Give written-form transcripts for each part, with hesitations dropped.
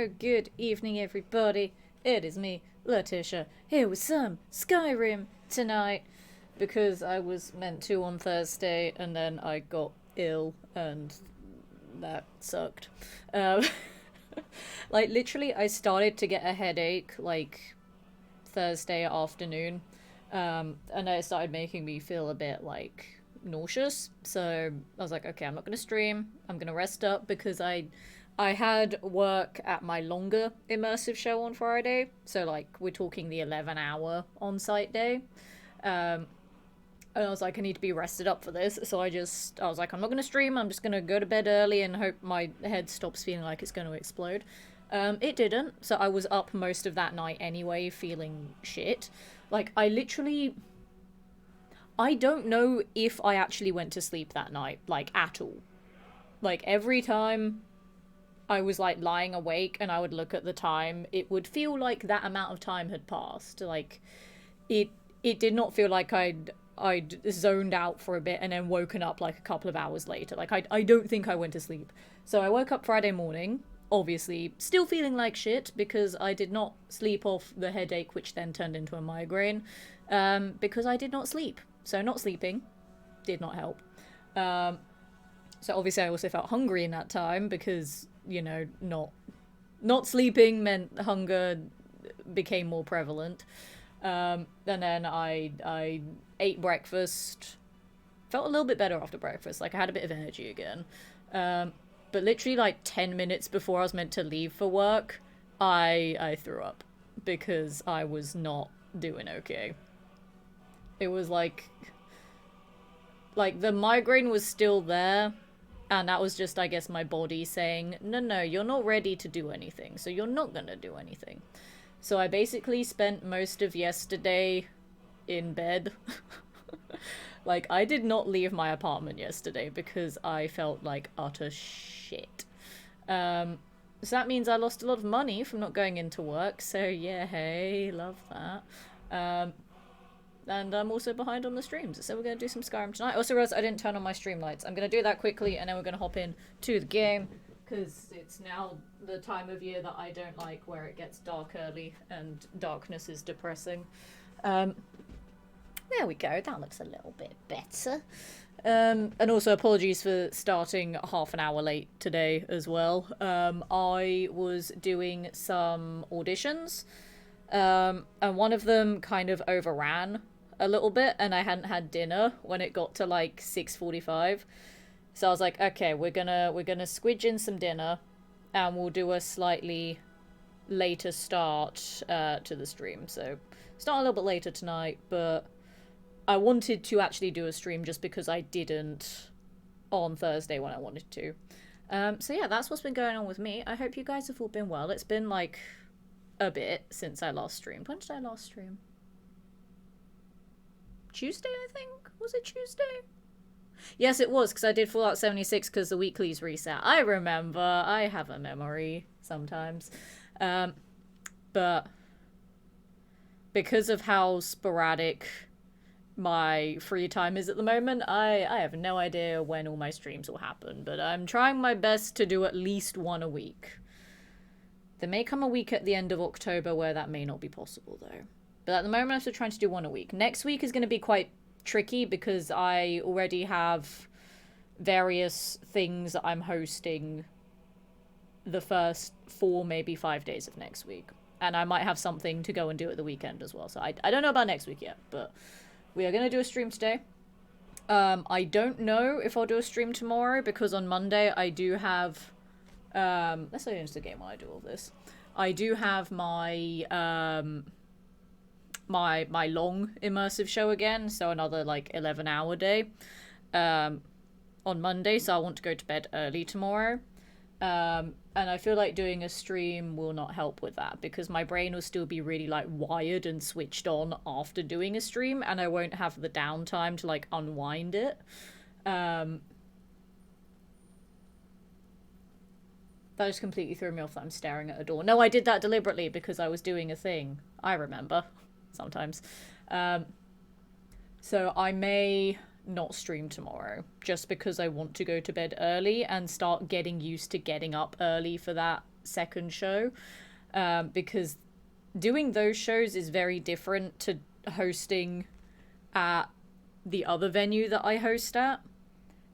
So, good evening, everybody. It is me, Letitia, here with some Skyrim tonight because I was meant to on Thursday and then I got ill and that sucked. Um, like, literally, I started to get a headache like Thursday afternoon, and it started making me feel a bit like nauseous. So I was like, okay, I'm not gonna stream. I'm gonna rest up because I had work at my longer immersive show on Friday. So like we're talking the 11-hour on-site day. Um, and I was like, I need to be rested up for this. So I was like, I'm not gonna stream. I'm just gonna go to bed early and hope my head stops feeling like it's gonna explode. It didn't. So I was up most of that night anyway, feeling shit. Like I don't know if I actually went to sleep that night, like at all. Like every time I was like lying awake and I would look at the time, it would feel like that amount of time had passed. Like it it did not feel like I'd zoned out for a bit and then woken up like a couple of hours later. Like I don't think I went to sleep. So I woke up Friday morning, obviously still feeling like shit because I did not sleep off the headache, which then turned into a migraine, because I did not sleep. So not sleeping did not help. Um, so obviously I also felt hungry in that time because not sleeping meant hunger became more prevalent. And then I ate breakfast. Felt a little bit better after breakfast. Like I had a bit of energy again. But literally like 10 minutes before I was meant to leave for work, I threw up because I was not doing okay. It was like the migraine was still there, and that was just, I guess, my body saying, no, you're not ready to do anything, so you're not gonna do anything. So I basically spent most of yesterday in bed. Like, I did not leave my apartment yesterday because I felt like utter shit. So that means I lost a lot of money from not going into work, so yeah, hey, love that. Um, and I'm also behind on the streams, so we're going to do some Skyrim tonight. Also realized I didn't turn on my stream lights. I'm going to do that quickly, and then we're going to hop in to the game, because it's now the time of year that I don't like, where it gets dark early, and darkness is depressing. Um, there we go, that looks a little bit better. And also apologies for starting half an hour late today as well. I was doing some auditions, and one of them kind of overran a little bit, and I hadn't had dinner when it got to like 6:45. So I was like, okay, we're gonna squidge in some dinner, and we'll do a slightly later start to the stream. So start a little bit later tonight, but I wanted to actually do a stream just because I didn't on Thursday when I wanted to. So yeah, that's what's been going on with me. I hope you guys have all been well. It's been like a bit since I last streamed. When did I last stream? Tuesday, I think? Was it Tuesday? Yes, it was, because I did Fallout 76 because the weeklies reset. I remember. I have a memory sometimes. But because of how sporadic my free time is at the moment, I have no idea when all my streams will happen, but I'm trying my best to do at least one a week. There may come a week at the end of October where that may not be possible, though. But at the moment, I'm still trying to do one a week. Next week is going to be quite tricky because I already have various things that I'm hosting the first 4, maybe 5 days of next week. And I might have something to go and do at the weekend as well. So I don't know about next week yet, but we are going to do a stream today. I don't know if I'll do a stream tomorrow because on Monday I do have... let's say into the game while I do all this. I do have my my long immersive show again, so another like 11-hour day on Monday, so I want to go to bed early tomorrow. And I feel like doing a stream will not help with that because my brain will still be really like wired and switched on after doing a stream, and I won't have the downtime to like unwind it. That just completely threw me off that I'm staring at a door. No, I did that deliberately because I was doing a thing. I remember. Sometimes. So I may not stream tomorrow just because I want to go to bed early and start getting used to getting up early for that second show, because doing those shows is very different to hosting at the other venue that I host at,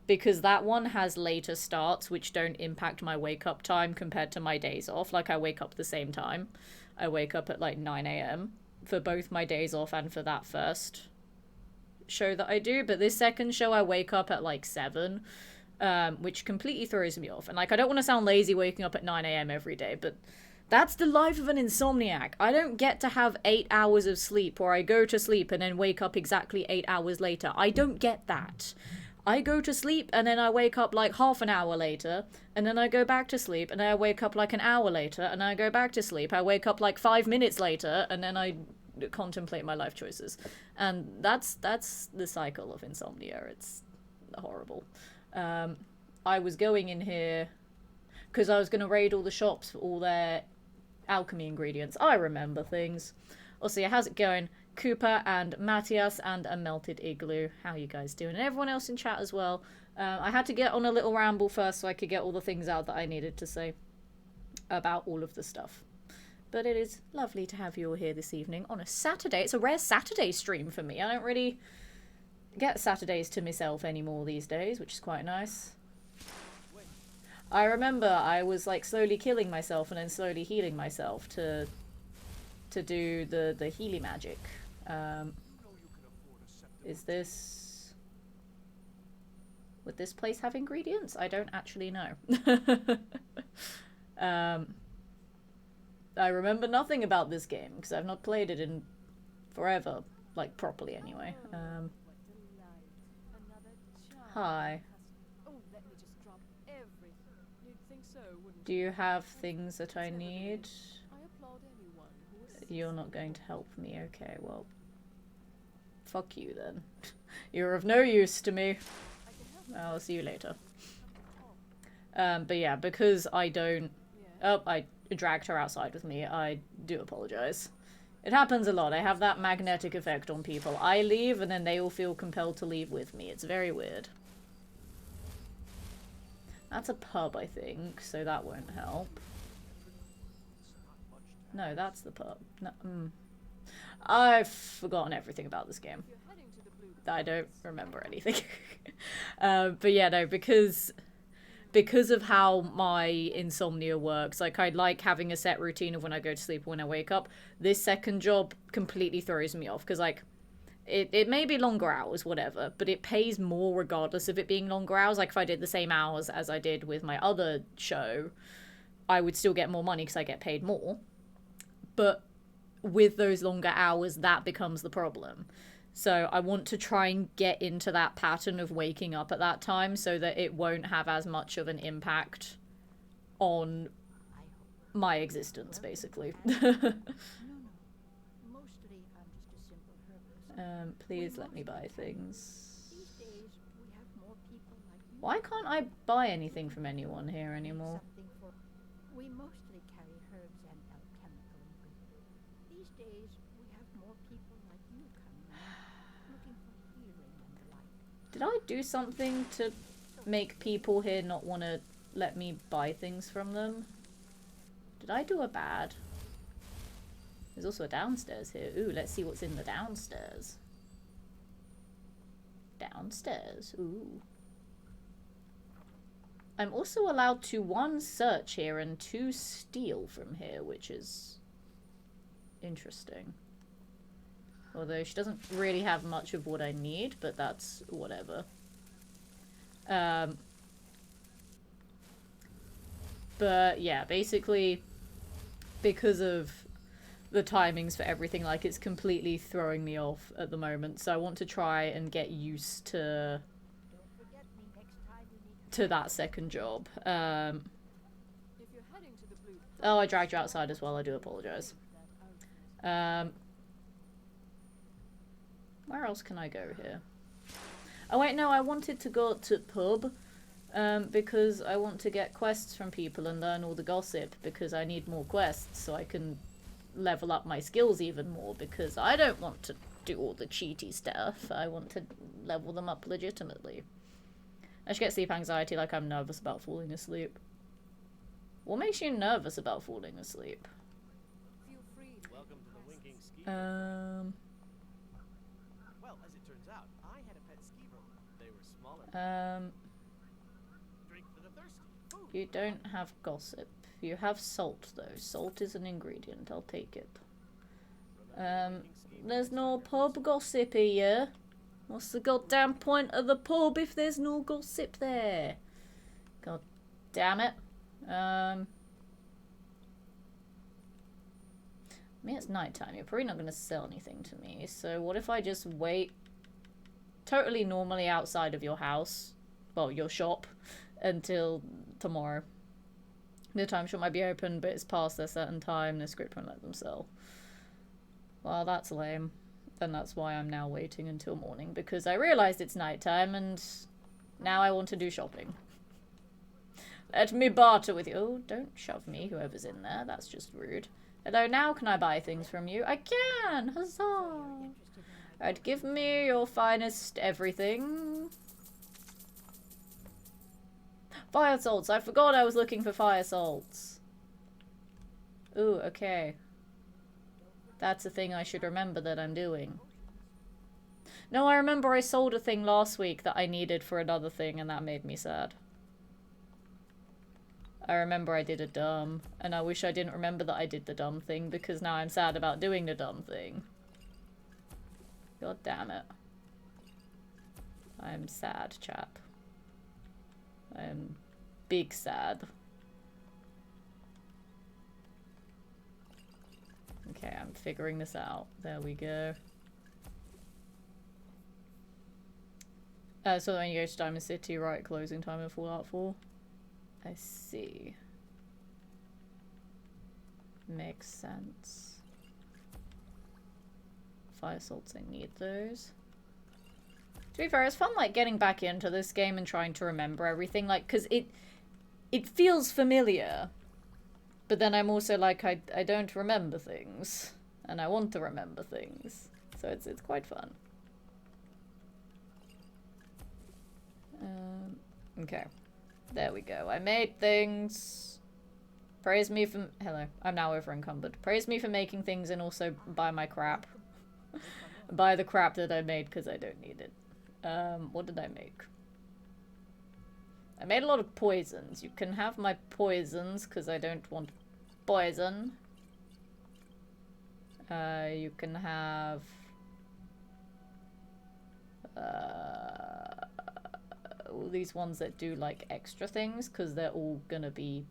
because that one has later starts which don't impact my wake up time compared to my days off. Like, I wake up the same time. I wake up at like 9 a.m. for both my days off and for that first show that I do. But this second show I wake up at like 7, which completely throws me off. And like, I don't want to sound lazy waking up at 9 a.m. every day, but that's the life of an insomniac. I don't get to have 8 hours of sleep where I go to sleep and then wake up exactly 8 hours later. I don't get that. I go to sleep and then I wake up like half an hour later, and then I go back to sleep, and then I wake up like an hour later, and I go back to sleep. I wake up like 5 minutes later, and then I contemplate my life choices. And that's the cycle of insomnia. It's horrible. I was going in here because I was going to raid all the shops for all their alchemy ingredients. I remember things. Also, yeah, how's it going? Cooper and Matthias and a melted igloo. How you guys doing? And everyone else in chat as well. I had to get on a little ramble first so I could get all the things out that I needed to say about all of the stuff. But it is lovely to have you all here this evening on a Saturday. It's a rare Saturday stream for me. I don't really get Saturdays to myself anymore these days, which is quite nice. I remember I was like slowly killing myself and then slowly healing myself to do the healy magic. Is this... Would this place have ingredients? I don't actually know. I remember nothing about this game because I've not played it in forever, like properly anyway. Hi. Do you have things that I need? You're not going to help me. Okay, well, fuck you then. You're of no use to me. I'll see you later. But yeah, because I don't... Oh, I dragged her outside with me. I do apologize. It happens a lot. I have that magnetic effect on people. I leave and then they all feel compelled to leave with me. It's very weird. That's a pub, I think, so that won't help. No, that's the pub. No, I've forgotten everything about this game. I don't remember anything. But yeah, no, because of how my insomnia works, like, I like having a set routine of when I go to sleep and when I wake up. This second job completely throws me off, because, like, it may be longer hours, whatever, but it pays more regardless of it being longer hours. Like, if I did the same hours as I did with my other show, I would still get more money because I get paid more. But with those longer hours, that becomes the problem. So I want to try and get into that pattern of waking up at that time so that it won't have as much of an impact on my existence, basically. Please let me buy things. Why can't I buy anything from anyone here anymore? We mostly carry herbs and alchemical ingredients. These days, we have more people like you coming in, looking for healing and the like. Did I do something to make people here not want to let me buy things from them? Did I do a bad? There's also a downstairs here. Ooh, let's see what's in the downstairs. Downstairs. Ooh. I'm also allowed to 1 search here and 2 steal from here, which is interesting. Although she doesn't really have much of what I need, but that's whatever. But yeah, basically, because of the timings for everything, like, it's completely throwing me off at the moment. So I want to try and get used to that second job. Oh, I dragged you outside as well. I do apologize. Where else can I go here? Oh wait, no, I wanted to go to pub because I want to get quests from people and learn all the gossip, because I need more quests so I can level up my skills even more, because I don't want to do all the cheaty stuff. I want to level them up legitimately. I should get sleep anxiety, like I'm nervous about falling asleep. What makes you nervous about falling asleep? Feel free to Welcome to the Winking Ski. Um, Well, as it turns out, I had a pet skeever. They were smaller. Drink for the thirsty. Food. you don't have gossip. You have salt, though. Salt is an ingredient. I'll take it. There's no pub gossip here. What's the goddamn point of the pub if there's no gossip there? God damn it. I mean, it's nighttime. You're probably not going to sell anything to me. So what if I just wait totally normally outside of your house, well, your shop, until tomorrow? The time shop might be open, but it's past their certain time. The script won't let them sell. Well, that's lame. And that's why I'm now waiting until morning, because I realized it's nighttime and now I want to do shopping. Let me barter with you. Oh, don't shove me, whoever's in there. That's just rude. Hello, now can I buy things from you? I can! Huzzah! Alright, give me your finest everything. Fire salts. I forgot I was looking for fire salts. Ooh, okay. That's a thing I should remember that I'm doing. No, I remember I sold a thing last week that I needed for another thing, and that made me sad. I remember I did a dumb, and I wish I didn't remember that I did the dumb thing, because now I'm sad about doing the dumb thing. God damn it. I'm sad, chap. I'm big sad. Okay, I'm figuring this out. There we go. So when you go to Diamond City, right, closing time in Fallout 4. I see. Makes sense. Fire salts, I need those. To be fair, it's fun, like, getting back into this game and trying to remember everything, like, because it feels familiar. But then I'm also like, I don't remember things. And I want to remember things. So it's quite fun. Okay. There we go. I made things. Praise me for... Hello. I'm now over encumbered. Praise me for making things and also buy my crap. Buy the crap that I made because I don't need it. What did I make? I made a lot of poisons. You can have my poisons because I don't want poison. You can have... all these ones that do like extra things because they're all gonna be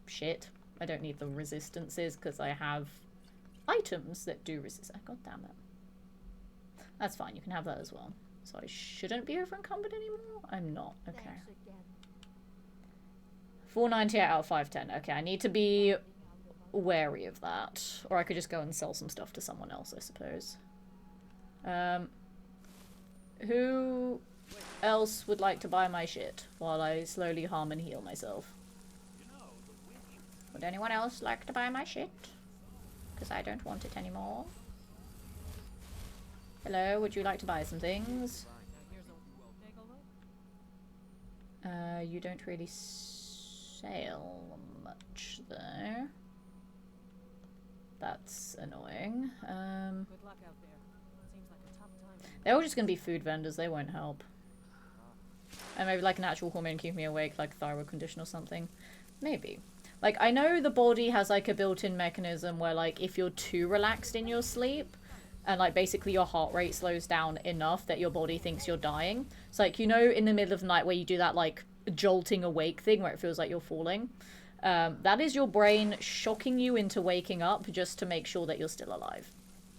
shit. I don't need the resistances because I have items that do resist. God damn it. That's fine. You can have that as well. So I shouldn't be over encumbered anymore? I'm not. Okay. 498 out of 510. Okay, I need to be wary of that. Or I could just go and sell some stuff to someone else, I suppose. Who else would like to buy my shit while I slowly harm and heal myself? Would anyone else like to buy my shit? Because I don't want it anymore. Hello, would you like to buy some things? You don't really sell much though. That's annoying. They're all just gonna be food vendors, they won't help. And maybe like an actual hormone keep me awake, like a thyroid condition or something. Maybe. Like, I know the body has like a built-in mechanism where like if you're too relaxed in your sleep, and like basically your heart rate slows down enough that your body thinks you're dying. It's like, you know, in the middle of the night where you do that like jolting awake thing where it feels like you're falling. That is your brain shocking you into waking up just to make sure that you're still alive.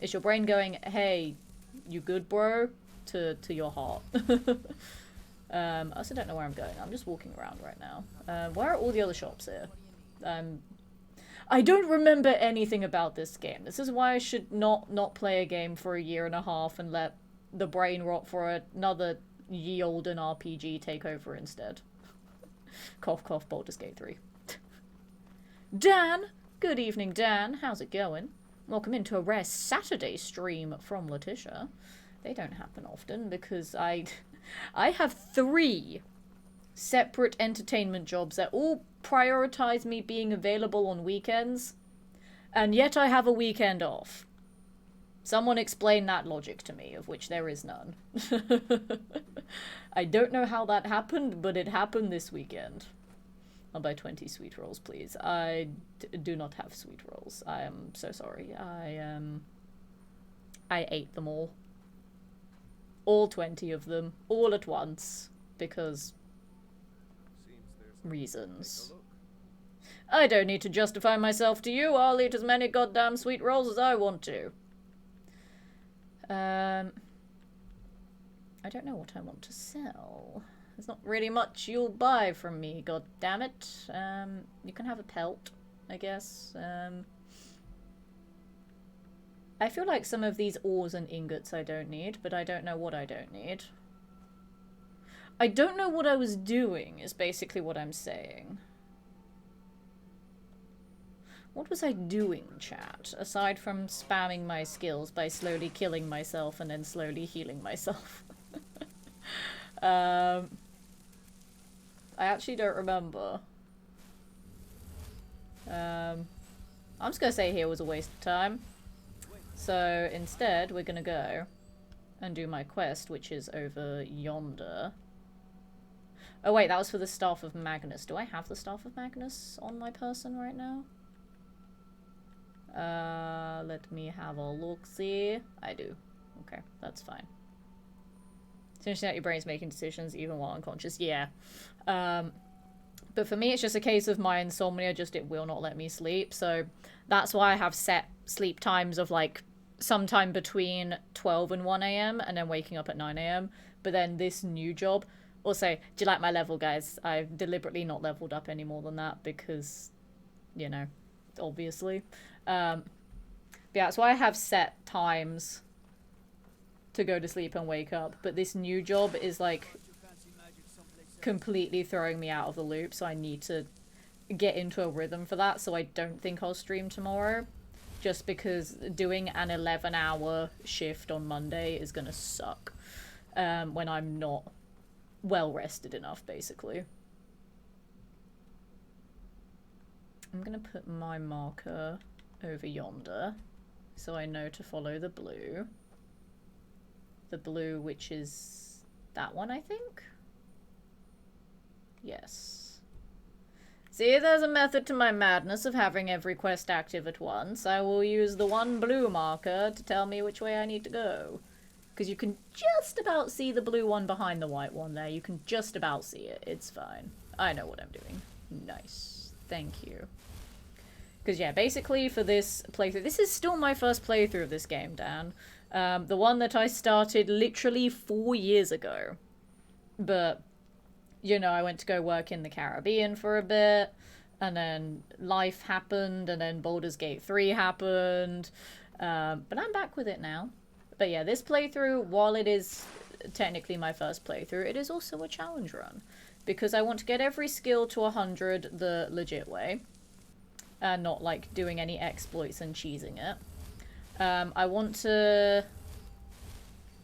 It's your brain going, hey, you good, bro? To your heart. I also don't know where I'm going. I'm just walking around right now. Where are all the other shops here? I don't remember anything about this game. This is why I should not play a game for a year and a half and let the brain rot for another ye olden RPG take over instead. Cough cough, Baldur's Gate 3. Dan! Good evening, Dan. How's it going? Welcome into a rare Saturday stream from Letitia. They don't happen often because I have 3 separate entertainment jobs that all prioritize me being available on weekends, and yet I have a weekend off. Someone explain that logic to me, of which there is none. I don't know how that happened, but it happened this weekend. I'll buy 20 sweet rolls, please. I do not have sweet rolls. I am so sorry. I ate them all. All 20 of them. All at once. Because reasons. I don't need to justify myself to you. I'll eat as many goddamn sweet rolls as I want to. I don't know what I want to sell. There's not really much you'll buy from me, god damn it. You can have a pelt, I guess. I feel like some of these ores and ingots I don't need, but I don't know what I don't need. I don't know what I was doing, is basically what I'm saying. What was I doing, chat? Aside from spamming my skills by slowly killing myself and then slowly healing myself. I actually don't remember. I'm just gonna say here was a waste of time. So instead, we're gonna go and do my quest, which is over yonder. Oh wait, that was for the Staff of Magnus. Do I have the Staff of Magnus on my person right now? Let me have a look-see. I do. Okay, that's fine. It's interesting that your brain's making decisions even while unconscious. Yeah. But for me, it's just a case of my insomnia, just it will not let me sleep. So that's why I have set sleep times of like sometime between 12 and 1 a.m. and then waking up at 9 a.m. But then this new job... Also, do you like my level, guys? I've deliberately not leveled up any more than that because, you know, obviously. But yeah, that's why I have set times to go to sleep and wake up. But this new job is like completely throwing me out of the loop, so I need to get into a rhythm for that. So I don't think I'll stream tomorrow, just because doing an 11-hour shift on Monday is gonna suck when I'm not well rested enough, basically. I'm gonna put my marker over yonder so I know to follow the blue. The blue, which is that one, I think? Yes. See, there's a method to my madness of having every quest active at once. I will use the one blue marker to tell me which way I need to go. Because you can just about see the blue one behind the white one there. You can just about see it. It's fine. I know what I'm doing. Nice. Thank you. Because, yeah, basically for this playthrough... This is still my first playthrough of this game, Dan. The one that I started literally 4 years ago. But, you know, I went to go work in the Caribbean for a bit. And then life happened. And then Baldur's Gate 3 happened. But I'm back with it now. But yeah, this playthrough, while it is technically my first playthrough, it is also a challenge run. Because I want to get every skill to 100 the legit way. And not, like, doing any exploits and cheesing it. I want to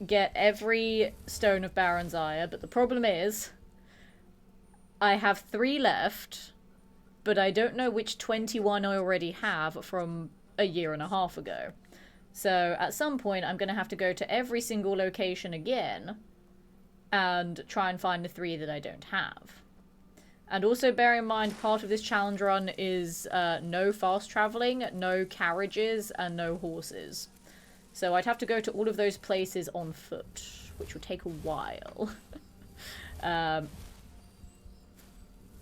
get every Stone of Baron's Ire, but the problem is I have 3 left, but I don't know which 21 I already have from a year and a half ago. So at some point, I'm going to have to go to every single location again and try and find the 3 that I don't have. And also bear in mind, part of this challenge run is no fast traveling, no carriages, and no horses. So I'd have to go to all of those places on foot, which would take a while. I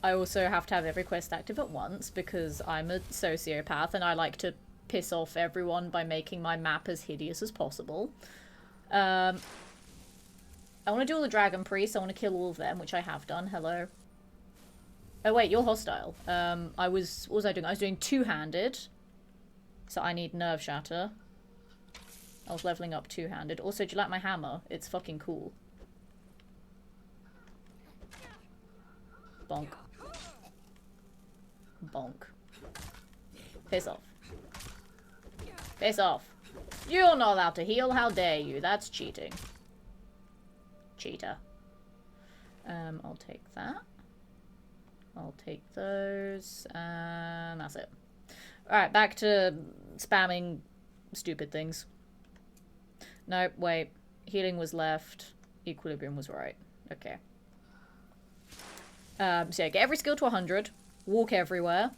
also have to have every quest active at once because I'm a sociopath and I like to piss off everyone by making my map as hideous as possible. I want to do all the dragon priests. I want to kill all of them, which I have done. Hello. Oh wait, you're hostile. What was I doing? I was doing two-handed. So I need nerve shatter. I was leveling up two-handed. Also, do you like my hammer? It's fucking cool. Bonk. Bonk. Piss off. Piss off. You're not allowed to heal. How dare you? That's cheating. Cheater. I'll take that. I'll take those, and that's it. Alright, back to spamming stupid things. No, wait. Healing was left. Equilibrium was right. Okay. So yeah, get every skill to 100. Walk everywhere.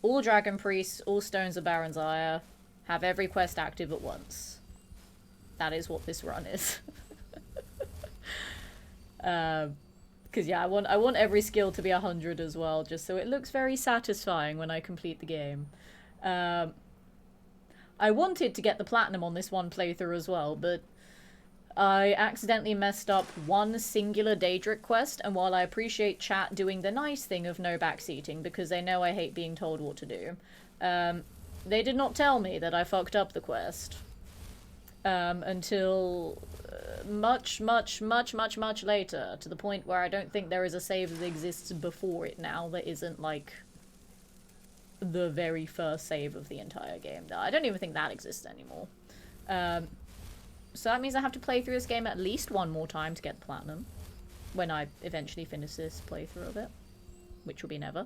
All Dragon Priests, all Stones of Baron's Ire. Have every quest active at once. That is what this run is. Because yeah, I want every skill to be 100 as well, just so it looks very satisfying when I complete the game. I wanted to get the platinum on this one playthrough as well, but I accidentally messed up one singular Daedric quest, and while I appreciate chat doing the nice thing of no backseating because they know I hate being told what to do, they did not tell me that I fucked up the quest. Until much later, to the point where I don't think there is a save that exists before it now that isn't, like, the very first save of the entire game. I don't even think that exists anymore. So that means I have to play through this game at least one more time to get the platinum. When I eventually finish this playthrough of it. Which will be never.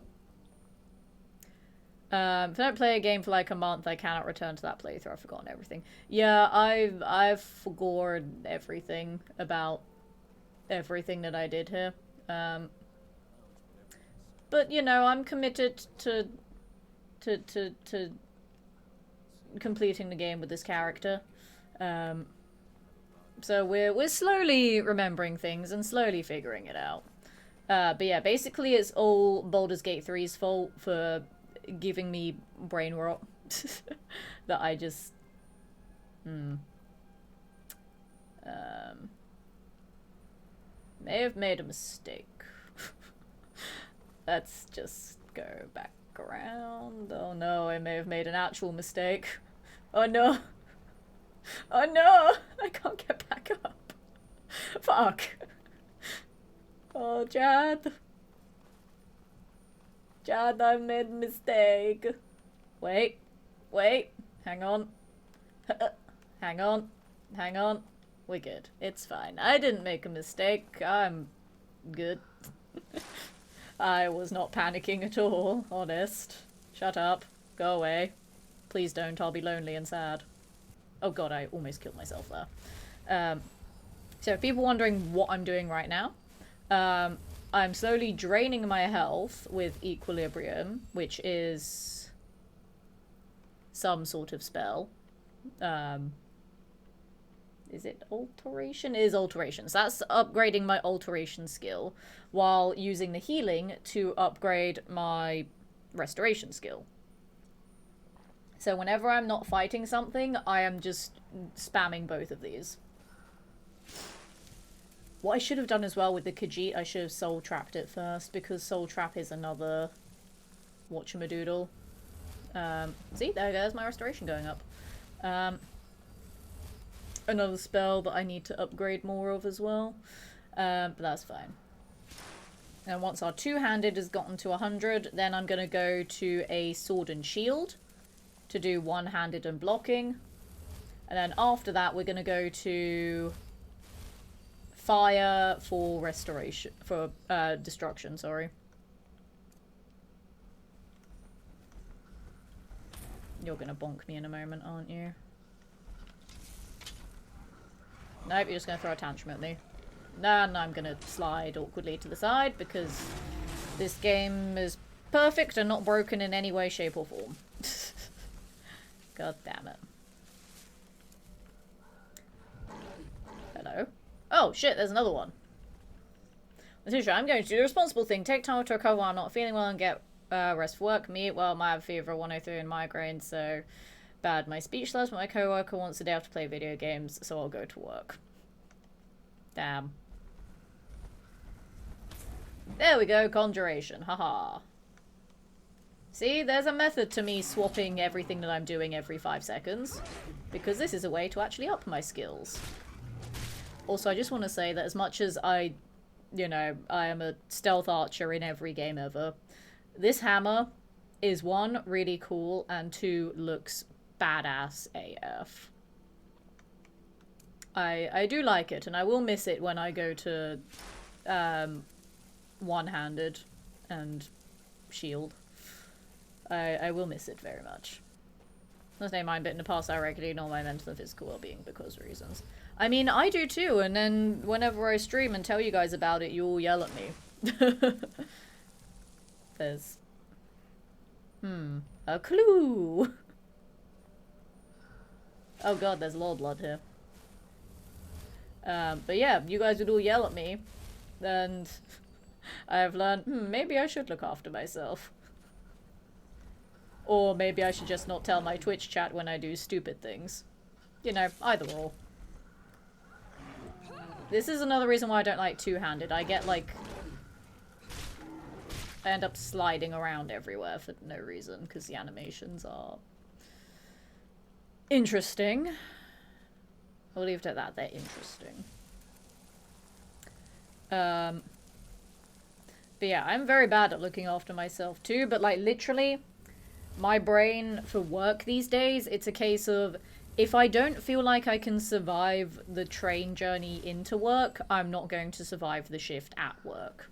If I don't play a game for like a month, I cannot return to that playthrough. I've forgotten everything. Yeah, I've forgotten everything about everything that I did here. But you know, I'm committed to completing the game with this character. So we're slowly remembering things and slowly figuring it out. But yeah, basically it's all Baldur's Gate 3's fault for giving me brain rot. That I just... may have made a mistake. Let's just go back around. Oh no, I may have made an actual mistake. Oh no. Oh no! I can't get back up. Fuck. Oh, Chad. Chad, I made a mistake. Wait. Wait. Hang on. Hang on. Hang on. We're good. It's fine. I didn't make a mistake. I'm good. I was not panicking at all, honest. Shut up. Go away. Please don't. I'll be lonely and sad. Oh god, I almost killed myself there. So if people wondering what I'm doing right now, I'm slowly draining my health with Equilibrium, which is some sort of spell. Is it Alteration? It is Alteration. So that's upgrading my Alteration skill, while using the healing to upgrade my Restoration skill. So whenever I'm not fighting something, I am just spamming both of these. What I should have done as well with the Khajiit, I should have Soul Trapped it first, because Soul Trap is another whatchamadoodle. See, there goes my restoration going up. Another spell that I need to upgrade more of as well. But that's fine. And once our two-handed has gotten to 100, then I'm going to go to a Sword and Shield to do one-handed and blocking. And then after that, we're going to go to Fire for restoration, for destruction, sorry. You're going to bonk me in a moment, aren't you? Nope, you're just going to throw a tantrum at me. No, I'm going to slide awkwardly to the side because this game is perfect and not broken in any way, shape, or form. God damn it. Hello. Oh, shit, there's another one. Letitia, I'm going to do the responsible thing. Take time to recover while I'm not feeling well and get rest for work. Me, well, I have fever, 103 and migraine, so bad. My speech loss, but my co-worker wants a day off to play video games, so I'll go to work. Damn. There we go, conjuration. Haha. See, there's a method to me swapping everything that I'm doing every 5 seconds. Because this is a way to actually up my skills. Also, I just want to say that as much as I am a stealth archer in every game ever, this hammer is 1, really cool, and 2, looks badass AF. I do like it, and I will miss it when I go to one-handed and shield. I will miss it very much. Let's name mine, but in the past I regularly ignore my mental and physical well-being because of reasons. I mean, I do too, and then whenever I stream and tell you guys about it, you all yell at me. There's... a clue! Oh god, there's lore blood here. But yeah, you guys would all yell at me, and I have learned, maybe I should look after myself. Or maybe I should just not tell my Twitch chat when I do stupid things. You know, either or. This is another reason why I don't like two-handed. I get, like... I end up sliding around everywhere for no reason, because the animations are... interesting. I'll leave it at that. They're interesting. But yeah, I'm very bad at looking after myself too, but like literally... my brain for work these days, it's a case of if I don't feel like I can survive the train journey into work, I'm not going to survive the shift at work.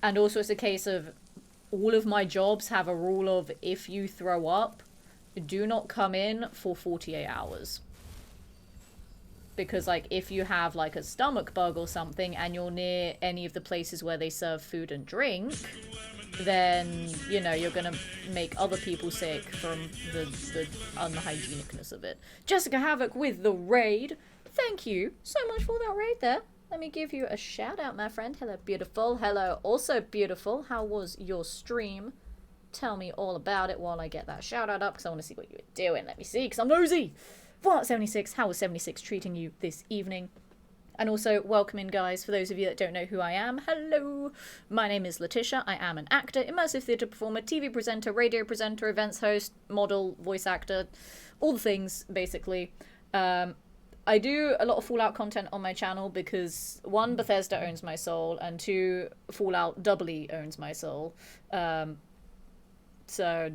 And also it's a case of all of my jobs have a rule of if you throw up, do not come in for 48 hours. Because like if you have like a stomach bug or something and you're near any of the places where they serve food and drink, then, you know, you're gonna make other people sick from the unhygienicness of it. Jessica Havoc with the raid. Thank you so much for that raid there. Let me give you a shout out, my friend. Hello, beautiful. Hello, also beautiful. How was your stream? Tell me all about it while I get that shout out up, because I want to see what you were doing. Let me see, because I'm nosy. Fallout 76, how was 76 treating you this evening? And also, welcome in, guys. For those of you that don't know who I am, hello! My name is Letitia. I am an actor, immersive theatre performer, TV presenter, radio presenter, events host, model, voice actor, all the things, basically. I do a lot of Fallout content on my channel because, one, Bethesda owns my soul, and two, Fallout doubly owns my soul. So,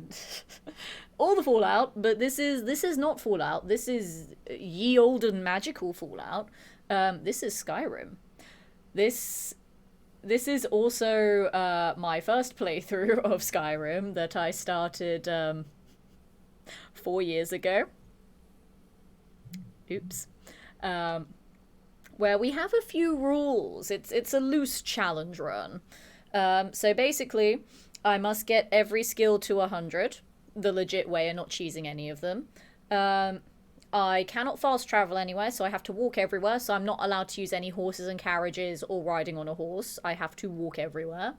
all the Fallout, but this is not Fallout. This is ye olden magical Fallout. This is Skyrim. This is also my first playthrough of Skyrim that I started 4 years ago. Oops. Where we have a few rules. It's a loose challenge run. So basically, I must get every skill to 100, the legit way and not cheesing any of them. I cannot fast travel anywhere, so I have to walk everywhere, so I'm not allowed to use any horses and carriages or riding on a horse. I have to walk everywhere.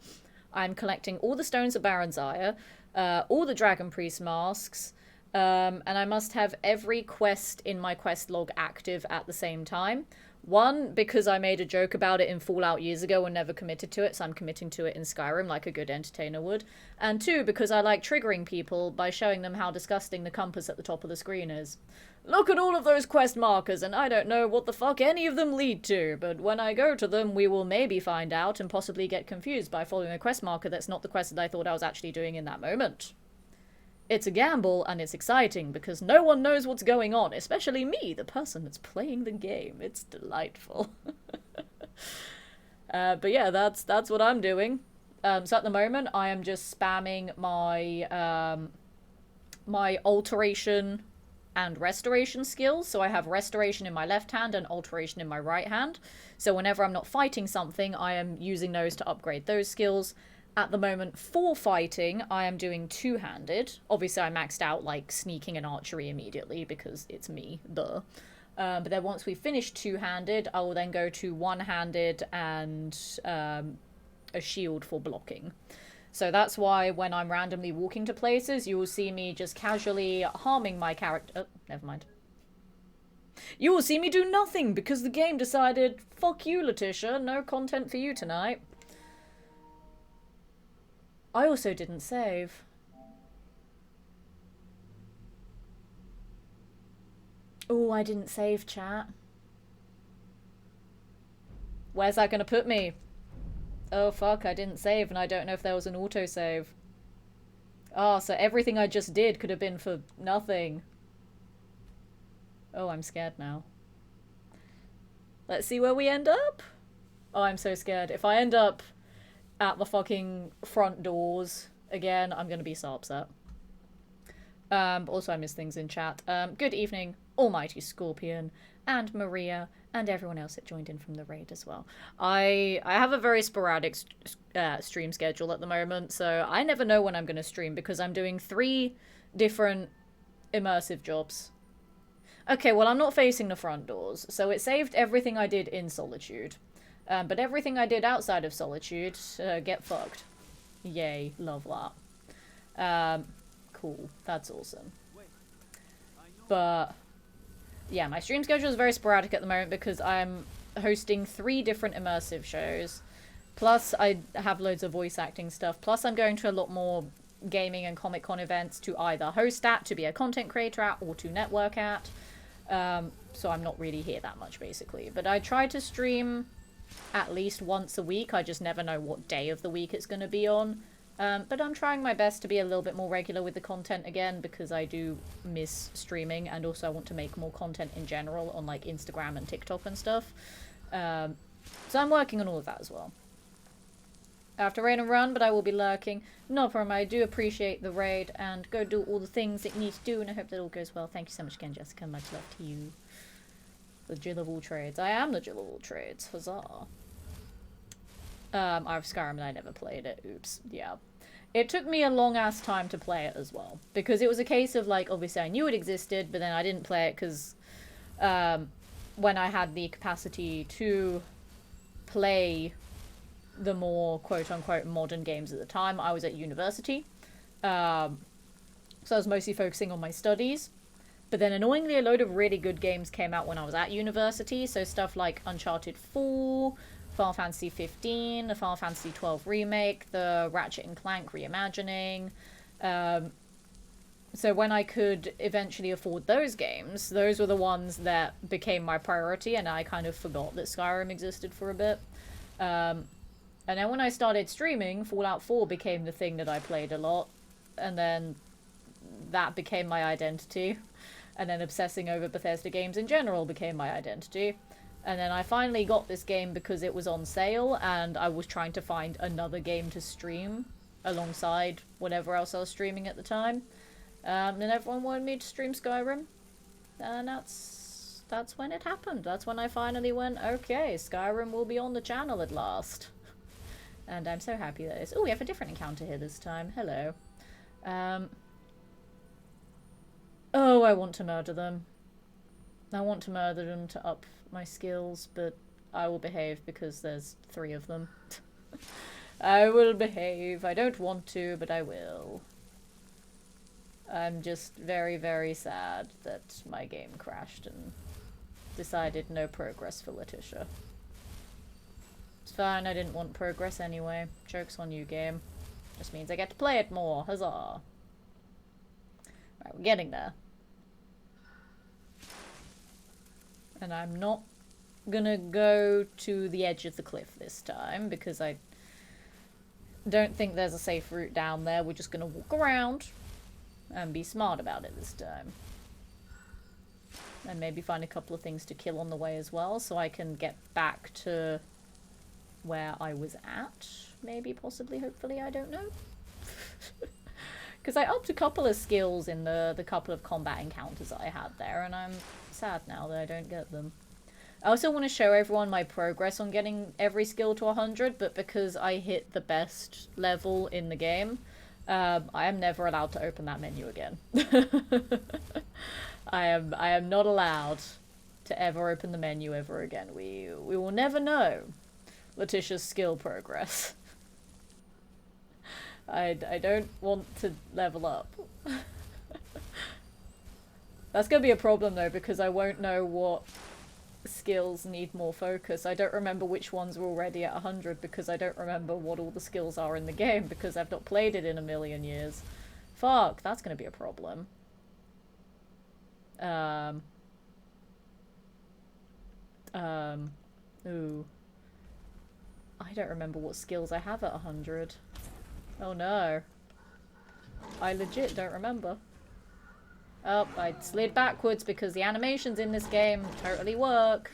I'm collecting all the stones of Baranzaya, all the Dragon Priest masks, and I must have every quest in my quest log active at the same time. One, because I made a joke about it in Fallout years ago and never committed to it, so I'm committing to it in Skyrim like a good entertainer would. And two, because I like triggering people by showing them how disgusting the compass at the top of the screen is. Look at all of those quest markers, and I don't know what the fuck any of them lead to, but when I go to them, we will maybe find out and possibly get confused by following a quest marker that's not the quest that I thought I was actually doing in that moment. It's a gamble, and it's exciting, because no one knows what's going on, especially me, the person that's playing the game. It's delightful. But yeah, that's what I'm doing. So at the moment, I am just spamming my, my alteration and restoration skills. So I have restoration in my left hand and alteration in my right hand. So whenever I'm not fighting something, I am using those to upgrade those skills. At the moment, for fighting, I am doing two-handed. Obviously, I maxed out, like, sneaking and archery immediately, because it's me, duh. But then once we finish two-handed, I will then go to one-handed and a shield for blocking. So that's why when I'm randomly walking to places, you will see me just casually harming my character. Oh, never mind. You will see me do nothing, because the game decided, fuck you, Letitia, no content for you tonight. I also didn't save. Oh, I didn't save, chat. Where's that gonna put me? Oh, fuck, I didn't save, and I don't know if there was an autosave. Oh, so everything I just did could have been for nothing. Oh, I'm scared now. Let's see where we end up. Oh, I'm so scared. If I end up at the fucking front doors again, I'm gonna be so upset. But also I miss things in chat. Good evening, Almighty Scorpion, and Maria, and everyone else that joined in from the raid as well. I have a very sporadic stream schedule at the moment, so I never know when I'm going to stream because I'm doing 3 different immersive jobs. Okay, well, I'm not facing the front doors, so it saved everything I did in Solitude. But everything I did outside of Solitude, get fucked. Yay, love that. Cool, that's awesome. But yeah, my stream schedule is very sporadic at the moment because I'm hosting 3 different immersive shows. Plus, I have loads of voice acting stuff. Plus, I'm going to a lot more gaming and Comic-Con events to either host at, to be a content creator at, or to network at. So I'm not really here that much, basically. But I try to stream at least once a week. I just never know what day of the week it's going to be on. But I'm trying my best to be a little bit more regular with the content again because I do miss streaming, and also I want to make more content in general on like Instagram and TikTok and stuff. So I'm working on all of that as well. I have to raid and run, but I will be lurking. No problem, I do appreciate the raid and go do all the things that you need to do, and I hope that all goes well. Thank you so much again, Jessica. Much love to you. The Jill of all trades. I am the Jill of all trades. Huzzah. I have Skyrim and I never played it. Oops. Yeah. It took me a long ass time to play it as well. Because it was a case of like, obviously I knew it existed, but then I didn't play it because when I had the capacity to play the more quote-unquote modern games at the time, I was at university. So I was mostly focusing on my studies. But then annoyingly a load of really good games came out when I was at university. So stuff like Uncharted 4, Final Fantasy 15, the Final Fantasy 12 remake, the Ratchet and Clank reimagining. So when I could eventually afford those games, those were the ones that became my priority, and I kind of forgot that Skyrim existed for a bit. And then when I started streaming, Fallout 4 became the thing that I played a lot, and then that became my identity. And then obsessing over Bethesda games in general became my identity. And then I finally got this game because it was on sale, and I was trying to find another game to stream alongside whatever else I was streaming at the time. And everyone wanted me to stream Skyrim. And that's when it happened. That's when I finally went, okay, Skyrim will be on the channel at last. And I'm so happy that it is. Oh, we have a different encounter here this time. Hello. Oh, I want to murder them. I want to murder them to up my skills, but I will behave because there's 3 of them. I will behave. I don't want to, but I will. I'm just very, very sad that my game crashed and decided no progress for Letitia. It's fine, I didn't want progress anyway. Joke's on you, game. Just means I get to play it more. Huzzah. Right, we're getting there. And I'm not gonna go to the edge of the cliff this time because I don't think there's a safe route down there. We're just gonna walk around and be smart about it this time. And maybe find a couple of things to kill on the way as well so I can get back to where I was at. Maybe, possibly, hopefully, I don't know. Because I upped a couple of skills in the couple of combat encounters I had there, and I'm sad now that I don't get them. I also want to show everyone my progress on getting every skill to 100, but because I hit the best level in the game, I am never allowed to open that menu again. I am not allowed to ever open the menu ever again. We will never know Letitia's skill progress. I don't want to level up. That's gonna be a problem though, because I won't know what skills need more focus. I don't remember which ones are already at 100 because I don't remember what all the skills are in the game because I've not played it in a million years. Fuck, that's gonna be a problem. Ooh. I don't remember what skills I have at 100. Oh no. I legit don't remember. Oh, I slid backwards because the animations in this game totally work.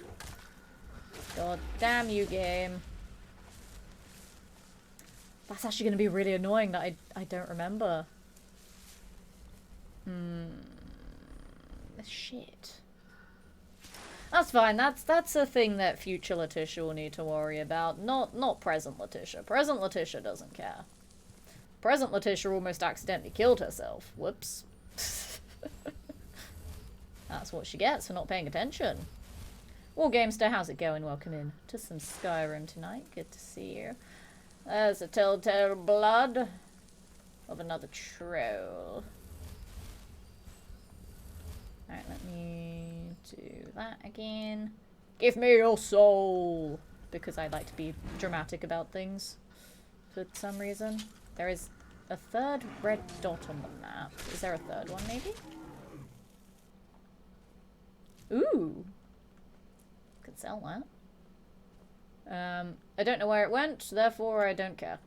God damn you, game. That's actually going to be really annoying that I don't remember. Shit. That's fine. That's a thing that future Letitia will need to worry about. Not present Letitia. Present Letitia doesn't care. Present Letitia almost accidentally killed herself. Whoops. That's what she gets for not paying attention. War Gamester, how's it going? Welcome in to some Skyrim tonight. Good to see you. There's a telltale blood of another troll. Alright, let me do that again. Give me your soul! Because I like to be dramatic about things for some reason. There is a third red dot on the map. Is there a third one, maybe? Ooh! Could sell that. I don't know where it went, therefore I don't care.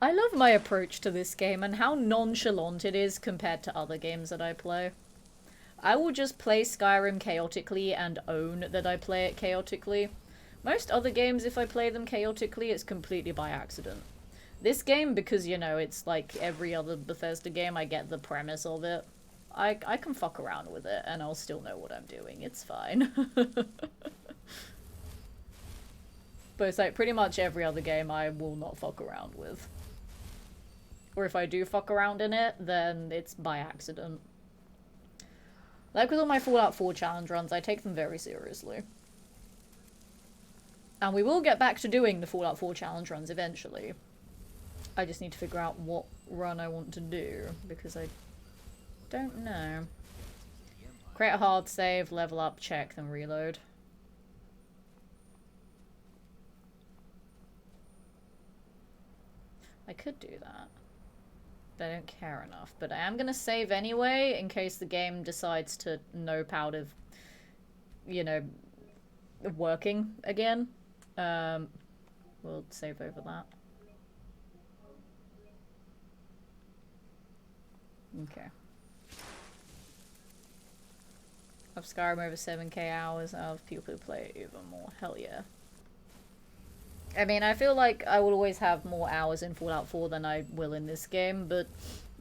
I love my approach to this game and how nonchalant it is compared to other games that I play. I will just play Skyrim chaotically and own that I play it chaotically. Most other games, if I play them chaotically, it's completely by accident. This game, because, you know, it's like every other Bethesda game, I get the premise of it. I can fuck around with it and I'll still know what I'm doing. It's fine. But it's like pretty much every other game I will not fuck around with. Or if I do fuck around in it, then it's by accident. Like with all my Fallout 4 challenge runs, I take them very seriously. And we will get back to doing the Fallout 4 challenge runs eventually. I just need to figure out what run I want to do, because I don't know. Create a hard save, level up, check, then reload. I could do that. But I don't care enough. But I am going to save anyway, in case the game decides to nope out of, you know, working again. We'll save over that. Okay. Of Skyrim over 7k hours of people who play it even more. Hell yeah. I mean, I feel like I will always have more hours in Fallout 4 than I will in this game, but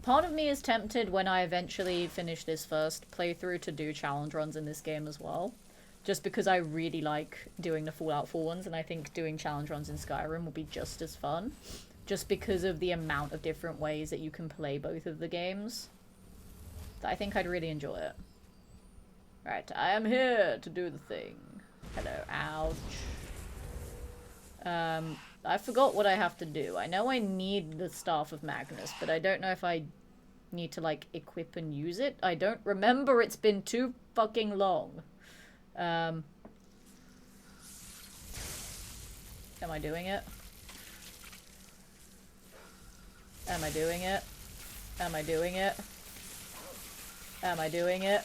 part of me is tempted when I eventually finish this first playthrough to do challenge runs in this game as well. Just because I really like doing the Fallout 4 ones, and I think doing challenge runs in Skyrim will be just as fun. Just because of the amount of different ways that you can play both of the games. I think I'd really enjoy it. Right, I am here to do the thing. Hello, ouch. I forgot what I have to do. I know I need the Staff of Magnus, but I don't know if I need to, like, equip and use it. I don't remember. It's been too fucking long. Am I doing it? Am I doing it? Am I doing it? Am I doing it?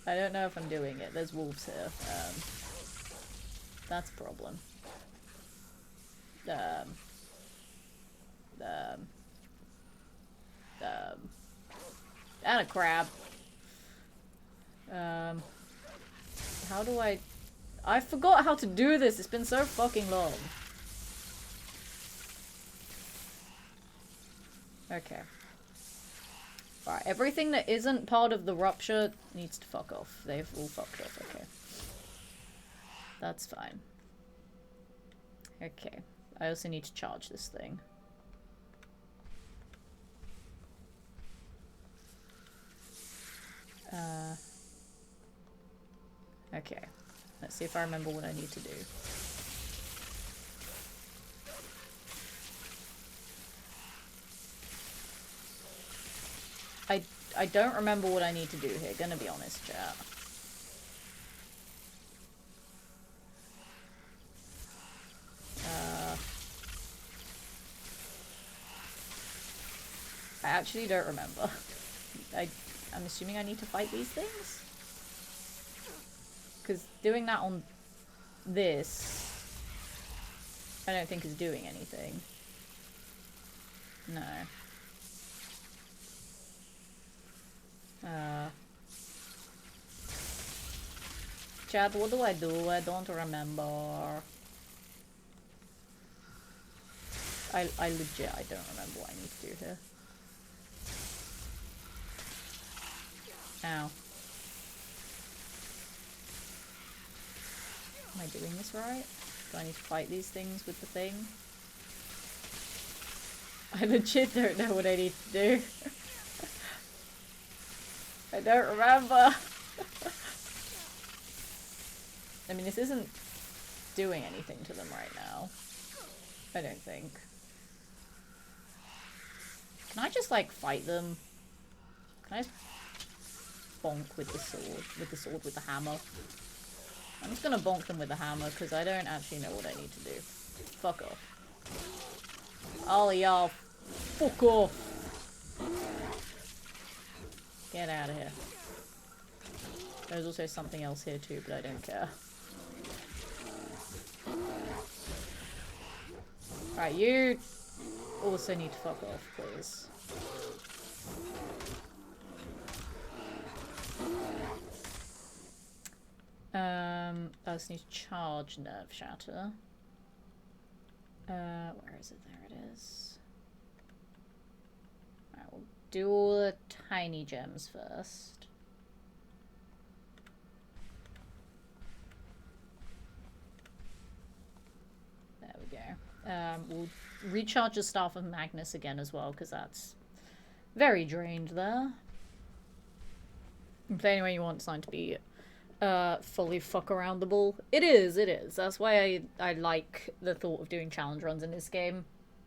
I don't know if I'm doing it. There's wolves here. That's a problem. And a crab. How do I forgot how to do this. It's been so fucking long. Okay. Alright, everything that isn't part of the rupture needs to fuck off. They've all fucked off, okay. That's fine. Okay. I also need to charge this thing. Okay. Let's see if I remember what I need to do. I don't remember what I need to do here, gonna be honest, chat. I actually don't remember. I'm assuming I need to fight these things? Because doing that on this, I don't think is doing anything. No. Chat, what do I do? I don't remember. I legit, I don't remember what I need to do here. Ow. Am I doing this right? Do I need to fight these things with the thing? I legit don't know what I need to do. I don't remember. I mean, this isn't doing anything to them right now. I don't think. Can I just, like, fight them? Can I just bonk with the sword? With the hammer? I'm just gonna bonk them with the hammer, because I don't actually know what I need to do. Fuck off. All of y'all, fuck off. Get out of here. There's also something else here too, but I don't care. Right, you also need to fuck off, please. I just need to charge Nerve Shatter. Where is it? There it is. Alright, we'll do all the tiny gems first. There we go. We'll recharge the Staff of Magnus again as well, because that's very drained there. If anyway you want something to be fully fuck aroundable. It is. That's why I like the thought of doing challenge runs in this game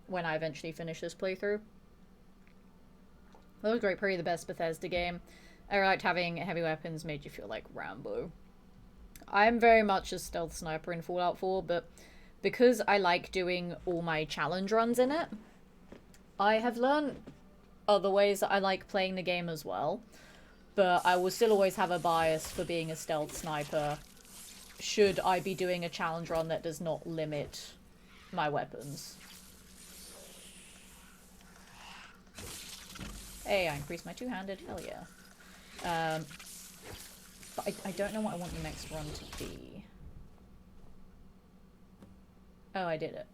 when I eventually finish this playthrough. That was great, probably the best Bethesda game. I liked having heavy weapons, made you feel like Rambo. I'm very much a stealth sniper in Fallout 4, but because I like doing all my challenge runs in it, I have learned other ways that I like playing the game as well. But I will still always have a bias for being a stealth sniper should I be doing a challenge run that does not limit my weapons. Hey, I increased my two-handed, hell yeah. But I don't know what I want the next run to be. Oh, I did it.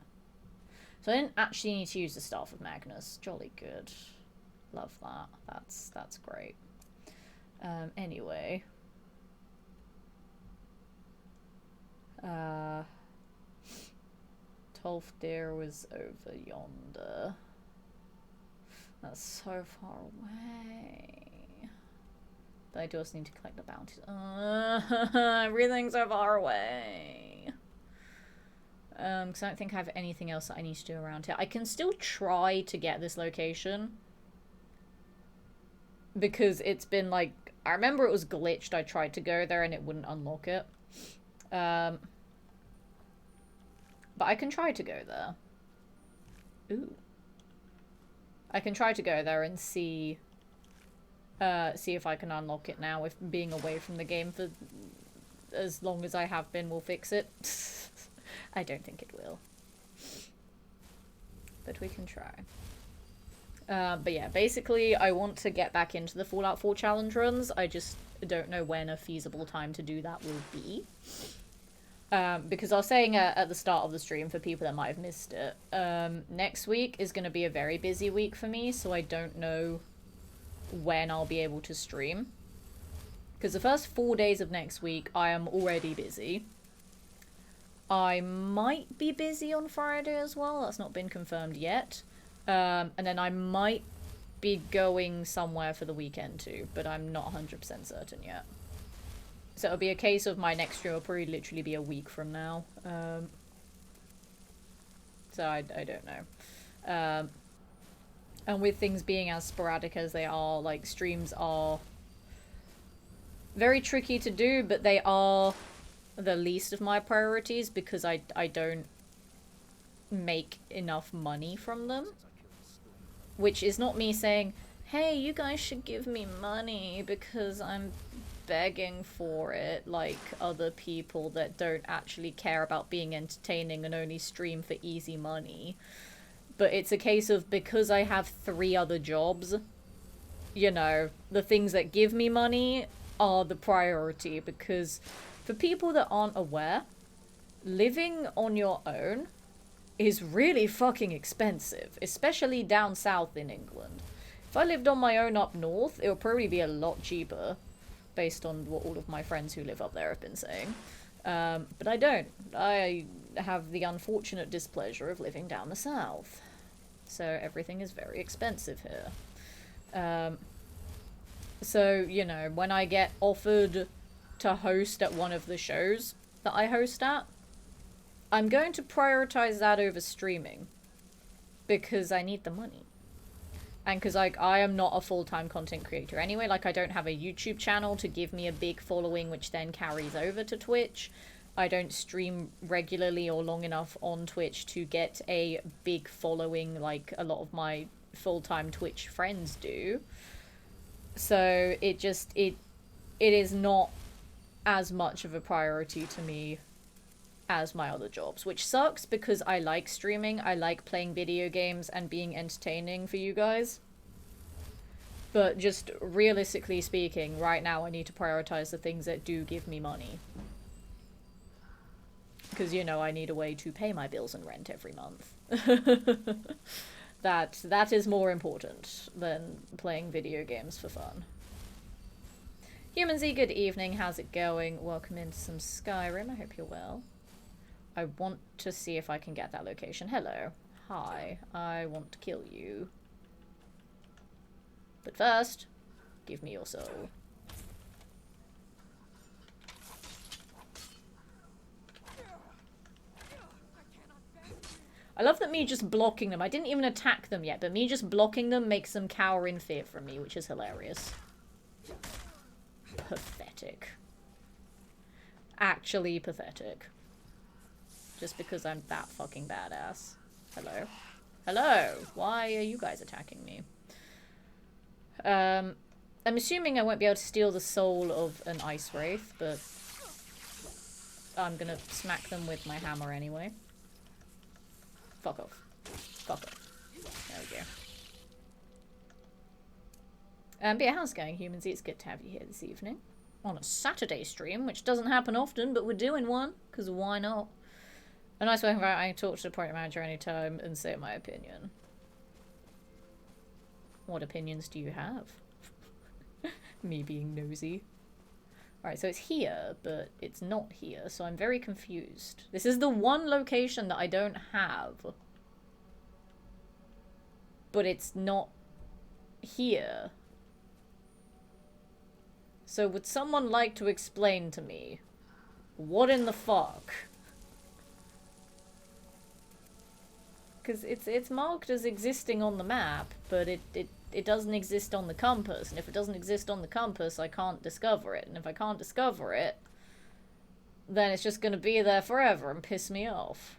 So I didn't actually need to use the Staff of Magnus. Jolly good. Love that. That's great. Anyway. 12th Deer was over yonder. That's so far away. But I do also need to collect the bounties. Everything's so far away. Because I don't think I have anything else that I need to do around here. I can still try to get this location. Because it's been like... I remember it was glitched. I tried to go there and it wouldn't unlock it. But I can try to go there. Ooh. I can try to go there and see if I can unlock it now. If being away from the game for as long as I have been will fix it. I don't think it will. But we can try. But yeah, basically I want to get back into the Fallout 4 challenge runs. I just don't know when a feasible time to do that will be. Because I was saying at the start of the stream, for people that might have missed it, next week is going to be a very busy week for me, so I don't know when I'll be able to stream. Because the first 4 days of next week, I am already busy. I might be busy on Friday as well, that's not been confirmed yet. And then I might be going somewhere for the weekend too, but I'm not 100% certain yet. So it'll be a case of my next stream will probably literally be a week from now. So I don't know. And with things being as sporadic as they are, like, streams are very tricky to do, but they are the least of my priorities because I don't make enough money from them. Which is not me saying, hey, you guys should give me money because I'm begging for it, like other people that don't actually care about being entertaining and only stream for easy money. But it's a case of, because I have 3 other jobs, you know, the things that give me money are the priority, because For people that aren't aware, living on your own is really fucking expensive, especially down south in England. If I lived on my own up north, it would probably be a lot cheaper, based on what all of my friends who live up there have been saying. But I don't. I have the unfortunate displeasure of living down the south. So everything is very expensive here. So, you know, when I get offered to host at one of the shows that I host at, I'm going to prioritize that over streaming. Because I need the money. And because, like, I am not a full-time content creator anyway. Like, I don't have a YouTube channel to give me a big following, which then carries over to Twitch. I don't stream regularly or long enough on Twitch to get a big following like a lot of my full-time Twitch friends do. So it is not as much of a priority to me as my other jobs, which sucks because I like streaming, I like playing video games and being entertaining for you guys. But just realistically speaking, right now I need to prioritize the things that do give me money. Because, you know, I need a way to pay my bills and rent every month. That is more important than playing video games for fun. Human Z, good evening, how's it going? Welcome into some Skyrim, I hope you're well. I want to see if I can get that location. Hello. Hi. I want to kill you. But first, give me your soul. I love that me just blocking them. I didn't even attack them yet, but me just blocking them makes them cower in fear from me, which is hilarious. Pathetic. Actually pathetic. Just because I'm that fucking badass. Hello. Hello! Why are you guys attacking me? I'm assuming I won't be able to steal the soul of an ice wraith, but I'm gonna smack them with my hammer anyway. Fuck off. Fuck off. There we go. But yeah, how's it going, Humans? It's good to have you here this evening. On a Saturday stream, which doesn't happen often, but we're doing one, because why not? A nice way I can talk to the project manager anytime and say my opinion. What opinions do you have? Me being nosy. Alright, so it's here, but it's not here, so I'm very confused. This is the one location that I don't have. But it's not here. So would someone like to explain to me what in the fuck? Because it's marked as existing on the map, but it doesn't exist on the compass. And if it doesn't exist on the compass, I can't discover it. And if I can't discover it, then it's just going to be there forever and piss me off.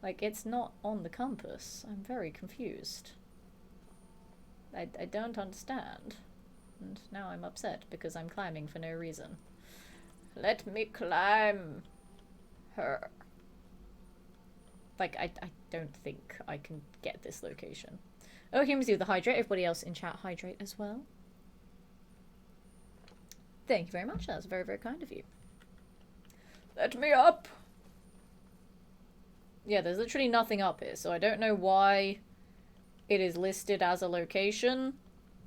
Like, it's not on the compass. I'm very confused. I don't understand. And now I'm upset because I'm climbing for no reason. Let me climb her. Like, I don't think I can get this location. Oh, humans do the hydrate. Everybody else in chat hydrate as well. Thank you very much. That's very, very kind of you. Let me up! Yeah, there's literally nothing up here, so I don't know why it is listed as a location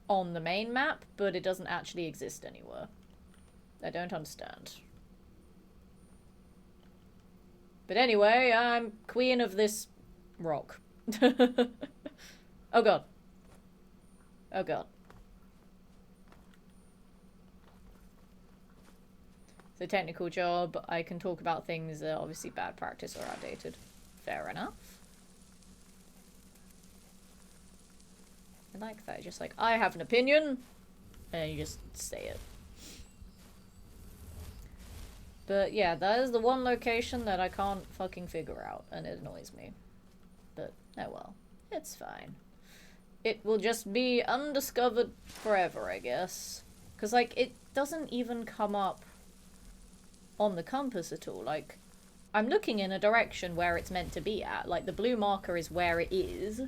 on the main map, but it doesn't actually exist anywhere. I don't understand. But anyway, I'm queen of this rock. Oh god. Oh god. It's a technical job. I can talk about things that are obviously bad practice or outdated. Fair enough. I like that. Just like, I have an opinion, and you just say it. But yeah, that is the one location that I can't fucking figure out, and it annoys me. But, oh well. It's fine. It will just be undiscovered forever, I guess. Because, like, it doesn't even come up on the compass at all. Like, I'm looking in a direction where it's meant to be at. Like, the blue marker is where it is.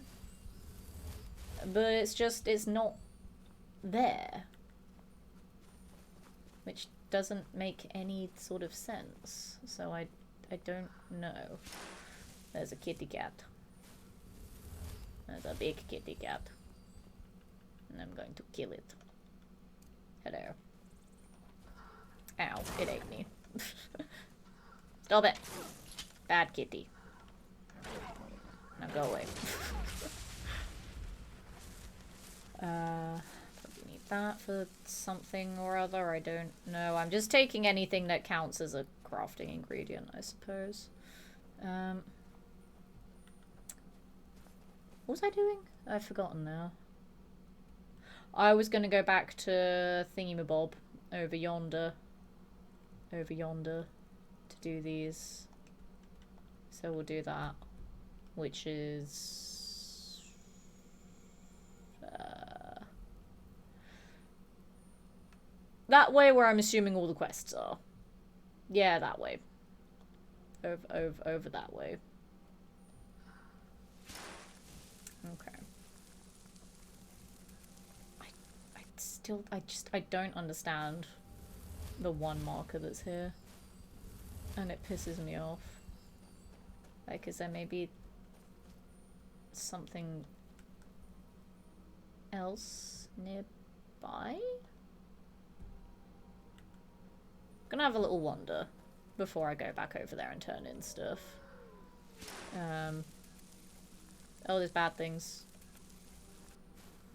But it's just, it's not there. Which doesn't make any sort of sense. So I don't know. There's a kitty cat. There's a big kitty cat. And I'm going to kill it. Hello. Ow, it ate me. Stop it! Bad kitty. Now go away. Probably need that for something or other, I don't know. I'm just taking anything that counts as a crafting ingredient, I suppose. What was I doing? I've forgotten now. I was gonna go back to Thingamabob over yonder. Over yonder to do these. So we'll do that. Which is... that way where I'm assuming all the quests are. Yeah, that way. Over that way. Okay. I don't understand the one marker that's here. And it pisses me off. Like, is there maybe something else nearby? Gonna have a little wander before I go back over there and turn in stuff. Oh, there's bad things.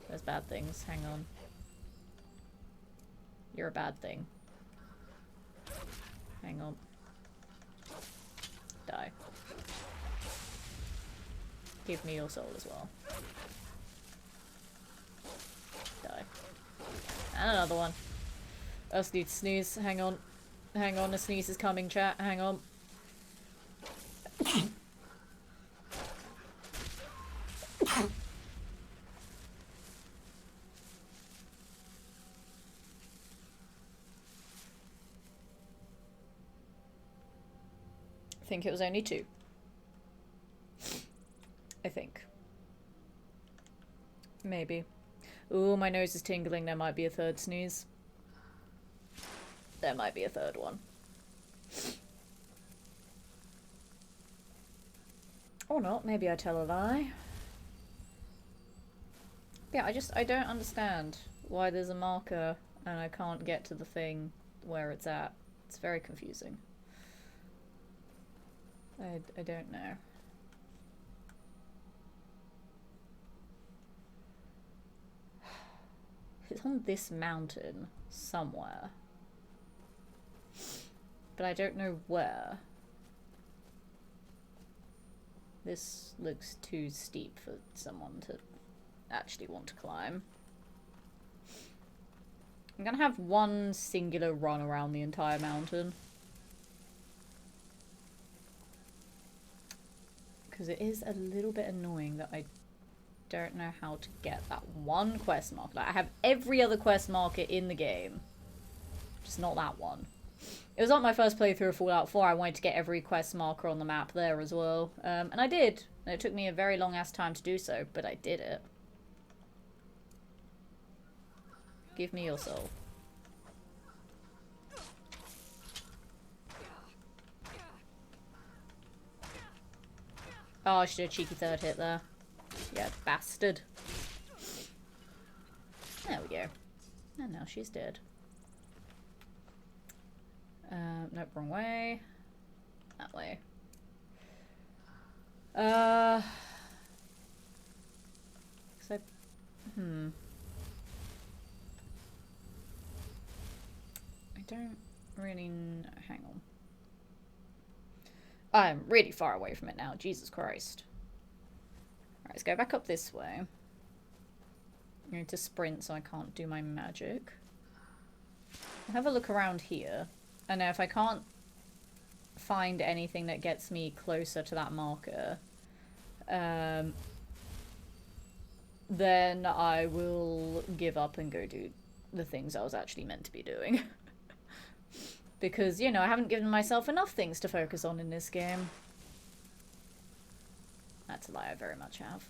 There's bad things. Hang on. You're a bad thing. Hang on. Die. Give me your soul as well. Die. And another one. I just need to sneeze. Hang on. Hang on, a sneeze is coming, chat. Hang on. I think it was only 2. I think. Maybe. Ooh, my nose is tingling. There might be a third sneeze. There might be a third one. Or not. Maybe I tell a lie. Yeah, I don't understand why there's a marker and I can't get to the thing where it's at. It's very confusing. I don't know. It's on this mountain somewhere. But I don't know where. This looks too steep for someone to actually want to climb. I'm gonna have one singular run around the entire mountain. Because it is a little bit annoying that I don't know how to get that one quest marker. Like, I have every other quest marker in the game. Just not that one. It was on my first playthrough of Fallout 4. I wanted to get every quest marker on the map there as well. And I did. And it took me a very long ass time to do so, but I did it. Give me your soul. Oh, I should have a cheeky third hit there. Yeah, bastard. There we go. And now she's dead. Nope, wrong way. That way. I don't really hang on. I'm really far away from it now. Jesus Christ. Alright, let's go back up this way. I'm going to sprint so I can't do my magic. I'll have a look around here. And if I can't find anything that gets me closer to that marker, then I will give up and go do the things I was actually meant to be doing. Because, you know, I haven't given myself enough things to focus on in this game. That's a lie, I very much have.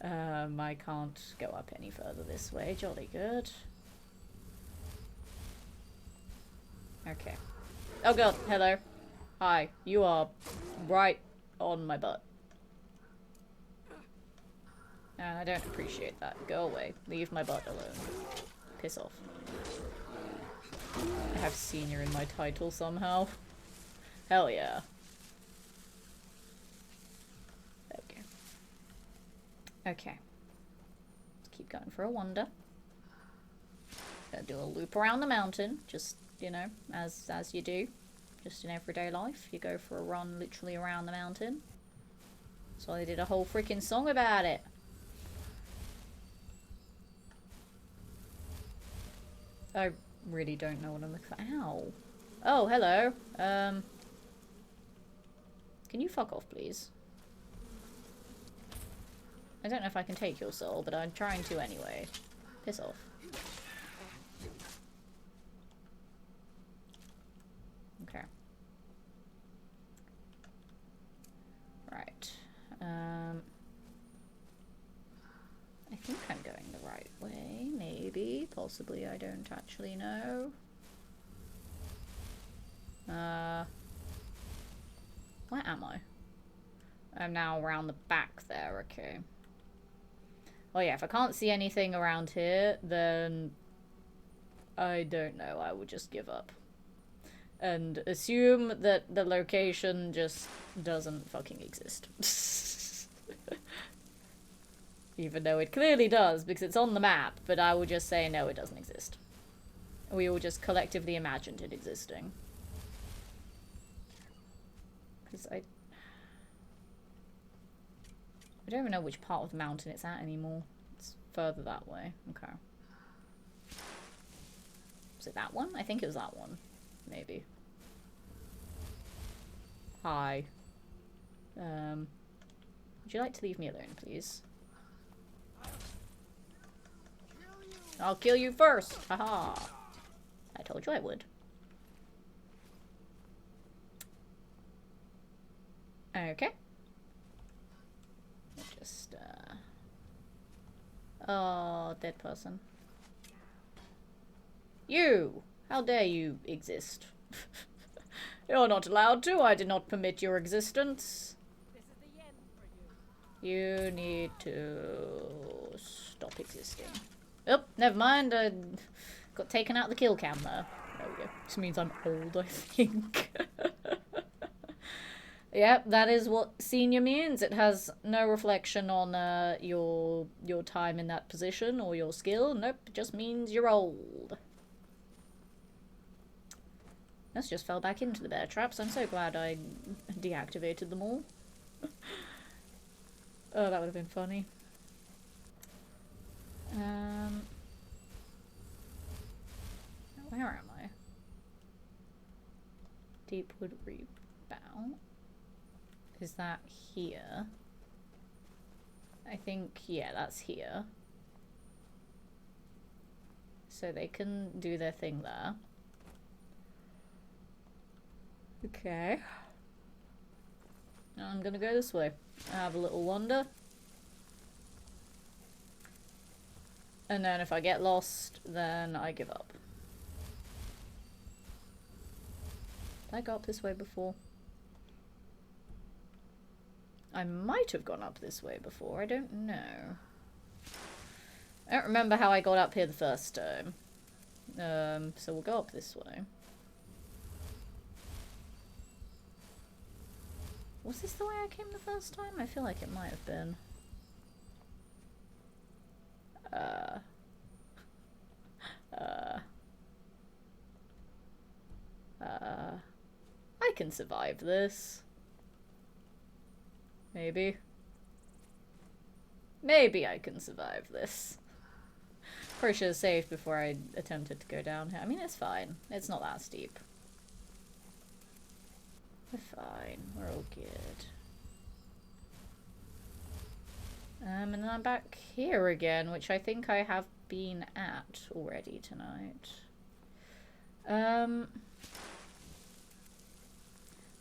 I can't go up any further this way. Jolly good. Okay. Oh god, hello. Hi, you are right on my butt. And I don't appreciate that. Go away. Leave my butt alone. Piss off. I have senior in my title somehow. Hell yeah. Okay. Okay. Let's keep going for a wander. Gonna do a loop around the mountain. Just, you know, as you do. Just in everyday life. You go for a run literally around the mountain. So they did a whole freaking song about it. I really don't know what I'm looking for. Ow. Oh, hello. Can you fuck off, please? I don't know if I can take your soul, but I'm trying to anyway. Piss off. Okay. Right. I think I'm going the right way, maybe. Possibly, I don't actually know. Where am I? I'm now around the back there, okay. Oh yeah, if I can't see anything around here, then I don't know, I will just give up. And assume that the location just doesn't fucking exist. Even though it clearly does, because it's on the map, but I will just say no, it doesn't exist. We all just collectively imagined it existing. Because I don't even know which part of the mountain it's at anymore. It's further that way. Okay. Was it that one? I think it was that one. Maybe. Hi. Would you like to leave me alone, please? I'll kill you first! Haha! I told you I would. Okay. Just, oh, dead person. You! How dare you exist? You're not allowed to. I did not permit your existence. This is the end for you. You need to stop existing. Oh, never mind. I got taken out of the kill cam there. There we go. This means I'm old, I think. Yep, that is what senior means. It has no reflection on your time in that position or your skill. Nope, it just means you're old. This just fell back into the bear traps. I'm so glad I deactivated them all. Oh, that would have been funny. Where am I? Deepwood Rebound. Is that here? I think, yeah, that's here. So they can do their thing there. Okay. Now I'm gonna go this way. Have a little wander. And then if I get lost, then I give up. Did I go up this way before? I might have gone up this way before, I don't know. I don't remember how I got up here the first time. So we'll go up this way. Was this the way I came the first time? I feel like it might have been. I can survive this. Maybe. Maybe I can survive this. Probably should have saved before I attempted to go down here. I mean, it's fine. It's not that steep. We're fine. We're all good. And then I'm back here again, which I think I have been at already tonight.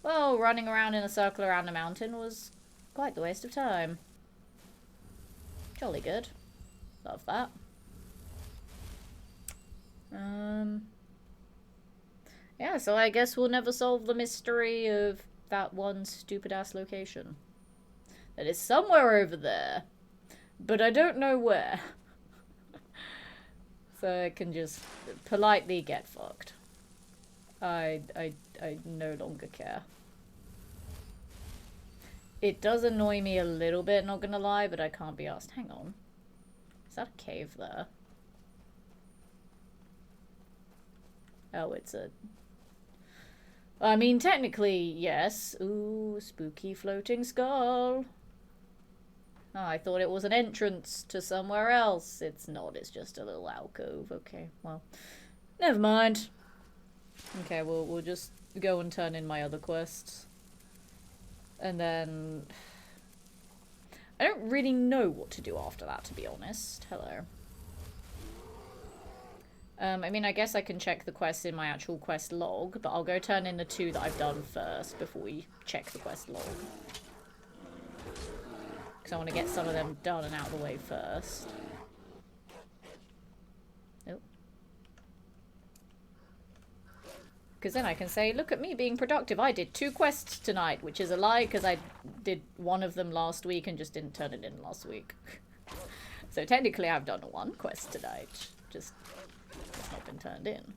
Well, running around in a circle around the mountain was quite the waste of time. Jolly good. Love that. Yeah, so I guess we'll never solve the mystery of that one stupid-ass location. That is somewhere over there, but I don't know where. So I can just politely get fucked. I no longer care. It does annoy me a little bit, not gonna lie, but I can't be asked. Hang on. Is that a cave there? Oh, it's a... I mean, technically, yes. Ooh, spooky floating skull. Oh, I thought it was an entrance to somewhere else. It's not, it's just a little alcove. Okay, well, never mind. Okay, we'll just go and turn in my other quests. And then... I don't really know what to do after that, to be honest. Hello. I mean, I guess I can check the quests in my actual quest log, but I'll go turn in the 2 that I've done first before we check the quest log. Because I want to get some of them done and out of the way first. Oh. Because then I can say, look at me being productive. I did 2 quests tonight, which is a lie because I did one of them last week and just didn't turn it in last week. So technically I've done 1 quest tonight. Just... it's not been turned in.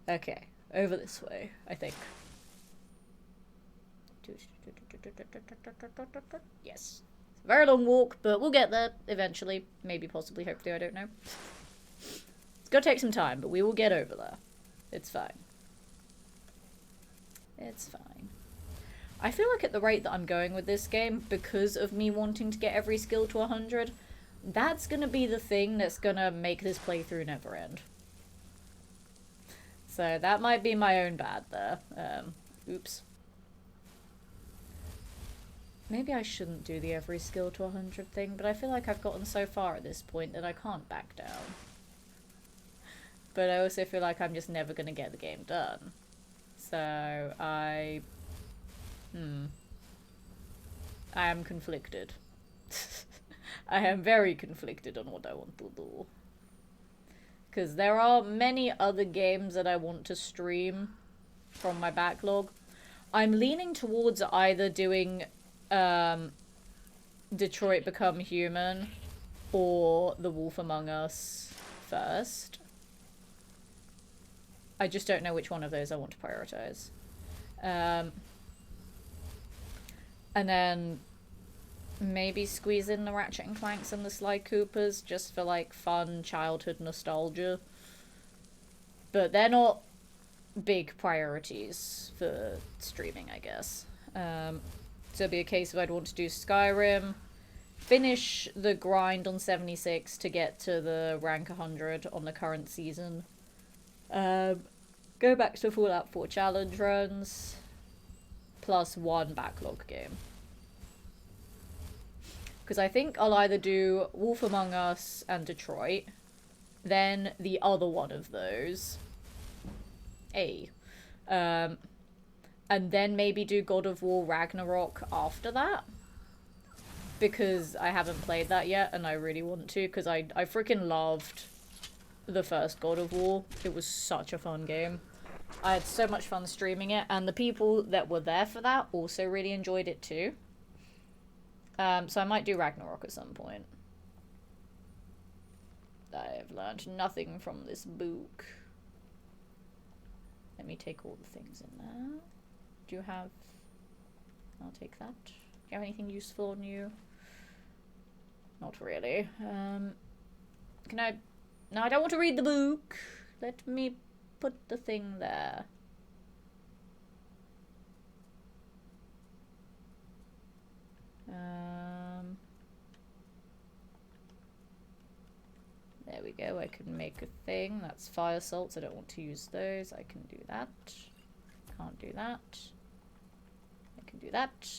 Okay, over this way, I think. Yes. It's a very long walk, but we'll get there eventually. Maybe, possibly, hopefully, I don't know. It's gonna take some time, but we will get over there. It's fine. It's fine. I feel like at the rate that I'm going with this game, because of me wanting to get every skill to 100, that's gonna be the thing that's gonna make this playthrough never end. So that might be my own bad there. Oops. Maybe I shouldn't do the every skill to 100 thing, but I feel like I've gotten so far at this point that I can't back down. But I also feel like I'm just never gonna get the game done. So I am conflicted. I am very conflicted on what I want to do. Because there are many other games that I want to stream from my backlog. I'm leaning towards either doing Detroit Become Human or The Wolf Among Us first. I just don't know which one of those I want to prioritize. And then maybe squeeze in the Ratchet and Clanks and the Sly Coopers just for like fun childhood nostalgia. But they're not big priorities for streaming, I guess. So it'd be a case of I'd want to do Skyrim, finish the grind on 76 to get to the rank 100 on the current season. Go back to Fallout 4 challenge runs, plus 1 backlog game. Because I think I'll either do Wolf Among Us and Detroit, then the other one of those. And then maybe do God of War Ragnarok after that. Because I haven't played that yet and I really want to, because I freaking loved the first God of War. It was such a fun game. I had so much fun streaming it, and the people that were there for that also really enjoyed it too. So I might do Ragnarok at some point. I have learned nothing from this book. Let me take all the things in there. Do you have... I'll take that. Do you have anything useful on you? Not really. Can I... No, I don't want to read the book. Let me put the thing there. There we go. I can make a thing. That's fire salts. I don't want to use those. I can do that. Can't do that. I can do that.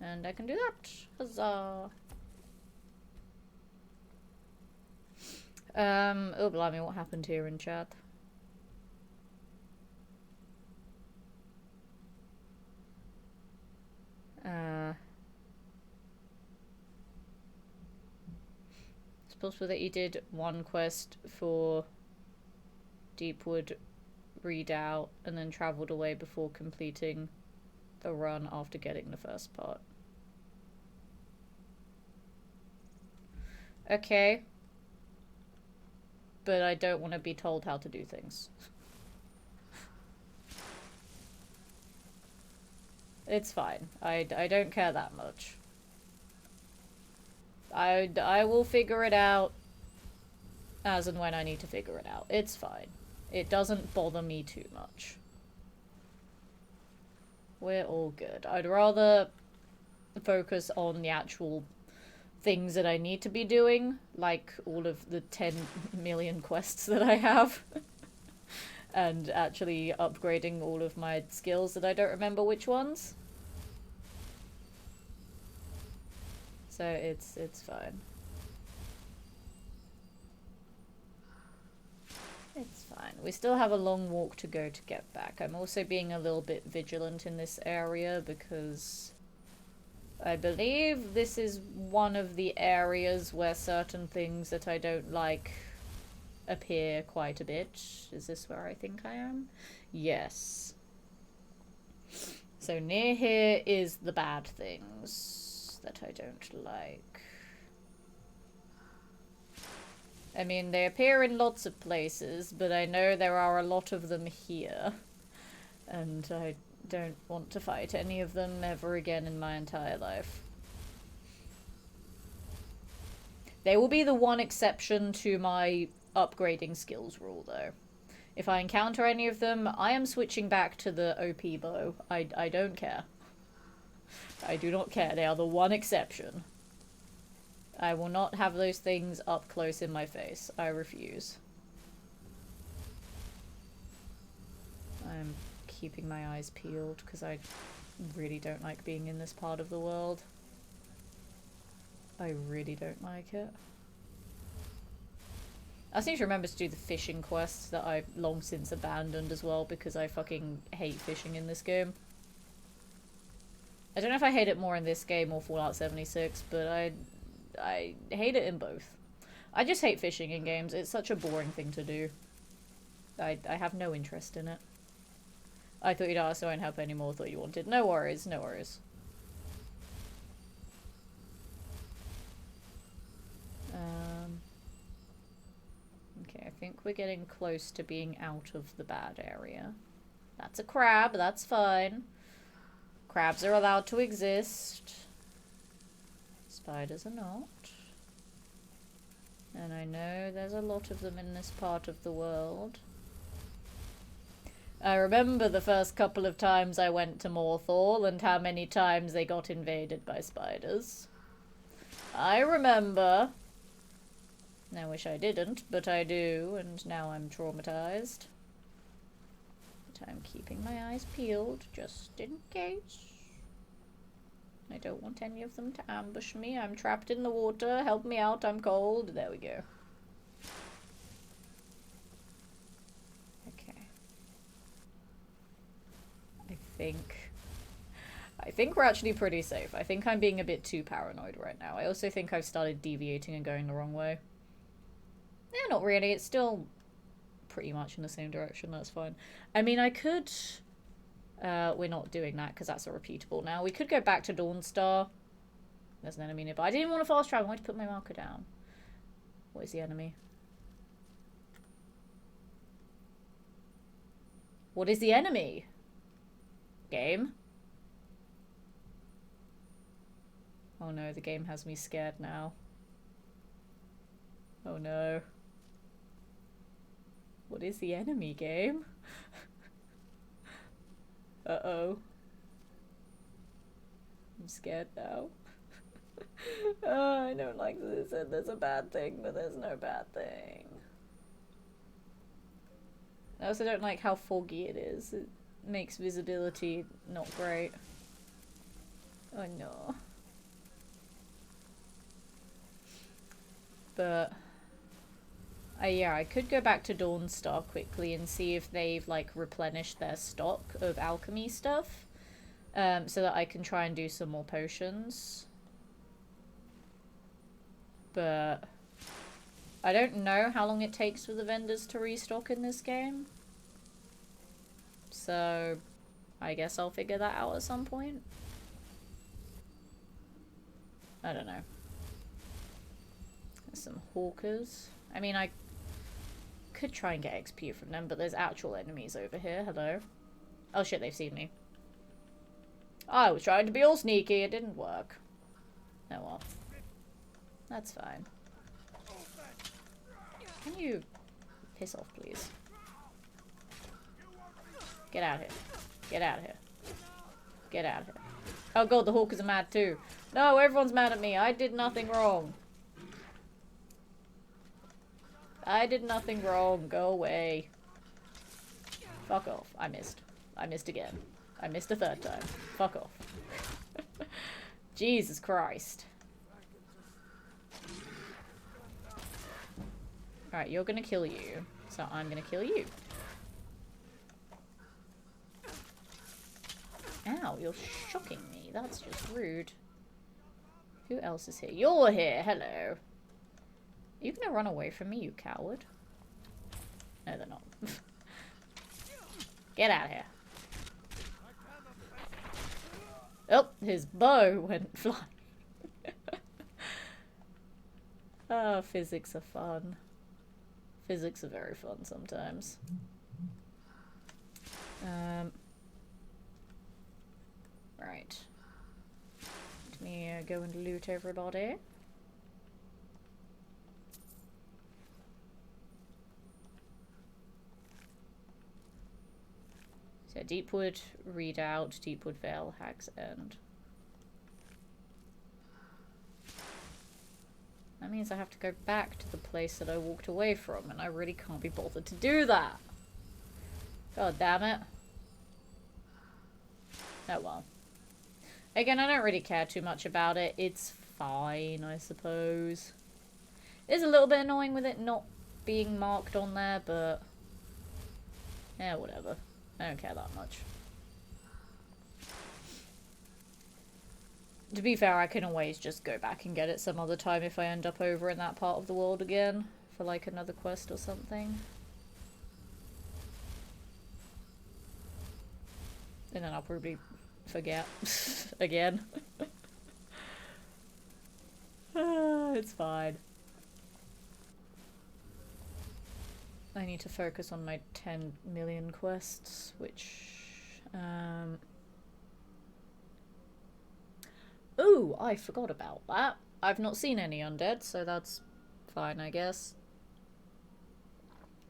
And I can do that. Huzzah. Oh blimey, what happened here in chat? It's possible that you did one quest for Deepwood Redoubt, and then travelled away before completing the run after getting the first part. Okay. But I don't want to be told how to do things. It's fine. I don't care that much. I will figure it out as and when I need to figure it out. It's fine. It doesn't bother me too much. We're all good. I'd rather focus on the actual things that I need to be doing, like all of the 10 million quests that I have. And actually upgrading all of my skills that I don't remember which ones. So it's fine. It's fine. We still have a long walk to go to get back. I'm also being a little bit vigilant in this area because I believe this is one of the areas where certain things that I don't like appear quite a bit. Is this where I think I am? Yes. So near here is the bad things that I don't like. I mean, they appear in lots of places, but I know there are a lot of them here. And I don't want to fight any of them ever again in my entire life. They will be the one exception to my upgrading skills rule, though. If I encounter any of them, I am switching back to the OP bow. I don't care. I do not care. They are the one exception. I will not have those things up close in my face. I refuse. I'm keeping my eyes peeled because I really don't like being in this part of the world. I really don't like it. I just need to remember to do the fishing quests that I've long since abandoned as well because I fucking hate fishing in this game. I don't know if I hate it more in this game or Fallout 76, but I hate it in both. I just hate fishing in games. It's such a boring thing to do. I have no interest in it. I thought you'd ask, so I won't help anymore. Thought you wanted. No worries, no worries. Okay, I think we're getting close to being out of the bad area. That's a crab, that's fine. Crabs are allowed to exist. Spiders are not. And I know there's a lot of them in this part of the world. I remember the first couple of times I went to Morthal and how many times they got invaded by spiders. I remember. I wish I didn't, but I do, and now I'm traumatized. But I'm keeping my eyes peeled, just in case. I don't want any of them to ambush me. I'm trapped in the water. Help me out, I'm cold. There we go. Okay. I think we're actually pretty safe. I think I'm being a bit too paranoid right now. I also think I've started deviating and going the wrong way. Yeah, not really. It's still pretty much in the same direction. That's fine. I mean, I could... we're not doing that because that's a repeatable now. We could go back to Dawnstar. There's an enemy nearby. I didn't want to fast travel. I wanted to put my marker down. What is the enemy? What is the enemy? Game? Oh no, the game has me scared now. Oh no. What is the enemy, game? Uh-oh. I'm scared now. Oh, I don't like this. There's a bad thing, but there's no bad thing. I also don't like how foggy it is. It makes visibility not great. Oh no. But... yeah, I could go back to Dawnstar quickly and see if they've, like, replenished their stock of alchemy stuff. So that I can try and do some more potions. But... I don't know how long it takes for the vendors to restock in this game. So, I guess I'll figure that out at some point. I don't know. There's some hawkers. I mean, I could try and get XP from them, but there's actual enemies over here. Hello. Oh shit, they've seen me. I was trying to be all sneaky. It didn't work. Oh well. That's fine. Can you piss off, please? Get out of here. Get out of here. Get out of here. Oh god, the hawkers are mad too. No, everyone's mad at me. I did nothing wrong. I did nothing wrong. Go away. Fuck off. I missed. I missed again. I missed a third time. Fuck off. Jesus Christ. Alright, you're gonna kill you. So I'm gonna kill you. Ow, you're shocking me. That's just rude. Who else is here? You're here. Hello. Are you gonna run away from me, you coward? No, they're not. Get out of here. Oh, his bow went flying. Oh, physics are fun. Physics are very fun sometimes. Right. Let me go and loot everybody. So Deepwood, Redoubt, Deepwood Vale, Hag's End. That means I have to go back to the place that I walked away from, and I really can't be bothered to do that. God damn it. Oh well. Again, I don't really care too much about it. It's fine, I suppose. It's a little bit annoying with it not being marked on there, but... yeah, whatever. I don't care that much. To be fair, I can always just go back and get it some other time if I end up over in that part of the world again. For like another quest or something. And then I'll probably forget. Again. It's fine. I need to focus on my 10 million quests, which... ooh, I forgot about that. I've not seen any undead, so that's fine, I guess.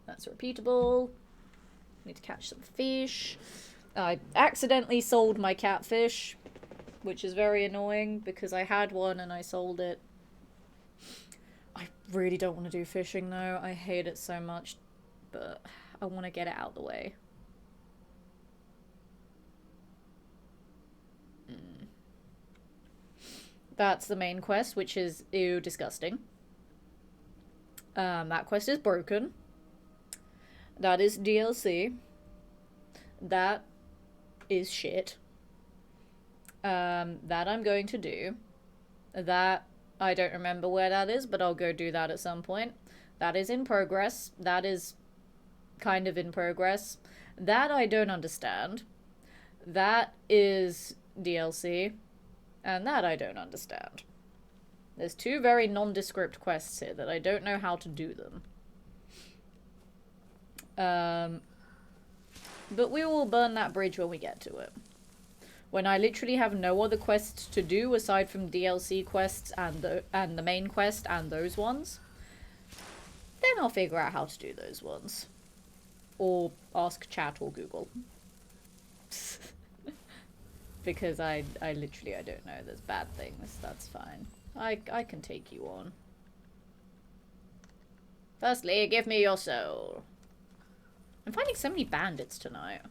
That's repeatable. Need to catch some fish. I accidentally sold my catfish, which is very annoying because I had one and I sold it. I really don't want to do fishing though. I hate it so much, but I want to get it out of the way. That's the main quest, which is, ew, disgusting. That quest is broken. That is DLC. That is shit. That I'm going to do. That, I don't remember where that is, but I'll go do that at some point. That is in progress. That is kind of in progress. That I don't understand. That is DLC. And that I don't understand. There's two very nondescript quests here that I don't know how to do them. But we will burn that bridge when we get to it. When I literally have no other quests to do aside from DLC quests and the main quest and those ones, then I'll figure out how to do those ones. Or ask chat or Google. Because I literally, I don't know. There's bad things. That's fine. I can take you on. Firstly, give me your soul. I'm finding so many bandits tonight.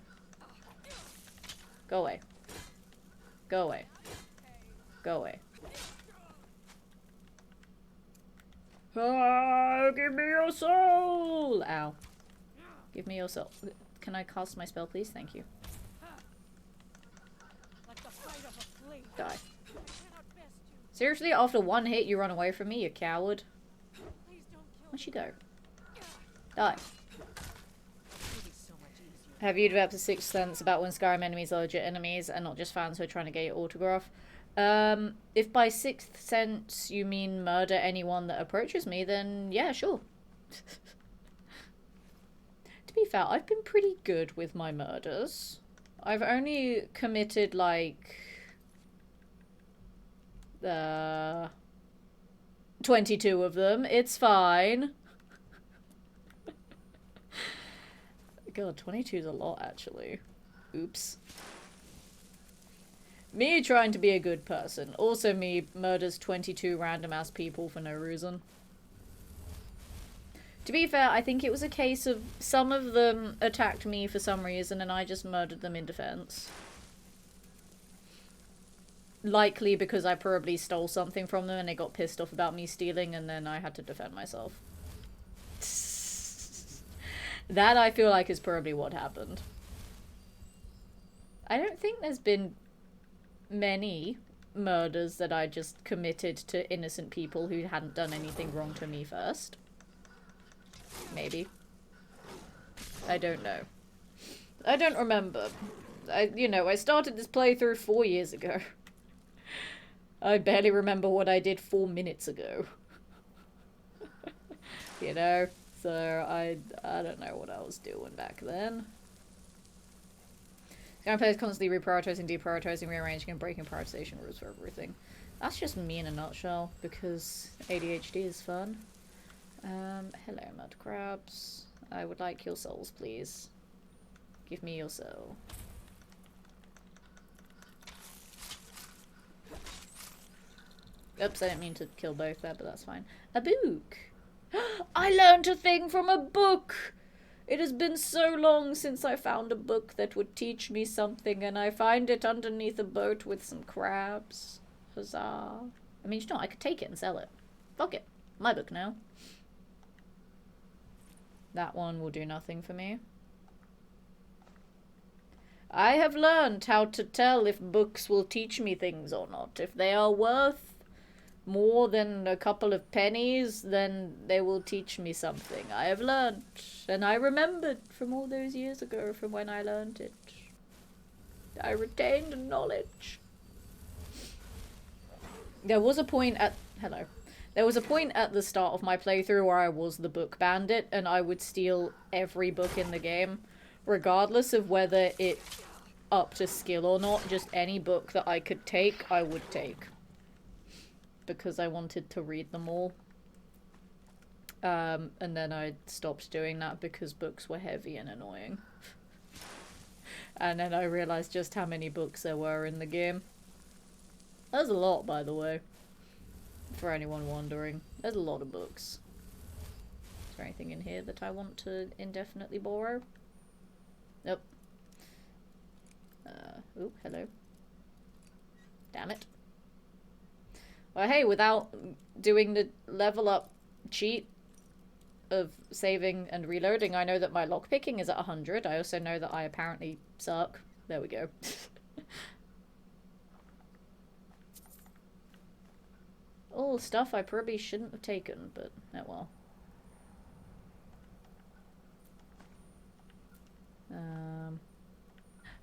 Go away. Go away. Go away. Oh, give me your soul! Ow. Give me your soul. Can I cast my spell, please? Thank you. Die. Seriously, after one hit you run away from me, you coward? Oh Where'd she go? Die. It'll be so much easier. Have you developed a sixth sense about when Skyrim enemies are legit enemies and not just fans who are trying to get your autograph? If by sixth sense you mean murder anyone that approaches me, then yeah, sure. To be fair, I've been pretty good with my murders. I've only committed, like, 22 of them. It's fine. God, 22 is a lot, actually. Oops. Me trying to be a good person. Also me murders 22 random-ass people for no reason. To be fair, I think it was a case of some of them attacked me for some reason and I just murdered them in defense. Likely because I probably stole something from them and they got pissed off about me stealing and then I had to defend myself. That I feel like is probably what happened. I don't think there's been many murders that I just committed to innocent people who hadn't done anything wrong to me first. Maybe. I don't know. I don't remember. I started this playthrough 4 years ago. I barely remember what I did 4 minutes ago. You know? So, I don't know what I was doing back then. Skyrim players constantly reprioritizing, deprioritizing, rearranging, and breaking prioritization rules for everything. That's just me in a nutshell, because ADHD is fun. Hello, mud crabs. I would like your souls, please. Give me your soul. Oops, I didn't mean to kill both there, but that's fine. A book! I learned a thing from a book! It has been so long since I found a book that would teach me something, and I find it underneath a boat with some crabs. Huzzah. I mean, you know, I could take it and sell it. Fuck it. My book now. That one will do nothing for me. I have learned how to tell if books will teach me things or not. If they are worth more than a couple of pennies, then they will teach me something. I have learned, and I remembered from all those years ago from when I learned it. I retained knowledge. There was a point at... Hello. There was a point at the start of my playthrough where I was the book bandit, and I would steal every book in the game, regardless of whether it up to skill or not. Just any book that I could take, I would take. Because I wanted to read them all. And then I stopped doing that because books were heavy and annoying. And then I realized just how many books there were in the game. There's a lot, by the way. For anyone wondering. There's a lot of books. Is there anything in here that I want to indefinitely borrow? Nope. Oh, hello. Damn it. Well, hey, without doing the level up cheat of saving and reloading, I know that my lockpicking is at 100. I also know that I apparently suck. There we go. All stuff I probably shouldn't have taken, but oh well.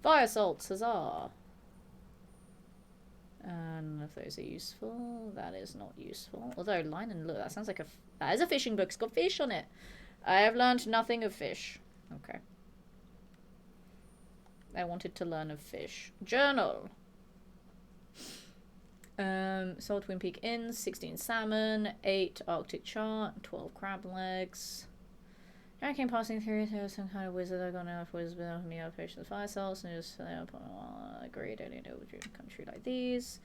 Fire salts, huzzah! None of those are useful. That is not useful. Although, line and look, that sounds like that is a fishing book. It's got fish on it. I have learned nothing of fish. Okay. I wanted to learn of fish. Journal. Salt Wind Peak Inns, 16 salmon, 8 Arctic chart, 12 crab legs. I came passing through to some kind of wizard. I got enough wizard with me of patience fire salts and just agreed. I didn't know a country like these.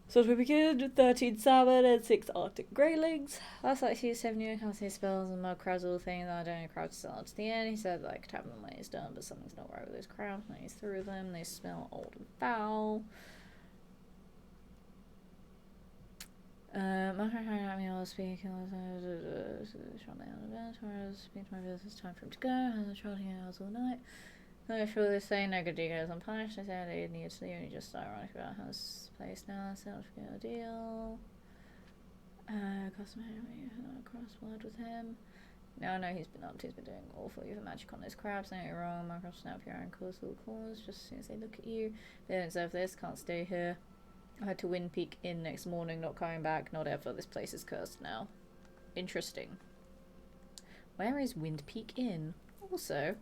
So we begin with 13 salmon and 6 Arctic greylings. Last night he 7 new casting spells and mud crabs, all things that I don't know crabs still up to the end. He said that I could have them when he's done, but something's not right with those crabs when he's through them. They smell old and foul. I'll speak. Shortly on the bench. Speak to my business. Time for him to go. And the trotting hours all night. I'm sure they say no good deed goes unpunished. They say they need to leave. And just ironic about how this place now. That's not a deal. Customer crossword with him. No, he's been up to. He's been doing awful. You have magic on those crabs. No, you're wrong. Microsoft snap your ankles, little claws. Just as soon as they look at you, they don't deserve this. Can't stay here. I had to Wind Peak Inn next morning. Not coming back. Not ever. This place is cursed now. Interesting. Where is Wind Peak Inn? Also,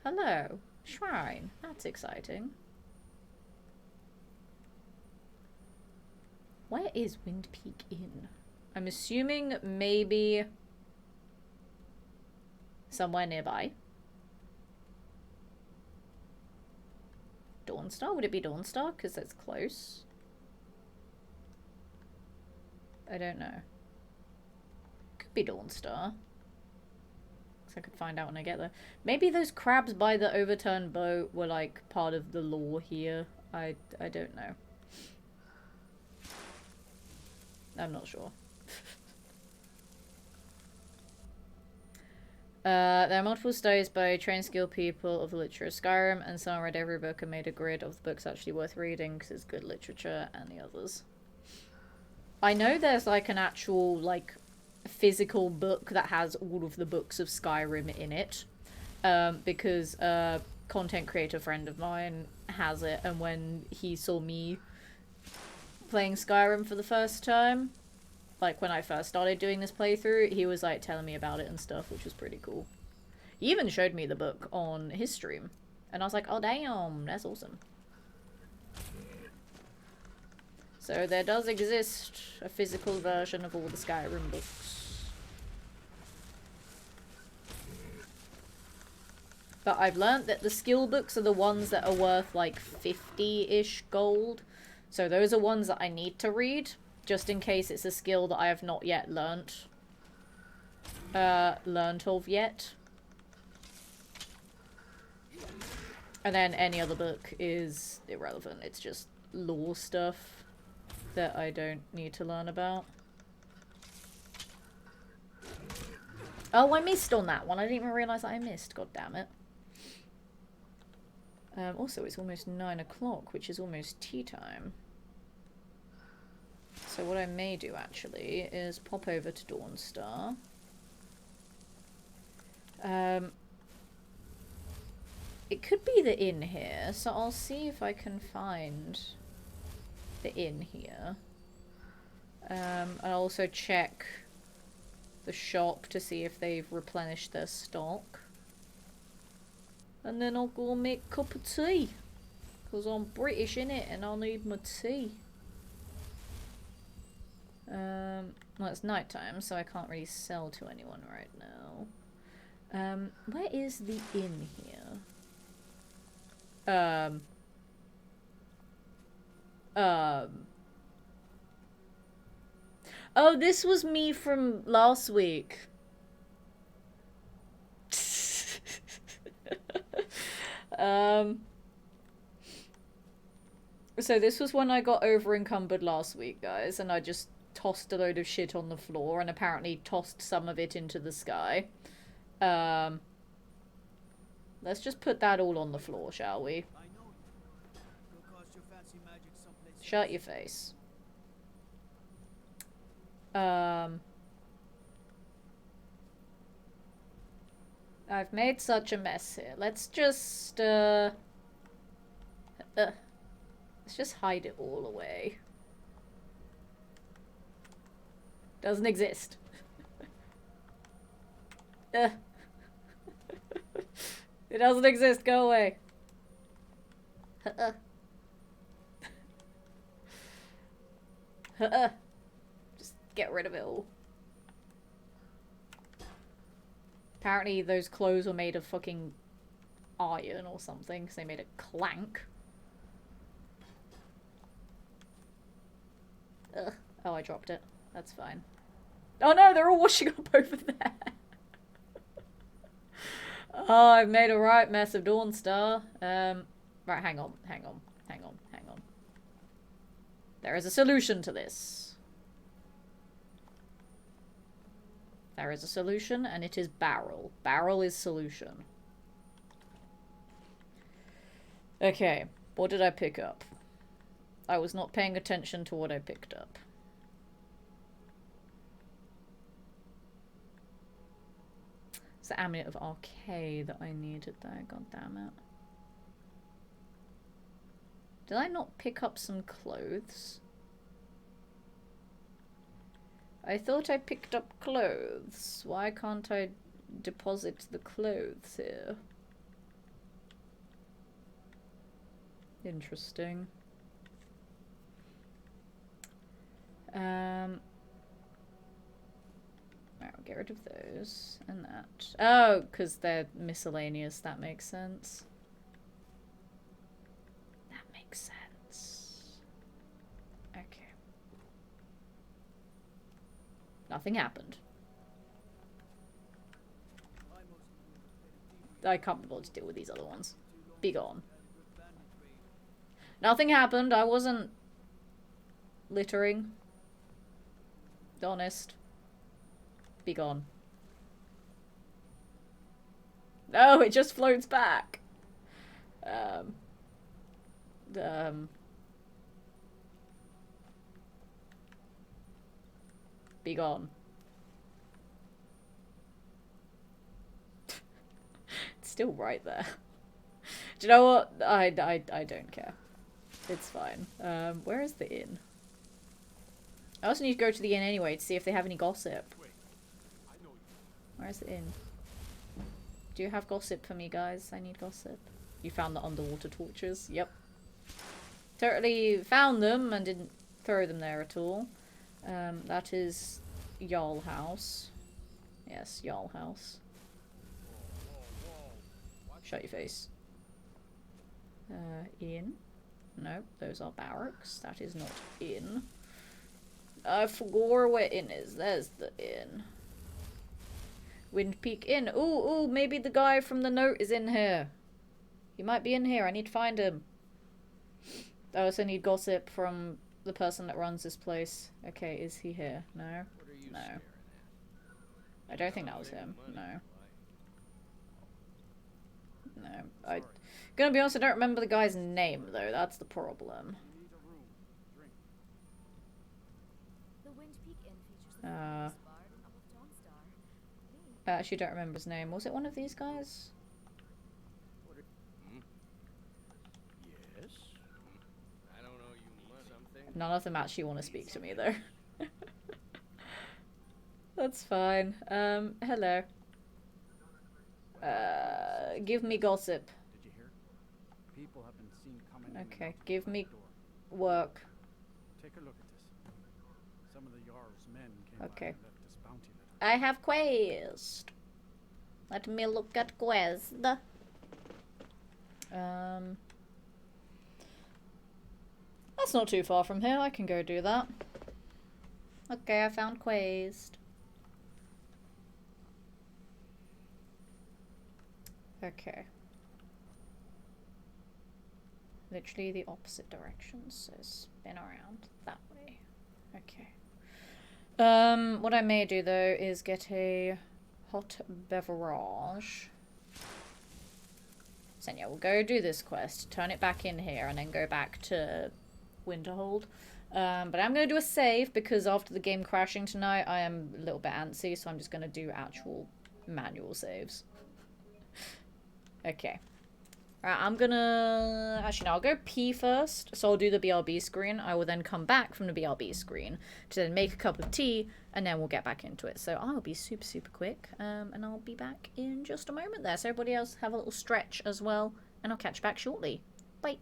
hello, shrine. That's exciting. Where is Wind Peak Inn? I'm assuming maybe somewhere nearby. Dawnstar? Would it be Dawnstar? Because that's close. I don't know. Could be Dawnstar. I could find out when I get there. Maybe those crabs by the overturned boat were like part of the lore here. I don't know. I'm not sure. There are multiple studies by trained skilled people of the literature of Skyrim, and some read every book and made a grid of the books actually worth reading because it's good literature, and the others. I know there's like an actual like physical book that has all of the books of Skyrim in it, because a content creator friend of mine has it, and when he saw me playing Skyrim for the first time, like when I first started doing this playthrough, he was like telling me about it and stuff, which was pretty cool. He even showed me the book on his stream, and I was like, oh damn, that's awesome. So there does exist a physical version of all the Skyrim books. But I've learnt that the skill books are the ones that are worth like 50-ish gold. So those are ones that I need to read, just in case it's a skill that I have not yet learnt of yet. And then any other book is irrelevant. It's just lore stuff that I don't need to learn about. Oh, I missed on that one. I didn't even realise that I missed. God damn it. Also, it's almost 9 o'clock, which is almost tea time. So what I may do, actually, is pop over to Dawnstar. It could be the inn here, so I'll see if I can find the inn here. I'll also check the shop to see if they've replenished their stock. And then I'll go make a cup of tea. Because I'm British, innit, and I need my tea. Well, it's nighttime, so I can't really sell to anyone right now. Where is the inn here? Oh, this was me from last week. So this was when I got over encumbered last week, guys, and I just tossed a load of shit on the floor and apparently tossed some of it into the sky. Let's just put that all on the floor, shall we? Shut your face. I've made such a mess here. Let's just, let's just hide it all away. Doesn't exist. It doesn't exist. Go away. Just get rid of it all. Apparently those clothes were made of fucking iron or something, because they made a clank. Ugh. Oh, I dropped it. That's fine. Oh no, they're all washing up over there. Oh, I've made a right mess of Dawnstar. Right, hang on. There is a solution to this. There is a solution, and it is barrel. Barrel is solution. Okay, what did I pick up? I was not paying attention to what I picked up. It's the Amulet of Arcade that I needed there, god damn it. Did I not pick up some clothes? I thought I picked up clothes. Why can't I deposit the clothes here? Interesting. Right, we'll get rid of those and that. Oh, because they're miscellaneous. That makes sense. That makes sense. Okay. Nothing happened. I can't be bothered to deal with these other ones. Be gone. Nothing happened. I wasn't littering. Honest. Be gone. No, it just floats back. Be gone. It's still right there. Do you know what? I don't care. It's fine. Where is the inn? I also need to go to the inn anyway to see if they have any gossip. Where's the inn? Do you have gossip for me, guys? I need gossip. You found the underwater torches? Yep. Totally found them and didn't throw them there at all. That is Jarl House. Yes, Jarl House. Shut your face. Inn? No, those are barracks. That is not inn. I forgot where inn is. There's the inn. Wind Peak Inn. Ooh, maybe the guy from the note is in here. He might be in here. I need to find him. I also need gossip from the person that runs this place. Okay, is he here? No? No. I don't think that was him. No. No. Gonna be honest, I don't remember the guy's name, though. That's the problem. I actually don't remember his name. Was it one of these guys? Yes. I don't know you something. None of them actually want to speak to me, though. That's fine. Hello. Give me gossip. Did you hear? People have been seen coming. Okay, give me work. Take a look at this. Some of the Jarl's men came by Okay. and left this bounty letter. I have quest. Let me look at quest. That's not too far from here. I can go do that. Okay, I found quest. Okay. Literally the opposite direction, so spin around that way. Okay. What I may do though is get a hot beverage. So yeah, we'll go do this quest, turn it back in here, and then go back to Winterhold. But I'm going to do a save because after the game crashing tonight, I am a little bit antsy, so I'm just going to do actual manual saves. Okay. Right, I'm gonna... Actually, no, I'll go pee first. So I'll do the BRB screen. I will then come back from the BRB screen to then make a cup of tea, and then we'll get back into it. So I'll be super, super quick, and I'll be back in just a moment there. So everybody else have a little stretch as well, and I'll catch you back shortly. Bye.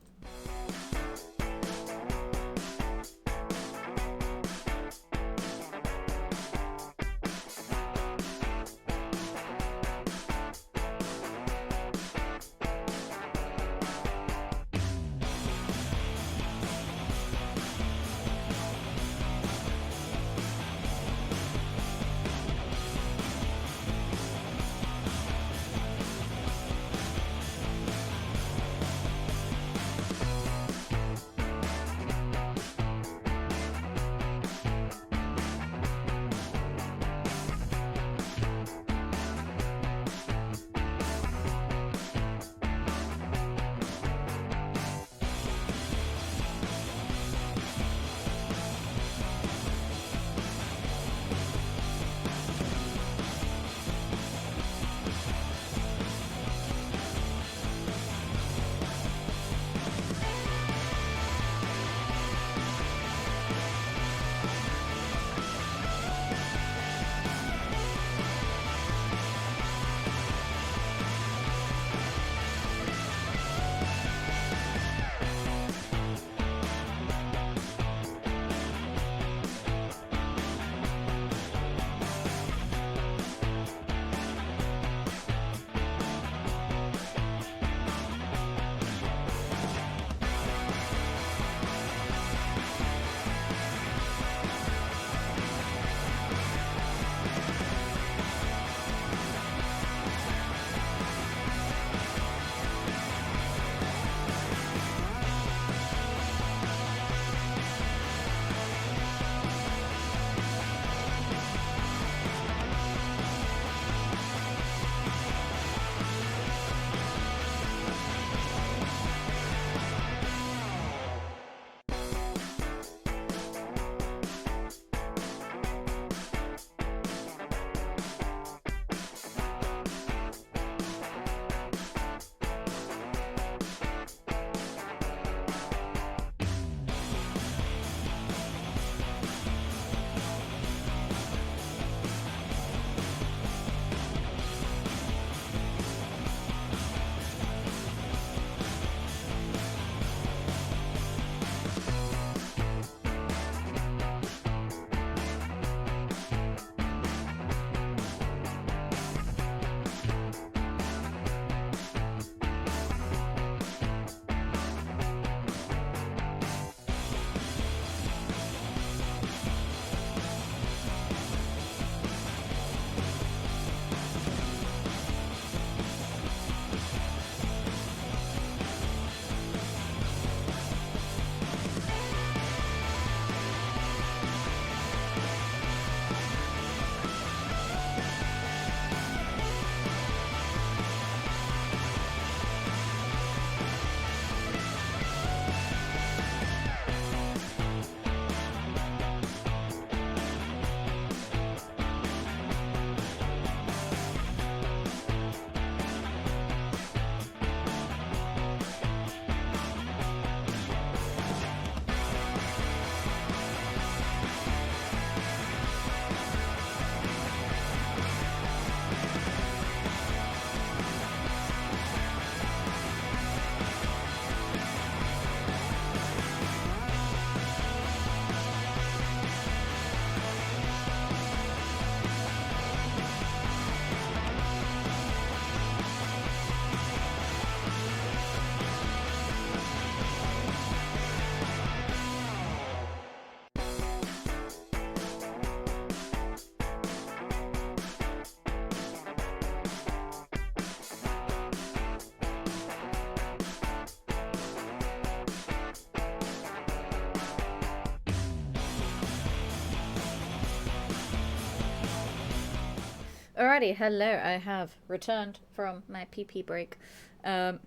Alrighty, hello, I have returned from my pee break. And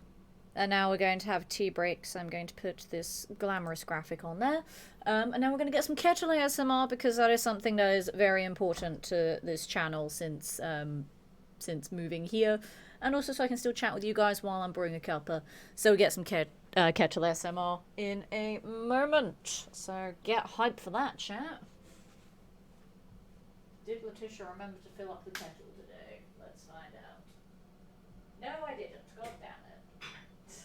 now we're going to have tea break, so I'm going to put this glamorous graphic on there. And now we're going to get some kettle ASMR, because that is something that is very important to this channel since moving here. And also so I can still chat with you guys while I'm brewing a cuppa. So we get some kettle ASMR in a moment. So get hyped for that, chat. Did Letitia remember to fill up the kettle today? Let's find out. No, I didn't. God damn it.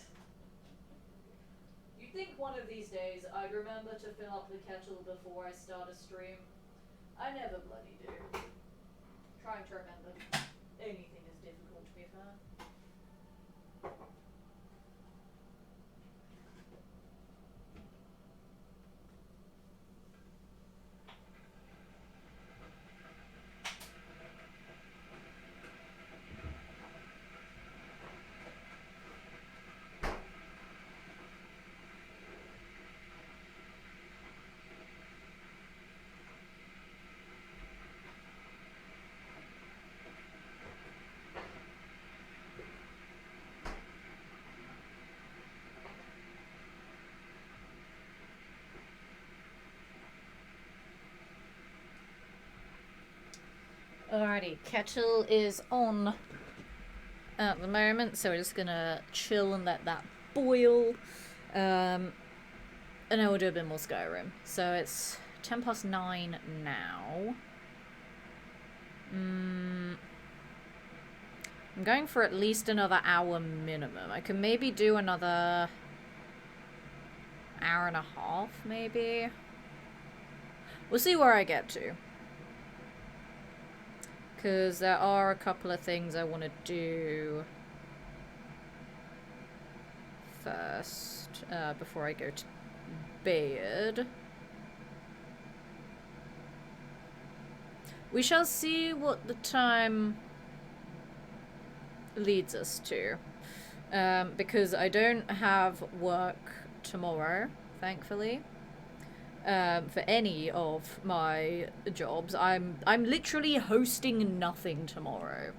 You'd think one of these days I'd remember to fill up the kettle before I start a stream. I never bloody do. Trying to remember anything is difficult, to be fair. Alrighty, kettle is on at the moment, so we're just gonna chill and let that boil. And then we'll do a bit more Skyrim. So it's 9:10 now. I'm going for at least another hour minimum. I can maybe do another hour and a half, maybe. We'll see where I get to. Because there are a couple of things I want to do first, before I go to bed. We shall see what the time leads us to. Because I don't have work tomorrow, thankfully. For any of my jobs. I'm literally hosting nothing tomorrow.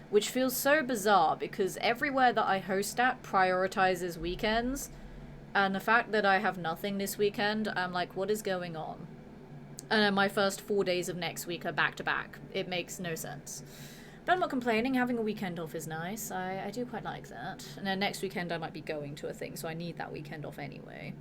Which feels so bizarre because everywhere that I host at prioritizes weekends. And the fact that I have nothing this weekend, I'm like, what is going on? And then my first 4 days of next week are back to back. It makes no sense. But I'm not complaining, having a weekend off is nice. I do quite like that. And then next weekend I might be going to a thing, so I need that weekend off anyway.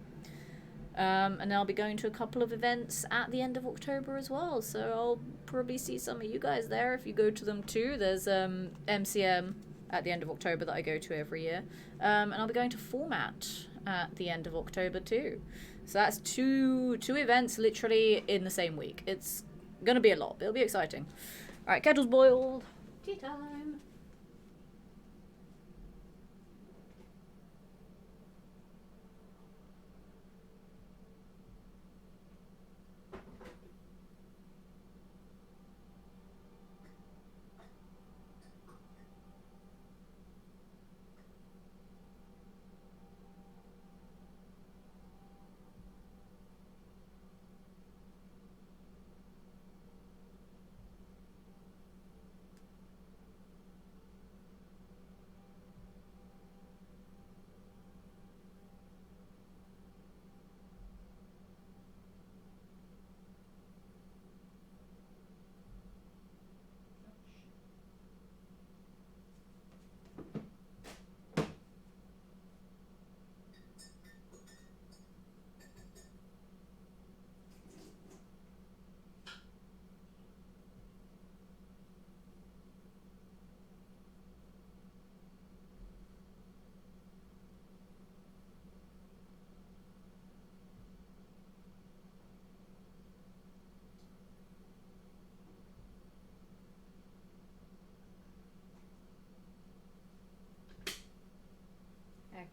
And I'll be going to a couple of events at the end of October as well, so I'll probably see some of you guys there if you go to them too. There's MCM at the end of October that I go to every year, and I'll be going to Format at the end of October too. So that's two events literally in the same week. It's gonna be a lot, but it'll be exciting. Alright, kettle's boiled. Tea time.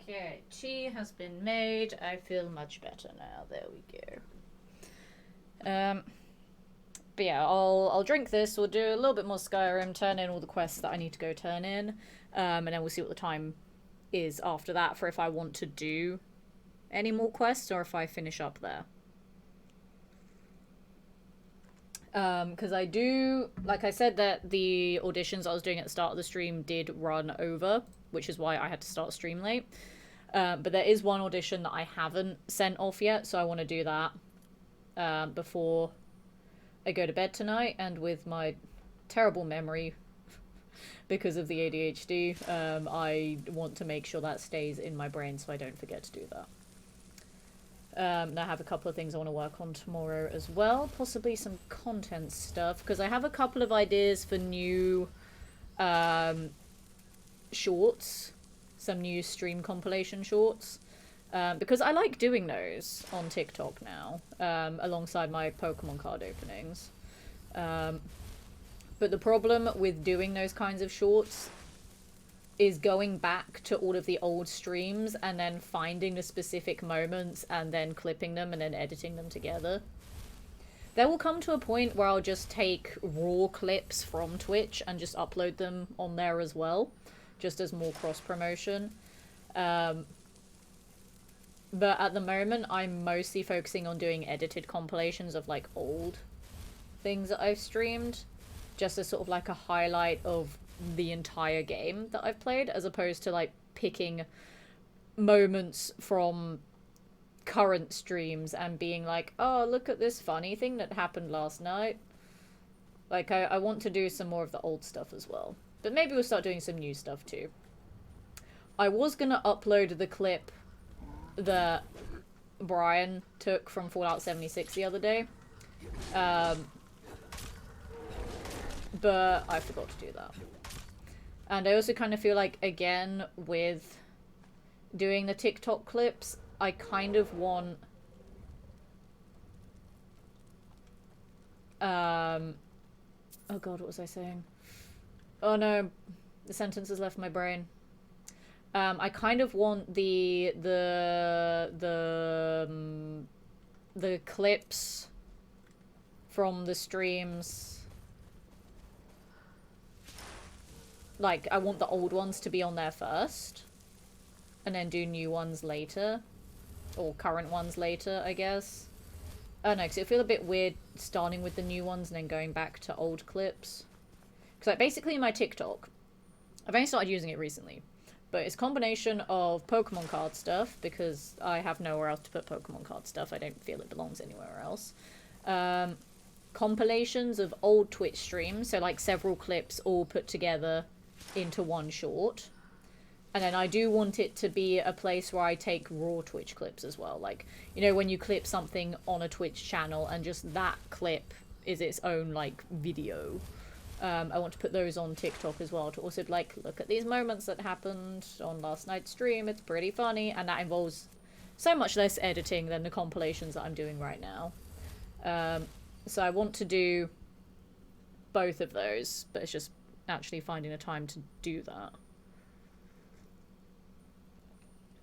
Okay, tea has been made. I feel much better now. There we go. But yeah, I'll drink this. We'll do a little bit more Skyrim, turn in all the quests that I need to go turn in, and then we'll see what the time is after that for if I want to do any more quests or if I finish up there. Because I do, like I said, that the auditions I was doing at the start of the stream did run over, which is why I had to start the stream late. But there is one audition that I haven't sent off yet, so I want to do that before I go to bed tonight. And with my terrible memory because of the ADHD, I want to make sure that stays in my brain so I don't forget to do that. And I have a couple of things I want to work on tomorrow as well. Possibly some content stuff, because I have a couple of ideas for new shorts. Some new stream compilation shorts. Because I like doing those on TikTok now, alongside my Pokemon card openings. But the problem with doing those kinds of shorts is going back to all of the old streams and then finding the specific moments and then clipping them and then editing them together. There will come to a point where I'll just take raw clips from Twitch and just upload them on there as well, just as more cross-promotion. But at the moment, I'm mostly focusing on doing edited compilations of, like, old things that I've streamed, just as sort of like a highlight of the entire game that I've played, as opposed to, like, picking moments from current streams and being like, oh, look at this funny thing that happened last night. Like, I want to do some more of the old stuff as well. But maybe we'll start doing some new stuff too. I was gonna upload the clip that Brian took from Fallout 76 the other day. But I forgot to do that. And I also kind of feel like, again, with doing the TikTok clips, I kind of want... Oh god, what was I saying? Oh no, the sentence has left my brain. I kind of want the clips from the streams. Like, I want the old ones to be on there first, and then do new ones later, or current ones later, I guess. I don't know, because it feel a bit weird starting with the new ones and then going back to old clips. Because, like, basically my TikTok, I've only started using it recently, but it's a combination of Pokemon card stuff, because I have nowhere else to put Pokemon card stuff. I don't feel it belongs anywhere else. Compilations of old Twitch streams, so like several clips all put together into one short. And then I do want it to be a place where I take raw Twitch clips as well. Like, you know, when you clip something on a Twitch channel and just that clip is its own, like, video. I want to put those on TikTok as well, to also be like, look at these moments that happened on last night's stream, it's pretty funny, and that involves so much less editing than the compilations that I'm doing right now. So I want to do both of those, but it's just actually finding the time to do that.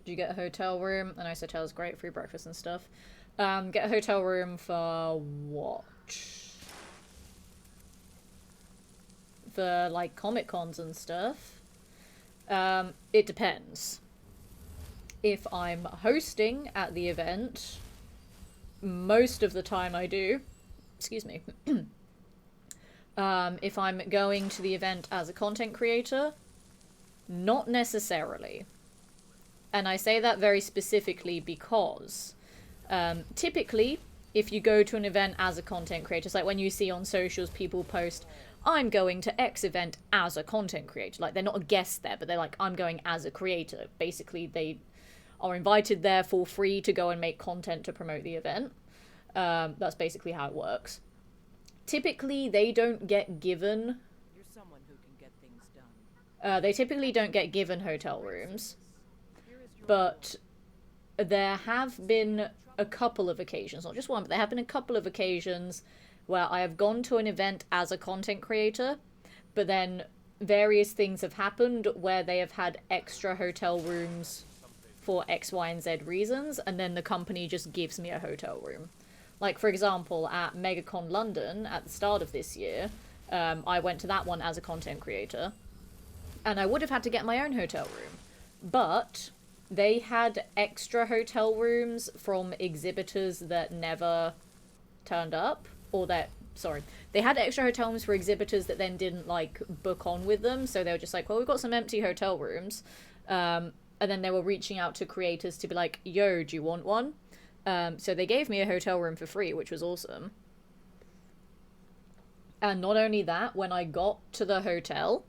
Did you get a hotel room? I know hotel's great, free breakfast and stuff. Get a hotel room for what? For, like, Comic Cons and stuff. It depends. If I'm hosting at the event, most of the time I do. Excuse me. If I'm going to the event as a content creator, not necessarily. And I say that very specifically because typically, if you go to an event as a content creator, it's like when you see on socials people post, I'm going to X event as a content creator. Like, they're not a guest there, but they're like, I'm going as a creator. Basically, they are invited there for free to go and make content to promote the event. That's basically how it works. Typically, they don't get given... You're someone who can get things done. They typically don't get given hotel rooms. But there have been a couple of occasions, not just one, but there have been a couple of occasions where I have gone to an event as a content creator, but then various things have happened where they have had extra hotel rooms for X, Y, and Z reasons, and then the company just gives me a hotel room. Like, for example, at MegaCon London at the start of this year, I went to that one as a content creator, and I would have had to get my own hotel room. But they had extra hotel rooms from exhibitors that never turned up, or that sorry. They had extra hotel rooms for exhibitors that then didn't, like, book on with them. So they were just like, well, we've got some empty hotel rooms. And then they were reaching out to creators to be like, yo, do you want one? So they gave me a hotel room for free, which was awesome. And not only that, when I got to the hotel,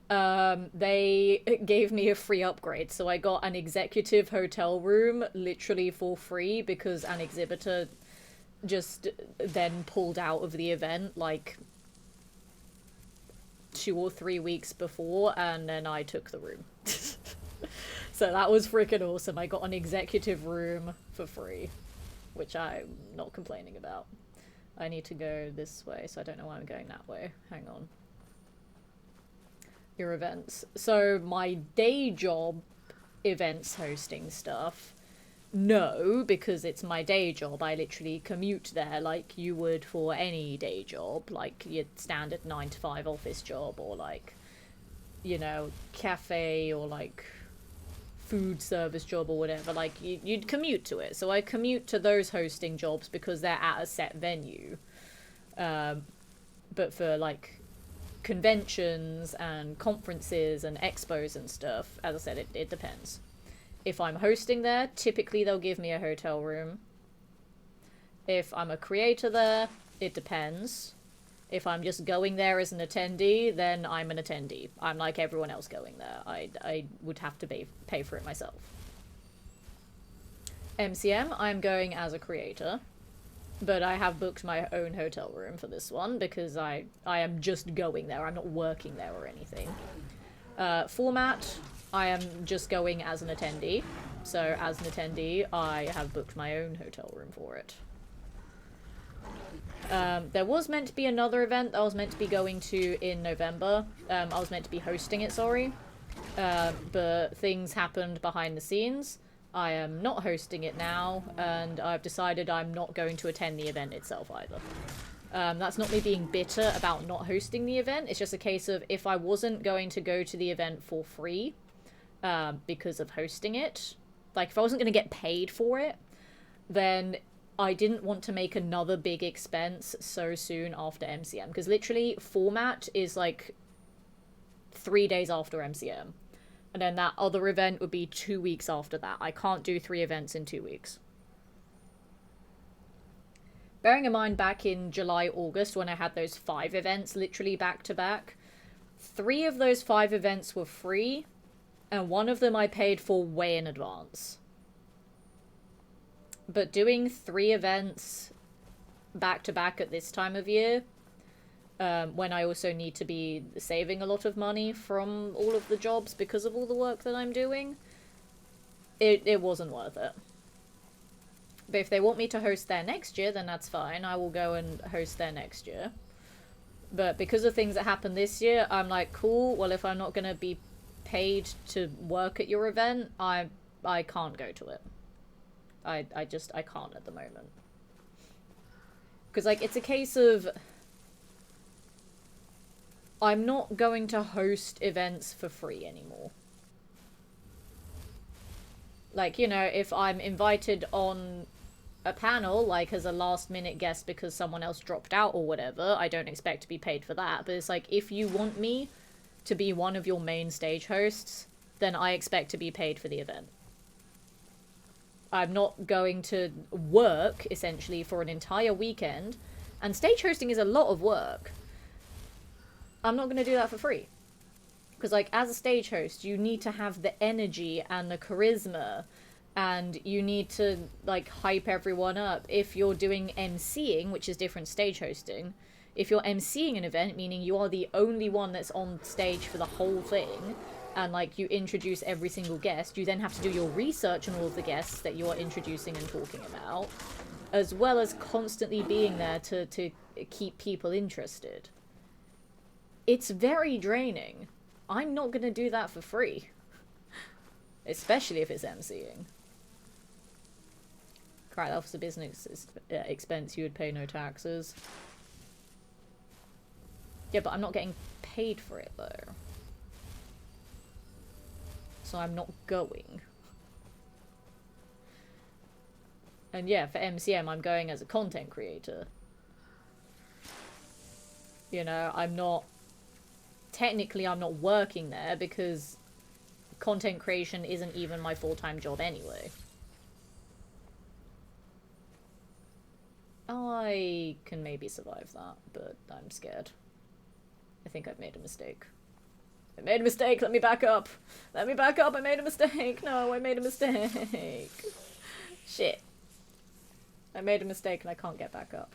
they gave me a free upgrade. So I got an executive hotel room literally for free because an exhibitor just then pulled out of the event like 2 or 3 weeks before, and then I took the room. So that was freaking awesome. I got an executive room for free, which I'm not complaining about. I need to go this way, so I don't know why I'm going that way. Hang on. Your events. So my day job events hosting stuff, no, because it's my day job. I literally commute there like you would for any day job, like your standard 9 to 5 office job, or like, you know, cafe or like food service job or whatever. Like you'd commute to it. So I commute to those hosting jobs because they're at a set venue. But for like conventions and conferences and expos and stuff, as I said, it depends. If I'm hosting there, typically they'll give me a hotel room. If I'm a creator there, it depends. If I'm just going there as an attendee, then I'm an attendee. I'm like everyone else going there. I would have to pay for it myself. MCM, I'm going as a creator. But I have booked my own hotel room for this one because I am just going there. I'm not working there or anything. Format, I am just going as an attendee. So as an attendee, I have booked my own hotel room for it. There was meant to be another event that I was meant to be going to in November. I was meant to be hosting it, sorry. But things happened behind the scenes. I am not hosting it now, and I've decided I'm not going to attend the event itself either. That's not me being bitter about not hosting the event. It's just a case of if I wasn't going to go to the event for free because of hosting it, like if I wasn't going to get paid for it, then I didn't want to make another big expense so soon after MCM. Because literally, format is like 3 days after MCM. And then that other event would be 2 weeks after that. I can't do 3 events in 2 weeks. Bearing in mind back in July, August, when I had those 5 events literally back to back, 3 of those 5 events were free, and 1 of them I paid for way in advance. But doing 3 events back to back at this time of year, when I also need to be saving a lot of money from all of the jobs because of all the work that I'm doing, it wasn't worth it. But if they want me to host there next year, then that's fine. I will go and host there next year. But because of things that happened this year, I'm like, cool, well, if I'm not going to be paid to work at your event, I can't go to it. I can't at the moment. Because, like, it's a case of I'm not going to host events for free anymore. Like, you know, if I'm invited on a panel, like, as a last-minute guest because someone else dropped out or whatever, I don't expect to be paid for that. But it's like, if you want me to be one of your main stage hosts, then I expect to be paid for the event. I'm not going to work, essentially, for an entire weekend. And stage hosting is a lot of work. I'm not going to do that for free. Because, like, as a stage host, you need to have the energy and the charisma. And you need to, like, hype everyone up. If you're doing MCing, which is different stage hosting, if you're MCing an event, meaning you are the only one that's on stage for the whole thing, and, like, you introduce every single guest, you then have to do your research on all of the guests that you are introducing and talking about, as well as constantly being there to keep people interested. It's very draining. I'm not going to do that for free. Especially if it's MCing. Correct, that was a business expense, you would pay no taxes. Yeah, but I'm not getting paid for it, though. So I'm not going. And yeah, for MCM, I'm going as a content creator. You know, I'm not... Technically, I'm not working there because content creation isn't even my full-time job anyway. I can maybe survive that, but I'm scared. I think I've made a mistake. I made a mistake! Let me back up! Let me back up! I made a mistake! No, I made a mistake! Shit. I made a mistake and I can't get back up.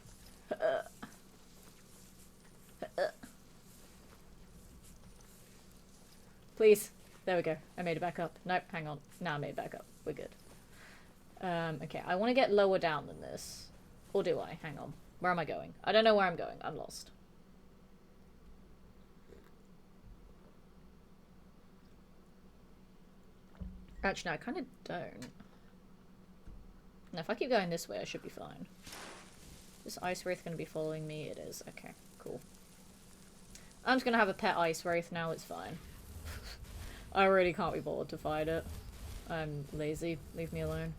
Please. There we go. I made it back up. Nope, hang on. Now I made it back up. We're good. Okay, I want to get lower down than this. Or do I? Hang on. Where am I going? I don't know where I'm going. I'm lost. Actually, no, I kind of don't. Now, if I keep going this way, I should be fine. Is Ice Wraith going to be following me? It is. Okay, cool. I'm just going to have a pet Ice Wraith now. It's fine. I really can't be bothered to fight it. I'm lazy. Leave me alone.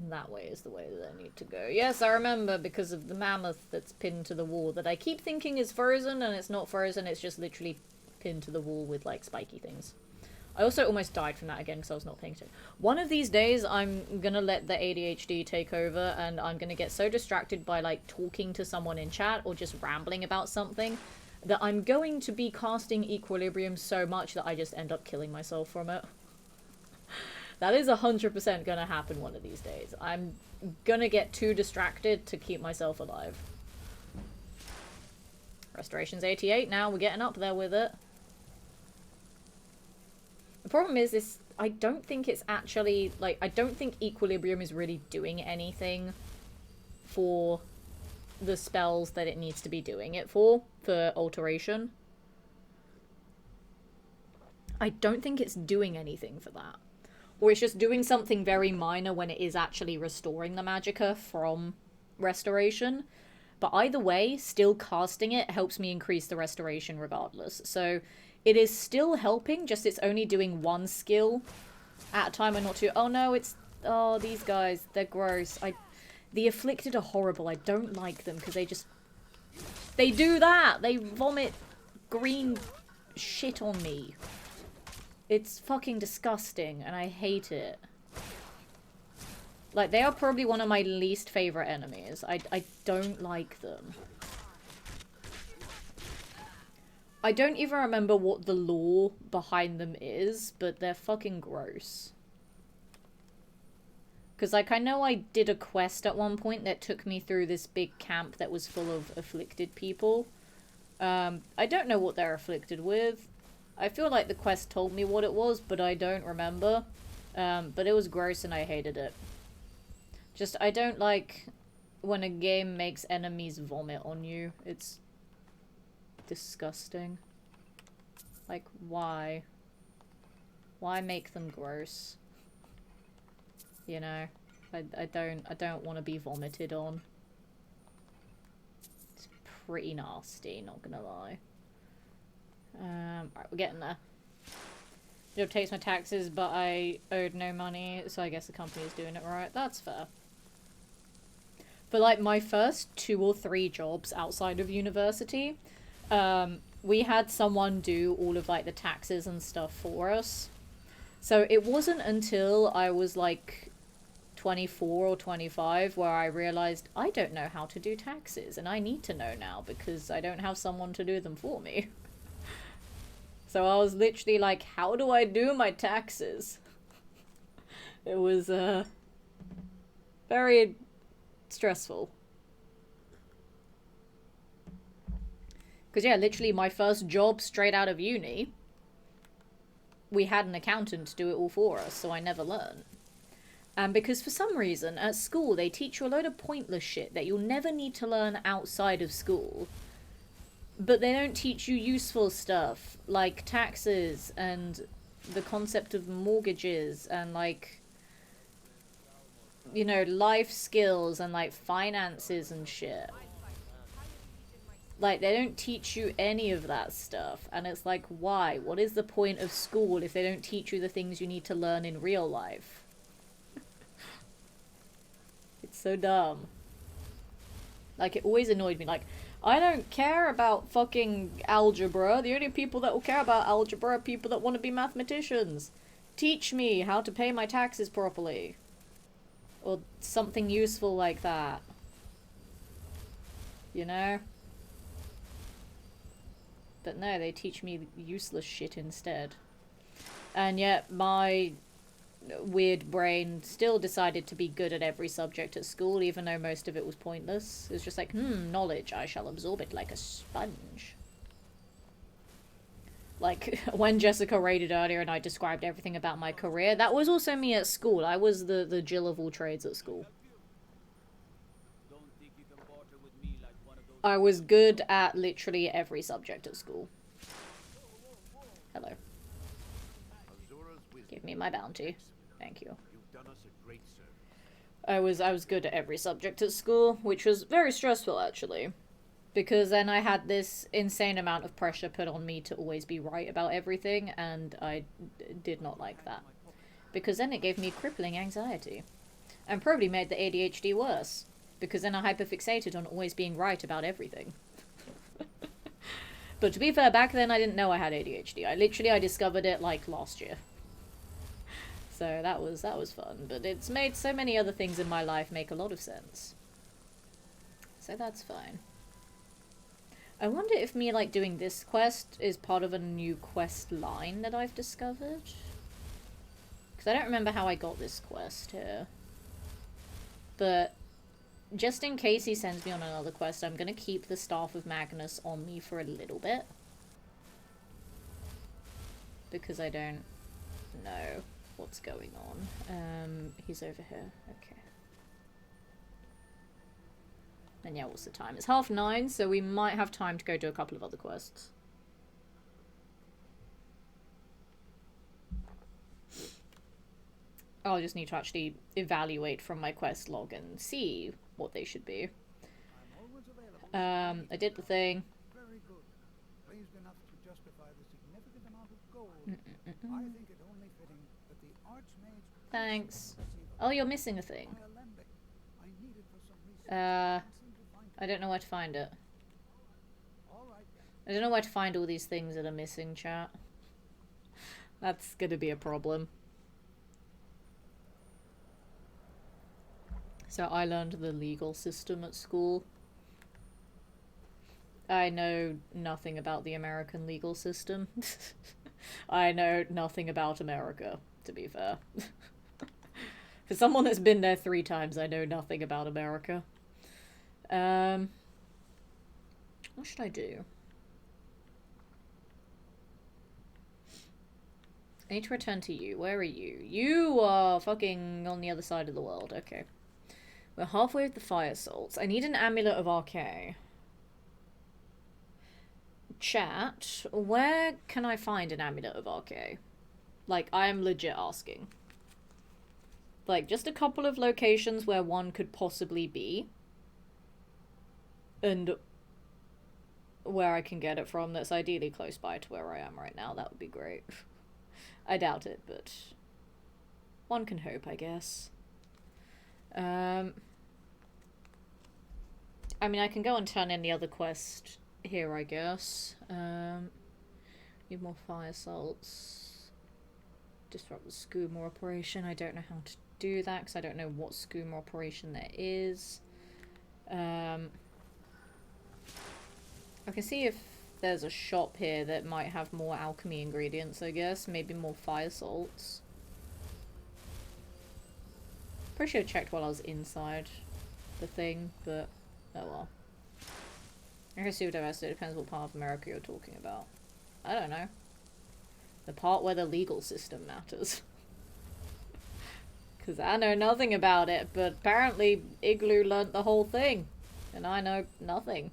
That way is the way that I need to go. Yes, I remember because of the mammoth that's pinned to the wall that I keep thinking is frozen, and it's not frozen, it's just literally pinned to the wall with, like, spiky things. I also almost died from that again because I was not paying attention. One of these days, I'm gonna let the ADHD take over, and I'm gonna get so distracted by, like, talking to someone in chat or just rambling about something that I'm going to be casting Equilibrium so much that I just end up killing myself from it. That is 100% gonna happen one of these days. I'm gonna get too distracted to keep myself alive. Restoration's 88 now, we're getting up there with it. The problem is this, I don't think it's actually, like, I don't think Equilibrium is really doing anything for the spells that it needs to be doing it for alteration. I don't think it's doing anything for that. Or it's just doing something very minor when it is actually restoring the magicka from restoration. But either way, still casting it helps me increase the restoration regardless. So it is still helping, just it's only doing one skill at a time and not two. Oh no, it's... Oh, these guys, they're gross. The Afflicted are horrible. I don't like them because they just... They do that! They vomit green shit on me. It's fucking disgusting, and I hate it. Like, they are probably one of my least favorite enemies. I don't like them. I don't even remember what the lore behind them is, but they're fucking gross. Because, like, I know I did a quest at one point that took me through this big camp that was full of afflicted people. I don't know what they're afflicted with. I feel like the quest told me what it was, but I don't remember. But it was gross and I hated it. Just, I don't like when a game makes enemies vomit on you. It's disgusting. Like, why? Why make them gross? You know? I don't want to be vomited on. It's pretty nasty, not gonna lie. Alright, we're getting there. Job takes my taxes, but I owed no money, so I guess the company is doing it right. That's fair. For, like, my first 2 or 3 jobs outside of university, we had someone do all of, like, the taxes and stuff for us. So it wasn't until I was, like, 24 or 25 where I realized I don't know how to do taxes, and I need to know now because I don't have someone to do them for me. So I was literally like, how do I do my taxes? It was, very stressful. Because, yeah, literally my first job straight out of uni, we had an accountant do it all for us, so I never learned. And because for some reason, at school, they teach you a load of pointless shit that you'll never need to learn outside of school. But they don't teach you useful stuff, like taxes, and the concept of mortgages, and, like, you know, life skills, and, like, finances and shit. Like, they don't teach you any of that stuff, and it's like, why? What is the point of school if they don't teach you the things you need to learn in real life? It's so dumb. Like, it always annoyed me. Like, I don't care about fucking algebra. The only people that will care about algebra are people that want to be mathematicians. Teach me how to pay my taxes properly. Or something useful like that. You know? But no, they teach me useless shit instead. And yet, my weird brain still decided to be good at every subject at school, even though most of it was pointless. It was just like, knowledge, I shall absorb it like a sponge. Like, when Jessica raided earlier and I described everything about my career, that was also me at school. I was the Jill of all trades at school. I was good at literally every subject at school. Hello. Give me my bounty. Thank you. I was good at every subject at school, which was very stressful actually. Because then I had this insane amount of pressure put on me to always be right about everything, and I did not like that. Because then it gave me crippling anxiety. And probably made the ADHD worse. Because then I hyperfixated on always being right about everything. But to be fair, back then I didn't know I had ADHD. I discovered it like last year. So that was fun. But it's made so many other things in my life make a lot of sense. So that's fine. I wonder if me, like, doing this quest is part of a new quest line that I've discovered. Because I don't remember how I got this quest here. But just in case he sends me on another quest, I'm going to keep the Staff of Magnus on me for a little bit. Because I don't know what's going on. He's over here. Okay. And yeah, what's the time? It's 9:30, so we might have time to go do a couple of other quests. I'll just need to actually evaluate from my quest log and see what they should be. I did the thing. Very good. Pleased enough to justify the significant amount of gold. I think it only fitting that the Archmage's Thanks. Oh, you're missing a thing. I need it for some reason. I don't know where to find it. I don't know where to find all these things that are missing, chat. That's gonna be a problem. So I learned the legal system at school. I know nothing about the American legal system. I know nothing about America, to be fair. For someone that's been there 3 times, I know nothing about America. What should I do? I need to return to you. Where are you? You are fucking on the other side of the world. Okay. We're halfway with the fire salts. I need an amulet of RK. Chat, where can I find an amulet of RK? Like, I am legit asking. Like, just a couple of locations where one could possibly be. And where I can get it from that's ideally close by to where I am right now. That would be great. I doubt it, but one can hope, I guess. I mean, I can go and turn in the other quest here, I guess. Need more fire salts. Disrupt the skooma operation. I don't know how to do that because I don't know what skooma operation there is. I can see if there's a shop here that might have more alchemy ingredients, I guess. Maybe more fire salts. Pretty sure I checked while I was inside the thing, but oh well. I can see what it depends what part of America you're talking about. I don't know. The part where the legal system matters. Because I know nothing about it, but apparently Igloo learnt the whole thing. And I know nothing.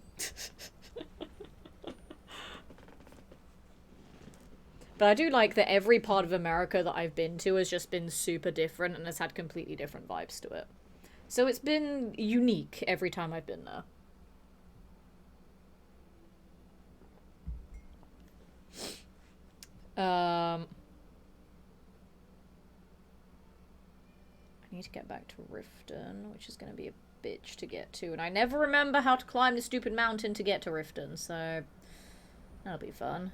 But I do like that every part of America that I've been to has just been super different and has had completely different vibes to it. So it's been unique every time I've been there. I need to get back to Riften, which is going to be a bitch to get to. And I never remember how to climb the stupid mountain to get to Riften, so that'll be fun.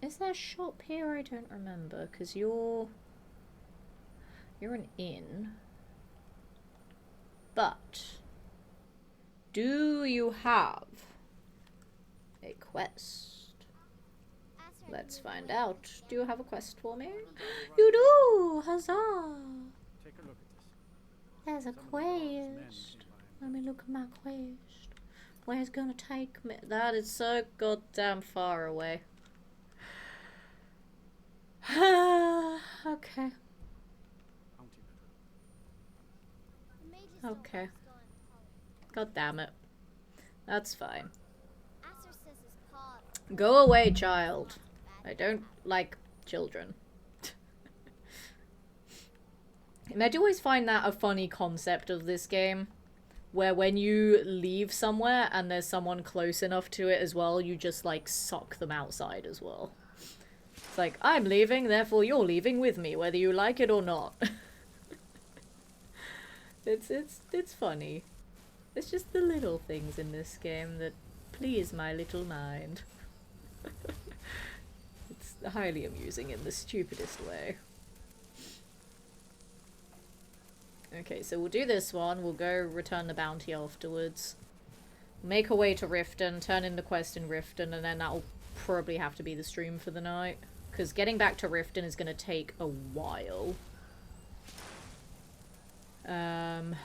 Is there a shop here? I don't remember, because you're an inn. But do you have a quest? Let's find out. Do you have a quest for me? You do! Huzzah! Take a look at this. There's a Some of the world's men quest. do Let me look at my quest. Where's it gonna take me? That is so goddamn far away. Okay. Okay. God damn it. That's fine. Go away, child. I don't like children. And I do always find that a funny concept of this game. Where when you leave somewhere and there's someone close enough to it as well, you just like suck them outside as well. It's like, I'm leaving, therefore you're leaving with me, whether you like it or not. It's funny. It's just the little things in this game that please my little mind. It's highly amusing in the stupidest way. Okay, so we'll do this one. We'll go return the bounty afterwards. Make our way to Riften, turn in the quest in Riften, and then that'll probably have to be the stream for the night. Because getting back to Riften is going to take a while. And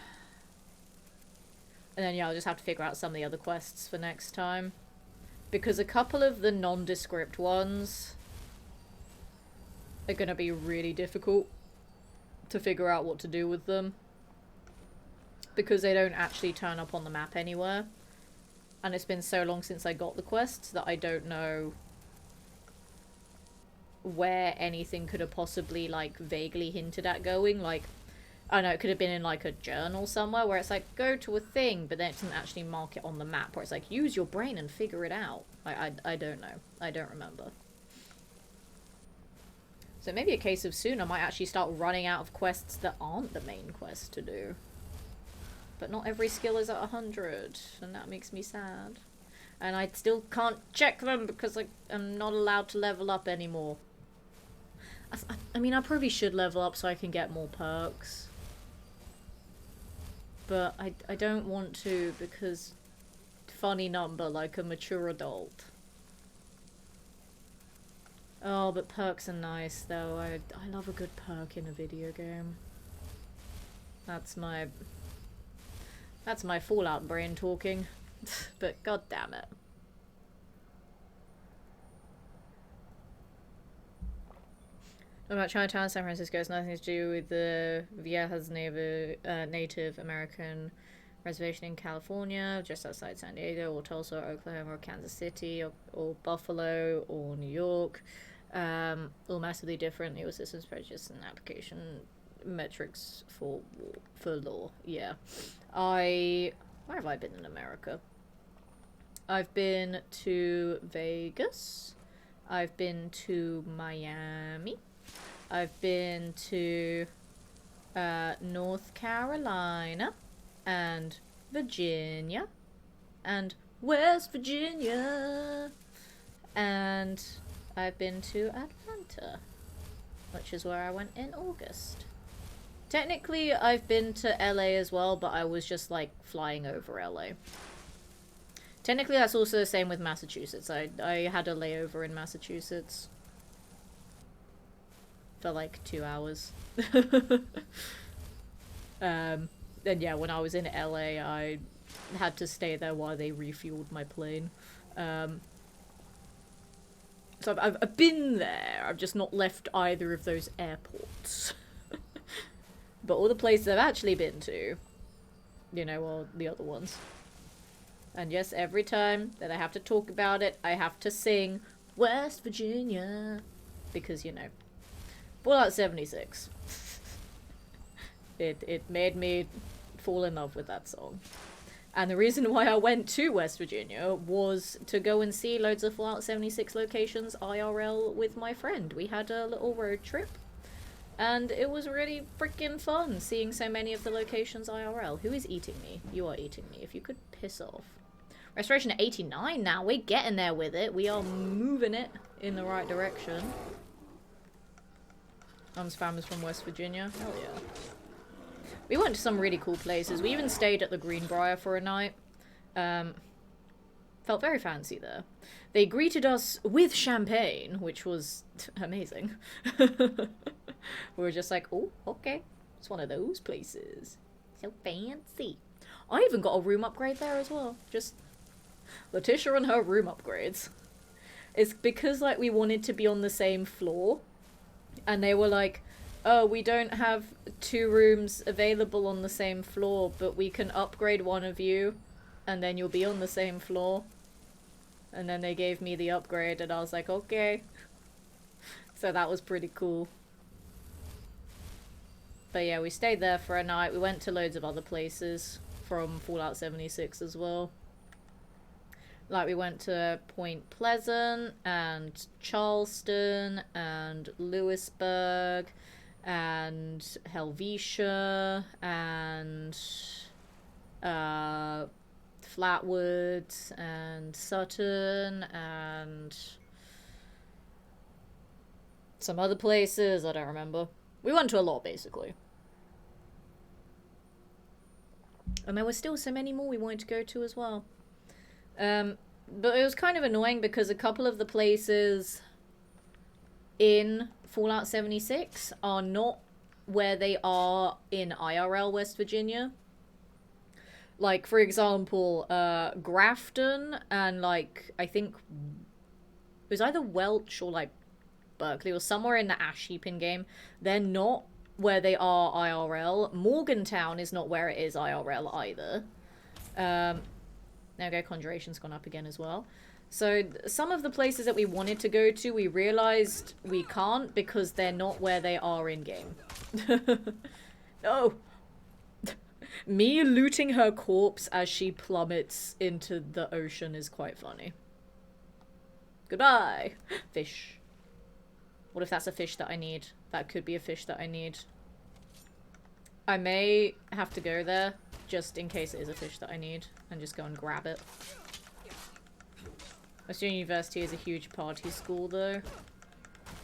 then, yeah, I'll just have to figure out some of the other quests for next time. Because a couple of the nondescript ones are going to be really difficult to figure out what to do with them. Because they don't actually turn up on the map anywhere. And it's been so long since I got the quests that I don't know where anything could have possibly, like, vaguely hinted at going. Like, I don't know, it could have been in, like, a journal somewhere where it's like, go to a thing, but then it doesn't actually mark it on the map. Where it's like, use your brain and figure it out. I don't know. I don't remember. So maybe a case of soon I might actually start running out of quests that aren't the main quest to do. But not every skill is at 100, and that makes me sad. And I still can't check them because I'm not allowed to level up anymore. I mean, I probably should level up so I can get more perks. But I don't want to because funny number like a mature adult. Oh, but perks are nice though. I love a good perk in a video game. That's my Fallout brain talking. But god damn it. About Chinatown, San Francisco has nothing to do with the Viejas Native American reservation in California, just outside San Diego, or Tulsa, or Oklahoma, or Kansas City, or Buffalo, or New York. All massively different legal systems, prejudice, and application metrics for law. Yeah. Where have I been in America? I've been to Vegas. I've been to Miami. I've been to North Carolina and Virginia and West Virginia, and I've been to Atlanta, which is where I went in August. Technically, I've been to LA as well, but I was just like flying over LA. Technically, that's also the same with Massachusetts. I had a layover in Massachusetts for like 2 hours. And yeah, when I was in LA, I had to stay there while they refueled my plane. So I've been there. I've just not left either of those airports. But all the places I've actually been to, you know, are the other ones. And yes, every time that I have to talk about it, I have to sing West Virginia. Because, you know, Fallout 76. It made me fall in love with that song. And the reason why I went to West Virginia was to go and see loads of Fallout 76 locations IRL with my friend. We had a little road trip. And it was really freaking fun seeing so many of the locations IRL. Who is eating me? You are eating me. If you could piss off. Restoration at 89 now. We're getting there with it. We are moving it in the right direction. Mum's family's from West Virginia. Hell yeah. We went to some really cool places. We even stayed at the Greenbrier for a night. Felt very fancy there. They greeted us with champagne, which was amazing. We were just like, oh, okay. It's one of those places. So fancy. I even got a room upgrade there as well. Just Letitia and her room upgrades. It's because, like, we wanted to be on the same floor. And they were like, oh, we don't have 2 rooms available on the same floor, but we can upgrade one of you, and then you'll be on the same floor. And then they gave me the upgrade, and I was like, okay. So that was pretty cool. But yeah, we stayed there for a night. We went to loads of other places from Fallout 76 as well. Like, we went to Point Pleasant, and Charleston, and Lewisburg, and Helvetia, and Flatwoods, and Sutton, and some other places, I don't remember. We went to a lot, basically. And there were still so many more we wanted to go to as well. But it was kind of annoying because a couple of the places in Fallout 76 are not where they are in IRL West Virginia. Like, for example, Grafton and, like, I think it was either Welch or, like, Berkeley or somewhere in the ash heap in game. They're not where they are IRL. Morgantown is not where it is IRL either. There we go, Conjuration's gone up again as well. So some of the places that we wanted to go to, we realized we can't because they're not where they are in game. No! Me looting her corpse as she plummets into the ocean is quite funny. Goodbye! Fish. What if that's a fish that I need? That could be a fish that I need. I may have to go there, just in case it is a fish that I need, and just go and grab it. Western University is a huge party school, though.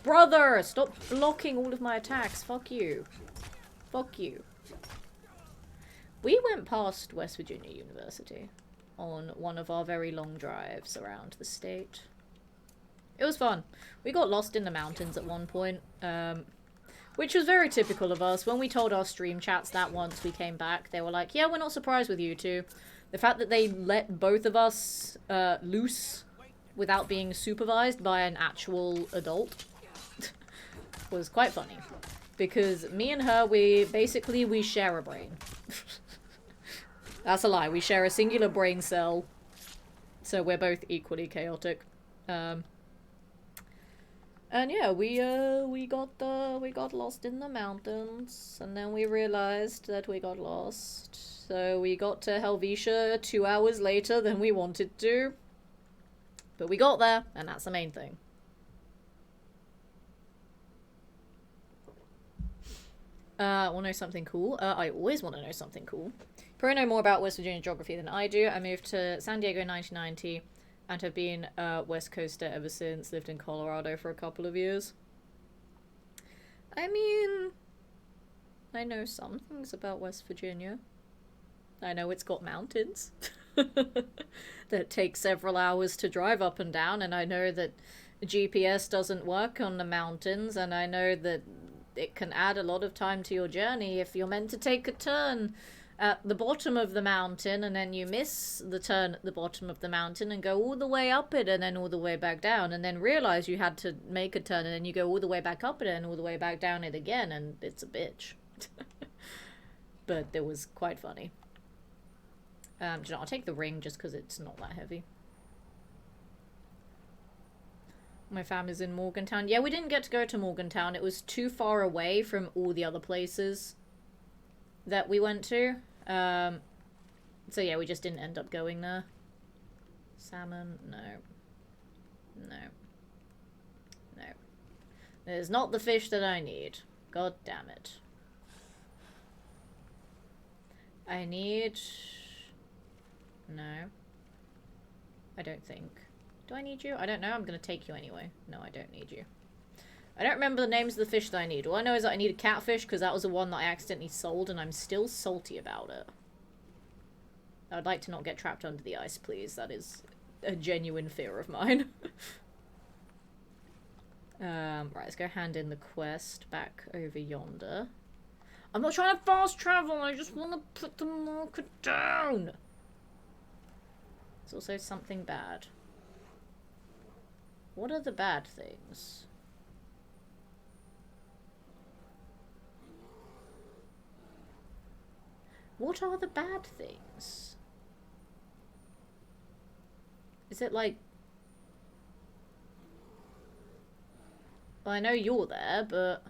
Brother! Stop blocking all of my attacks. Fuck you. Fuck you. We went past West Virginia University on one of our very long drives around the state. It was fun. We got lost in the mountains at one point, which was very typical of us. When we told our stream chats that once we came back, they were like, yeah, we're not surprised with you two. The fact that they let both of us loose without being supervised by an actual adult was quite funny. Because me and her, we share a brain. That's a lie. We share a singular brain cell. So we're both equally chaotic. And yeah, we got lost in the mountains, and then we realized that we got lost. So we got to Helvetia 2 hours later than we wanted to. But we got there, and that's the main thing. Want to know something cool? I always want to know something cool. You probably know more about West Virginia geography than I do. I moved to San Diego in 1990 and have been West Coaster ever since. Lived in Colorado for a couple of years. I mean, I know some things about West Virginia. I know it's got mountains that take several hours to drive up and down, and I know that GPS doesn't work on the mountains, and I know that it can add a lot of time to your journey if you're meant to take a turn at the bottom of the mountain and then you miss the turn at the bottom of the mountain and go all the way up it and then all the way back down and then realize you had to make a turn and then you go all the way back up it and all the way back down it again, and it's a bitch. But it was quite funny. Do you know, I'll take the ring just because it's not that heavy. My family's in Morgantown. Yeah, we didn't get to go to Morgantown. It was too far away from all the other places that we went to. So yeah, we just didn't end up going there. Salmon? No. No. No. There's not the fish that I need. God damn it. I need... No. I don't think. Do I need you? I don't know. I'm gonna take you anyway. No, I don't need you. I don't remember the names of the fish that I need. All I know is that I need a catfish because that was the one that I accidentally sold and I'm still salty about it. I would like to not get trapped under the ice, please. That is a genuine fear of mine. Right, let's go hand in the quest back over yonder. I'm not trying to fast travel, I just want to put the marker down! It's also something bad. What are the bad things? What are the bad things? Is it like... Well, I know you're there, but...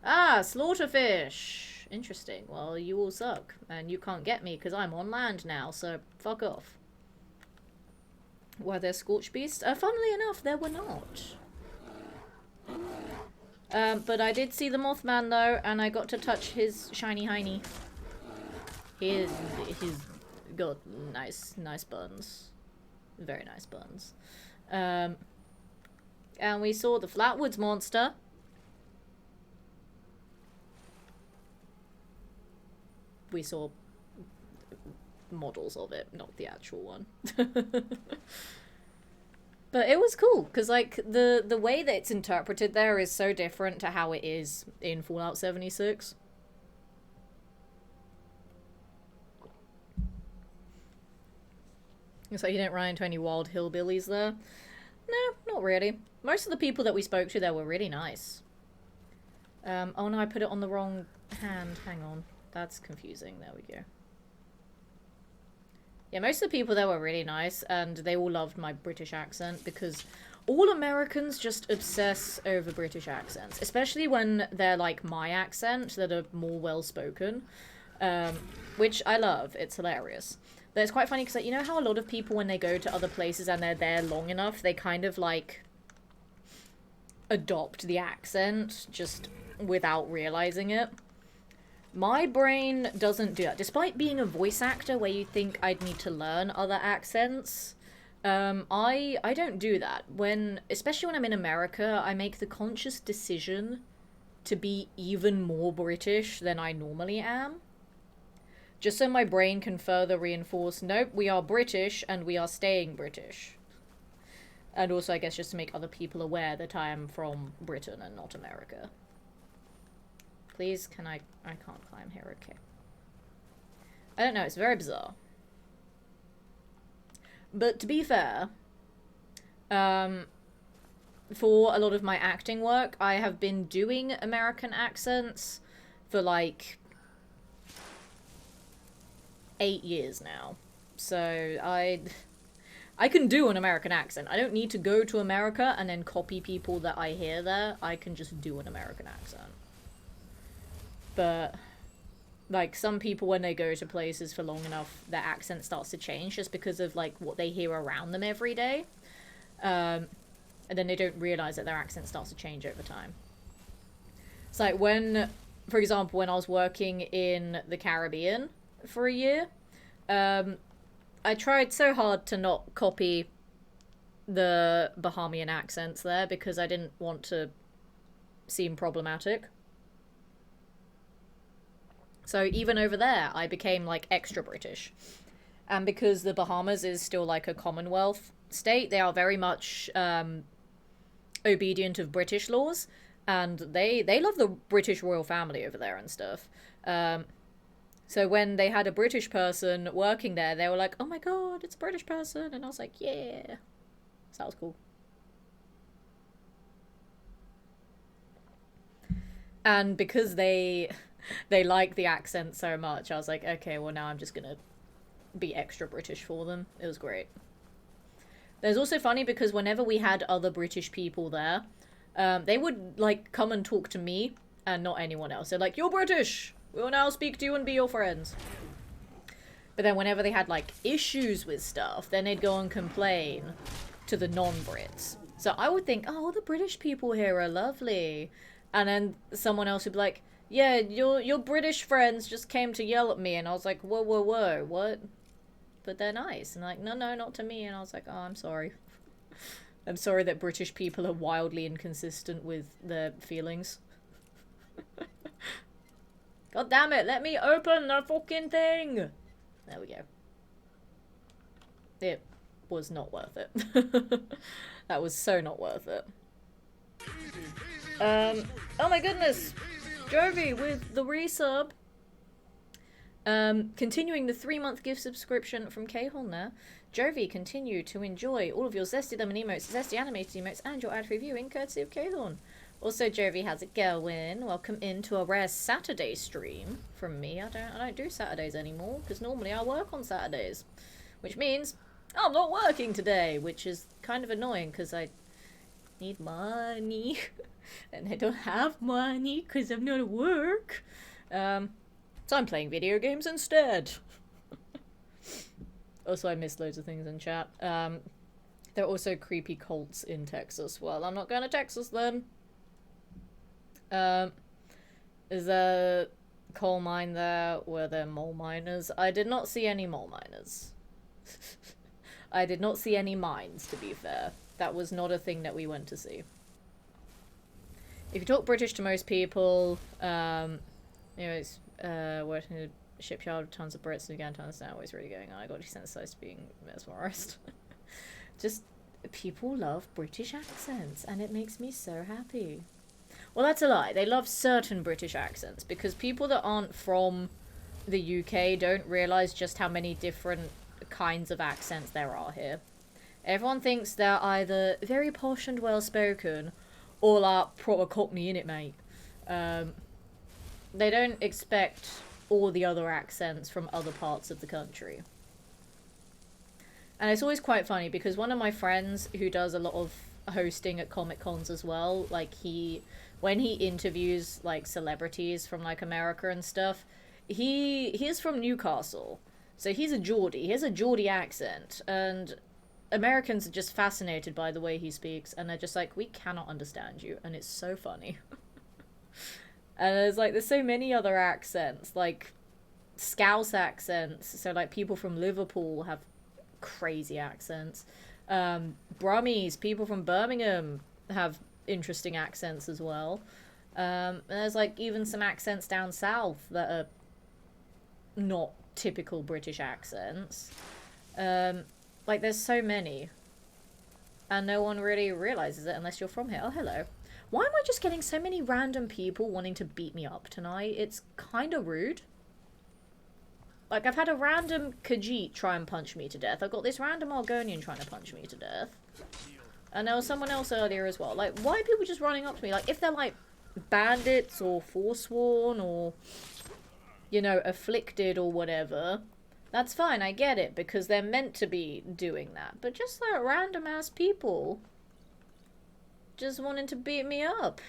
Ah, slaughterfish! Interesting. Well, you all suck. And you can't get me because I'm on land now, so fuck off. Were there scorch beasts? Funnily enough, there were not. But I did see the Mothman though, and I got to touch his shiny hiney. He's got nice buns. Very nice buns. And we saw the Flatwoods monster. We saw models of it, not the actual one. But it was cool, because like the way that it's interpreted there is so different to how it is in Fallout 76. It's like you didn't run into any wild hillbillies there. No, not really. Most of the people that we spoke to there were really nice. Oh no, I put it on the wrong hand. Hang on. That's confusing. There we go. Yeah, most of the people there were really nice, and they all loved my British accent, because all Americans just obsess over British accents, especially when they're like my accent, that are more well-spoken, which I love. It's hilarious. But it's quite funny, because like, you know how a lot of people, when they go to other places and they're there long enough, they kind of like adopt the accent just without realizing it? My brain doesn't do that. Despite being a voice actor where you think I'd need to learn other accents, I don't do that. Especially when I'm in America, I make the conscious decision to be even more British than I normally am. Just so my brain can further reinforce, nope, we are British and we are staying British. And also, I guess, just to make other people aware that I am from Britain and not America. Please, can I can't climb here, okay. I don't know, it's very bizarre. But to be fair, for a lot of my acting work, I have been doing American accents for like 8 years now. So I can do an American accent. I don't need to go to America and then copy people that I hear there. I can just do an American accent. But, like, some people, when they go to places for long enough, their accent starts to change just because of, like, what they hear around them every day. And then they don't realize that their accent starts to change over time. It's like when, for example, when I was working in the Caribbean for a year, I tried so hard to not copy the Bahamian accents there because I didn't want to seem problematic. So even over there, I became, like, extra British. And because the Bahamas is still, like, a Commonwealth state, they are very much obedient of British laws. And they love the British royal family over there and stuff. So when they had a British person working there, they were like, oh my god, it's a British person. And I was like, yeah. So that was cool. And because they like the accent so much, I was like, okay, well now I'm just gonna be extra British for them. It was great. There's also funny because whenever we had other British people there, they would like come and talk to me and not anyone else. They're like, you're British! We will now speak to you and be your friends. But then whenever they had like issues with stuff, then they'd go and complain to the non-Brits. So I would think, oh, the British people here are lovely. And then someone else would be like, yeah, your British friends just came to yell at me. And I was like, whoa, whoa, whoa, what? But they're nice. And like, no, no, not to me. And I was like, oh, I'm sorry. I'm sorry that British people are wildly inconsistent with their feelings. God damn it, let me open the fucking thing! There we go. It was not worth it. That was so not worth it. Oh my goodness! Jovi with the resub. Continuing the 3-month gift subscription from K-Hon there. Jovi, continue to enjoy all of your Zesty Lemon emotes, Zesty animated emotes, and your ad-free viewing courtesy of K-Hon. Also, Jovi, how's it going? Welcome into a rare Saturday stream from me. I don't do Saturdays anymore, because normally I work on Saturdays. Which means I'm not working today, which is kind of annoying, because I need money. And I don't have money, because I'm not at work. So I'm playing video games instead. Also, I missed loads of things in chat. There are also creepy cults in Texas. Well, I'm not going to Texas then. Is there a coal mine there? Were there mole miners? I did not see any mole miners. I did not see any mines, to be fair. That was not a thing that we went to see. If you talk British to most people, anyways, working in a shipyard with tons of Brits and began to understand what was really going on. I got desensitized to being mesmerized. Just, people love British accents, and it makes me so happy. Well, that's a lie. They love certain British accents, because people that aren't from the UK don't realise just how many different kinds of accents there are here. Everyone thinks they're either very posh and well-spoken, or like proper Cockney innit, mate. They don't expect all the other accents from other parts of the country. And it's always quite funny, because one of my friends who does a lot of hosting at Comic Cons as well, like when he interviews like celebrities from like America and stuff, he's from Newcastle, so he's a Geordie. He has a Geordie accent, and Americans are just fascinated by the way he speaks, and they're just like, we cannot understand you, and it's so funny. And there's so many other accents, like Scouse accents, so like people from Liverpool have crazy accents. Brummies, people from Birmingham have interesting accents as well. And there's like even some accents down south that are not typical British accents. Like there's so many, and no one really realizes it unless you're from here. Oh, hello. Why am I just getting so many random people wanting to beat me up tonight? It's kind of rude. Like, I've had a random Khajiit try and punch me to death. I've got this random Argonian trying to punch me to death. And there was someone else earlier as well. Like, why are people just running up to me? Like, if they're, like, bandits or forsworn or, you know, afflicted or whatever, that's fine, I get it, because they're meant to be doing that. But just, like, random-ass people just wanting to beat me up.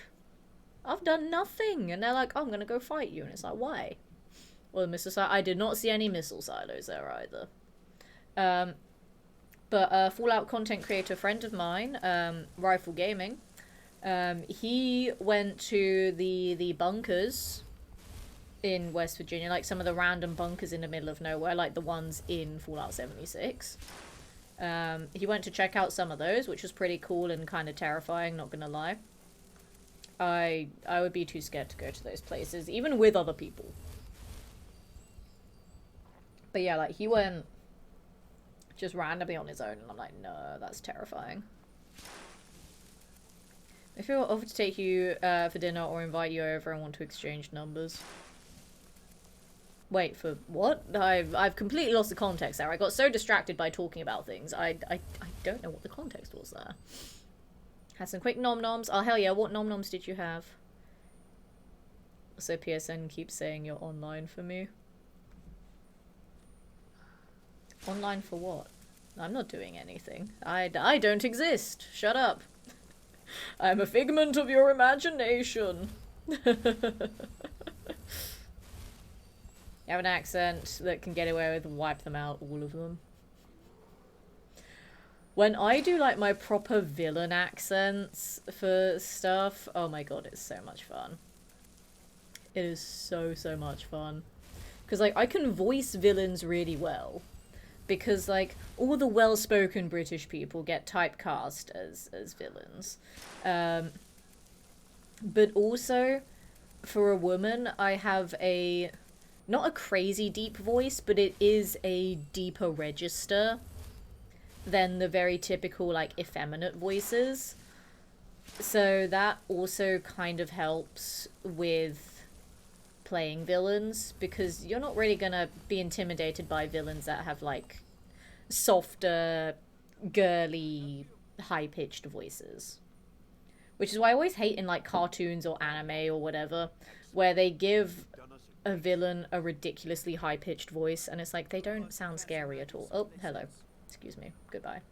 I've done nothing. And they're like, oh, I'm gonna go fight you. And it's like, why? Well, I did not see any missile silos there either. But a Fallout content creator friend of mine, Rifle Gaming, he went to the bunkers in West Virginia, like some of the random bunkers in the middle of nowhere, like the ones in Fallout 76. He went to check out some of those, which was pretty cool and kind of terrifying, not gonna lie. I would be too scared to go to those places, even with other people. But yeah, like, he went just randomly on his own, and I'm like, no, that's terrifying. If you offer to take you for dinner or invite you over and want to exchange numbers. Wait, for what? I've completely lost the context there. I got so distracted by talking about things. I don't know what the context was there. Had some quick nom-noms. Oh, hell yeah, what nom-noms did you have? So PSN keeps saying you're online for me. Online for what? I'm not doing anything. I don't exist. Shut up. I'm a figment of your imagination. You have an accent that can get away with, wipe them out, all of them. When I do like my proper villain accents for stuff, oh my god, it's so much fun. It is so, so much fun. Because, like, I can voice villains really well. Because, like, all the well-spoken British people get typecast as villains. But also, for a woman, I have a... not a crazy deep voice, but it is a deeper register than the very typical, like, effeminate voices. So that also kind of helps with playing villains, because you're not really gonna be intimidated by villains that have, like, softer, girly, high-pitched voices. Which is why I always hate in, like, cartoons or anime or whatever, where they give a villain a ridiculously high-pitched voice, and it's like, they don't sound scary at all. Oh, hello. Excuse me. Goodbye.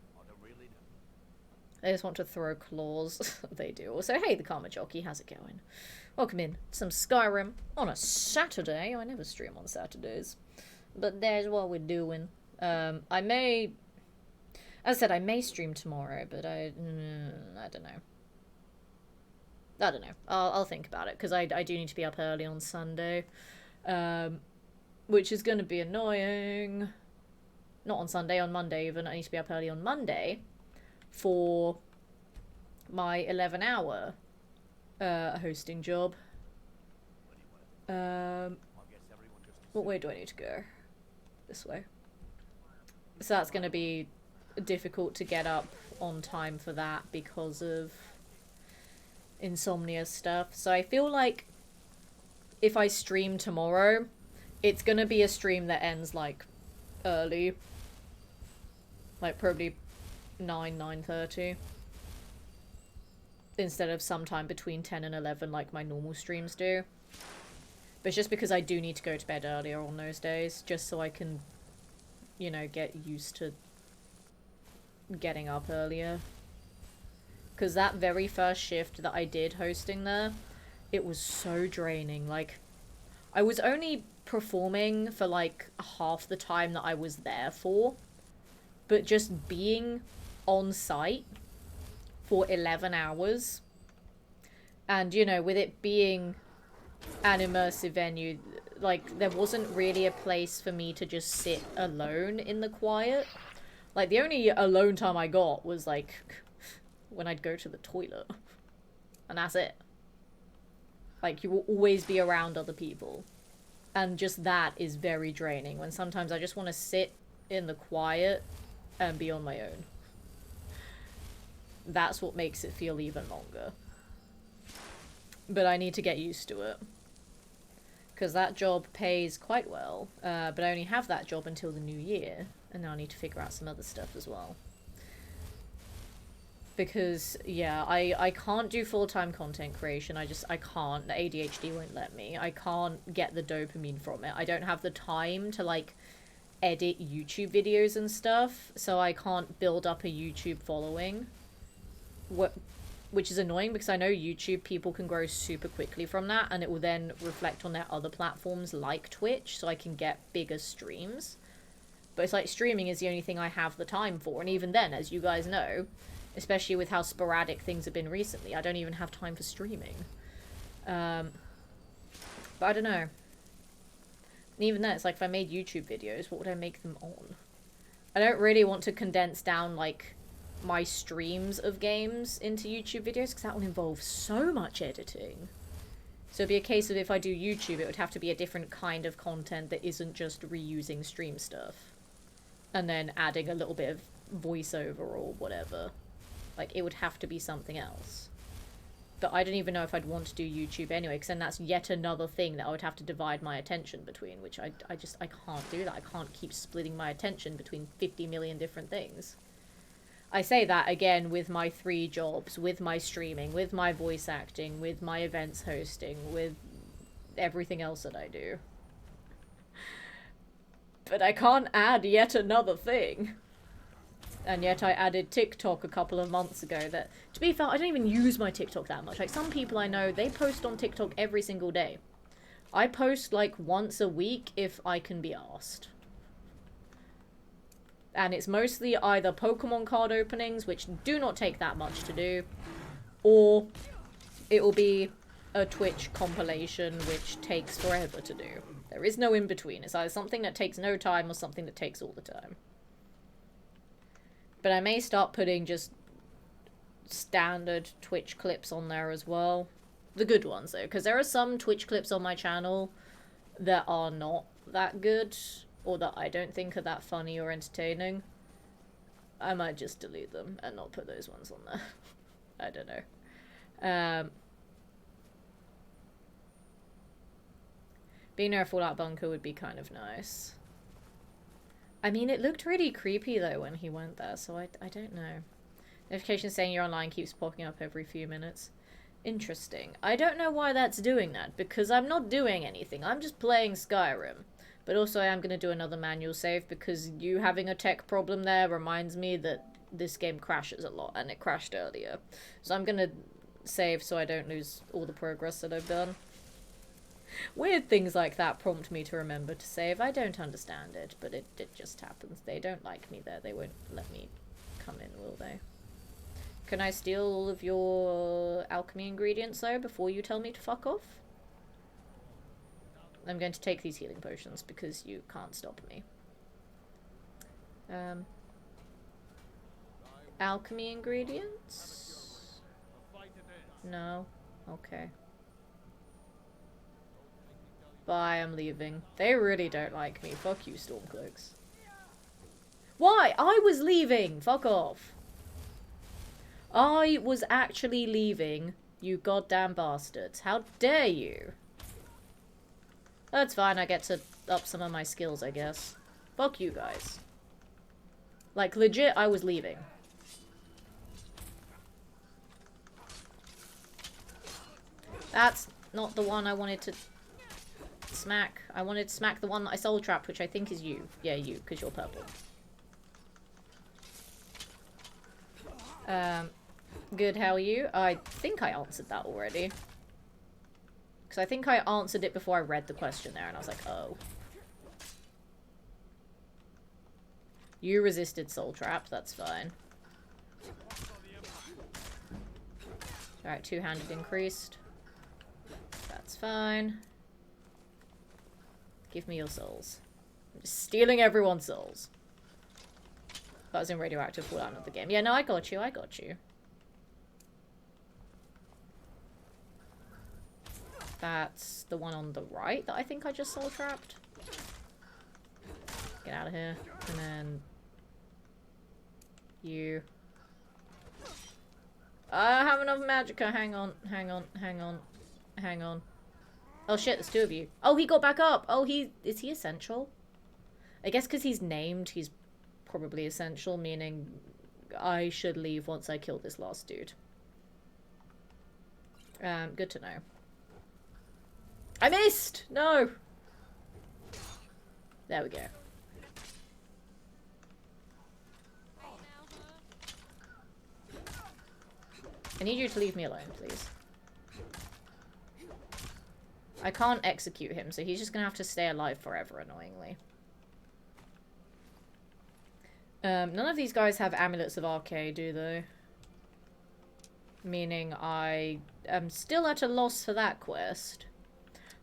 They just want to throw claws. They do. Also, hey, the Karma Jockey, how's it going? Welcome in. Some Skyrim on a Saturday. I never stream on Saturdays. But there's what we're doing. I may... As I said, I may stream tomorrow, but I don't know. I don't know. I'll think about it, because I do need to be up early on Sunday. Which is going to be annoying. Not on Sunday, on Monday even. I need to be up early on Monday for my 11-hour hosting job. What way do I need to go? This way. So that's going to be difficult to get up on time for that because of insomnia stuff. So I feel like if I stream tomorrow, it's going to be a stream that ends, like, early. Like, probably 9:30. Instead of sometime between 10 and 11 like my normal streams do. But it's just because I do need to go to bed earlier on those days, just so I can, you know, get used to getting up earlier. Because that very first shift that I did hosting there, it was so draining. Like, I was only performing for, like, half the time that I was there for. But just being on site for 11 hours. And, you know, with it being an immersive venue, like, there wasn't really a place for me to just sit alone in the quiet. Like, the only alone time I got was, like, when I'd go to the toilet. And that's it. Like, you will always be around other people. And just that is very draining, when sometimes I just want to sit in the quiet and be on my own. That's what makes it feel even longer. But I need to get used to it. Because that job pays quite well, but I only have that job until the new year, and now I need to figure out some other stuff as well. Because, yeah, I can't do full-time content creation. I can't. The ADHD won't let me. I can't get the dopamine from it. I don't have the time to, like, edit YouTube videos and stuff, so I can't build up a YouTube following. Which is annoying, because I know YouTube people can grow super quickly from that, and it will then reflect on their other platforms like Twitch, so I can get bigger streams. But it's like, streaming is the only thing I have the time for, and even then, as you guys know, especially with how sporadic things have been recently, I don't even have time for streaming. But I don't know. And even then, it's like, if I made YouTube videos, what would I make them on? I don't really want to condense down, like, my streams of games into YouTube videos, because that will involve so much editing. So it'd be a case of, if I do YouTube, it would have to be a different kind of content that isn't just reusing stream stuff. And then adding a little bit of voiceover or whatever. Like, it would have to be something else. But I don't even know if I'd want to do YouTube anyway, because then that's yet another thing that I would have to divide my attention between, which I can't do that. I can't keep splitting my attention between 50 million different things. I say that, again, with my 3 jobs, with my streaming, with my voice acting, with my events hosting, with everything else that I do. But I can't add yet another thing. And yet I added TikTok a couple of months ago that, to be fair, I don't even use my TikTok that much. Like, some people I know, they post on TikTok every single day. I post, like, once a week if I can be asked. And it's mostly either Pokemon card openings, which do not take that much to do, or it will be a Twitch compilation, which takes forever to do. There is no in-between. It's either something that takes no time or something that takes all the time. But I may start putting just standard Twitch clips on there as well. The good ones, though, because there are some Twitch clips on my channel that are not that good, or that I don't think are that funny or entertaining. I might just delete them and not put those ones on there. I don't know. Being near a Fallout bunker would be kind of nice. I mean, it looked really creepy, though, when he went there, so I don't know. Notification saying you're online keeps popping up every few minutes. Interesting. I don't know why that's doing that, because I'm not doing anything. I'm just playing Skyrim. But also I am going to do another manual save, because you having a tech problem there reminds me that this game crashes a lot, and it crashed earlier. So I'm going to save so I don't lose all the progress that I've done. Weird things like that prompt me to remember to save. I don't understand it, but it just happens. They don't like me there. They won't let me come in, will they? Can I steal all of your alchemy ingredients, though, before you tell me to fuck off? I'm going to take these healing potions, because you can't stop me. Alchemy ingredients? No? Okay. Bye, I'm leaving. They really don't like me. Fuck you, Stormcloaks. Why? I was leaving! Fuck off. I was actually leaving, you goddamn bastards. How dare you? That's fine, I get to up some of my skills, I guess. Fuck you guys. Like, legit, I was leaving. That's not the one I wanted to smack. I wanted to smack the one that I soul trapped, which I think is you. Yeah, you, because you're purple. Good, how are you? I think I answered that already. Because I think I answered it before I read the question there, and I was like, oh. You resisted soul trap, that's fine. Alright, two-handed increased. That's fine. Give me your souls. I'm just stealing everyone's souls. That was in radioactive Fallout of the game. Yeah, no, I got you, I got you. That's the one on the right that I think I just soul trapped. Get out of here. And then... you. I have enough magicka. Hang on, hang on, hang on, hang on. Oh shit, there's two of you. Oh, he got back up. Oh, is he essential? I guess because he's named, he's probably essential, meaning I should leave once I kill this last dude. Good to know. I missed! No! There we go. I need you to leave me alone, please. I can't execute him, so he's just gonna have to stay alive forever, annoyingly. None of these guys have Amulets of Arcade, do they? Meaning I am still at a loss for that quest.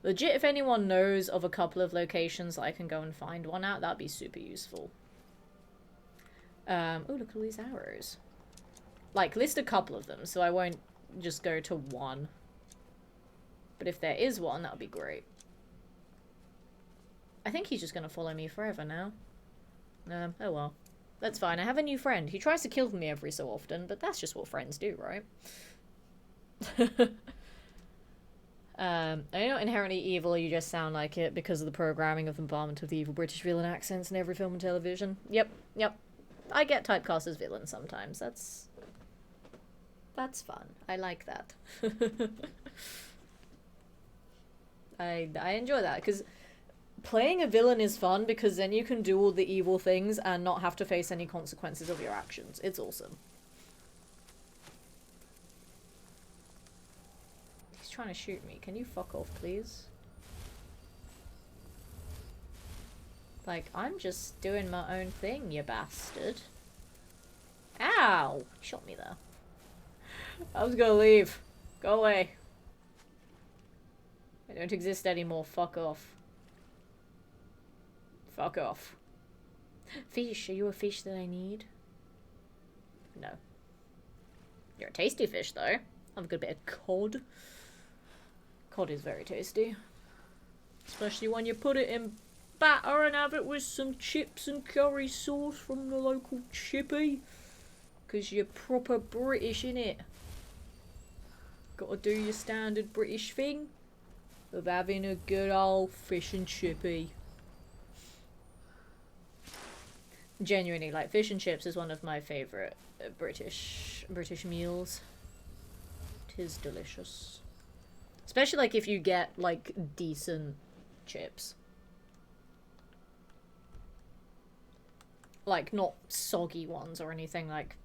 Legit, if anyone knows of a couple of locations that I can go and find one at, that'd be super useful. Oh, look at all these arrows. Like, list a couple of them, so I won't just go to one. But if there is one, that would be great. I think he's just going to follow me forever now. Oh well. That's fine. I have a new friend. He tries to kill me every so often, but that's just what friends do, right? You're not inherently evil, you just sound like it because of the programming of the bombardment of the evil British villain accents in every film and television. Yep, yep. I get typecast as villain sometimes. That's fun. I like that. I enjoy that, because playing a villain is fun, because then you can do all the evil things and not have to face any consequences of your actions. It's awesome. He's trying to shoot me. Can you fuck off, please? Like, I'm just doing my own thing, you bastard. Ow! Shot me there. I was gonna leave. Go away. I don't exist anymore. Fuck off. Fuck off. Fish, are you a fish that I need? No. You're a tasty fish, though. Have a good bit of cod. Cod is very tasty. Especially when you put it in batter and have it with some chips and curry sauce from the local chippy. Because you're proper British, innit? Gotta do your standard British thing of having a good old fish and chippy. Genuinely, like, fish and chips is one of my favourite British meals. Tis delicious. Especially, like, if you get, like, decent chips. Like, not soggy ones or anything, like,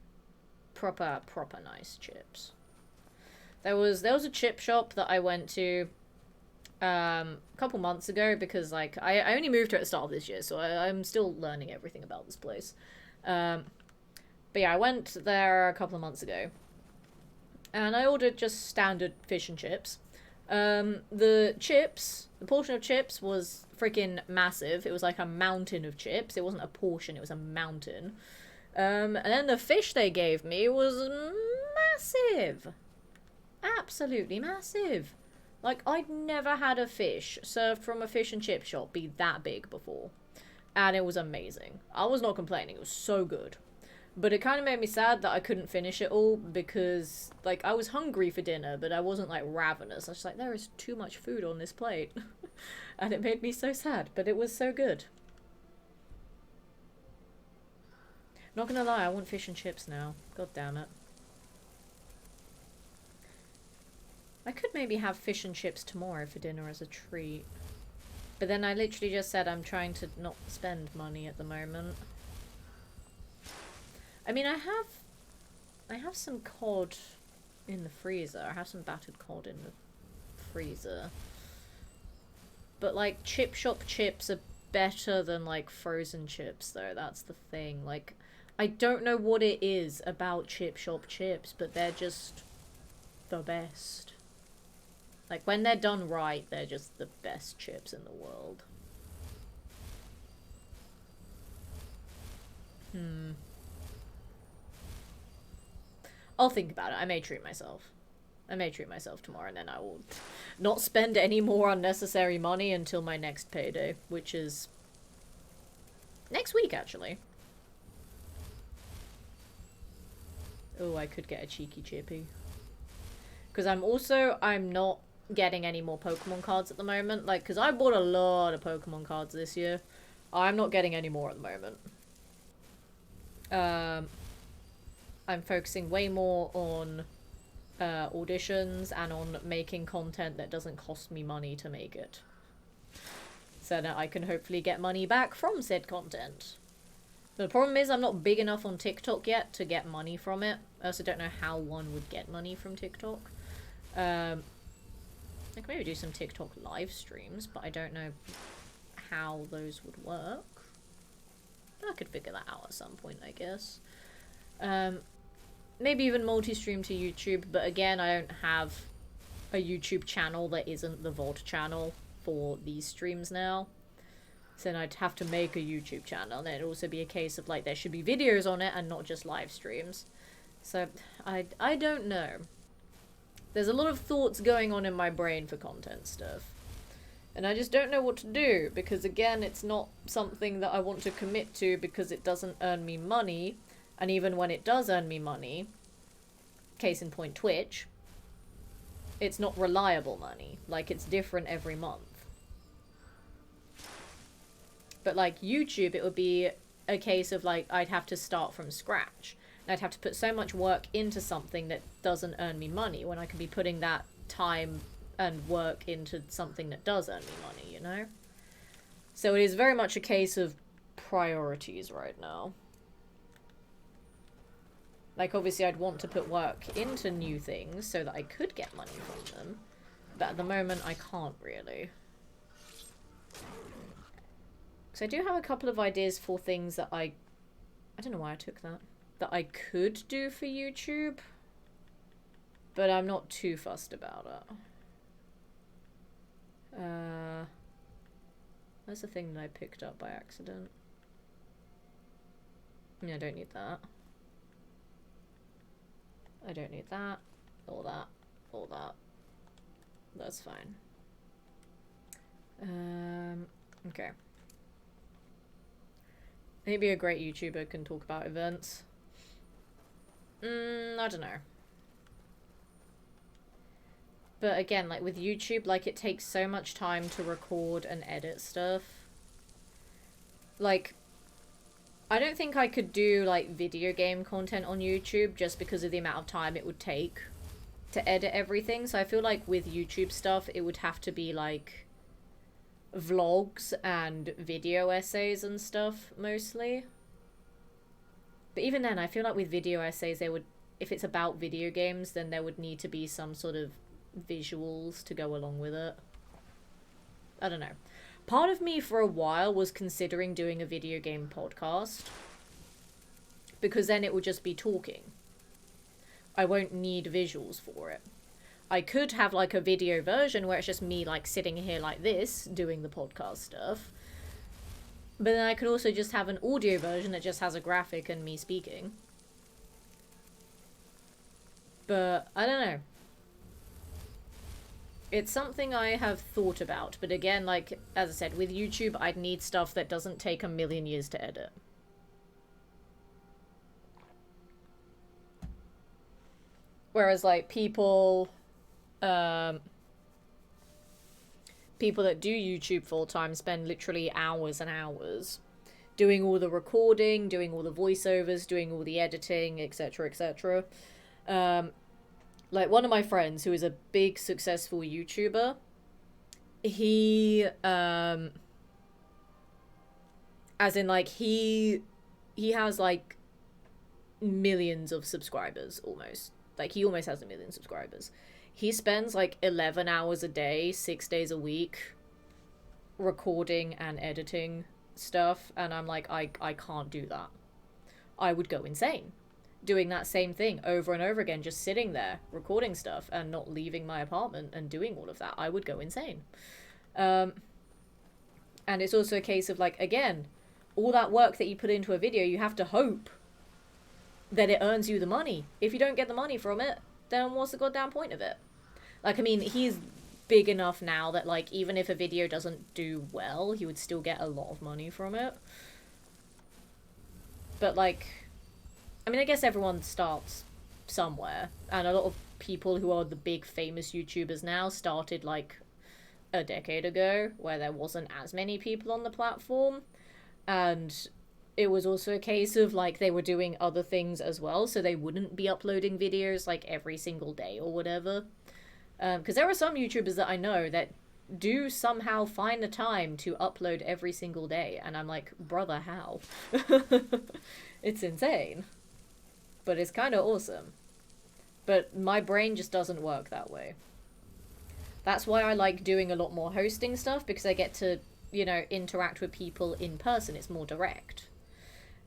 proper nice chips. There was a chip shop that I went to a couple months ago because, like, I only moved here at the start of this year, so I'm still learning everything about this place. But yeah, I went there a couple of months ago, and I ordered just standard fish and chips. The portion of chips was freaking massive. It was like a mountain of chips. It wasn't a portion, it was a mountain. And then the fish they gave me was massive. Absolutely massive. Like, I'd never had a fish served from a fish and chip shop be that big before. And it was amazing. I was not complaining. It was so good. But it kind of made me sad that I couldn't finish it all because, like, I was hungry for dinner, but I wasn't, like, ravenous. I was just like, there is too much food on this plate. And it made me so sad, but it was so good. Not gonna lie, I want fish and chips now. God damn it. I could maybe have fish and chips tomorrow for dinner as a treat. But then I literally just said I'm trying to not spend money at the moment. I mean, I have some cod in the freezer. I have some battered cod in the freezer. But, like, chip shop chips are better than, like, frozen chips, though. That's the thing. Like, I don't know what it is about chip shop chips, but they're just the best. Like, when they're done right, they're just the best chips in the world. I'll think about it. I may treat myself. I may treat myself tomorrow, and then I will not spend any more unnecessary money until my next payday, which is next week, actually. Oh, I could get a cheeky chippy. Because I'm not getting any more Pokemon cards at the moment. Like, because I bought a lot of Pokemon cards this year. I'm not getting any more at the moment. I'm focusing way more on auditions and on making content that doesn't cost me money to make it. So that I can hopefully get money back from said content. But the problem is I'm not big enough on TikTok yet to get money from it. I also don't know how one would get money from TikTok. I could maybe do some TikTok live streams, but I don't know how those would work. I could figure that out at some point, I guess. Maybe even multi-stream to YouTube, but again, I don't have a YouTube channel that isn't the VOD channel for these streams now. So then I'd have to make a YouTube channel, and then it'd also be a case of, like, there should be videos on it and not just live streams. So, I don't know. There's a lot of thoughts going on in my brain for content stuff. And I just don't know what to do, because again, it's not something that I want to commit to because it doesn't earn me money. And even when it does earn me money, case in point Twitch, it's not reliable money. Like, it's different every month. But like YouTube, it would be a case of, like, I'd have to start from scratch. And I'd have to put so much work into something that doesn't earn me money when I could be putting that time and work into something that does earn me money, you know? So it is very much a case of priorities right now. Like, obviously I'd want to put work into new things so that I could get money from them. But at the moment, I can't really. Because I do have a couple of ideas for things that I don't know why I took that. That I could do for YouTube. But I'm not too fussed about it. That's the thing that I picked up by accident. I don't need that. I don't need that. Or that. Or that. That's fine. Okay. Maybe a great YouTuber can talk about events. I don't know. But again, like with YouTube, like it takes so much time to record and edit stuff. Like, I don't think I could do like video game content on YouTube just because of the amount of time it would take to edit everything. So I feel like with YouTube stuff, it would have to be like vlogs and video essays and stuff mostly. But even then, I feel like with video essays, they would, if it's about video games, then there would need to be some sort of visuals to go along with it. I don't know. Part of me for a while was considering doing a video game podcast, because then it would just be talking. I won't need visuals for it. I could have like a video version where it's just me like sitting here like this doing the podcast stuff. But then I could also just have an audio version that just has a graphic and me speaking. But I don't know. It's something I have thought about, but again, like, as I said, with YouTube, I'd need stuff that doesn't take a million years to edit. Whereas, like, people that do YouTube full-time spend literally hours and hours doing all the recording, doing all the voiceovers, doing all the editing, etc., etc. Like, one of my friends who is a big, successful YouTuber, he, as in, like, he has, like, millions of subscribers, almost. Like, he almost has 1 million subscribers. He spends, like, 11 hours a day, 6 days a week, recording and editing stuff, and I'm like, I can't do that. I would go insane. Doing that same thing over and over again, just sitting there, recording stuff, and not leaving my apartment and doing all of that. I would go insane. And it's also a case of, like, again, all that work that you put into a video, you have to hope that it earns you the money. If you don't get the money from it, then what's the goddamn point of it? Like, I mean, he's big enough now that, like, even if a video doesn't do well, he would still get a lot of money from it. But, like, I mean, I guess everyone starts somewhere, and a lot of people who are the big famous YouTubers now started, like, a decade ago, where there wasn't as many people on the platform, and it was also a case of, like, they were doing other things as well, so they wouldn't be uploading videos, like, every single day or whatever. Because there are some YouTubers that I know that do somehow find the time to upload every single day, and I'm like, brother, how? It's insane. But it's kind of awesome. But my brain just doesn't work that way. That's why I like doing a lot more hosting stuff, because I get to, you know, interact with people in person. It's more direct.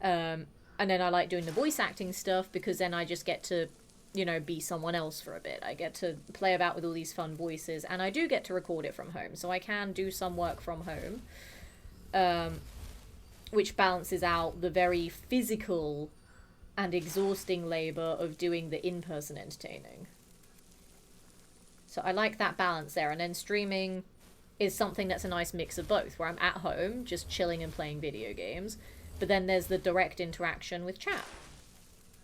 And then I like doing the voice acting stuff, because then I just get to, you know, be someone else for a bit. I get to play about with all these fun voices, and I do get to record it from home, so I can do some work from home, which balances out the very physical and exhausting labor of doing the in-person entertaining. So I like that balance there, and then streaming is something that's a nice mix of both, where I'm at home, just chilling and playing video games, but then there's the direct interaction with chat.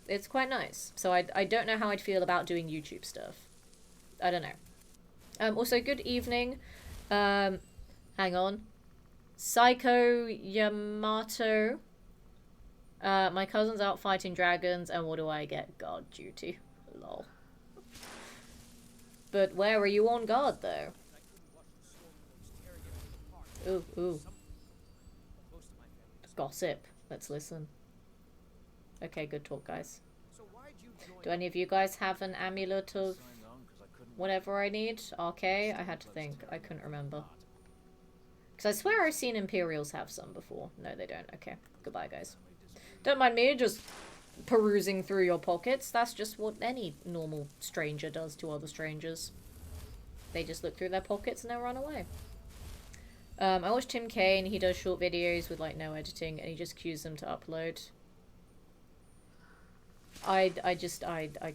It's quite nice. So I don't know how I'd feel about doing YouTube stuff. I don't know. Also, good evening. Hang on. Psycho Yamato. My cousin's out fighting dragons, and what do I get? Guard duty. Lol. But where are you on guard, though? Ooh, ooh. Gossip. Let's listen. Okay, good talk, guys. Do any of you guys have an amulet of whatever I need? Okay, I had to think. I couldn't remember. Because I swear I've seen Imperials have some before. No, they don't. Okay. Goodbye, guys. Don't mind me just perusing through your pockets. That's just what any normal stranger does to other strangers. They just look through their pockets and then run away. I watched Tim Kaine. He does short videos with like no editing, and he just cues them to upload. I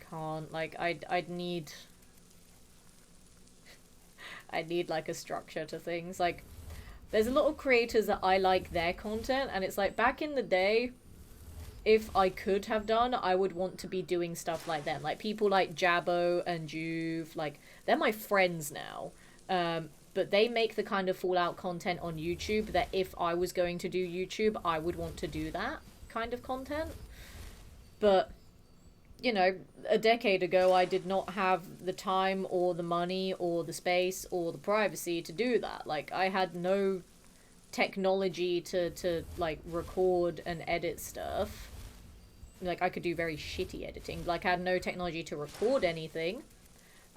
can't. Like I'd need like a structure to things. Like there's a lot of creators that I like their content, and it's like back in the day, if I could have done, I would want to be doing stuff like them. Like people like Jabbo and Juve, like they're my friends now. But they make the kind of Fallout content on YouTube that if I was going to do YouTube, I would want to do that kind of content. But, you know, a decade ago, I did not have the time or the money or the space or the privacy to do that. Like, I had no technology to like, record and edit stuff. Like, I could do very shitty editing. Like, I had no technology to record anything.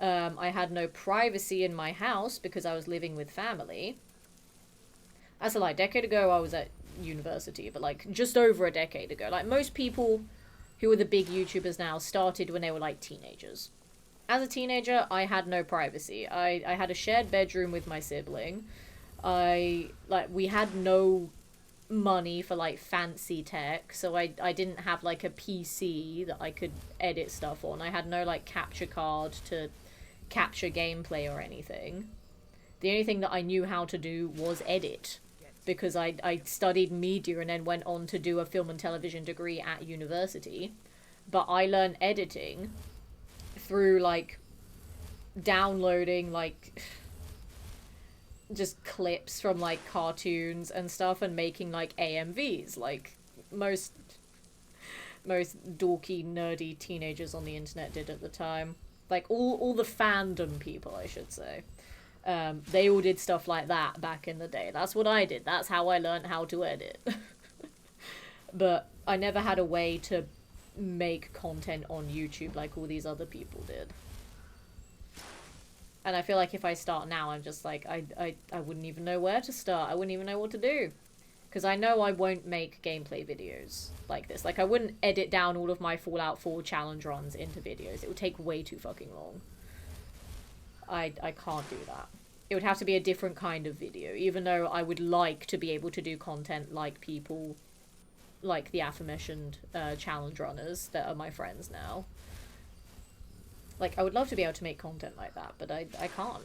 I had no privacy in my house because I was living with family. That's a lie. A decade ago, I was at university, but, like, just over a decade ago. Like, most people who are the big YouTubers now started when they were, like, teenagers. As a teenager, I had no privacy. I had a shared bedroom with my sibling. We had no money for, like, fancy tech, so I didn't have, like, a PC that I could edit stuff on. I had no, like, capture card to capture gameplay or anything. The only thing that I knew how to do was edit, because I studied media and then went on to do a film and television degree at university. But I learned editing through, like, downloading, like, just clips from, like, cartoons and stuff and making, like, AMVs, like most dorky, nerdy teenagers on the internet did at the time. Like, all the fandom people, I should say. They all did stuff like that back in the day. That's what I did. That's how I learned how to edit. But I never had a way to make content on YouTube like all these other people did. And I feel like if I start now, I'm just like, I wouldn't even know where to start. I wouldn't even know what to do. Because I know I won't make gameplay videos like this. Like, I wouldn't edit down all of my Fallout 4 challenge runs into videos. It would take way too fucking long. I can't do that. It would have to be a different kind of video, even though I would like to be able to do content like people, like the aforementioned challenge runners that are my friends now. Like, I would love to be able to make content like that, but I can't.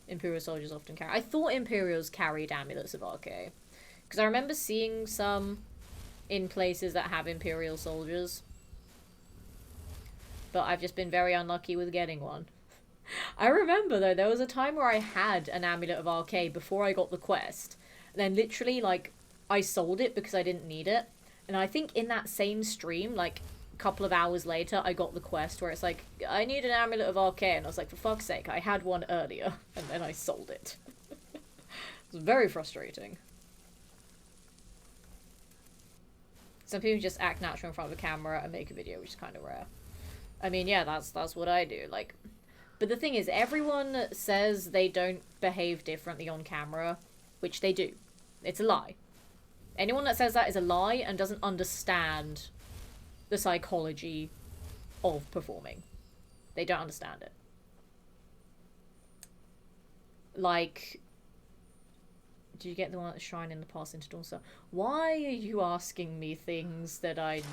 Imperial soldiers often carry. I thought Imperials carried amulets of Arche, because I remember seeing some in places that have Imperial soldiers, but I've just been very unlucky with getting one. I remember, though, there was a time where I had an amulet of Arche before I got the quest, and then literally, like, I sold it because I didn't need it, and I think in that same stream, like, couple of hours later, I got the quest where it's like, I need an amulet of Arche, and I was like, for fuck's sake, I had one earlier, and then I sold it. It was very frustrating. Some people just act natural in front of a camera and make a video, which is kind of rare. I mean, yeah, that's what I do, like, but the thing is, everyone says they don't behave differently on camera, which they do. It's a lie. Anyone that says that is a lie and doesn't understand the psychology of performing. They don't understand it. Like, did you get the one at the shrine in the past into Dawnstar? Why are you asking me things that I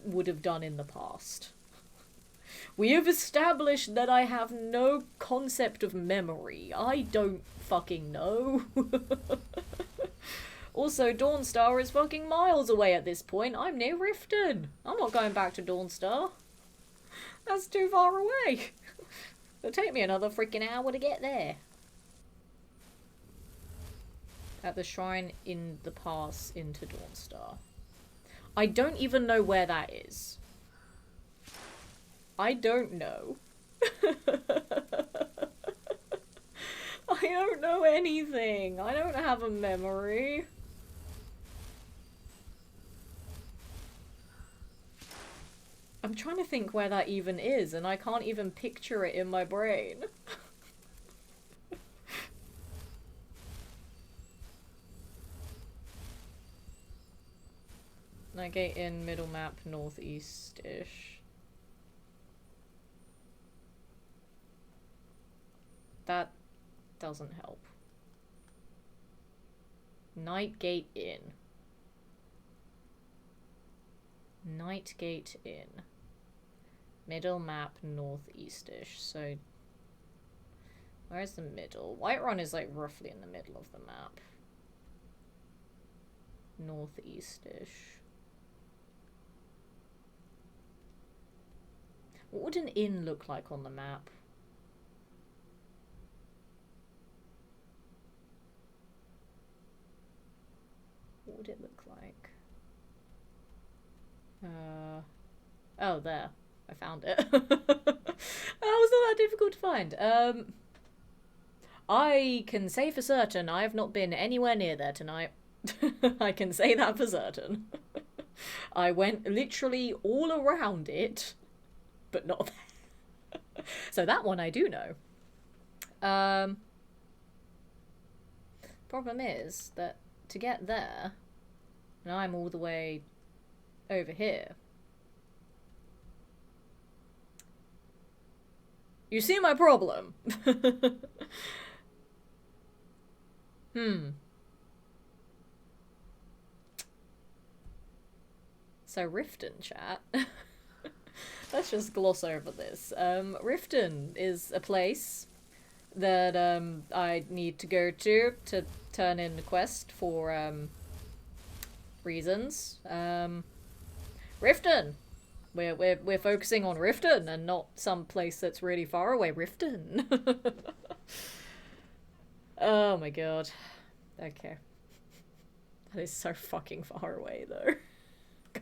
would have done in the past? We have established that I have no concept of memory. I don't fucking know. Also, Dawnstar is fucking miles away at this point. I'm near Riften. I'm not going back to Dawnstar. That's too far away. It'll take me another freaking hour to get there. At the shrine in the pass into Dawnstar. I don't even know where that is. I don't know. I don't know anything. I don't have a memory. I'm trying to think where that even is, and I can't even picture it in my brain. Night gate in, middle map, northeast-ish. That doesn't help. Night gate in. Night gate in. Middle map, northeast-ish. So, where's the middle? Whiterun is like roughly in the middle of the map. Northeast-ish. What would an inn look like on the map? What would it look like? Oh, there. I found it. That was not that difficult to find. I can say for certain I have not been anywhere near there tonight. I can say that for certain. I went literally all around it, but not there. So that one I do know. Problem is that to get there, and I'm all the way over here. You see my problem? So Riften, chat. Let's just gloss over this. Riften is a place that I need to go to turn in a quest for reasons. Riften. We're focusing on Riften and not some place that's really far away. Riften. Oh my god. Okay. That is so fucking far away though.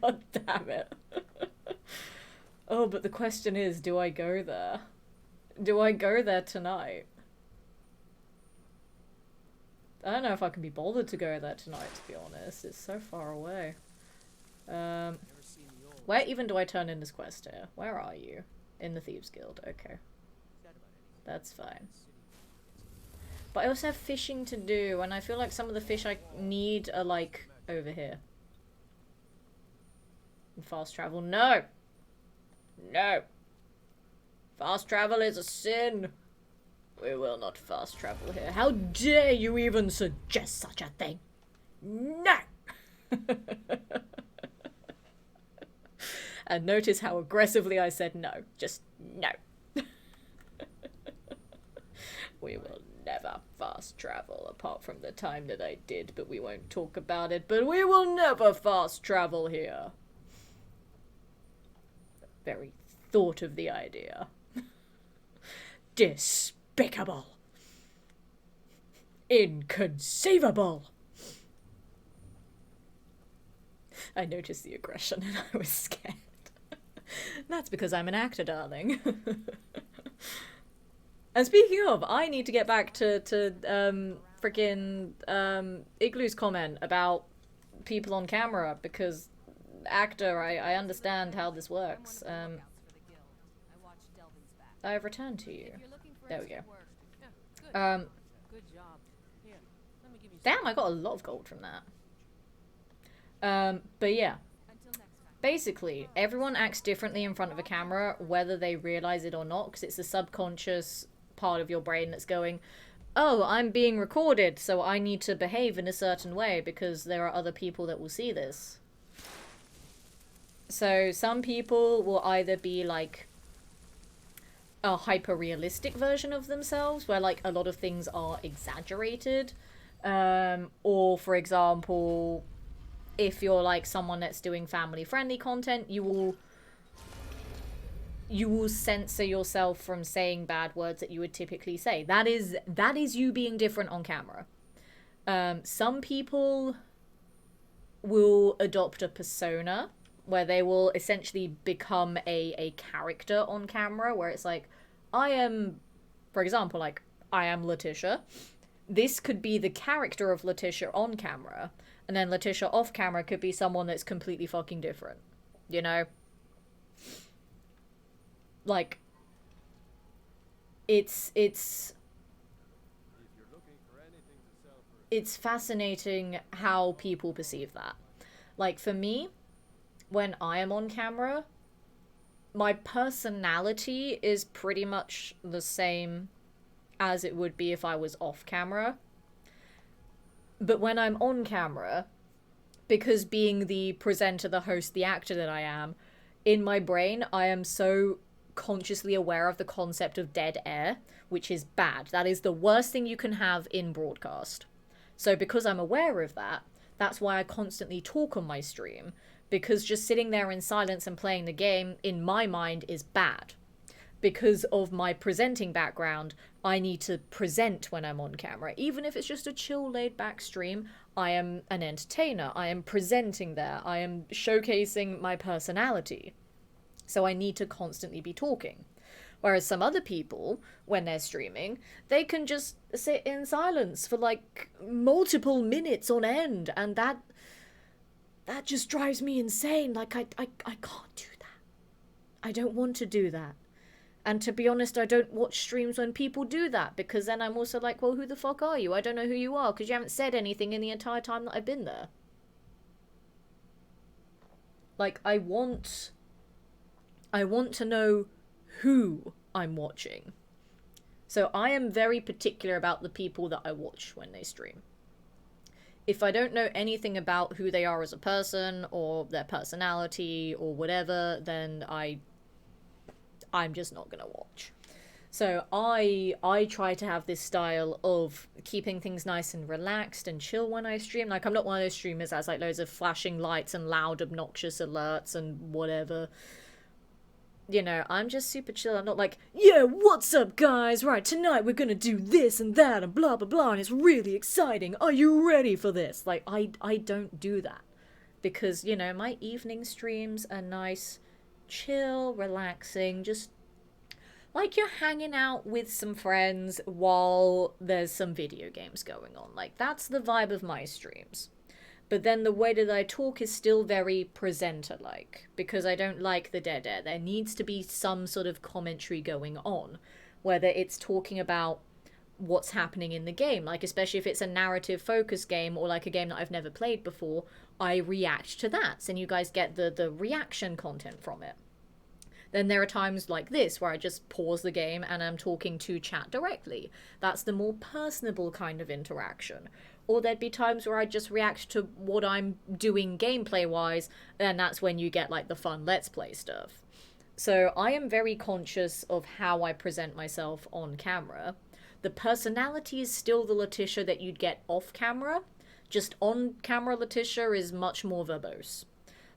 God damn it. Oh, but the question is, do I go there? Do I go there tonight? I don't know if I can be bothered to go there tonight, to be honest. It's so far away. Where even do I turn in this quest here? Where are you? In the Thieves Guild. Okay. That's fine. But I also have fishing to do, and I feel like some of the fish I need are, like, over here. And fast travel. No! No! Fast travel is a sin! We will not fast travel here. How dare you even suggest such a thing? No! And notice how aggressively I said no. Just no. We will never fast travel, apart from the time that I did, but we won't talk about it. But we will never fast travel here. The very thought of the idea. Despicable. Inconceivable. I noticed the aggression and I was scared. That's because I'm an actor, darling. And speaking of, I need to get back to freaking Igloo's comment about people on camera, because actor, I understand how this works. I've returned to you. There we go. Damn, I got a lot of gold from that. But yeah. Basically, everyone acts differently in front of a camera, whether they realize it or not, because it's a subconscious part of your brain that's going, oh, I'm being recorded, so I need to behave in a certain way because there are other people that will see this. So some people will either be like a hyper-realistic version of themselves, where like a lot of things are exaggerated, or for example, if you're like someone that's doing family-friendly content, you will censor yourself from saying bad words that you would typically say. That is you being different on camera. Some people will adopt a persona where they will essentially become a character on camera, where it's like, I am, for example, like, I am Letitia. This could be the character of Letitia on camera, and then Letitia off camera could be someone that's completely fucking different. You know? Like, it's fascinating how people perceive that. Like, for me, when I am on camera, my personality is pretty much the same as it would be if I was off camera. But when I'm on camera, because being the presenter, the host, the actor that I am, in my brain, I am so consciously aware of the concept of dead air, which is bad. That is the worst thing you can have in broadcast. So because I'm aware of that, that's why I constantly talk on my stream, because just sitting there in silence and playing the game, in my mind, is bad. Because of my presenting background, I need to present when I'm on camera. Even if it's just a chill, laid-back stream, I am an entertainer. I am presenting there. I am showcasing my personality. So I need to constantly be talking. Whereas some other people, when they're streaming, they can just sit in silence for like multiple minutes on end, and that just drives me insane. Like, I can't do that. I don't want to do that. And to be honest, I don't watch streams when people do that, because then I'm also like, well, who the fuck are you? I don't know who you are, because you haven't said anything in the entire time that I've been there. Like, I want to know who I'm watching. So I am very particular about the people that I watch when they stream. If I don't know anything about who they are as a person, or their personality, or whatever, then I'm just not gonna watch. So I try to have this style of keeping things nice and relaxed and chill when I stream. Like, I'm not one of those streamers that's like loads of flashing lights and loud obnoxious alerts and whatever. You know, I'm just super chill. I'm not like, yeah, what's up, guys? Right, tonight we're gonna do this and that and blah, blah, blah, and it's really exciting. Are you ready for this? Like, I don't do that. Because, you know, my evening streams are nice, chill, relaxing, just like you're hanging out with some friends while there's some video games going on. Like, that's the vibe of my streams. But then the way that I talk is still very presenter-like, because I don't like the dead air. There needs to be some sort of commentary going on, whether it's talking about what's happening in the game. Like, especially if it's a narrative-focused game, or like a game that I've never played before, I react to that, and you guys get the reaction content from it. Then there are times like this where I just pause the game and I'm talking to chat directly. That's the more personable kind of interaction. Or there'd be times where I just react to what I'm doing gameplay-wise, and that's when you get like the fun Let's Play stuff. So I am very conscious of how I present myself on camera. The personality is still the Letitia that you'd get off camera. Just on camera Letitia is much more verbose.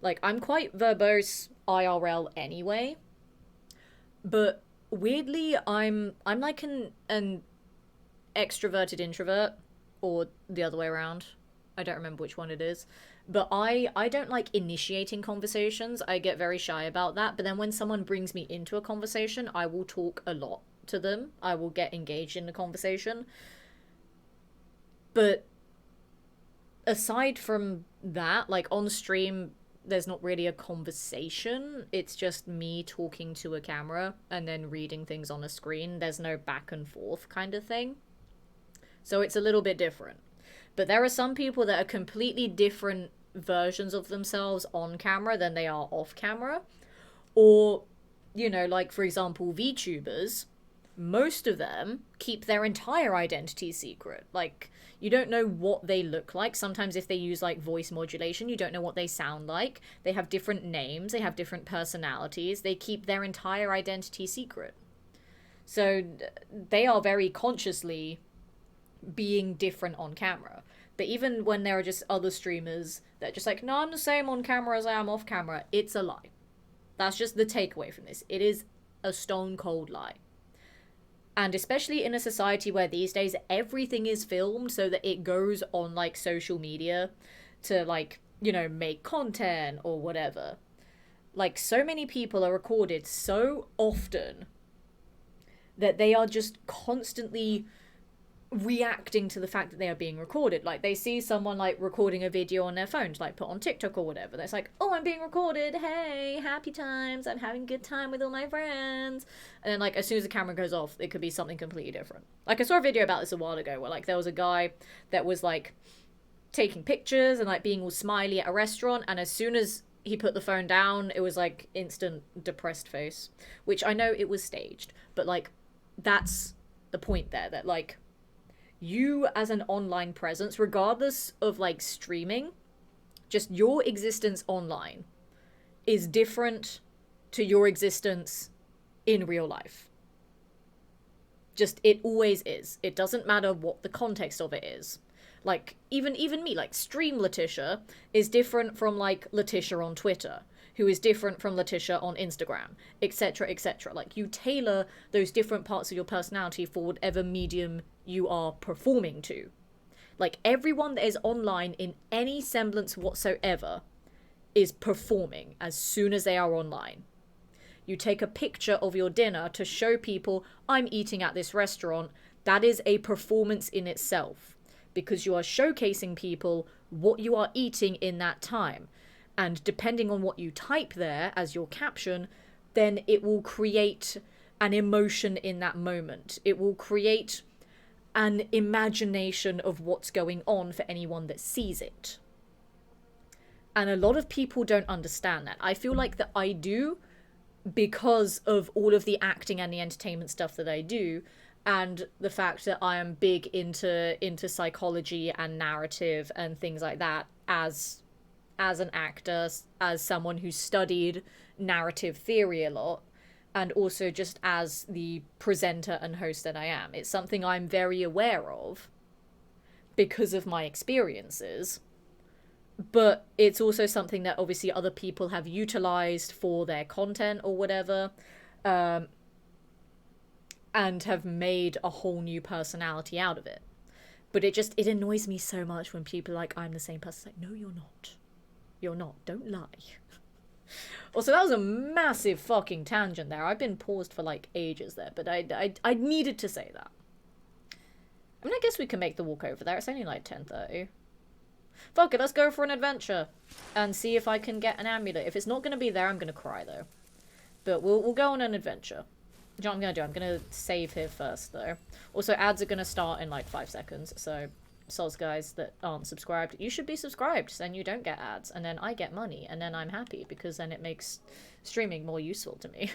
Like, I'm quite verbose IRL anyway. But weirdly, I'm like an extroverted introvert. Or the other way around. I don't remember which one it is. But I don't like initiating conversations. I get very shy about that. But then when someone brings me into a conversation, I will talk a lot to them. I will get engaged in the conversation. But aside from that, like on stream, there's not really a conversation. It's just me talking to a camera and then reading things on a screen. There's no back and forth kind of thing. So it's a little bit different. But there are some people that are completely different versions of themselves on camera than they are off camera. Or, you know, like, for example, VTubers, most of them keep their entire identity secret. Like, you don't know what they look like. Sometimes if they use, like, voice modulation, you don't know what they sound like. They have different names. They have different personalities. They keep their entire identity secret. So they are very consciously being different on camera. But even when there are just other streamers that are just like, no, I'm the same on camera as I am off camera, it's a lie. That's just the takeaway from this. It is a stone cold lie. And especially in a society where these days everything is filmed so that it goes on like social media to like, you know, make content or whatever. Like, so many people are recorded so often that they are just constantly reacting to the fact that they are being recorded. Like, they see someone like recording a video on their phone to like put on TikTok or whatever. That's like, oh, I'm being recorded. Hey, happy times. I'm having a good time with all my friends. And then like as soon as the camera goes off, it could be something completely different. Like, I saw a video about this a while ago where like there was a guy that was like taking pictures and like being all smiley at a restaurant, and as soon as he put the phone down. It was like instant depressed face, which I know it was staged, but like that's the point there, that like you as an online presence, regardless of like streaming, just your existence online is different to your existence in real life. Just, it always is. It doesn't matter what the context of it is. Like, even me, like, Stream Letitia is different from, like, Letitia on Twitter, who is different from Letitia on Instagram, etc., etc. Like, you tailor those different parts of your personality for whatever medium you are performing to. Like, everyone that is online in any semblance whatsoever is performing as soon as they are online. You take a picture of your dinner to show people, I'm eating at this restaurant. That is a performance in itself, because you are showcasing people what you are eating in that time. And depending on what you type there as your caption, then it will create an emotion in that moment. It will create an imagination of what's going on for anyone that sees it. And a lot of people don't understand that. I feel like that I do, because of all of the acting and the entertainment stuff that I do, and the fact that I am big into psychology and narrative and things like that as an actor, as someone who studied narrative theory a lot, and also just as the presenter and host that I am. It's something I'm very aware of because of my experiences, but it's also something that obviously other people have utilized for their content or whatever, and have made a whole new personality out of it. But it annoys me so much when people are like, I'm the same person. It's like, no, you're not. You're not. Don't lie. Also, that was a massive fucking tangent there. I've been paused for like ages there, but I needed to say that. I mean, I guess we can make the walk over there. It's only like 10:30. Fuck it, let's go for an adventure and see if I can get an amulet. If it's not going to be there, I'm going to cry though. But we'll go on an adventure. You know what I'm going to do? I'm going to save here first though. Also, ads are going to start in like 5 seconds, so soz guys that aren't subscribed, you should be subscribed, then you don't get ads, and then I get money, and then I'm happy, because then it makes streaming more useful to me.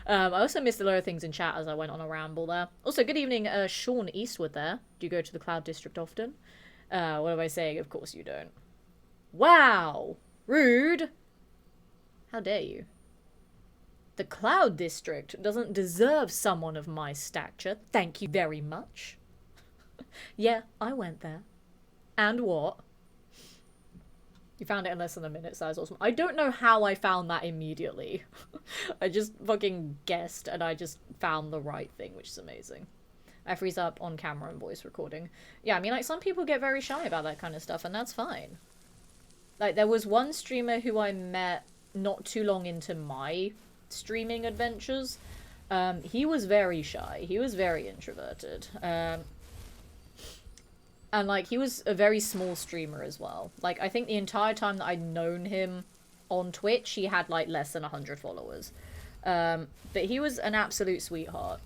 I also missed a lot of things in chat as I went on a ramble there. Also, good evening, Sean Eastwood there. Do you go to the Cloud District often? What am I saying? Of course you don't. Wow! Rude! How dare you? The Cloud District doesn't deserve someone of my stature. Thank you very much. Yeah, I went there. And what? You found it in less than a minute, so that was awesome. I don't know how I found that immediately. I just fucking guessed, and I just found the right thing, which is amazing. I freeze up on camera and voice recording. Yeah, I mean, like, some people get very shy about that kind of stuff, and that's fine. Like, there was one streamer who I met not too long into my streaming adventures. He was very shy. He was very introverted. And, like, he was a very small streamer as well. Like, I think the entire time that I'd known him on Twitch, he had, like, less than 100 followers. But he was an absolute sweetheart.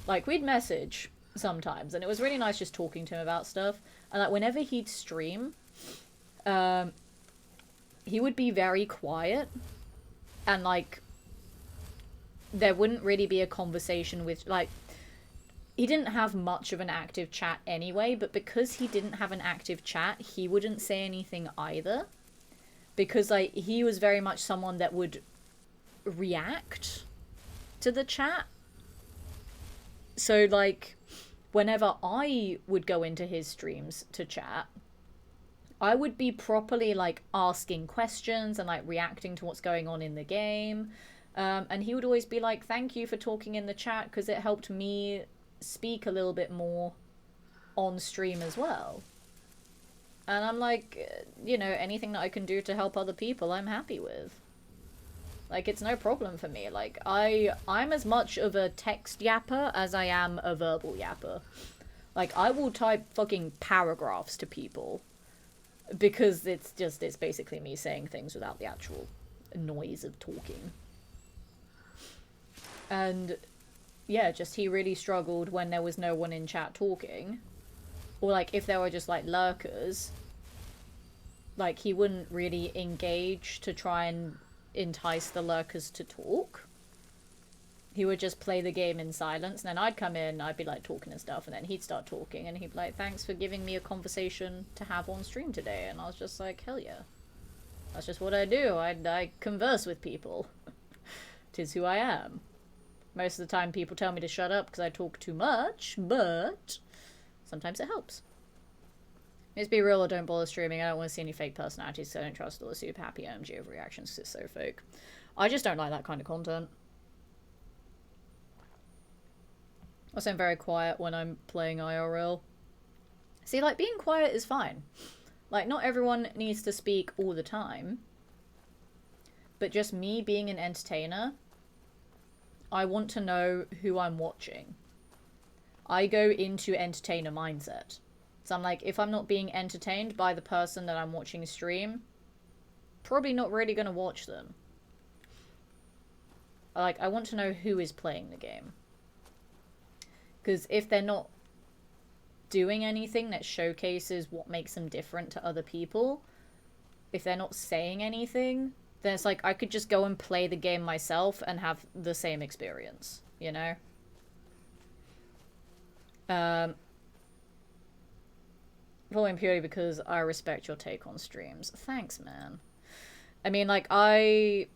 Like, we'd message sometimes, and it was really nice just talking to him about stuff. And, like, whenever he'd stream, he would be very quiet. And, like, there wouldn't really be a conversation with, like... He didn't have much of an active chat anyway, but because he didn't have an active chat, he wouldn't say anything either. Because, like, he was very much someone that would react to the chat. So, like, whenever I would go into his streams to chat, I would be properly, like, asking questions and, like, reacting to what's going on in the game. And he would always be like, thank you for talking in the chat, because it helped me speak a little bit more on stream as well. And I'm like, you know, anything that I can do to help other people, I'm happy with. Like, it's no problem for me. Like, I'm as much of a text yapper as I am a verbal yapper. Like, I will type fucking paragraphs to people, because it's basically me saying things without the actual noise of talking. And yeah, just he really struggled when there was no one in chat talking. Or, like, if there were just, like, lurkers, Like, he wouldn't really engage to try and entice the lurkers to talk. He would just play the game in silence, and then I'd come in, I'd be like talking and stuff, and then he'd start talking, and he'd be like, thanks for giving me a conversation to have on stream today. And I was just like, hell yeah. That's just what I do. I converse with people. Tis who I am. Most of the time people tell me to shut up because I talk too much, but sometimes it helps. Let's be real, or don't bother streaming. I don't want to see any fake personalities, so I don't trust all the super happy MG overreactions because it's so fake. I just don't like that kind of content. Also, I'm very quiet when I'm playing IRL. See, like, being quiet is fine. Like, not everyone needs to speak all the time. But just me being an entertainer, I want to know who I'm watching. I go into entertainer mindset. So I'm like, if I'm not being entertained by the person that I'm watching stream, probably not really going to watch them. Like, I want to know who is playing the game. Because if they're not doing anything that showcases what makes them different to other people, if they're not saying anything, then it's like I could just go and play the game myself and have the same experience, you know? Following purely because I respect your take on streams. Thanks, man. I mean, like, also,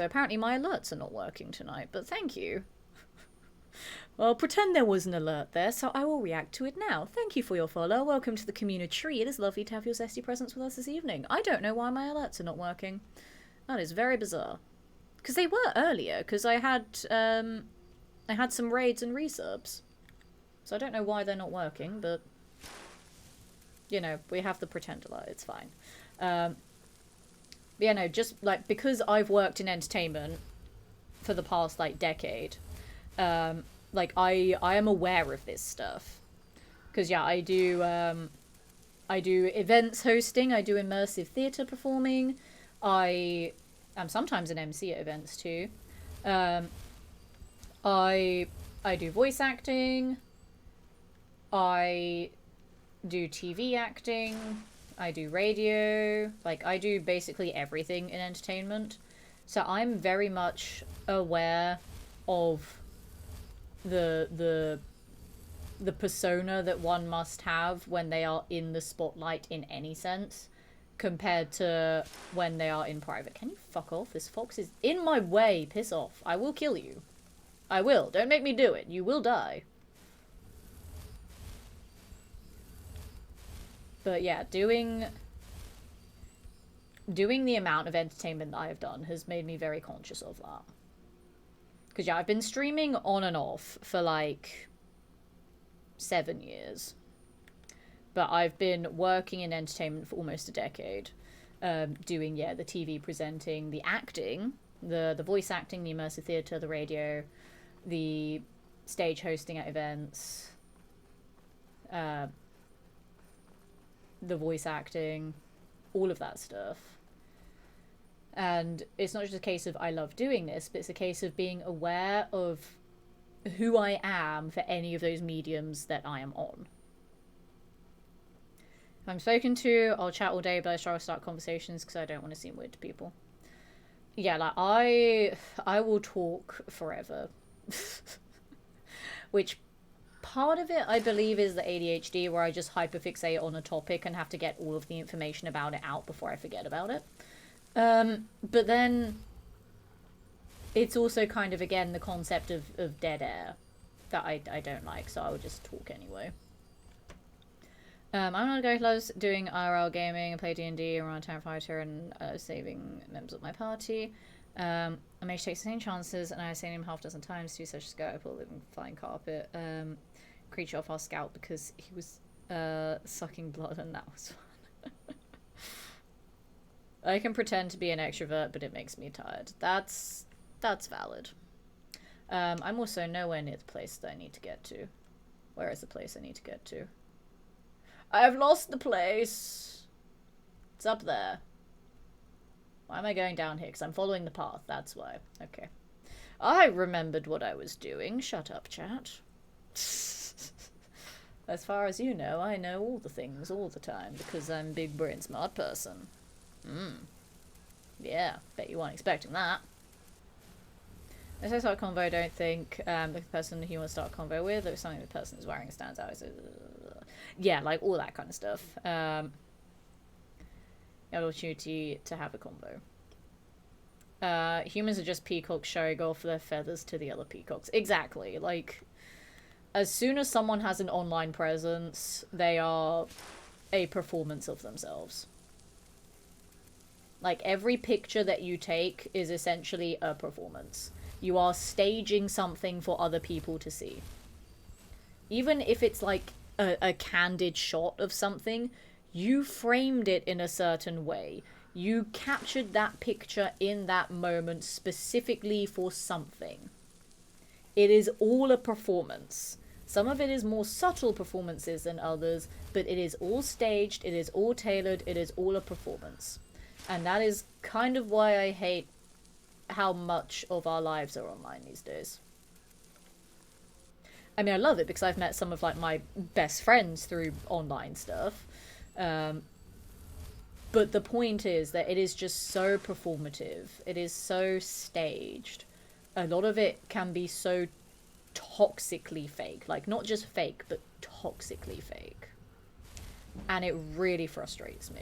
apparently my alerts are not working tonight, but thank you. Well, pretend there was an alert there, so I will react to it now. Thank you for your follow. Welcome to the community. It is lovely to have your zesty presence with us this evening. I don't know why my alerts are not working. That is very bizarre. Because they were earlier, because I had some raids and resubs. So I don't know why they're not working, but, you know, we have the pretend alert. It's fine. But yeah, no, just, like, because I've worked in entertainment for the past, like, decade, like, I am aware of this stuff. Because, yeah, I do events hosting, I do immersive theatre performing, I am sometimes an MC at events too. I do voice acting, I do TV acting, I do radio, like, I do basically everything in entertainment. So I'm very much aware of the persona that one must have when they are in the spotlight in any sense, compared to when they are in private. Can you fuck off? This fox is in my way. Piss off. I will kill you. I will. Don't make me do it. You will die. But yeah, doing the amount of entertainment that I have done has made me very conscious of that. Because, yeah, I've been streaming on and off for, like, 7 years. But I've been working in entertainment for almost a decade. Doing, yeah, the TV presenting, the acting, the voice acting, the immersive theatre, the radio, the stage hosting at events, the voice acting, all of that stuff. And it's not just a case of I love doing this, but it's a case of being aware of who I am for any of those mediums that I am on. If I'm spoken to, I'll chat all day, but I try to start conversations because I don't want to seem weird to people. Yeah, like, I will talk forever. Which, part of it, I believe, is the ADHD, where I just hyperfixate on a topic and have to get all of the information about it out before I forget about it. But then it's also kind of, again, the concept of dead air that I don't like, so I would just talk anyway. I'm not a guy who loves doing IRL gaming. I play D&D, I'm on a town fighter, and saving members of my party. I may take the same chances, and I've seen him half a dozen times do such as go up a living flying carpet. Creature off our scout because he was sucking blood, and that was fun. I can pretend to be an extrovert, but it makes me tired. That's valid. I'm also nowhere near the place that I need to get to. Where is the place I need to get to? I've lost the place. It's up there. Why am I going down here? Because I'm following the path, that's why. Okay. I remembered what I was doing. Shut up, chat. As far as you know, I know all the things all the time because I'm a big brain smart person. Yeah, bet you weren't expecting that. As I start a convo, I don't think the person he wants to start a convo with or something the person is wearing stands out. Yeah, like all that kind of stuff. An opportunity to have a convo. Humans are just peacocks showing off their feathers to the other peacocks. Exactly. Like, as soon as someone has an online presence, they are a performance of themselves. Like, every picture that you take is essentially a performance. You are staging something for other people to see. Even if it's like a candid shot of something, you framed it in a certain way. You captured that picture in that moment specifically for something. It is all a performance. Some of it is more subtle performances than others, but it is all staged, it is all tailored, it is all a performance. And that is kind of why I hate how much of our lives are online these days. I mean, I love it because I've met some of like my best friends through online stuff. But the point is that it is just so performative. It is so staged. A lot of it can be so toxically fake. Like, not just fake, but toxically fake. And it really frustrates me.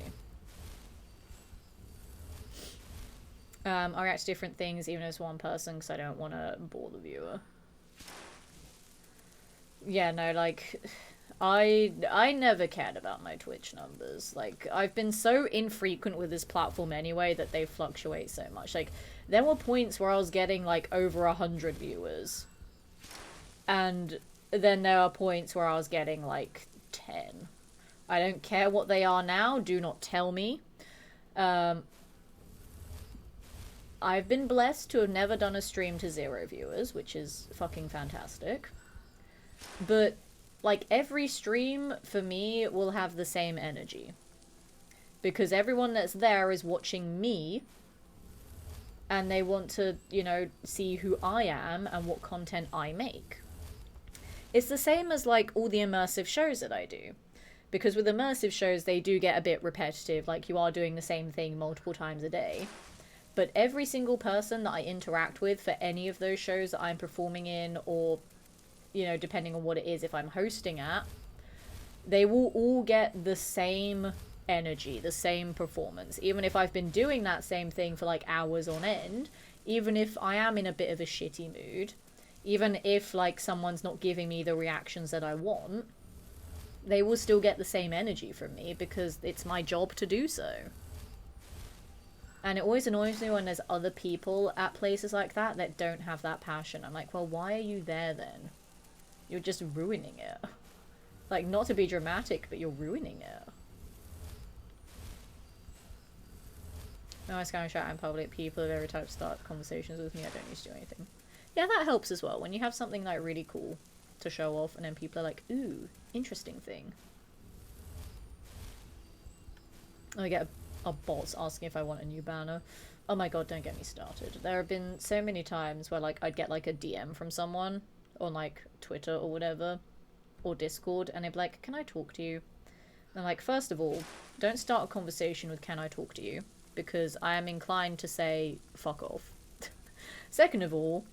I react to different things even as one person because I don't want to bore the viewer. Yeah, no, like, I never cared about my Twitch numbers. Like, I've been so infrequent with this platform anyway that they fluctuate so much. Like, there were points where I was getting, like, over 100 viewers. And then there are points where I was getting, like, 10. I don't care what they are now. Do not tell me. I've been blessed to have never done a stream to 0 viewers, which is fucking fantastic. But, like, every stream, for me, will have the same energy. Because everyone that's there is watching me, and they want to, you know, see who I am and what content I make. It's the same as, like, all the immersive shows that I do. Because with immersive shows, they do get a bit repetitive, like, you are doing the same thing multiple times a day. But every single person that I interact with for any of those shows that I'm performing in, or, you know, depending on what it is, if I'm hosting at, they will all get the same energy, the same performance. Even if I've been doing that same thing for, like, hours on end, even if I am in a bit of a shitty mood, even if, like, someone's not giving me the reactions that I want, they will still get the same energy from me because it's my job to do so. And it always annoys me when there's other people at places like that that don't have that passion. I'm like, well, why are you there then? You're just ruining it. Like, not to be dramatic, but you're ruining it. No, I Skyrim chat in public. People of every type start conversations with me. I don't used to do anything. Yeah, that helps as well. When you have something like really cool to show off and then people are like, ooh, interesting thing. I get a bot asking if I want a new banner. Oh my god, don't get me started. There have been so many times where, like, I'd get, like, a DM from someone on, like, Twitter or whatever, or Discord, and they'd be like, can I talk to you? And I'm like, first of all, don't start a conversation with can I talk to you, because I am inclined to say, fuck off. Second of all,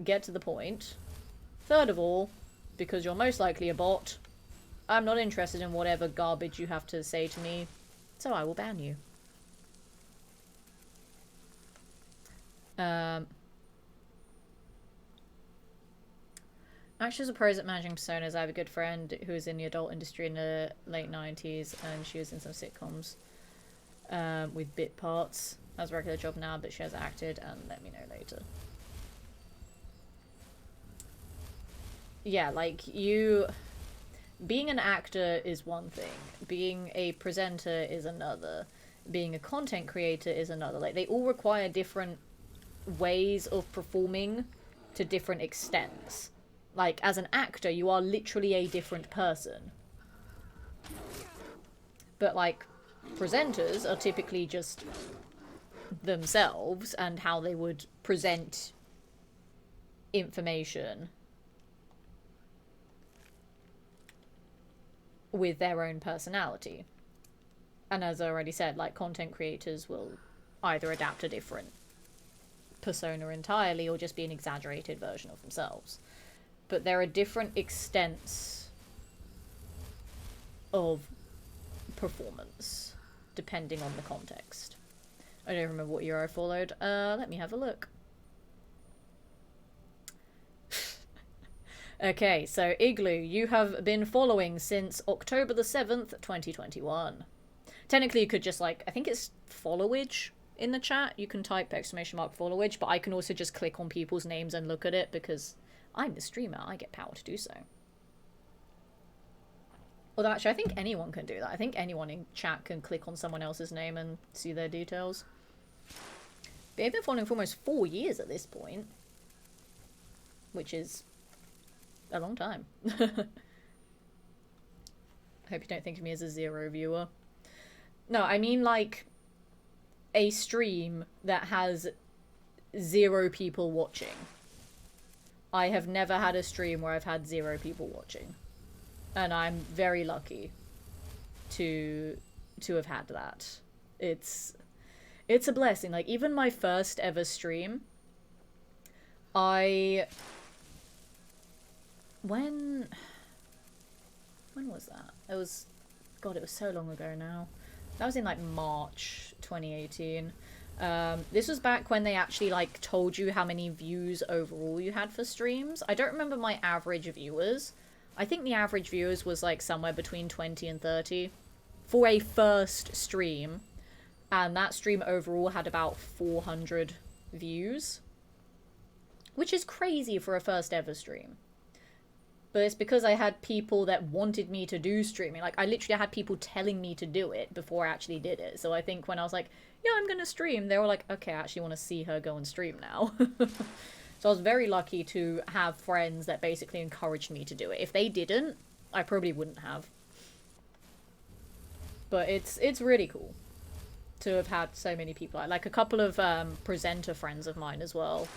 get to the point. Third of all, because you're most likely a bot, I'm not interested in whatever garbage you have to say to me, so I will ban you. Actually, as a pros at managing personas, I have a good friend who was in the adult industry in the late 90s, and she was in some sitcoms with bit parts. Has a regular job now, but she has acted, and let me know later. Yeah, like, being an actor is one thing. Being a presenter is another. Being a content creator is another. Like, they all require different ways of performing to different extents. Like, as an actor, you are literally a different person. But, like, presenters are typically just themselves and how they would present information. with their own personality. And as I already said, like, content creators will either adapt a different persona entirely or just be an exaggerated version of themselves. But there are different extents of performance depending on the context. I don't remember what year I followed. Let me have a look. Okay, so Igloo, you have been following since October the 7th, 2021. Technically, you could just, like, I think it's followage in the chat. You can type !followage, but I can also just click on people's names and look at it because I'm the streamer. I get power to do so. Although, actually, I think anyone can do that. I think anyone in chat can click on someone else's name and see their details. But I've been following for almost 4 years at this point. Which is a long time. I hope you don't think of me as a zero viewer. No, I mean, like, a stream that has 0 people watching. I have never had a stream where I've had 0 people watching. And I'm very lucky to have had that. It's a blessing. Like, even my first ever stream, when was that? It was, God, it was so long ago now. That was in, like, March 2018. This was back when they actually, like, told you how many views overall you had for streams. I don't remember my average viewers. I think the average viewers was, like, somewhere between 20 and 30 for a first stream. And that stream overall had about 400 views. Which is crazy for a first ever stream. But it's because I had people that wanted me to do streaming. Like, I literally had people telling me to do it before I actually did it. So I think when I was like, yeah, I'm gonna stream, they were like, okay, I actually want to see her go and stream now. So I was very lucky to have friends that basically encouraged me to do it. If they didn't, I probably wouldn't have. But it's really cool to have had so many people. Like a couple of presenter friends of mine as well,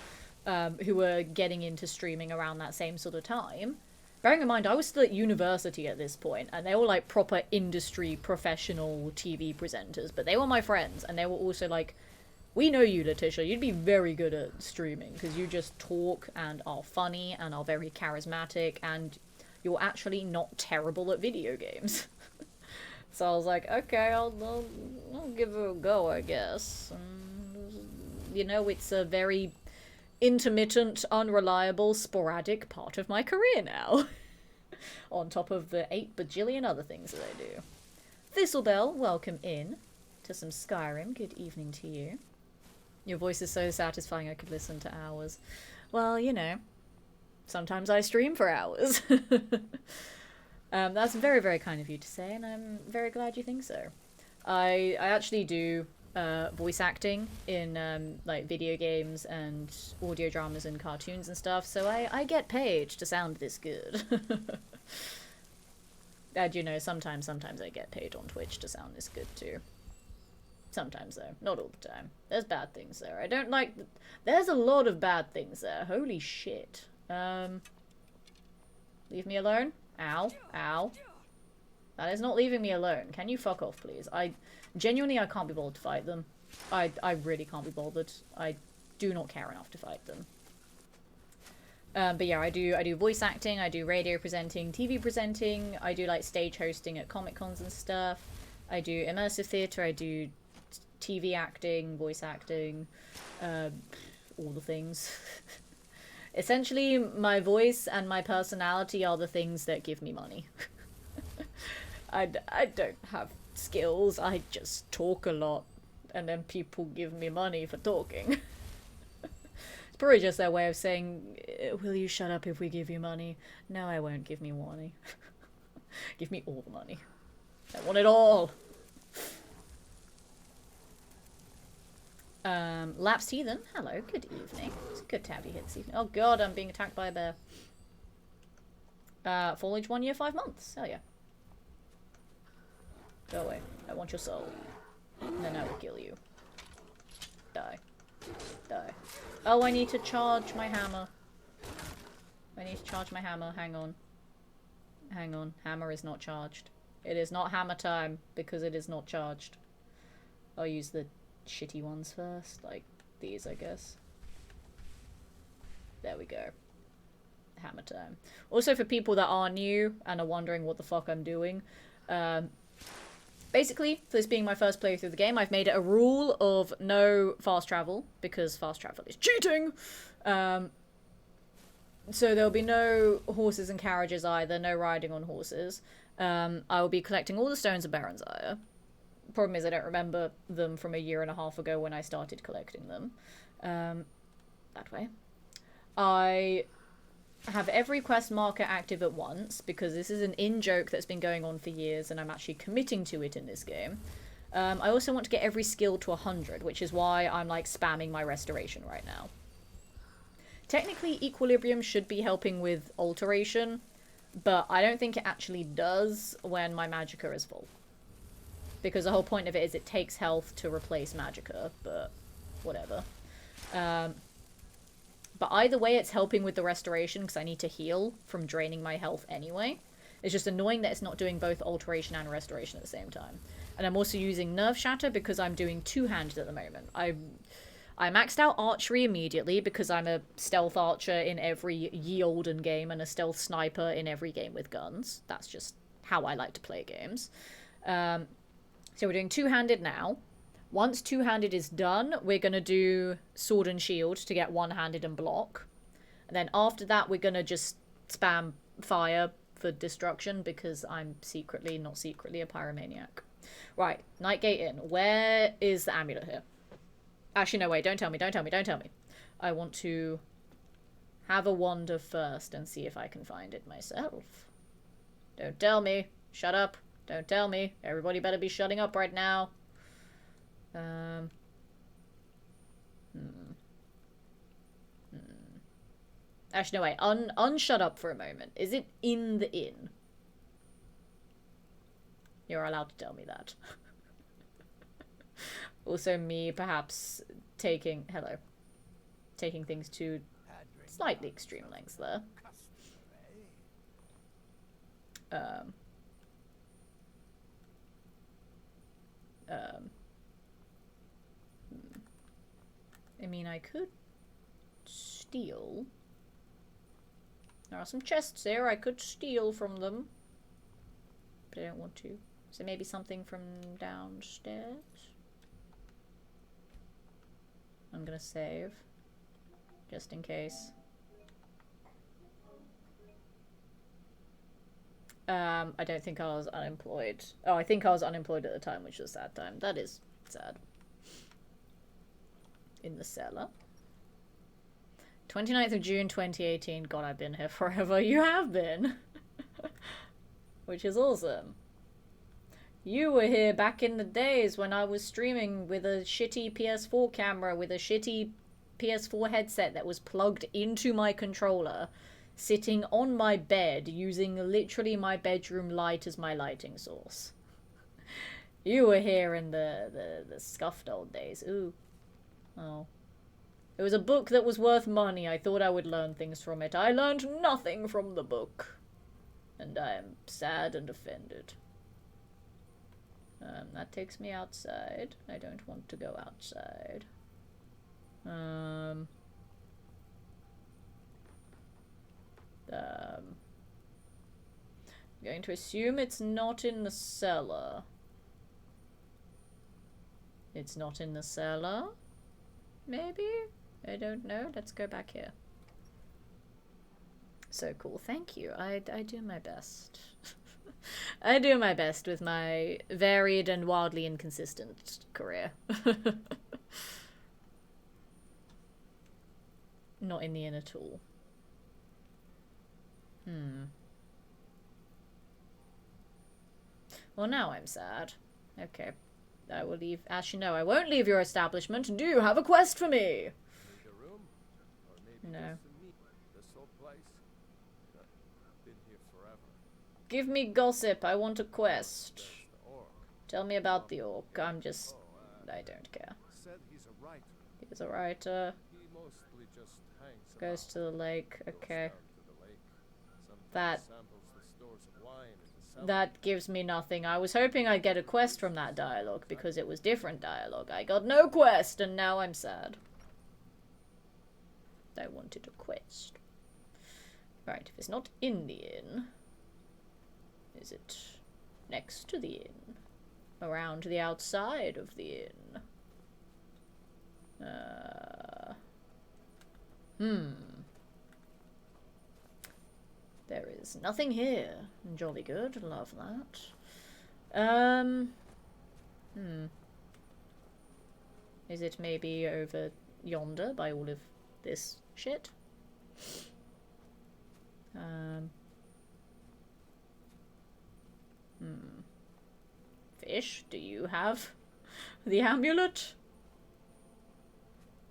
who were getting into streaming around that same sort of time. Bearing in mind, I was still at university at this point, and they were, like, proper industry professional TV presenters, but they were my friends, and they were also like, we know you, Letitia, you'd be very good at streaming, because you just talk and are funny and are very charismatic, and you're actually not terrible at video games. So I was like, okay, I'll give it a go, I guess. And, you know, it's a very intermittent, unreliable, sporadic part of my career now. On top of the 8 bajillion other things that I do. Thistlebell, welcome in to some Skyrim. Good evening to you. Your voice is so satisfying I could listen to hours. Well, you know, sometimes I stream for hours. That's very, very kind of you to say, and I'm very glad you think so. I actually do voice acting in like video games and audio dramas and cartoons and stuff, so I get paid to sound this good. And you know, sometimes I get paid on Twitch to sound this good too. Sometimes though, not all the time. There's bad things there. I don't like. There's a lot of bad things there. Holy shit. Leave me alone. Ow, ow. That is not leaving me alone. Can you fuck off, please? Genuinely, I can't be bothered to fight them. I really can't be bothered. I do not care enough to fight them. But yeah, I do voice acting, I do radio presenting, TV presenting, I do like stage hosting at Comic Cons and stuff. I do immersive theatre, I do TV acting, voice acting, all the things. Essentially, my voice and my personality are the things that give me money. I don't have skills, I just talk a lot, and then people give me money for talking. It's probably just their way of saying, will you shut up if we give you money? No, I won't. Give me money. Give me all the money. I want it all. Lapsed Heathen, hello, good evening. It's good to have you here this evening. Oh god, I'm being attacked by a bear. Foliage 1 year, 5 months. Hell yeah. Go away. I want your soul. And then I will kill you. Die. Die. Oh, I need to charge my hammer. I need to charge my hammer. Hang on. Hang on. Hammer is not charged. It is not hammer time because it is not charged. I'll use the shitty ones first, like these, I guess. There we go. Hammer time. Also, for people that are new and are wondering what the fuck I'm doing, basically, for this being my first playthrough of the game, I've made it a rule of no fast travel, because fast travel is cheating! So there'll be no horses and carriages either, no riding on horses. I will be collecting all the stones of Baron's-Ire. Problem is I don't remember them from a year and a half ago when I started collecting them. That way. I have every quest marker active at once, because this is an in-joke that's been going on for years and I'm actually committing to it in this game. I also want to get every skill to 100, which is why I'm like spamming my restoration right now. Technically, Equilibrium should be helping with Alteration, but I don't think it actually does when my Magicka is full. Because the whole point of it is it takes health to replace Magicka, but whatever. But either way, it's helping with the restoration because I need to heal from draining my health anyway. It's just annoying that it's not doing both Alteration and Restoration at the same time. And I'm also using Nerve Shatter because I'm doing two-handed at the moment. I maxed out archery immediately because I'm a stealth archer in every ye olden game and a stealth sniper in every game with guns. That's just how I like to play games. So we're doing two-handed now. Once two-handed is done, we're going to do sword and shield to get one-handed and block. And then after that, we're going to just spam fire for destruction because I'm not secretly a pyromaniac. Right, Nightgate Inn. Where is the amulet here? Actually, no, wait, don't tell me. I want to have a wander first and see if I can find it myself. Don't tell me. Shut up. Don't tell me. Everybody better be shutting up right now. Actually, no, wait. Unshut up for a moment. Is it in the inn? You're allowed to tell me that. Also me, perhaps, taking things to slightly extreme lengths there. I mean, I could steal. There are some chests here. I could steal from them. But I don't want to. So maybe something from downstairs? I'm gonna save. Just in case. I don't think I was unemployed. Oh, I think I was unemployed at the time, which was a sad time. That is sad. In the cellar. 29th of June 2018. God, I've been here forever. You have been. Which is awesome. You were here back in the days when I was streaming with a shitty PS4 camera with a shitty PS4 headset that was plugged into my controller, sitting on my bed using literally my bedroom light as my lighting source. You were here in the scuffed old days. Ooh. Oh. It was a book that was worth money. I thought I would learn things from it. I learned nothing from the book. And I am sad and offended. That takes me outside. I don't want to go outside. I'm going to assume it's not in the cellar. It's not in the cellar? Maybe? I don't know. Let's go back here. So cool. Thank you. I do my best. I do my best with my varied and wildly inconsistent career. Not in the inn at all. Well, now I'm sad. Okay. I will leave. Actually, no, I won't leave your establishment. Do you have a quest for me? No. Give me gossip. I want a quest. Tell me about the orc. I don't care. He's a writer. Goes to the lake. Okay. That store some wine in the cellar. That gives me nothing. I was hoping I'd get a quest from that dialogue because it was different dialogue. I got no quest and now I'm sad. I wanted a quest. Right, if it's not in the inn, is it next to the inn? Around the outside of the inn? There is nothing here. Jolly good, love that. Is it maybe over yonder by all of this shit? Fish, do you have the amulet?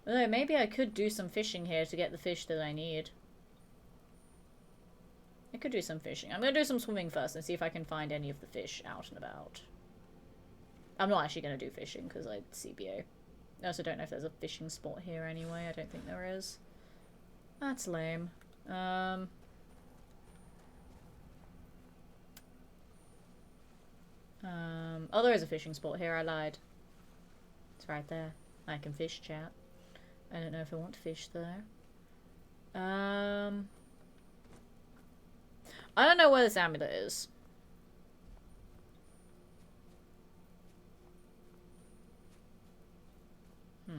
Although maybe I could do some fishing here to get the fish that I need. I could do some fishing. I'm gonna do some swimming first and see if I can find any of the fish out and about. I'm not actually gonna do fishing because I CBA. I also don't know if there's a fishing spot here anyway. I don't think there is. That's lame. Oh, there is a fishing spot here. I lied. It's right there. I can fish, chat. I don't know if I want to fish there. I don't know where this amulet is. I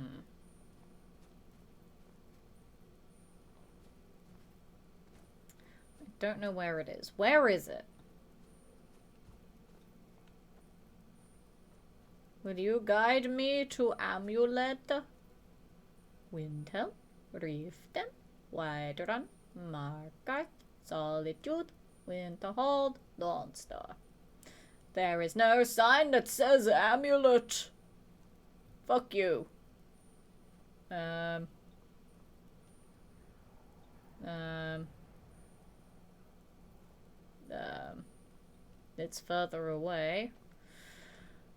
don't know where it is. Where is it? Will you guide me to amulet? Windhelm, Riften, Whiterun, Markarth, Solitude, Winterhold, Dawnstar. There is no sign that says amulet. Fuck you. It's further away.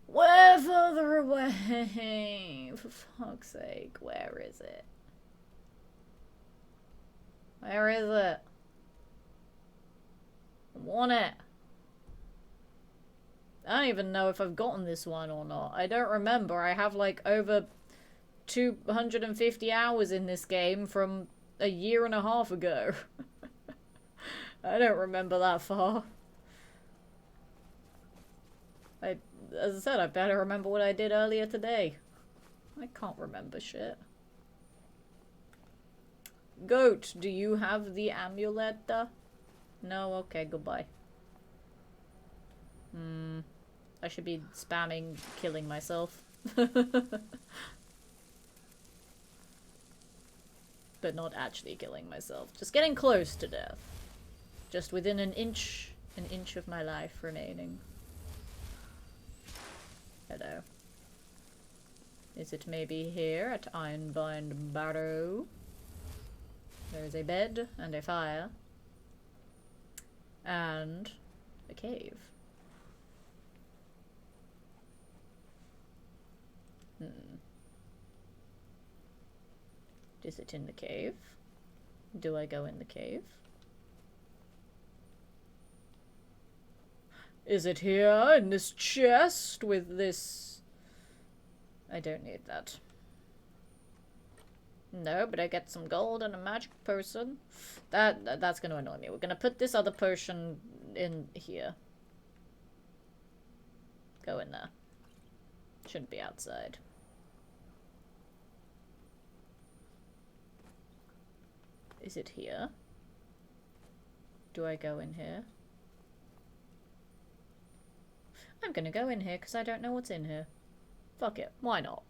Where further away? For fuck's sake, where is it? Where is it? I want it. I don't even know if I've gotten this one or not. I don't remember. I have like over 250 hours in this game from a year and a half ago. I don't remember that far. As I said, I better remember what I did earlier today. I can't remember shit. Goat, do you have the amulet? No? Okay, goodbye. I should be spamming killing myself. But not actually killing myself. Just getting close to death. Just within an inch of my life remaining. Hello. Is it maybe here at Ironbind Barrow? There is a bed and a fire. And a cave. Is it in the cave? Do I go in the cave? Is it here in this chest with this? I don't need that. No, but I get some gold and a magic potion. That's gonna annoy me. We're gonna put this other potion in here. Go in there. Shouldn't be outside. Is it here? Do I go in here? I'm gonna go in here because I don't know what's in here. Fuck it. Why not?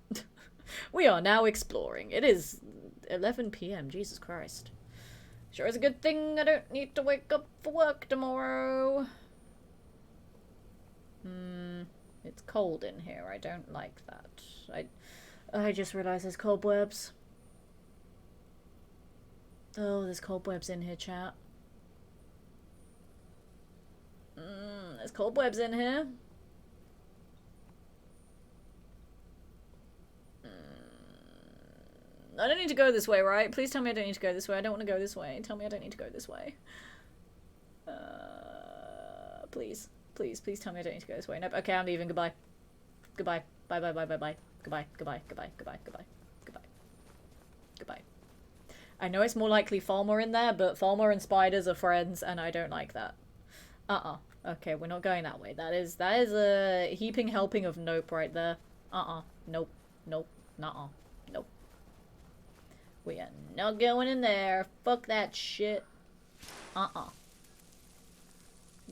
We are now exploring. It is 11 PM. Jesus Christ. Sure is a good thing I don't need to wake up for work tomorrow. It's cold in here. I don't like that. I just realized there's cobwebs. Oh, there's cobwebs in here, chat. There's cobwebs in here. I don't need to go this way, right? Please tell me I don't need to go this way. I don't want to go this way. Tell me I don't need to go this way. Please. Please, please tell me I don't need to go this way. Nope. Okay, I'm leaving. Goodbye. Goodbye. Bye, bye, bye, bye, bye. Goodbye, goodbye, goodbye, goodbye, goodbye, goodbye. Goodbye. I know it's more likely Falmer in there, but Falmer and spiders are friends, and I don't like that. Okay, we're not going that way. That is a heaping helping of nope right there. Nope. Nope. Nuh-uh. Nope. We are not going in there. Fuck that shit.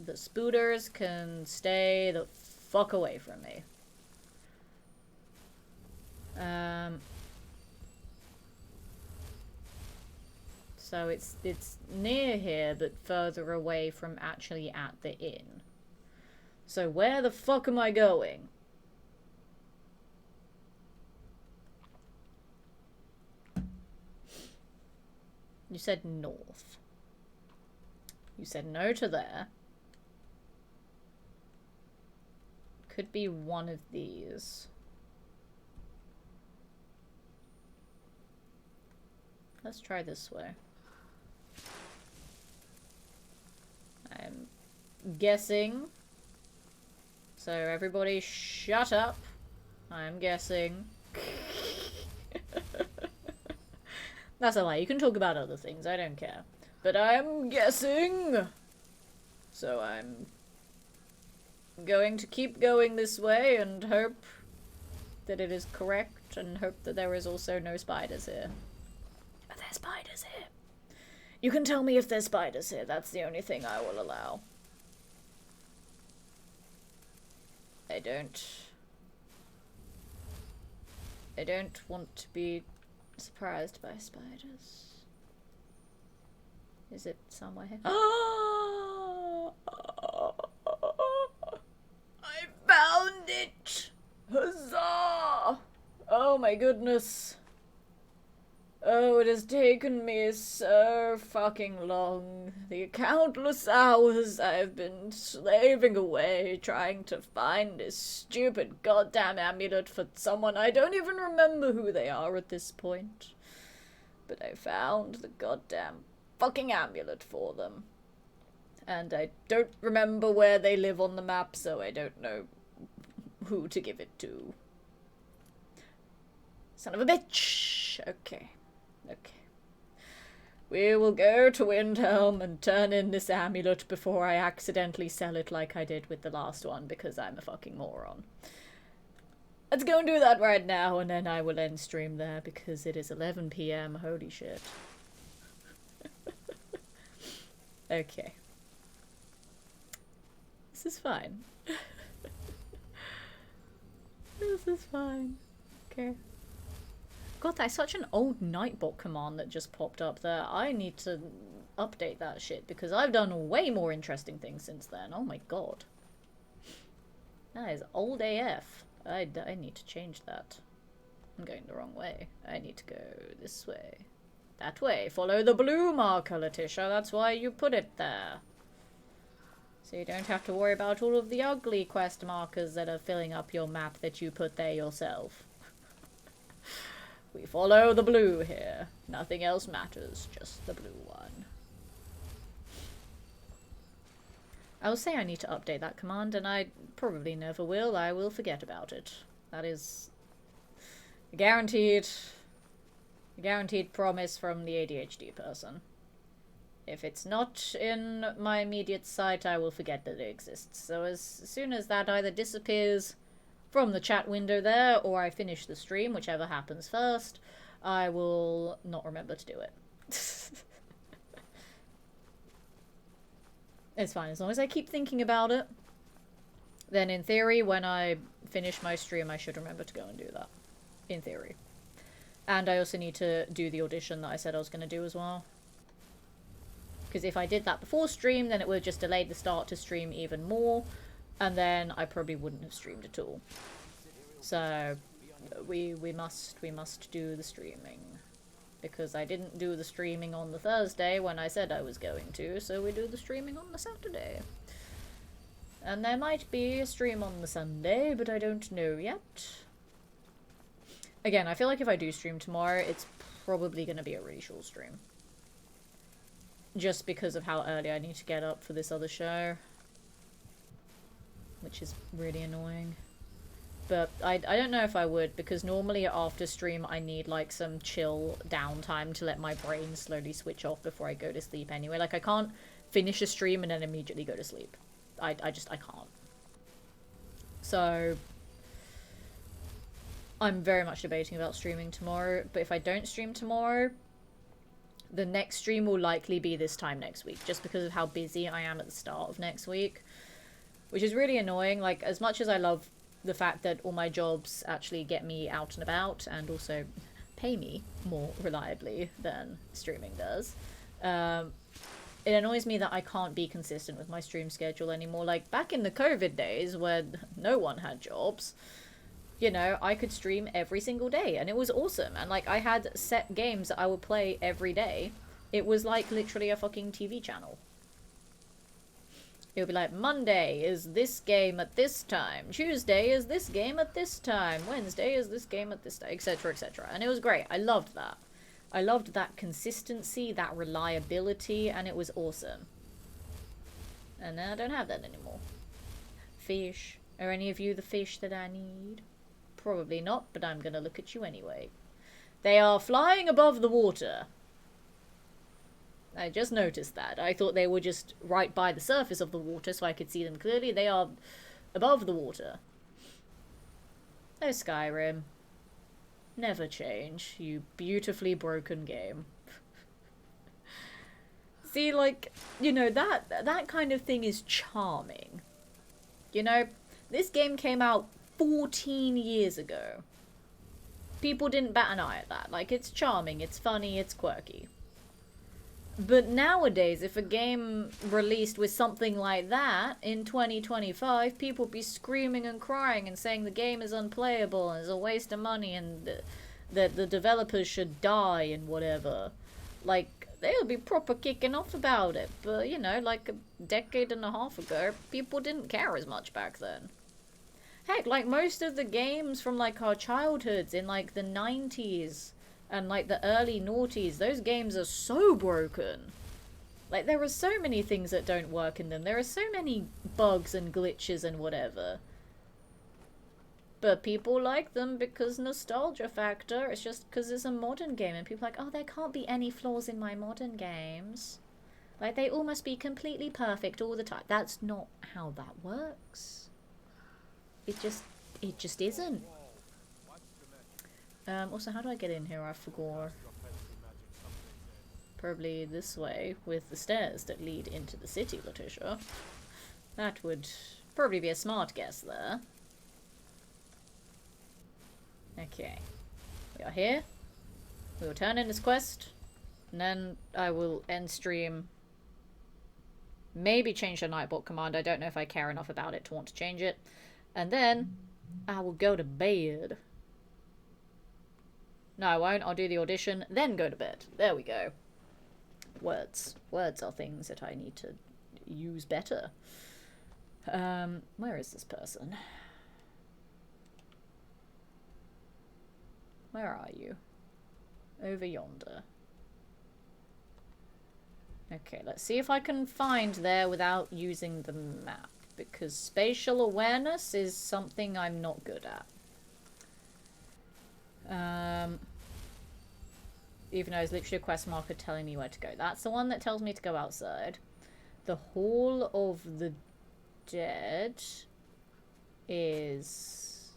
The spooters can stay the fuck away from me. So it's near here, but further away from actually at the inn. So where the fuck am I going? You said north. You said no to there. Could be one of these. Let's try this way. I'm guessing. So everybody shut up. I'm guessing. That's a lie. You can talk about other things. I don't care. But I'm guessing. So I'm going to keep going this way and hope that it is correct and hope that there is also no spiders here. Are there spiders here? You can tell me if there's spiders here. That's the only thing I will allow. I don't want to be surprised by spiders. Is it somewhere here? Oh! I found it! Huzzah! Oh my goodness. Oh, it has taken me so fucking long. The countless hours I've been slaving away trying to find this stupid goddamn amulet for someone I don't even remember who they are at this point. But I found the goddamn fucking amulet for them. And I don't remember where they live on the map, so I don't know who to give it to. Son of a bitch! Okay. Okay. We will go to Windhelm and turn in this amulet before I accidentally sell it like I did with the last one, because I'm a fucking moron. Let's go and do that right now, and then I will end stream there, because it is 11 PM. Holy shit. Okay. This is fine. This is fine. Okay. God, that's such an old Nightbot command that just popped up there. I need to update that shit because I've done way more interesting things since then. Oh my god. That is old AF. I need to change that. I'm going the wrong way. I need to go this way. That way. Follow the blue marker, Letitia. That's why you put it there. So you don't have to worry about all of the ugly quest markers that are filling up your map that you put there yourself. We follow the blue here. Nothing else matters, just the blue one. I will say I need to update that command, and I probably never will. I will forget about it. That is a guaranteed promise from the ADHD person. If it's not in my immediate sight, I will forget that it exists. So as soon as that either disappears from the chat window there, or I finish the stream, whichever happens first, I will not remember to do it. It's fine, as long as I keep thinking about it. Then in theory, when I finish my stream, I should remember to go and do that. In theory. And I also need to do the audition that I said I was going to do as well. Because if I did that before stream, then it would have just delayed the start to stream even more. And then I probably wouldn't have streamed at all. So we must do the streaming. Because I didn't do the streaming on the Thursday when I said I was going to, so we do the streaming on the Saturday. And there might be a stream on the Sunday, but I don't know yet. Again, I feel like if I do stream tomorrow, it's probably going to be a really short stream. Just because of how early I need to get up for this other show. which is really annoying. But I don't know if I would, because normally after stream I need like some chill downtime to let my brain slowly switch off before I go to sleep anyway. Like I can't finish a stream and then immediately go to sleep. I can't. So I'm very much debating about streaming tomorrow, but if I don't stream tomorrow, the next stream will likely be this time next week, just because of how busy I am at the start of next week. Which is really annoying. Like, as much as I love the fact that all my jobs actually get me out and about and also pay me more reliably than streaming does, it annoys me that I can't be consistent with my stream schedule anymore. Like, back in the COVID days when no one had jobs, you know, I could stream every single day and it was awesome. And, like, I had set games that I would play every day. It was, like, literally a fucking TV channel. It would be like, Monday is this game at this time, Tuesday is this game at this time, Wednesday is this game at this time, etc, etc. And it was great. I loved that. I loved that consistency, that reliability, and it was awesome. And now I don't have that anymore. Fish. Are any of you the fish that I need? Probably not, but I'm gonna look at you anyway. They are flying above the water. I just noticed that. I thought they were just right by the surface of the water so I could see them clearly. They are above the water. Oh, Skyrim. Never change, you beautifully broken game. See, like, you know, that kind of thing is charming. You know, this game came out 14 years ago. People didn't bat an eye at that. Like, it's charming, it's funny, it's quirky. But nowadays, if a game released with something like that in 2025, people would be screaming and crying and saying the game is unplayable and is a waste of money and that the developers should die and whatever. Like, they'll be proper kicking off about it. But, you know, like a decade and a half ago, people didn't care as much back then. Heck, like most of the games from like our childhoods in like the 90s and like the early noughties, those games are so broken. Like, there are so many things that don't work in them. There are so many bugs and glitches and whatever. But people like them because nostalgia factor. It's just because it's a modern game and people are like, oh, there can't be any flaws in my modern games. Like, they all must be completely perfect all the time. That's not how that works. It just isn't. Also, how do I get in here? I forgot. Probably this way, with the stairs that lead into the city, Letitia. That would probably be a smart guess there. Okay. We are here. We will turn in this quest. And then I will end stream. Maybe change the Nightbot command. I don't know if I care enough about it to want to change it. And then I will go to bed. No, I won't. I'll do the audition, then go to bed. There we go. Words. Words are things that I need to use better. Where is this person? Where are you? Over yonder. Okay, let's see if I can find there without using the map. Because spatial awareness is something I'm not good at. Even though it's literally a quest marker telling me where to go. That's the one that tells me to go outside. The Hall of the Dead is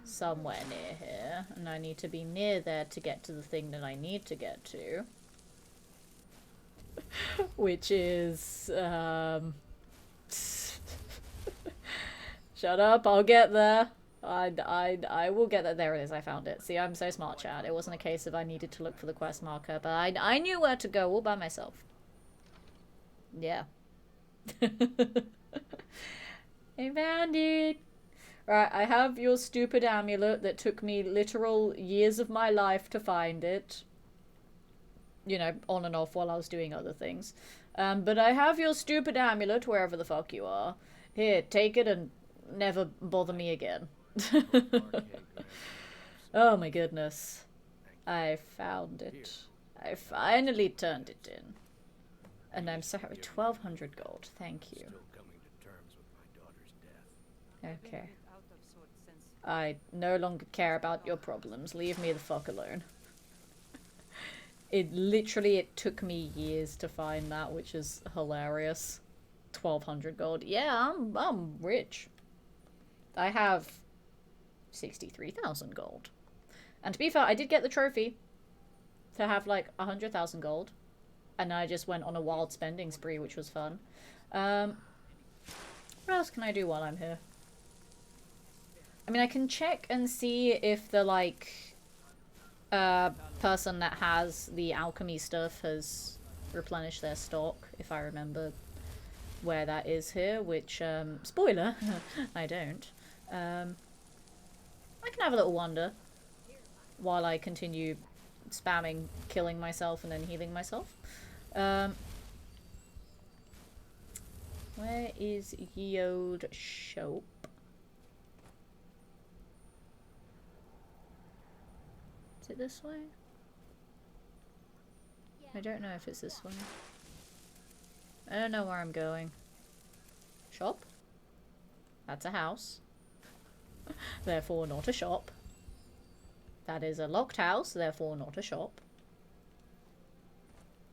somewhere near here. And I need to be near there to get to the thing that I need to get to. Which is, shut up, I'll get there. I will get there. There it is, I found it. See, I'm so smart, chat. It wasn't a case of I needed to look for the quest marker, but I knew where to go all by myself. Yeah. I found it. Right, I have your stupid amulet that took me literal years of my life to find it. You know, on and off while I was doing other things. But I have your stupid amulet wherever the fuck you are. Here, take it and never bother me again. Oh my goodness. I found it. I finally turned it in. And I'm sorry, 1,200 gold. Thank you. I've been a Okay. bit out of sorts since I no longer care about your problems. Leave me the fuck alone. It took me years to find that, which is hilarious. 1200 gold. Yeah, I'm rich. I have 63,000 gold. And to be fair, I did get the trophy to have like 100,000 gold. And I just went on a wild spending spree, which was fun. What else can I do while I'm here? I mean, I can check and see if the, like, person that has the alchemy stuff has replenished their stock, if I remember where that is here, which, spoiler, I don't. I can have a little wander while I continue spamming killing myself and then healing myself. Where is ye old shop? Is it this way? I don't know if it's this way. I don't know where I'm going. Shop? That's a house. Therefore not a shop. That is a locked house, therefore not a shop.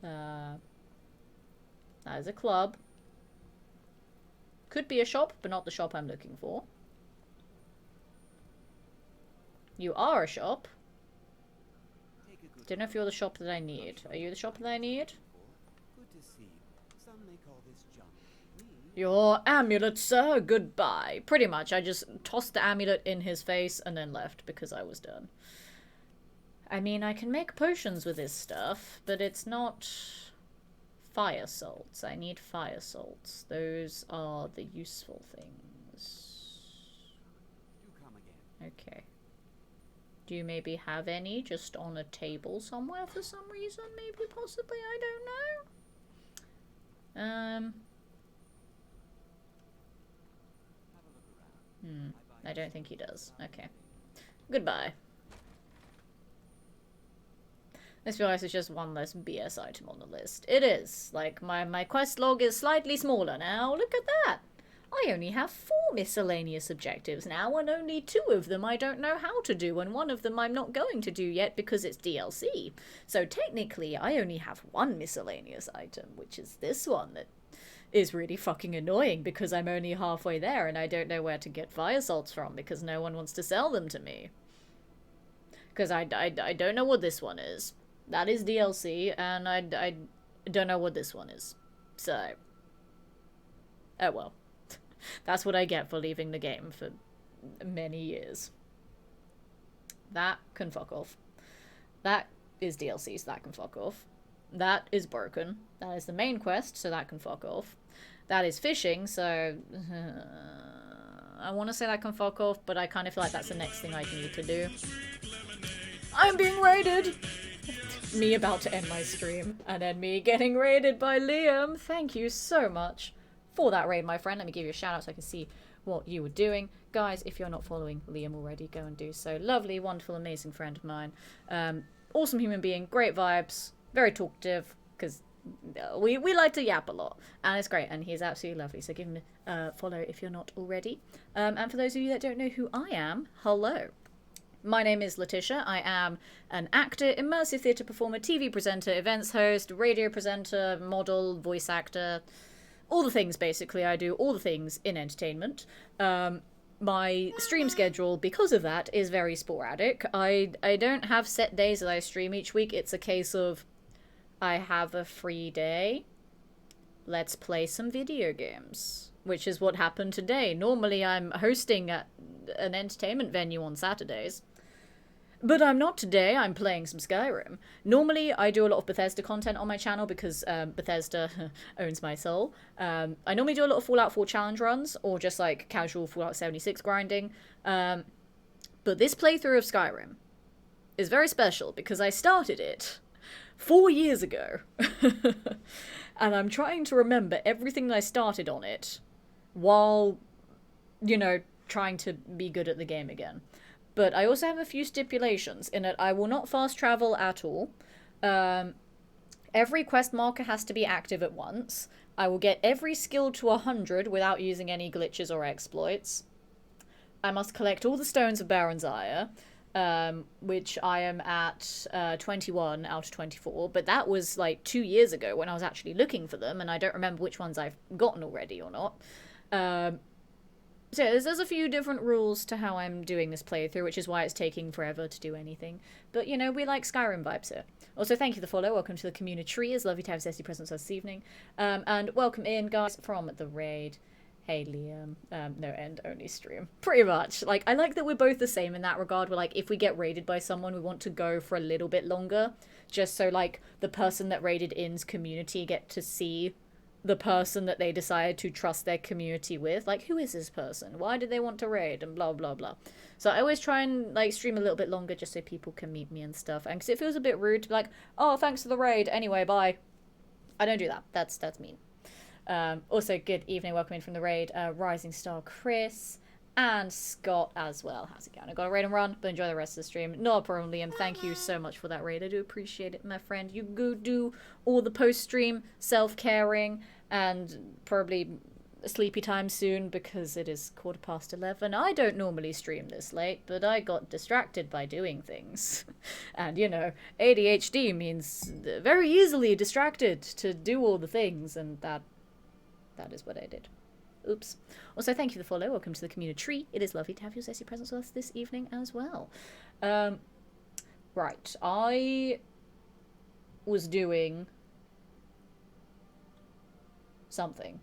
That is a club. Could be a shop, but not the shop I'm looking for. You are a shop. Don't know if you're the shop that I need. Are you the shop that I need? Good to see you. Some may call this junk. Me, Your amulet, sir. Goodbye. Pretty much. I just tossed the amulet in his face and then left because I was done. I mean, I can make potions with this stuff, but it's not fire salts. I need fire salts. Those are the useful things. do come again. Okay. Do you maybe have any just on a table somewhere for some reason? Maybe, possibly, I don't know. Have a look around. I don't think he does. Okay. Goodbye. Let's be honest, it's just one less BS item on the list. It is. Like, my quest log is slightly smaller now. Look at that! I only have 4 miscellaneous objectives now, and only 2 of them I don't know how to do, and 1 of them I'm not going to do yet because it's DLC. So technically, I only have 1 miscellaneous item, which is this one that is really fucking annoying because I'm only halfway there and I don't know where to get fire salts from because no one wants to sell them to me. Because I don't know what this one is. That is DLC, and I don't know what this one is. So, oh well. That's what I get for leaving the game for many years. That can fuck off. That is DLC, so that can fuck off. That is broken. That is the main quest, so that can fuck off. That is fishing, so... I want to say that can fuck off, but I kind of feel like that's the next thing I need to do. I'm being raided! Me about to end my stream, and then me getting raided by Liam. Thank you so much for that raid, my friend. Let me give you a shout out so I can see what you were doing. Guys, if you're not following Liam already, go and do so. Lovely, wonderful, amazing friend of mine. Awesome human being, great vibes, very talkative, because we like to yap a lot, and it's great, and he's absolutely lovely, so give him a follow if you're not already. And for those of you that don't know who I am, hello. My name is Letitia. I am an actor, immersive theatre performer, TV presenter, events host, radio presenter, model, voice actor, all the things, basically. I do all the things in entertainment. My stream schedule, because of that, is very sporadic. I don't have set days that I stream each week. It's a case of, I have a free day, let's play some video games, which is what happened today. Normally I'm hosting at an entertainment venue on Saturdays, but I'm not today. I'm playing some Skyrim. Normally, I do a lot of Bethesda content on my channel because Bethesda owns my soul. I normally do a lot of Fallout 4 challenge runs or just like casual Fallout 76 grinding. But this playthrough of Skyrim is very special because I started it 4 years ago. And I'm trying to remember everything that I started on it while, you know, trying to be good at the game again. But I also have a few stipulations in that I will not fast travel at all. Every quest marker has to be active at once. I will get every skill to 100 without using any glitches or exploits. I must collect all the stones of Baron's Ire, which I am at 21 out of 24, but that was like 2 years ago when I was actually looking for them, and I don't remember which ones I've gotten already or not. So yeah, there's a few different rules to how I'm doing this playthrough, which is why it's taking forever to do anything. But, you know, we like Skyrim vibes here. Also, thank you for the follow. Welcome to the community. It's lovely to have Zesty presents this evening. And welcome in, guys, from the raid. Hey, Liam. No end, only stream. Pretty much. Like, I like that we're both the same in that regard. We're like, if we get raided by someone, we want to go for a little bit longer. Just so, like, the person that raided in's community get to see the person that they decide to trust their community with. Like, who is this person? Why did they want to raid? And blah, blah, blah. So I always try and, like, stream a little bit longer just so people can meet me and stuff. And because it feels a bit rude to be like, oh, thanks for the raid. Anyway, bye. I don't do that. That's mean. Also, good evening. Welcome in from the raid. Rising Star Chris and Scott as well. How's it going? I got a raid and run, but enjoy the rest of the stream. No problem, Liam. Thank you so much for that raid. I do appreciate it, my friend. You go do all the post-stream self-caring and probably sleepy time soon because it is 11:15. I don't normally stream this late, but I got distracted by doing things. And, you know, ADHD means very easily distracted to do all the things, and that is what I did. Oops. Also, thank you for the follow. Welcome to the community. It is lovely to have your sexy presence with us this evening as well. Right. I was doing something.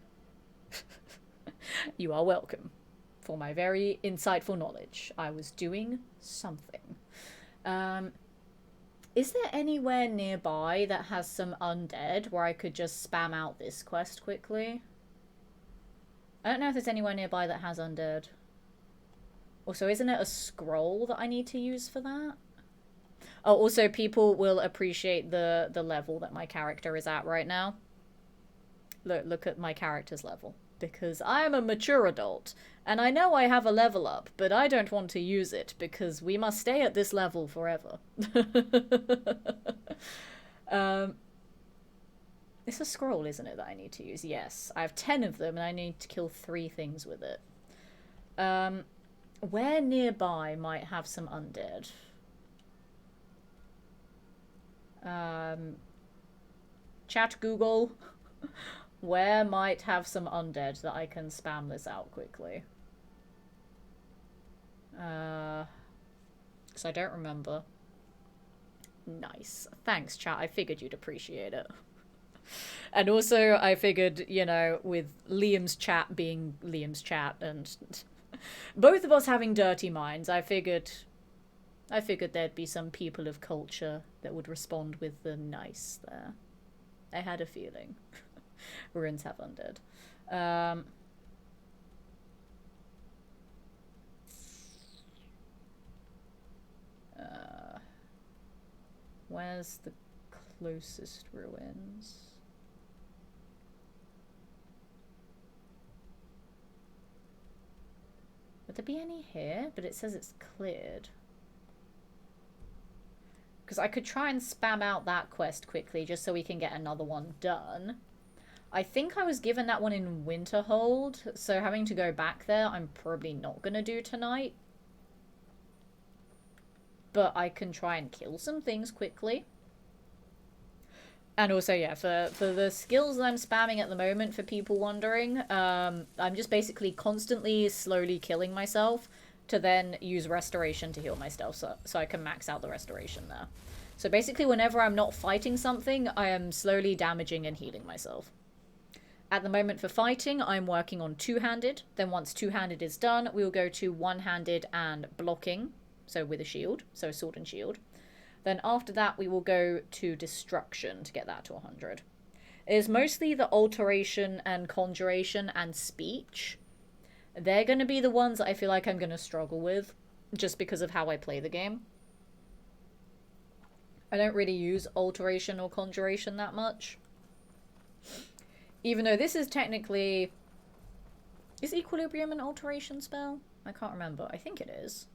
You are welcome for my very insightful knowledge. I was doing something. Is there anywhere nearby that has some undead where I could just spam out this quest quickly? I don't know if there's anywhere nearby that has undead. Also, isn't it a scroll that I need to use for that? Oh, also, people will appreciate the level that my character is at right now. Look at my character's level. Because I am a mature adult, and I know I have a level up, but I don't want to use it, because we must stay at this level forever. It's a scroll, isn't it, that I need to use? Yes. I have 10 of them, and I need to kill 3 things with it. Where nearby might have some undead? Chat Google. Where might have some undead that I can spam this out quickly? Because I don't remember. Nice. Thanks, chat. I figured you'd appreciate it. And also, I figured, you know, with Liam's chat being Liam's chat and both of us having dirty minds, I figured there'd be some people of culture that would respond with the nice there. I had a feeling. Ruins have undead. Where's the closest ruins? Would there be any here? But it says it's cleared. Because I could try and spam out that quest quickly just so we can get another one done. I think I was given that one in Winterhold, so having to go back there I'm probably not going to do tonight. But I can try and kill some things quickly. And also, yeah, for the skills that I'm spamming at the moment, for people wondering, I'm just basically constantly slowly killing myself to then use restoration to heal myself, so I can max out the restoration there. So basically whenever I'm not fighting something, I am slowly damaging and healing myself. At the moment for fighting, I'm working on two-handed. Then once two-handed is done, we will go to one-handed and blocking, so with a shield, so sword and shield. Then after that, we will go to destruction to get that to 100. It is mostly the alteration and conjuration and speech. They're going to be the ones that I feel like I'm going to struggle with, just because of how I play the game. I don't really use alteration or conjuration that much. Even though this is technically... Is equilibrium an alteration spell? I can't remember. I think it is.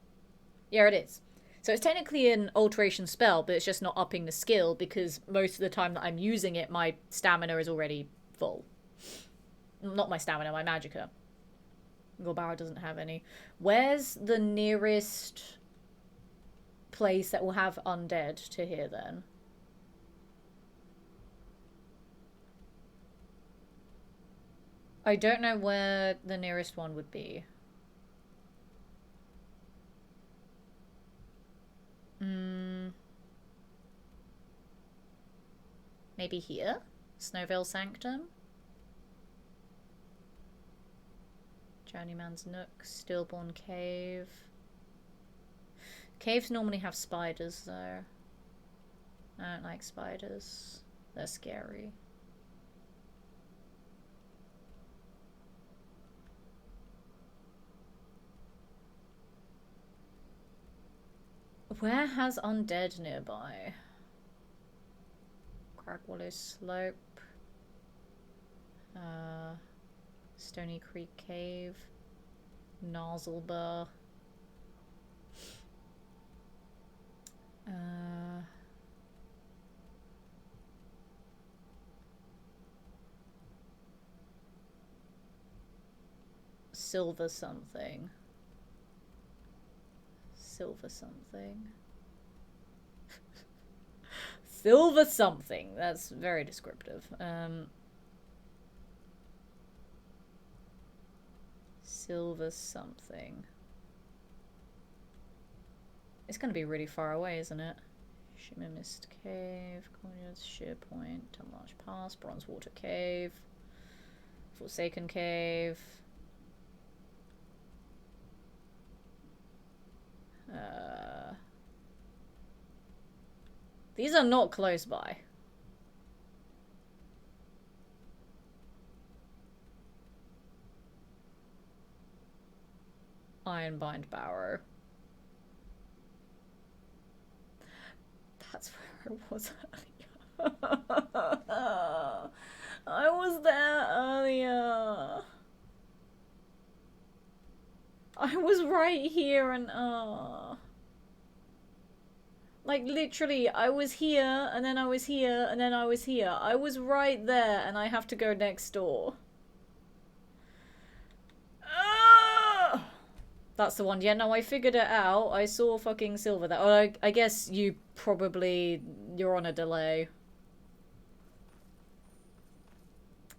Yeah, it is. So it's technically an alteration spell, but it's just not upping the skill because most of the time that I'm using it, my stamina is already full. Not my stamina, my magicka. Gorbara doesn't have any. Where's the nearest place that will have undead to here then? I don't know where the nearest one would be. Maybe here? Snowvale Sanctum? Journeyman's Nook, Stillborn Cave. Caves normally have spiders though. I don't like spiders. They're scary. Where has undead nearby? Cragwallow Slope. Stony Creek Cave. Nozzlebur. Silver something. Silver something. Silver something. That's very descriptive. Silver something. It's gonna be really far away, isn't it? Shimmer Mist Cave, Cornelius, Sheer Point, Tunmarsh Pass, Bronzewater Cave, Forsaken Cave. These are not close by. Ironbind Barrow. That's where I was earlier. I was there earlier. I was right here and like literally I was here and then I was here and then I was here. I was right there and I have to go next door. That's the one. Yeah, no, I figured it out. I saw fucking silver there. Oh, I guess you're on a delay.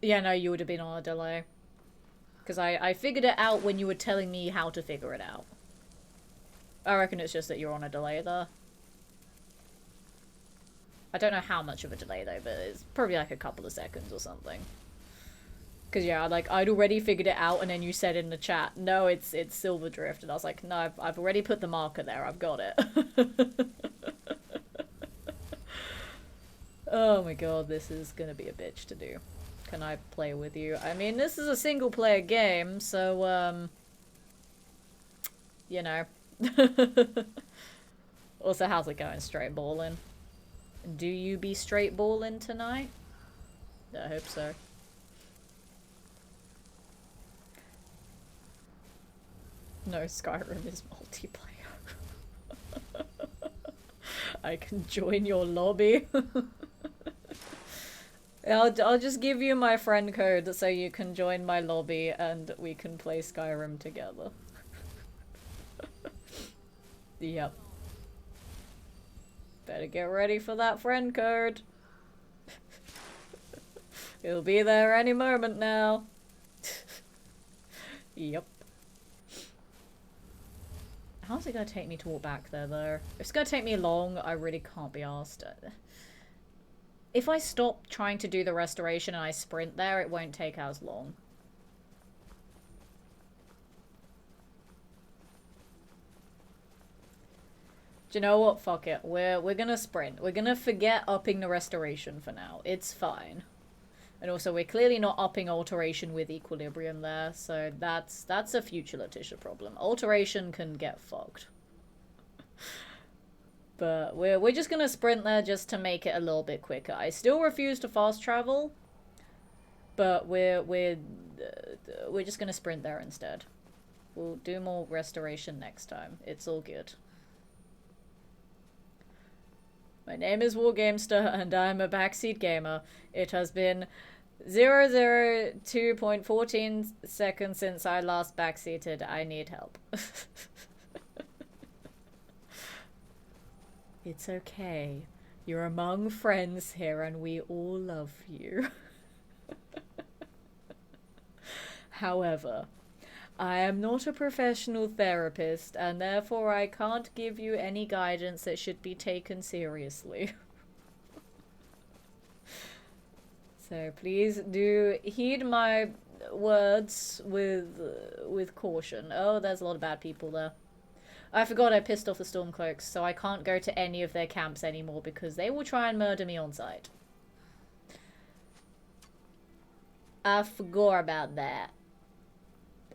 Yeah, no, you would have been on a delay. Because I figured it out when you were telling me how to figure it out. I reckon it's just that you're on a delay there. I don't know how much of a delay though, but it's probably like a couple of seconds or something. Because yeah, like I'd already figured it out and then you said in the chat, no, it's Silver Drift. And I was like, no, I've already put the marker there. I've got it. Oh my god, this is gonna be a bitch to do. Can I play with you? I mean, this is a single player game, so, you know. Also, how's it going, straight balling? Do you be straight balling tonight? I hope so. No, Skyrim is multiplayer. I can join your lobby. I'll just give you my friend code so you can join my lobby and we can play Skyrim together. Yep. Better get ready for that friend code. It'll be there any moment now. Yep. How's it gonna take me to walk back there, though? If it's gonna take me long, I really can't be arsed. If I stop trying to do the restoration and I sprint there, it won't take as long. Do you know what? Fuck it. We're gonna sprint. We're gonna forget upping the restoration for now. It's fine. And also, we're clearly not upping alteration with equilibrium there, so that's a future Letitia problem. Alteration can get fucked. But we're just gonna sprint there just to make it a little bit quicker. I still refuse to fast travel, but we're just gonna sprint there instead. We'll do more restoration next time. It's all good. My name is Wargamester, and I'm a backseat gamer. It has been 002.14 seconds since I last backseated. I need help. It's okay. You're among friends here and we all love you. However, I am not a professional therapist and therefore I can't give you any guidance that should be taken seriously. So please do heed my words with caution. Oh, there's a lot of bad people there. I forgot I pissed off the Stormcloaks, so I can't go to any of their camps anymore because they will try and murder me on sight. I forgot about that.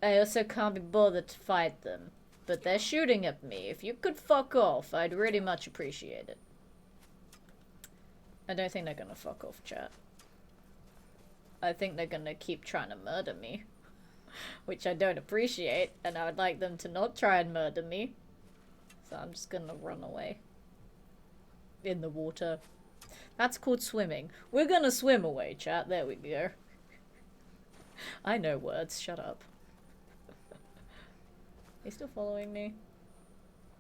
I also can't be bothered to fight them. But they're shooting at me. If you could fuck off, I'd really much appreciate it. I don't think they're gonna fuck off, chat. I think they're gonna keep trying to murder me. Which I don't appreciate, and I would like them to not try and murder me. So I'm just gonna run away. In the water. That's called swimming. We're gonna swim away, chat. There we go. I know words. Shut up. He's still following me. You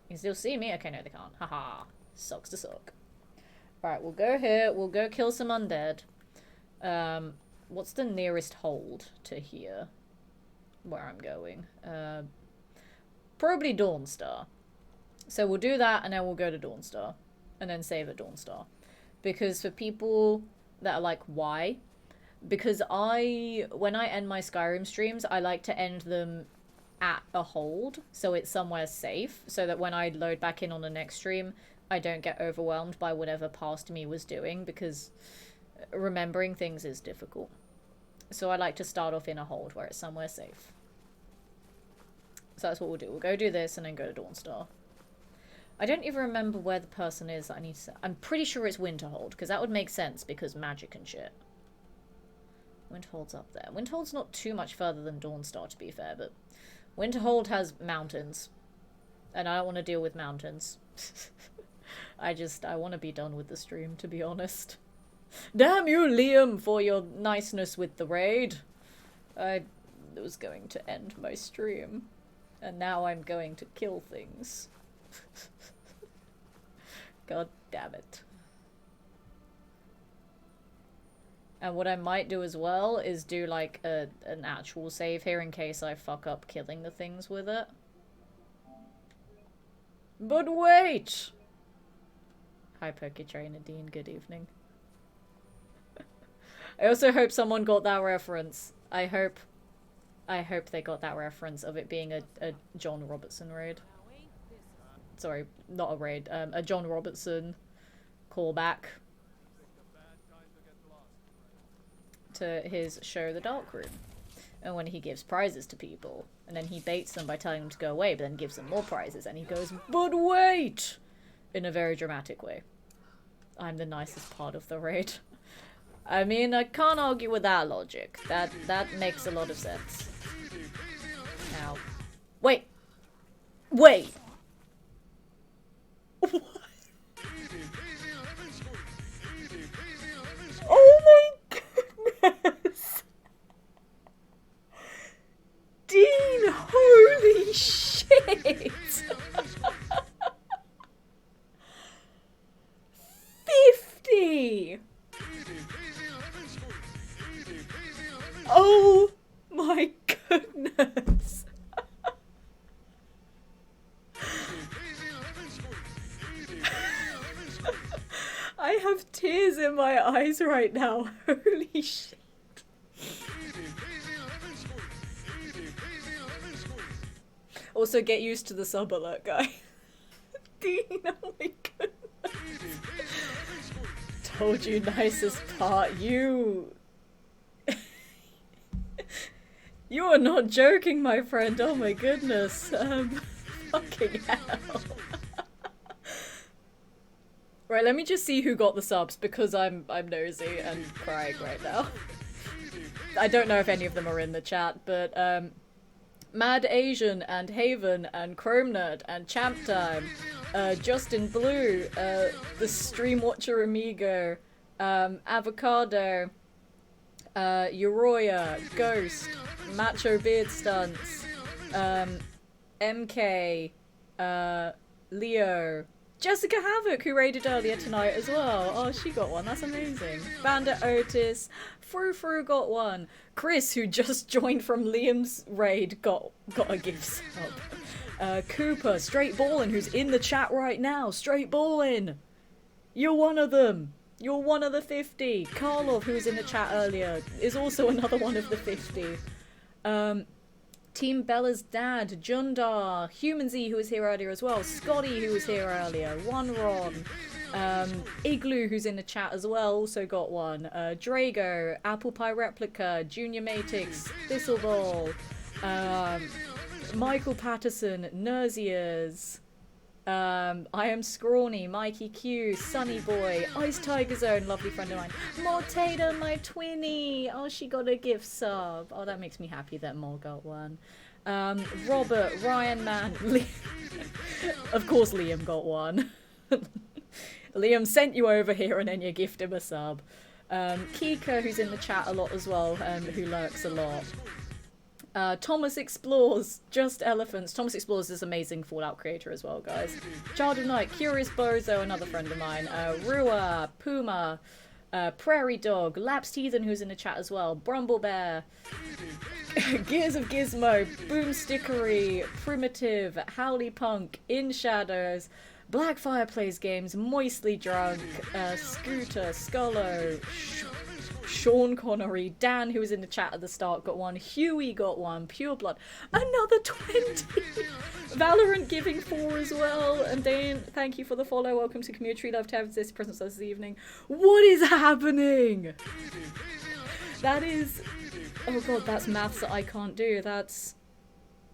can still see me? Okay, no they can't. Haha. Sucks to suck. Alright, we'll go here. We'll go kill some undead. What's the nearest hold to here? Where I'm going? Probably Dawnstar. So we'll do that and then we'll go to Dawnstar. And then save at Dawnstar. Because for people that are like, why? Because when I end my Skyrim streams, I like to end them at a hold. So it's somewhere safe. So that when I load back in on the next stream, I don't get overwhelmed by whatever past me was doing. Because remembering things is difficult. So I like to start off in a hold where it's somewhere safe. So that's what we'll do. We'll go do this and then go to Dawnstar. I don't even remember where the person is that I need to... I'm pretty sure it's Winterhold, because that would make sense, because magic and shit. Winterhold's up there. Winterhold's not too much further than Dawnstar, to be fair, but... Winterhold has mountains. And I don't want to deal with mountains. I want to be done with the stream, to be honest. Damn you, Liam, for your niceness with the raid. I was going to end my stream. And now I'm going to kill things. God damn it. And what I might do as well is do like an actual save here in case I fuck up killing the things with it. But wait! Hi Poketrainer Dean, good evening. I also hope someone got that reference. I hope they got that reference of it being a John Robertson raid. Sorry, not a raid. A John Robertson callback to his show The Dark Room. And when he gives prizes to people. And then he baits them by telling them to go away, but then gives them more prizes. And he goes, but wait! In a very dramatic way. I'm the nicest part of the raid. I mean, I can't argue with that logic. That makes a lot of sense. Now, wait! Wait! What? Oh my goodness! Dean, holy shit! 50! Oh my goodness! I have tears in my eyes right now. Holy shit. Also, get used to the sub alert, guy. Dean, oh my goodness. Told you nicest part. You are not joking, my friend. Oh my goodness. Fucking hell. Right, let me just see who got the subs because I'm nosy and crying right now. I don't know if any of them are in the chat, but Mad Asian and Haven and Chrome Nerd and Champ Time, Justin Blue, the Stream Watcher Amigo, Avocado, Uriah, Ghost, Macho Beard Stunts, MK, Leo, Jessica Havoc, who raided earlier tonight as well. Oh, she got one. That's amazing. Bandit Otis, Frou got one. Chris, who just joined from Liam's raid, got a gift sub. Cooper, Straight Ballin', who's in the chat right now. Straight Ballin'. You're one of them. You're one of the 50. Karlov, who was in the chat earlier, is also another one of the 50. Team Bella's dad, Jundar, Human Z, who was here earlier as well, Scotty, who was here earlier, One Ron, Igloo, who's in the chat as well, also got one, Drago, Apple Pie Replica, Junior Matix, Thistleball, Michael Patterson, Nerziers, I Am Scrawny, Mikey Q, Sunny Boy, Ice Tiger Zone, lovely friend of mine, Mortada, my twinny, oh, she got a gift sub, oh, that makes me happy that Mor got one, Robert, Ryan Man, of course Liam got one, Liam sent you over here and then you gift him a sub, Kika, who's in the chat a lot as well, who lurks a lot, Thomas Explores, Just Elephants. Thomas Explores is amazing Fallout creator as well, guys. Child of Night, Curious Bozo, another friend of mine. Rua, Puma, Prairie Dog, Lapsed Heathen, who's in the chat as well. Brumble Bear, Gears of Gizmo, Boomstickery, Primitive, Howley Punk, In Shadows, Black Fireplace Games, Moistly Drunk, Scooter, Scullo, Sean Connery, Dan, who was in the chat at the start, got one. Huey got one. Pure Blood, another 20. Valorant giving 4 as well. And Dane, thank you for the follow. Welcome to Community. Love to have this presence this evening. What is happening? That is, oh god, that's maths that I can't do. That's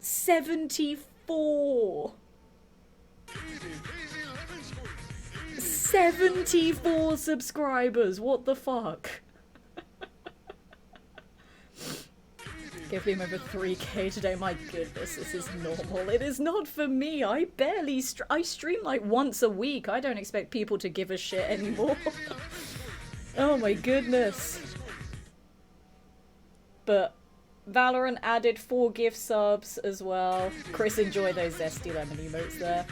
74. 74 subscribers. What the fuck? Give him over 3k today. My goodness, this is normal. It is not for me. I barely I stream like once a week. I don't expect people to give a shit anymore. Oh my goodness. But Valorant added 4 gift subs as well. Chris, enjoy those zesty lemon emotes there.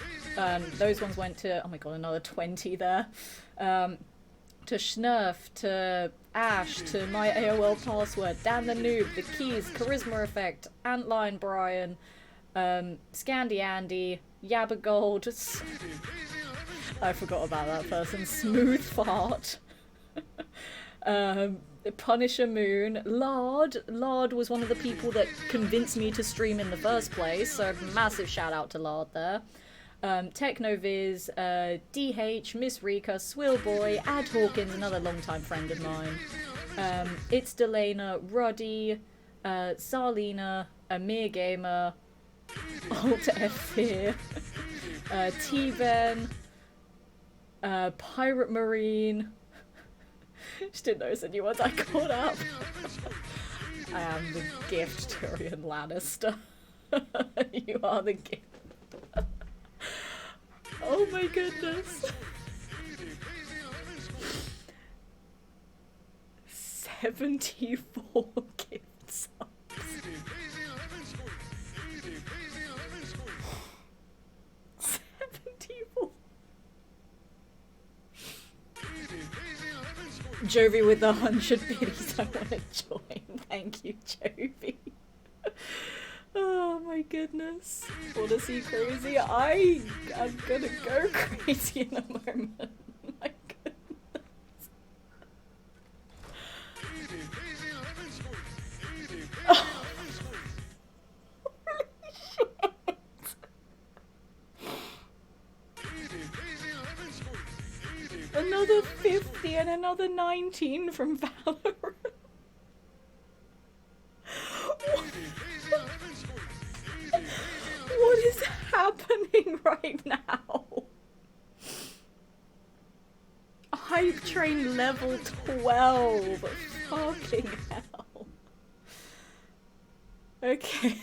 Those ones went to, oh my god, another 20 there. To Schnurf, to Ash, to my AOL password, Dan the Noob, The Keys, Charisma Effect, Antline Brian, Scandy Andy, Yabba Gold, I forgot about that person, Smooth Fart, Punisher Moon, Lard was one of the people that convinced me to stream in the first place, so massive shout out to Lard there. Technoviz, DH, Miss Rika, Swillboy, Ad Hawkins, another long-time friend of mine. It's Delana, Ruddy, Sarlina, Amir Gamer, Alt F Fear, T-Ben, Pirate Marine. Just didn't notice any ones I caught up. I am the gift, Tyrion Lannister. You are the gift. Oh my goodness. 74 gift subs. 74. Jovi with the 100 biddies. I want to join. Thank you, Jovi. Oh my goodness. Wanna see crazy? I'm gonna go crazy in a moment. My goodness. Oh. Holy shit. Another 50 and another 19 from Valorant. What is happening right now? Hype train level 12. Fucking hell. Okay.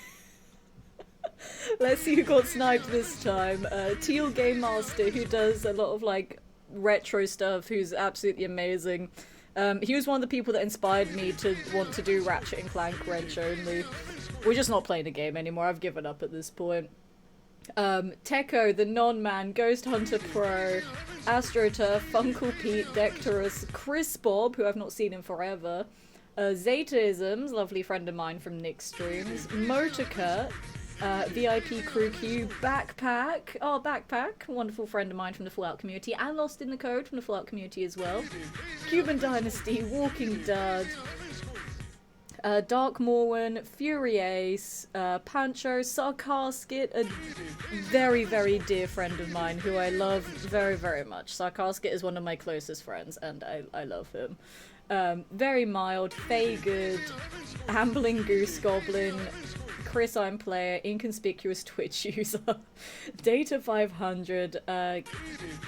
Let's see who got sniped this time. Teal Game Master, who does a lot of like retro stuff, who's absolutely amazing. He was one of the people that inspired me to want to do Ratchet and Clank Wrench only. We're just not playing the game anymore. I've given up at this point. Tekko, the Non-Man, Ghost Hunter Pro, AstroTurf, Funkle Pete, Dectorus, Chris Bob, who I've not seen in forever, Zetaisms, lovely friend of mine from Nick's streams, Motorcut, VIP Crew Q, Backpack, oh Backpack, wonderful friend of mine from the Fallout community, and Lost in the Code from the Fallout community as well, Cuban Dynasty, Walking Dud, Dark Morwen, Fury Ace, Pancho, Sarkasket, a very, very dear friend of mine who I love very, very much. Sarkasket is one of my closest friends, and I love him. Very Mild, Faygood, Ambling Goose Goblin, Chris I'm Player, Inconspicuous Twitch User, Data 500,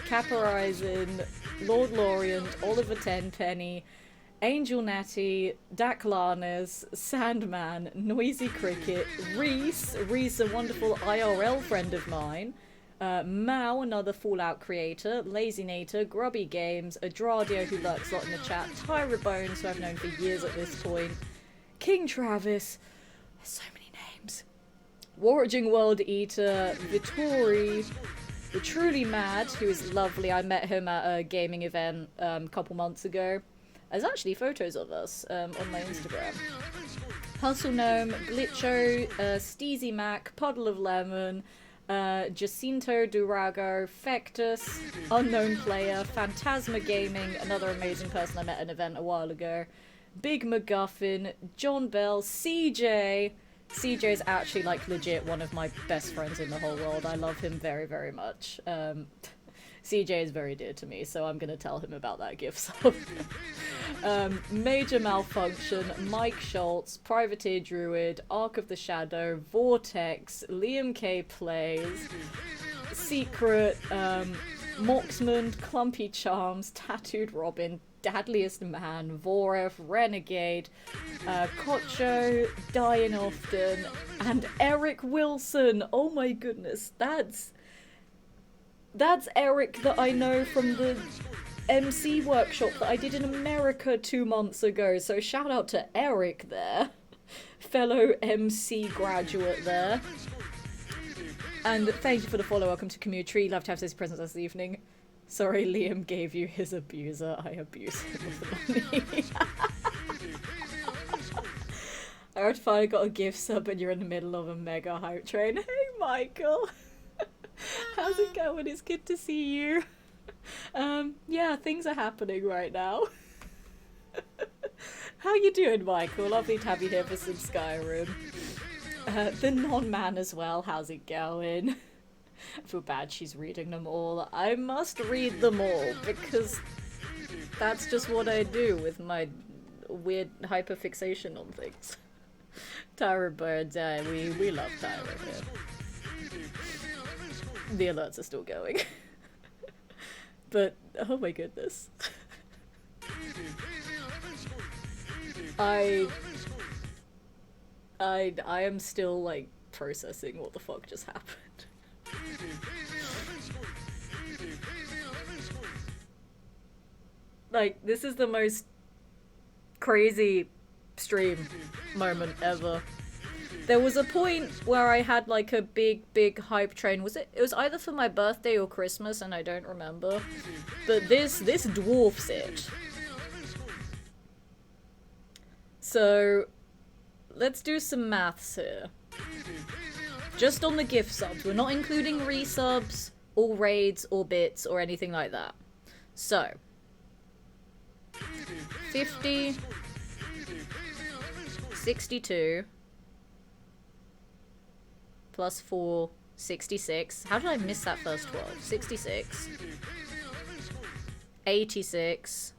Caparizin, Lord Lorient, Oliver Tenpenny, Angel Natty, Daclanes, Sandman, Noisy Cricket, Reese, a wonderful IRL friend of mine, Mao, another Fallout creator, Lazynator, Grubby Games, Adradio, who lurks a lot in the chat, Tyra Bones, who I've known for years at this point, King Travis, there's so many names, Waraging World Eater, Vittori, The Truly Mad, who is lovely, I met him at a gaming event a couple months ago. There's actually photos of us on my Instagram. Hustle Gnome, Glitcho, Steezy Mac, Puddle of Lemon, Jacinto Durago, Fectus, Unknown Player, Phantasma Gaming, another amazing person I met at an event a while ago, Big McGuffin, John Bell, CJ. CJ's actually like legit one of my best friends in the whole world. I love him very, very much. CJ is very dear to me, so I'm gonna tell him about that gift sub. Major Malfunction, Mike Schultz, Privateer Druid, Ark of the Shadow, Vortex, Liam K Plays, Secret, Moxmund, Clumpy Charms, Tattooed Robin, Dadliest Man, Voref, Renegade, Kocho, Dying Often, and Eric Wilson. Oh my goodness, that's Eric that I know from the MC workshop that I did in America 2 months ago, so shout out to Eric there. Fellow MC graduate there. And thank you for the follow, welcome to Community. Love to have his presence this evening. Sorry Liam gave you his abuser, I abuse him with the money. I heard finally got a gift sub and you're in the middle of a mega hype train. Hey Michael! How's it going? It's good to see you. Yeah, things are happening right now. How you doing, Michael? Lovely to have you here for some Skyrim. The Non-Man as well, how's it going? I feel bad she's reading them all. I must read them all, because that's just what I do with my weird hyperfixation on things. Tyra Bird, we love Tyra here. The alerts are still going. But, oh my goodness. I am still, like, processing what the fuck just happened. Like, this is the most crazy stream moment ever. There was a point where I had like a big hype train. It was either for my birthday or Christmas, and I don't remember. But this dwarfs it. So let's do some maths here. Just on the gift subs. We're not including resubs or raids or bits or anything like that. So 50, 62 plus 4, 66. How did I miss that first 12? 66. 86.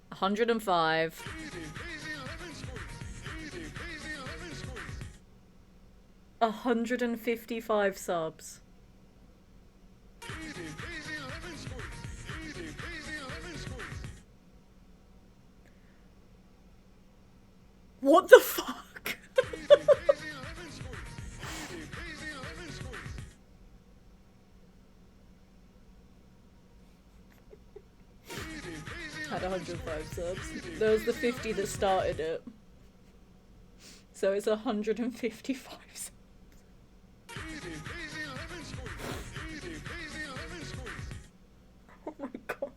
105. 155 subs. What the fuck? 105 subs. There was the 50 that started it. So it's 155 subs. Oh my god.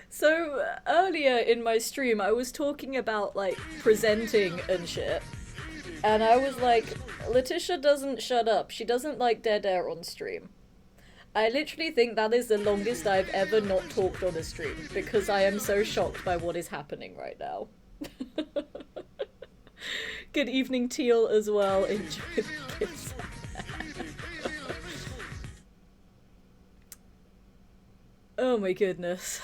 So earlier in my stream I was talking about like presenting and shit. And I was like, Letitia doesn't shut up. She doesn't like dead air on stream. I literally think that is the longest I've ever not talked on a stream because I am so shocked by what is happening right now. Good evening, Teal, as well. Enjoy the kids. Oh my goodness.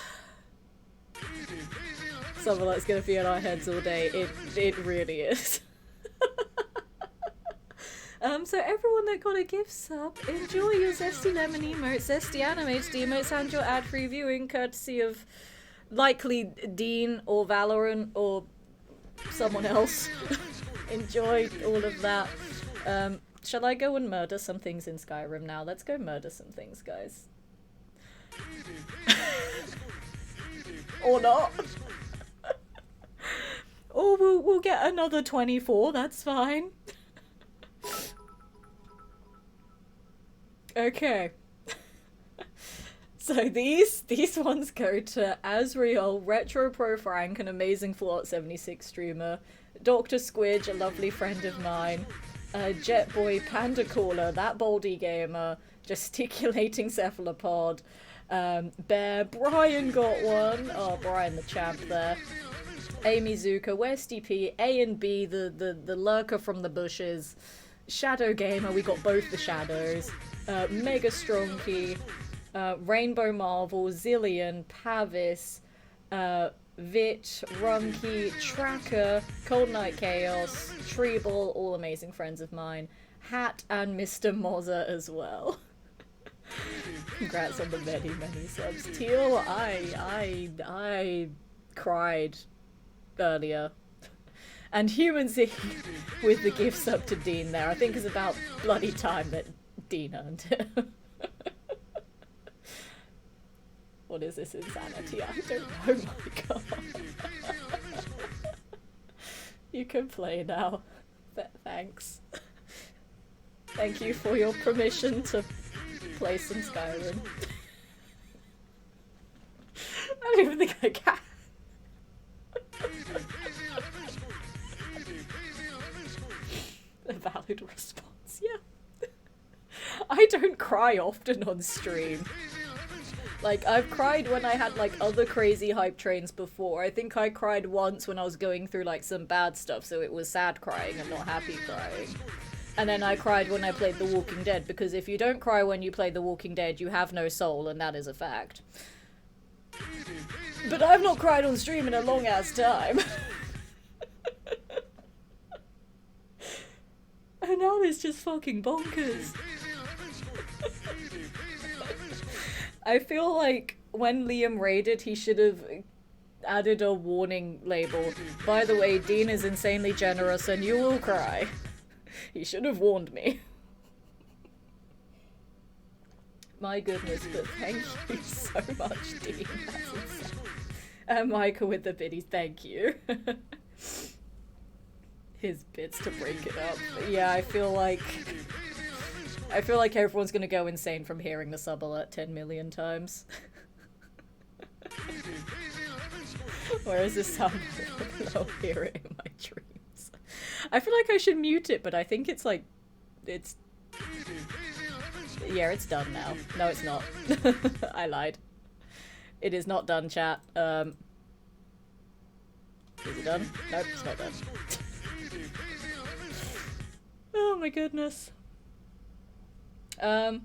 Summerlight's gonna be on our heads all day. It really is. So everyone that got a gift sub, enjoy your Zesty Lemon emotes, Zesty Animated emotes, and your ad-free viewing, courtesy of likely Dean or Valorant or someone else. Enjoy all of that. Shall I go and murder some things in Skyrim now? Let's go murder some things, guys. Or not. Or we'll get another 24, that's fine. Okay. So these ones go to Azriel, Retro Pro Frank, an amazing Fallout 76 streamer, Dr. Squidge, a lovely friend of mine, Jetboy, Panda Caller, that Baldy Gamer, Gesticulating Cephalopod, Bear, Brian got one, oh Brian the champ there, Amy Zuka, Westy P, A and B, the lurker from the bushes, Shadow Gamer, we got both the shadows, Mega Stronky, Rainbow Marvel, Zillion, Pavis, Vit, Runky, Tracker, Cold Night Chaos, Treble, all amazing friends of mine, Hat, and Mr. Mozza as well. Congrats on the many, many subs. Teal, I cried earlier. And Humans with the gift sub to Dean there. I think it's about bloody time that Dean earned it. What is this insanity? I don't know, my god. You can play now. Thanks. Thank you for your permission to play some Skyrim. I don't even think I can. A valid response, yeah. I don't cry often on stream. Like, I've cried when I had, like, other crazy hype trains before. I think I cried once when I was going through, like, some bad stuff, so it was sad crying and not happy crying. And then I cried when I played The Walking Dead, because if you don't cry when you play The Walking Dead, you have no soul, and that is a fact. But I've not cried on stream in a long-ass time. And now it's just fucking bonkers. I feel like when Liam raided, he should have added a warning label. By the way, Dean is insanely generous and you will cry. He should have warned me. My goodness, but thank you so much, Dean. That's insane. Michael with the biddies, thank you. His bits to break it up. But yeah, I feel like everyone's gonna go insane from hearing the sub alert 10 million times. Whereas this sound, I'll hear it in my dreams. I feel like I should mute it, but I think it's like, it's... Yeah, it's done now. No, it's not. I lied. It is not done, chat. Is it done? Nope, it's not done. Oh my goodness. I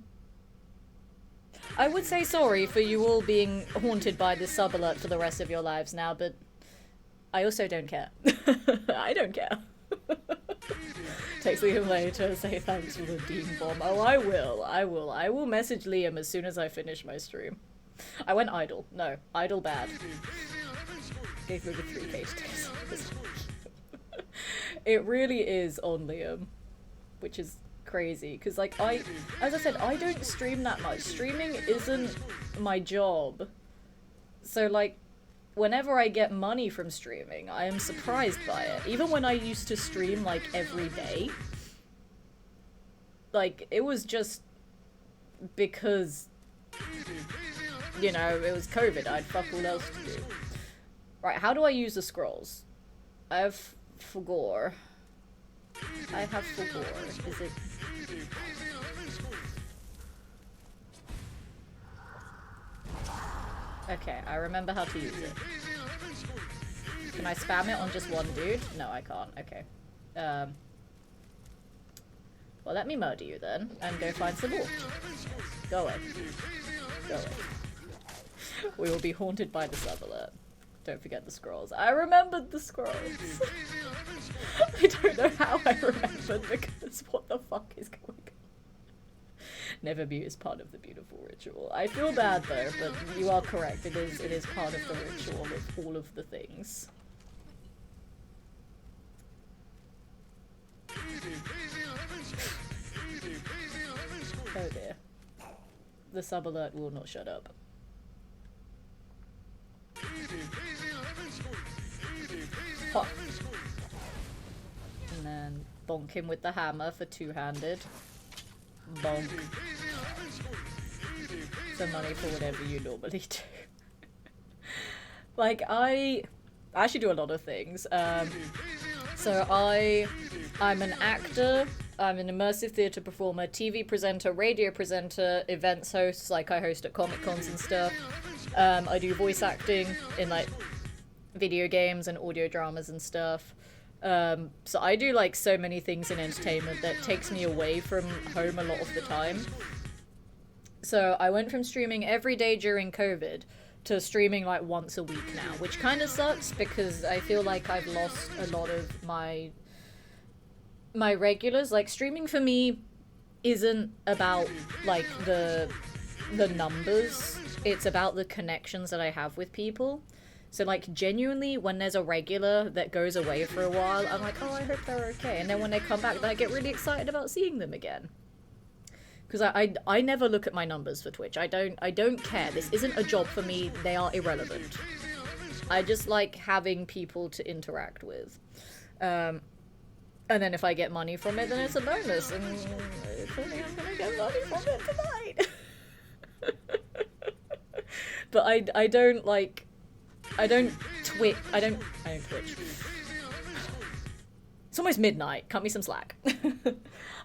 would say sorry for you all being haunted by this sub alert for the rest of your lives now, but I also don't care. I don't care. Text Liam later, say thanks for the Dean bomb. Oh, I will. I will message Liam as soon as I finish my stream. I went idle. No, idle bad. Gave over 3k days. It really is on Liam, which is crazy. Because, like, as I said, I don't stream that much. Streaming isn't my job. So, like, whenever I get money from streaming, I am surprised by it. Even when I used to stream, like, every day. Like, it was just because, you know, it was COVID. I had fuck all else to do. Right, how do I use the scrolls? I have Fugor. I have Fugor. Is it... Okay, I remember how to use it. Can I spam it on just one dude? No, I can't. Okay. Well, let me murder you then, and go find some more. Go away. Go away. We will be haunted by the sub alert. Don't forget the scrolls. I remembered the scrolls. I don't know how I remembered, because what the fuck is going on? Never mute is part of the beautiful ritual. I feel bad though, but you are correct. It is part of the ritual of all of the things. Oh dear. The sub alert will not shut up. Hot. And then bonk him with the hammer for two-handed. Bonk. Some money for whatever you normally do. Like, I actually do a lot of things. So I'm an actor, I'm an immersive theatre performer, TV presenter, radio presenter, events host, like I host at Comic Cons and stuff. I do voice acting in like video games and audio dramas and stuff. So I do like so many things in entertainment that takes me away from home a lot of the time. So I went from streaming every day during COVID to streaming like once a week now, which kind of sucks because I feel like I've lost a lot of my regulars. Like, streaming for me isn't about like the numbers, it's about the connections that I have with people. So like, genuinely, when there's a regular that goes away for a while, I'm like, oh, I hope they're okay, and then when they come back, then I get really excited about seeing them again. Because I never look at my numbers for Twitch. I don't care. This isn't a job for me. They are irrelevant. I just like having people to interact with. And then if I get money from it, then it's a bonus. And hopefully I'm gonna get money from it tonight. But I don't like... I don't Twitch. It's almost midnight. Cut me some slack.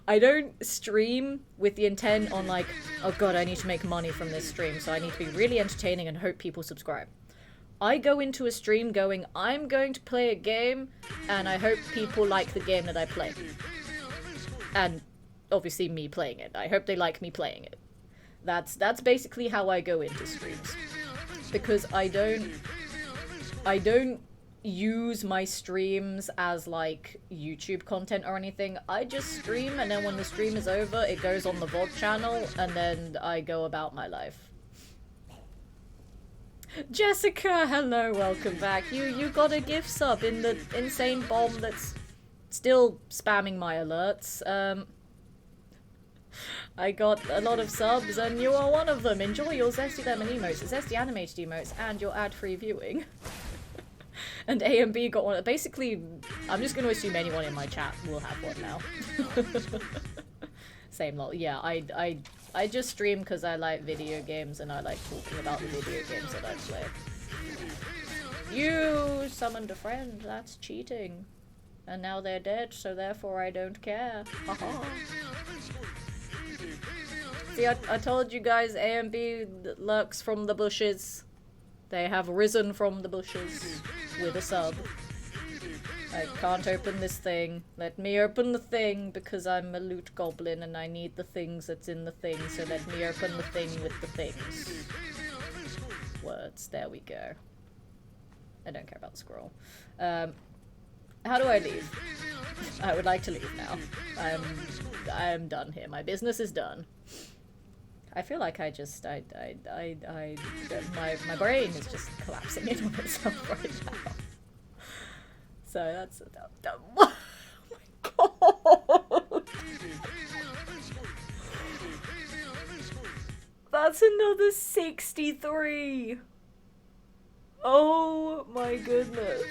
I don't stream with the intent on like, oh god, I need to make money from this stream, so I need to be really entertaining and hope people subscribe. I go into a stream going, I'm going to play a game, and I hope people like the game that I play. And obviously me playing it. I hope they like me playing it. That's basically how I go into streams. Because I don't use my streams as like YouTube content or anything. I just stream, and then when the stream is over, it goes on the VOD channel, and then I go about my life. Jessica, hello, welcome back. You got a gift sub in the insane bomb that's still spamming my alerts. I got a lot of subs, and you are one of them. Enjoy your Zesty Lemon emotes, Zesty animated emotes, and your ad-free viewing. And A and B got one. Basically, I'm just going to assume anyone in my chat will have one now. Same lot. Yeah, I just stream because I like video games and I like talking about the video games that I play. You summoned a friend. That's cheating. And now they're dead, so therefore I don't care. Haha. See, I told you guys, A and B lurks from the bushes. They have risen from the bushes with a sub. I can't open this thing. Let me open the thing, because I'm a loot goblin and I need the things that's in the thing, so let me open the thing with the things. Words. There we go. I don't care about the scroll. How do I leave? I would like to leave now. I am done here. My business is done. I feel like my brain is just collapsing in on itself right now. So that's oh my god. That's another 63. Oh my goodness.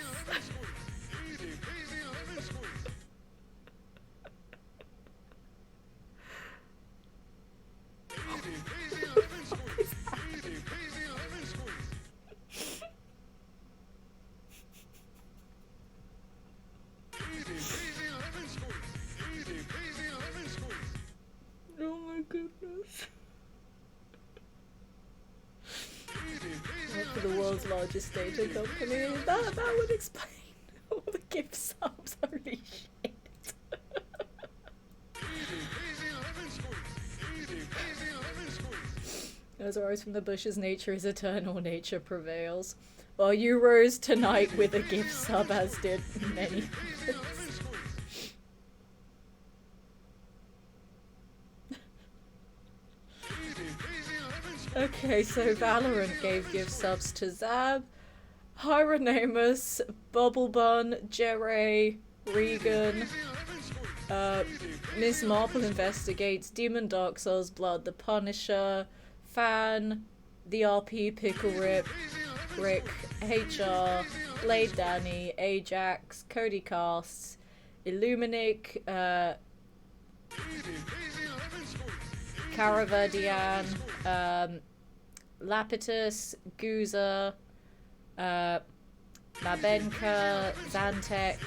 Oh my goodness. Work for the world's largest data company. That would explain all the gift subs. Holy shit. As I rose from the bushes, nature is eternal, nature prevails. While you rose tonight with a gift sub, as did many others. Okay, so Valorant gave gift subs to Zab, Hieronymus, Bubblebun, Jere, Regan, Miss Marple Investigates, Demon Dark Souls Blood, The Punisher, Fan, The RP Pickle Rip, Rick, HR, Blade Danny, Ajax, Cody Casts, Illuminic, Caraverdian, Lapitus, Guza, Mabenka, Zantek,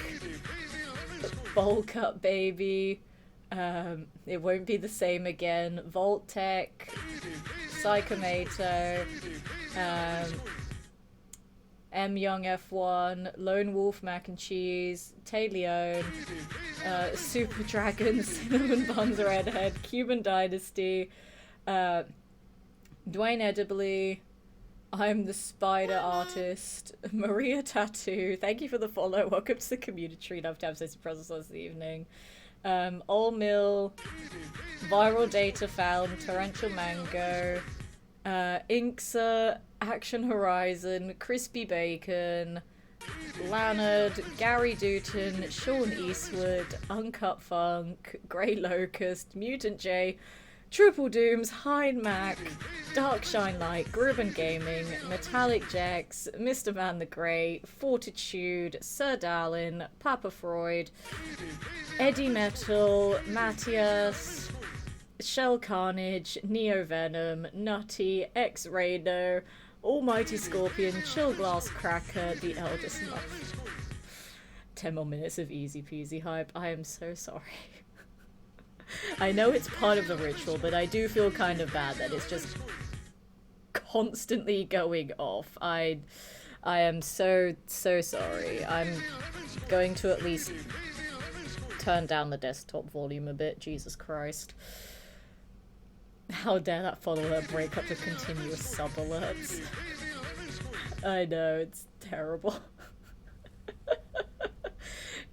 Bowl-Cut Baby, It Won't Be the Same Again, Voltec, Psychomato, M Young F1, Lone Wolf Mac and Cheese, Taleon, Super Dragon, Cinnamon Buns Redhead, Cuban Dynasty, Dwayne Edibly, I'm the Spider Artist, Maria Tattoo, thank you for the follow, welcome to the community, love to have Sissy presents this evening, All Mill, Viral Data Found, Torrential Mango, Inksa, Action Horizon, Crispy Bacon, Lannard, Gary Dutton, Sean Eastwood, Uncut Funk, Grey Locust, Mutant J, Triple Dooms, Hind Mac, Dark Shine Light, Grubben Gaming, Metallic Jex, Mr. Man the Grey, Fortitude, Sir Dallin, Papa Freud, Eddie Metal, Matthias, Shell Carnage, Neo Venom, Nutty, X Raider, Almighty Scorpion, Chill Glass Cracker, The Eldest Muff. 10 more minutes of easy peasy hype. I am so sorry. I know it's part of the ritual, but I do feel kind of bad that it's just constantly going off. I am so sorry. I'm going to at least turn down the desktop volume a bit. Jesus Christ. How dare that follower break up the continuous sub alerts. I know, it's terrible.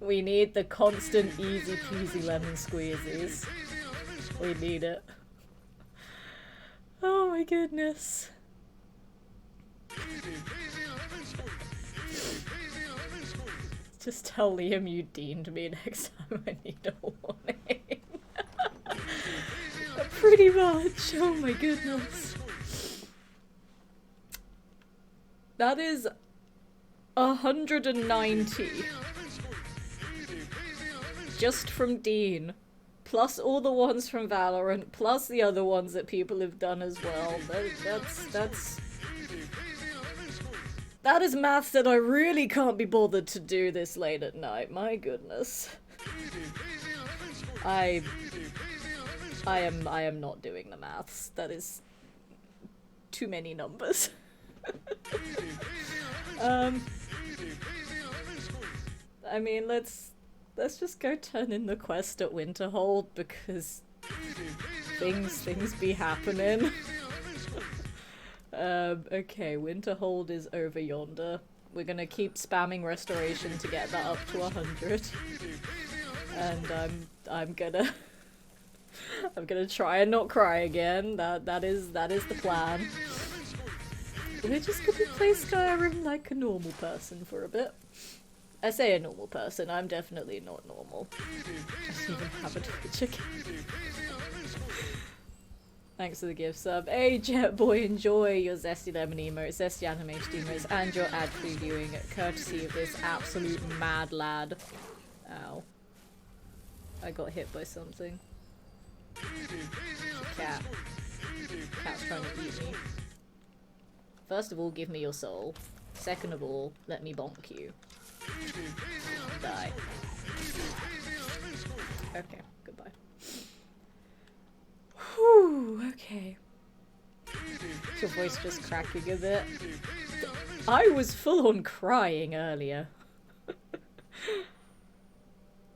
We need the constant easy peasy lemon squeezies. We need it. Oh my goodness. Just tell Liam you deemed me next time I need a warning. Pretty much. Oh my goodness. That is 190. Just from Dean. Plus all the ones from Valorant. Plus the other ones that people have done as well. That is maths that I really can't be bothered to do this late at night. My goodness. I am not doing the maths. That is too many numbers. I mean, let's just go turn in the quest at Winterhold because things be happening. Okay, Winterhold is over yonder. We're gonna keep spamming restoration to get that up to 100. And I'm gonna I'm gonna try and not cry again. That is the plan. We're just gonna play Skyrim like a normal person for a bit. I say a normal person, I'm definitely not normal. I don't even have a Twitch account. Thanks for the gift sub. Hey Jetboy, enjoy your zesty lemon emotes, zesty animated emotes, and your ad-free viewing courtesy of this absolute mad lad. Ow. I got hit by something. It's a cat. Cat's trying to eat me. First of all, give me your soul. Second of all, let me bonk you. Die. Okay, goodbye. Whew, okay. Is your voice just cracking a bit? I was full on crying earlier.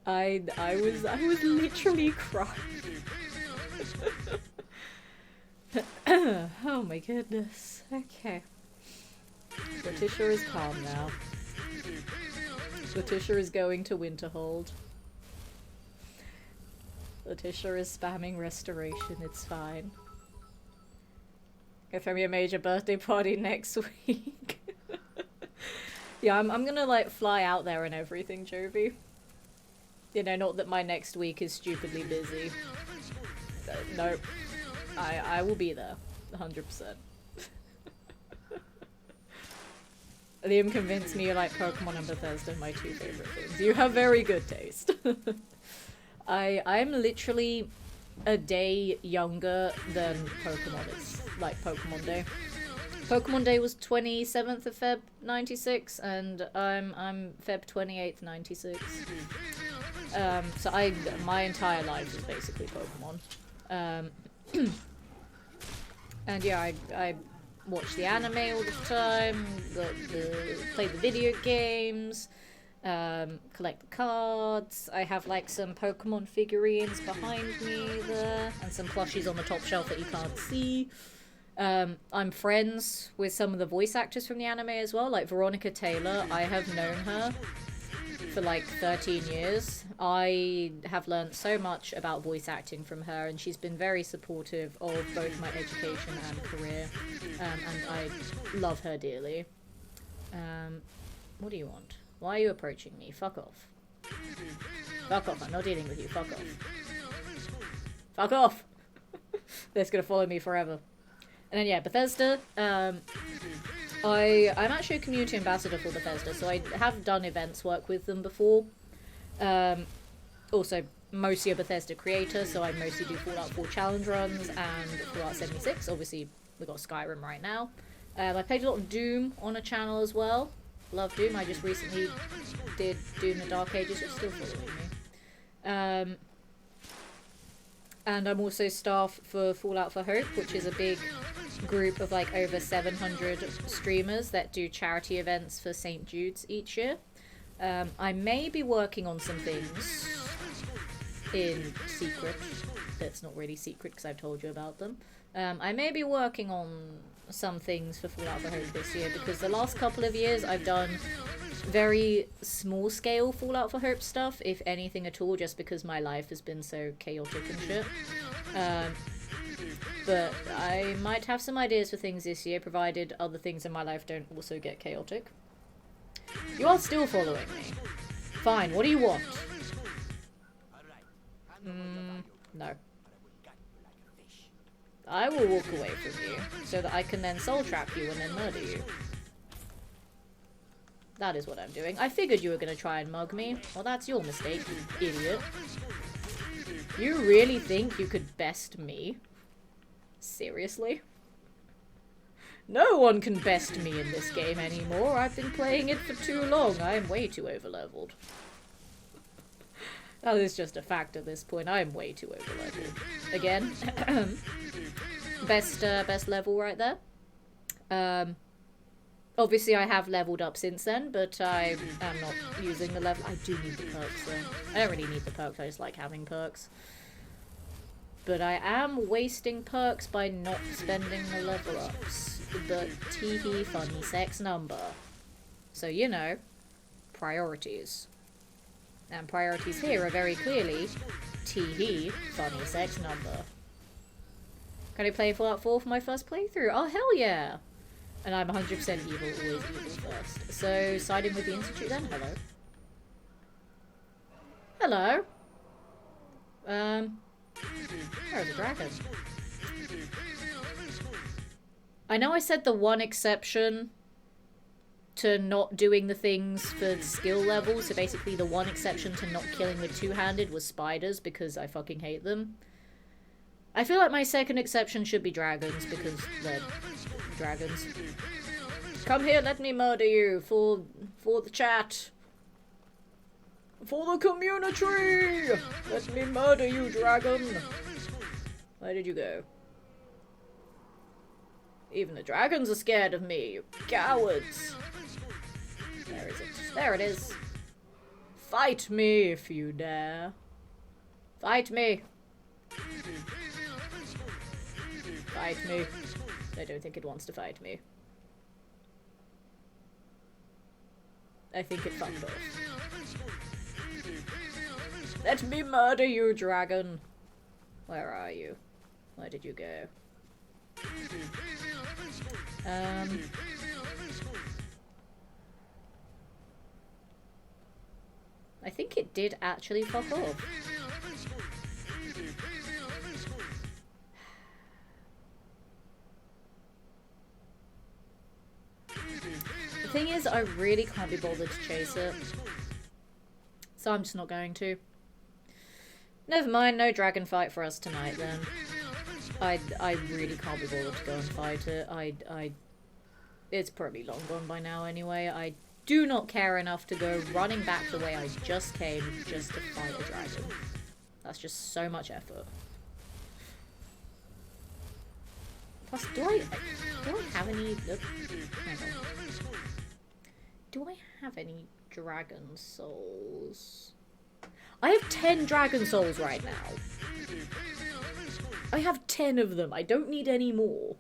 I was literally crying. Oh my goodness. Okay. Letitia is calm now. Letitia is going to Winterhold. Letitia is spamming restoration, it's fine. Go throw me a major birthday party next week. Yeah, I'm gonna like fly out there and everything, Jovi. You know, not that my next week is stupidly busy. Nope. I will be there. 100%. Liam convinced me you like Pokemon and Bethesda, my two favorite things. You have very good taste. I'm literally a day younger than Pokemon is, like Pokemon Day. Pokemon Day was 27th of Feb 96, and I'm Feb 28th 96. So my entire life is basically Pokemon. And yeah, I watch the anime all the time, play the video games, collect the cards. I have like some Pokemon figurines behind me there, and some plushies on the top shelf that you can't see. I'm friends with some of the voice actors from the anime as well, like Veronica Taylor. I have known her for like 13 years. I have learned so much about voice acting from her, and she's been very supportive of both my education and career, and I love her dearly. What do you want? Why are you approaching me? Fuck off. Fuck off, I'm not dealing with you, fuck off. Fuck off! That's gonna follow me forever. And then yeah, Bethesda, I'm actually a community ambassador for Bethesda, so I have done events work with them before. Also, mostly a Bethesda creator, so I mostly do Fallout 4 challenge runs and Fallout 76. Obviously, we've got Skyrim right now. I played a lot of Doom on a channel as well. Love Doom. I just recently did Doom the Dark Ages. You're still following me. And I'm also staff for Fallout for Hope, which is a big group of like over 700 streamers that do charity events for St. Jude's each year. I may be working on some things in secret. That's not really secret because I've told you about them. I may be working on some things for Fallout for Hope this year, because the last couple of years I've done very small scale Fallout for Hope stuff, if anything at all, just because my life has been so chaotic and shit. But I might have some ideas for things this year, provided other things in my life don't also get chaotic. You are still following me. Fine, what do you want? No. I will walk away from you, so that I can then soul trap you and then murder you. That is what I'm doing. I figured you were going to try and mug me. Well, that's your mistake, you idiot. You really think you could best me? Seriously? No one can best me in this game anymore. I've been playing it for too long. I am way too overleveled. That is just a fact at this point. I am way too overleveled. Again, best level right there. Obviously I have leveled up since then, but I am not using the level. I do need the perks though. I don't really need the perks, I just like having perks. But I am wasting perks by not spending the level ups. But teehee funny sex number. So you know, priorities. And priorities here are very clearly Tee-hee. Funny sex number. Can I play Fallout 4 for my first playthrough? Oh, hell yeah! And I'm 100% evil, always evil first. So, siding with the Institute then? Hello. Hello. There's a dragon. I know I said the one exception to not doing the things for skill levels, so basically the one exception to not killing with two-handed was spiders, because I fucking hate them. I feel like my second exception should be dragons, because they're dragons. Come here, let me murder you for the chat. For the community! Let me murder you, dragon! Where did you go? Even the dragons are scared of me, you cowards! Where is it? There it is. Fight me if you dare. Fight me. Fight me. I don't think it wants to fight me. I think it fucked off. Let me murder you, dragon. Where are you? Where did you go? I think it did actually fuck off. The thing is, I really can't be bothered to chase it. So I'm just not going to. Never mind, no dragon fight for us tonight then. I really can't be bothered to go and fight it. It's probably long gone by now anyway. I do not care enough to go running back the way I just came just to fight a dragon. That's just so much effort. Plus, do I have any... hang on. Do I have any dragon souls? I have 10 dragon souls right now. I have 10 of them. I don't need any more.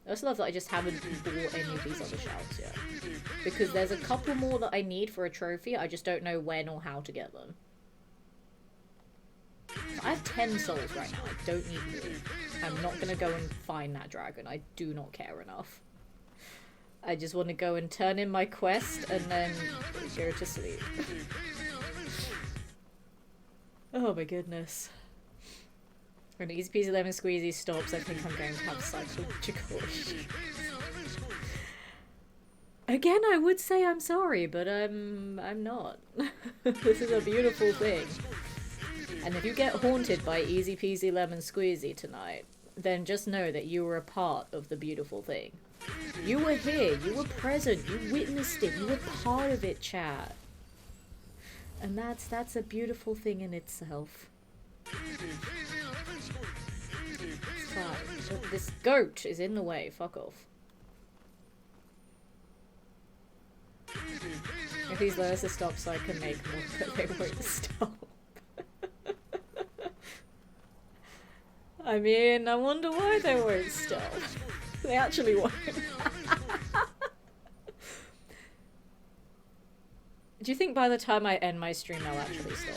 I also love that I just haven't bought any of these other shouts yet. Because there's a couple more that I need for a trophy, I just don't know when or how to get them. I have 10 souls right now, I don't need more. I'm not gonna go and find that dragon, I do not care enough. I just want to go and turn in my quest and then go to sleep. Oh my goodness. When easy peasy lemon squeezy stops, I think I'm going to have psychological issues. Again, I would say I'm sorry, but I'm not. This is a beautiful thing. And if you get haunted by easy peasy lemon squeezy tonight, then just know that you were a part of the beautiful thing. You were here, you were present, you witnessed it, you were part of it, chat. And that's a beautiful thing in itself. It's fine. This goat is in the way, fuck off. If these learn to stop so I can make more, but they won't stop. I mean, I wonder why they won't stop. They actually won't. Do you think by the time I end my stream they'll actually stop?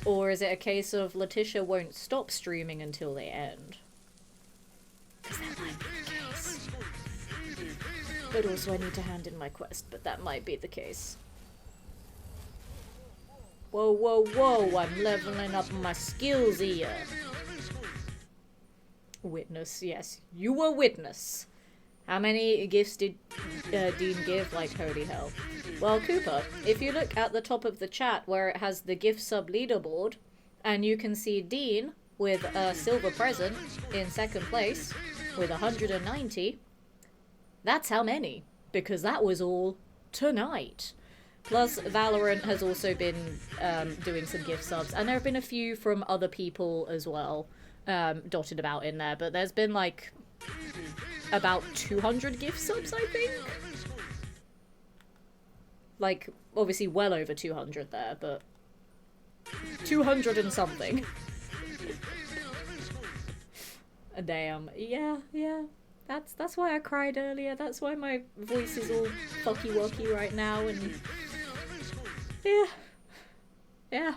Or is it a case of Letitia won't stop streaming until they end? Because that might be the case. But also I need to hand in my quest, but that might be the case. Whoa, whoa, whoa, I'm leveling up my skills here. Witness, yes. You were witness. How many gifts did Dean give? Like, holy hell. Well, Cooper, if you look at the top of the chat where it has the gift sub leaderboard, and you can see Dean with a silver present in second place with 190, that's how many. Because that was all tonight. Plus, Valorant has also been doing some gift subs, and there have been a few from other people as well, dotted about in there, but there's been like about 200 gift subs, I think? Like, obviously well over 200 there, but 200 and something. Damn, yeah. That's why I cried earlier, that's why my voice is all fucky-wucky right now, and Yeah. Yeah.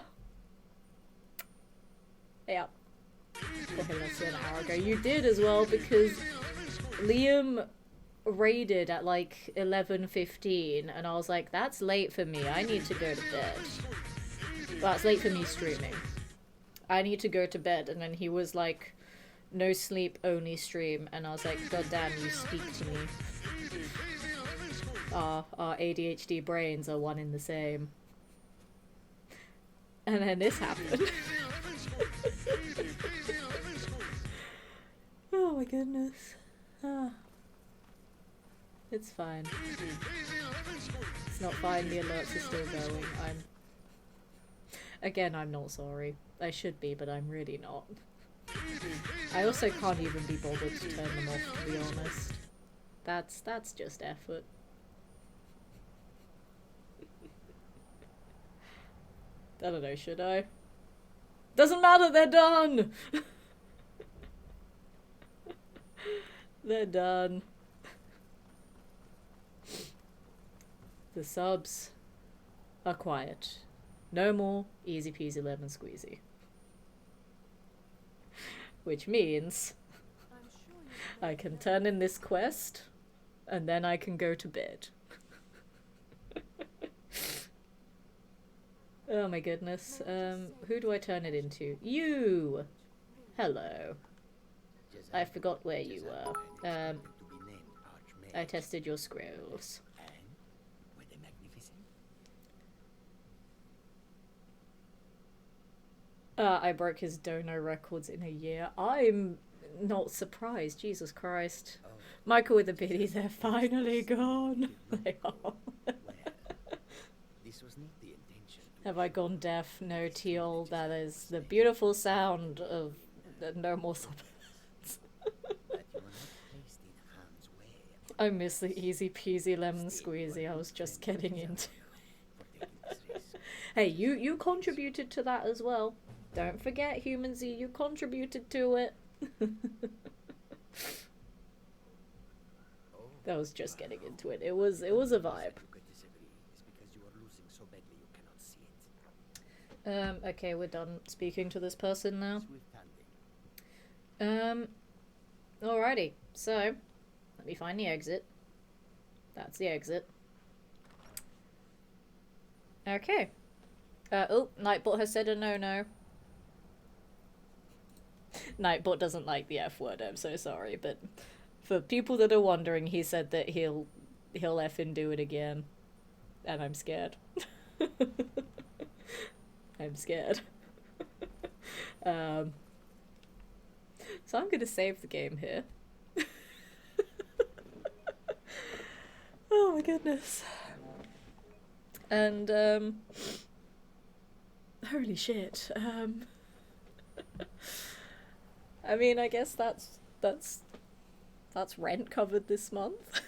Yeah. Okay, that's an hour ago. You did as well because Liam raided at like 11:15 and I was like, that's late for me. I need to go to bed. Well, it's late for me streaming. I need to go to bed. And then he was like, no sleep, only stream. And I was like, God damn, you speak to me. Our ADHD brains are one in the same. And then this happened. Oh my goodness. Ah. It's fine. It's not fine, the alerts are still going. Again, I'm not sorry. I should be, but I'm really not. I also can't even be bothered to turn them off, to be honest. That's just effort. I don't know, should I? Doesn't matter, they're done! They're done. The subs are quiet. No more easy peasy lemon squeezy. Which means I can turn in this quest and then I can go to bed. Oh my goodness. Who do I turn it into? You! Hello. I forgot where you were. I tested your scrolls. I broke his dono records in a year. I'm not surprised. Jesus Christ. Michael with the biddies, they're finally gone. They are. Have I gone deaf? No, Teal. That is the beautiful sound of no more supplements. I miss the easy peasy lemon squeezy I was just getting into. Hey, you contributed to that as well. Don't forget, Human Z, you contributed to it. That was just getting into it. It was a vibe. Okay, we're done speaking to this person now. Alrighty, so let me find the exit. That's the exit. Okay. Oh, Nightbot has said a no-no. Nightbot doesn't like the F word, I'm so sorry, but for people that are wondering, he said that he'll effing do it again. And I'm scared. I'm scared. So I'm gonna save the game here. Oh my goodness. And holy shit. I mean, I guess that's rent covered this month.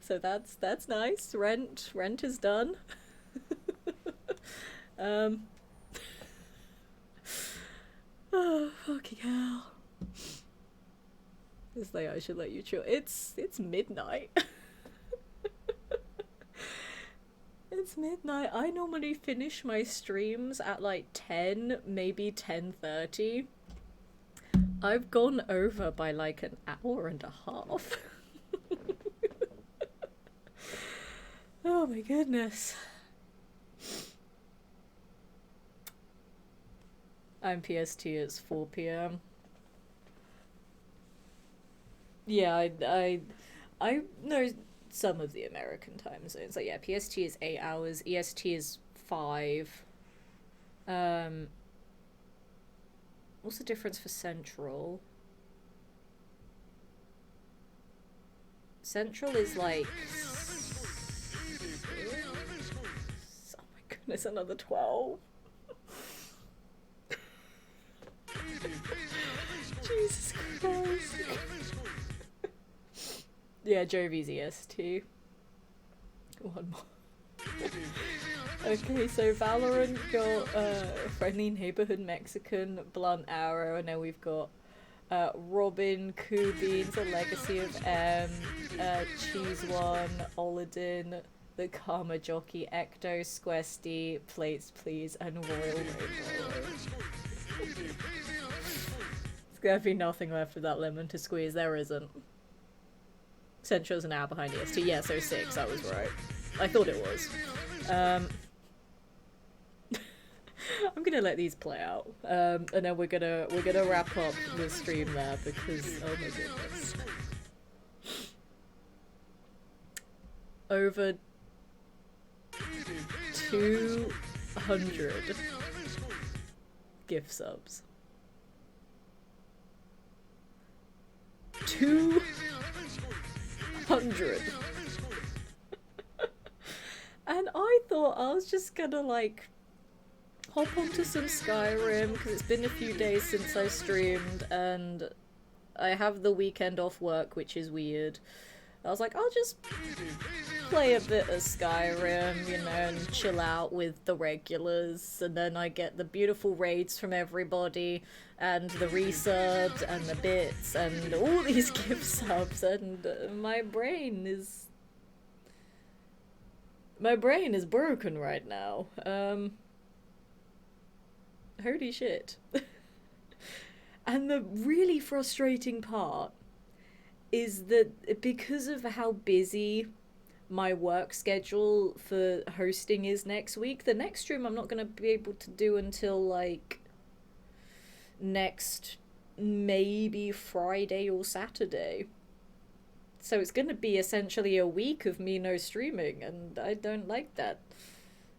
So that's nice. Rent is done. Oh, fucking hell. It's like I should let you chill. It's midnight. It's midnight. I normally finish my streams at like 10, maybe 10:30. I've gone over by like an hour and a half. Oh my goodness. I'm PST, it's 4 p.m. Yeah, I know some of the American time zones. Like, yeah, PST is 8 hours, EST is 5. What's the difference for Central? Central is like... Oh my goodness, another 12. Jesus Christ. Yeah, Jovi's EST. One more. Okay, so Valorant got Friendly Neighborhood Mexican, Blunt Arrow, and then we've got Robin, Cool Beans, A Legacy of M, Cheese One, Oladin, The Karma Jockey, Ecto, Squesty, Plates Please, and Royal Rainbow. There's gonna be nothing left of that lemon to squeeze, there isn't. Central's an hour behind EST. Yeah, so 6, I was right. I thought it was. I'm gonna let these play out, and then we're gonna wrap up the stream there because oh my goodness, over 200 gift subs. 200. And I thought I was just gonna like hop onto some Skyrim because it's been a few days since I streamed and I have the weekend off work, which is weird. I was like, I'll just play a bit of Skyrim, you know, and chill out with the regulars, and then I get the beautiful raids from everybody, and the resubs, and the bits, and all these gift subs, and my brain is broken right now. Holy shit. And the really frustrating part is that because of how busy my work schedule for hosting is next week, the next stream I'm not going to be able to do until like next maybe Friday or Saturday. So it's going to be essentially a week of me no streaming, and I don't like that.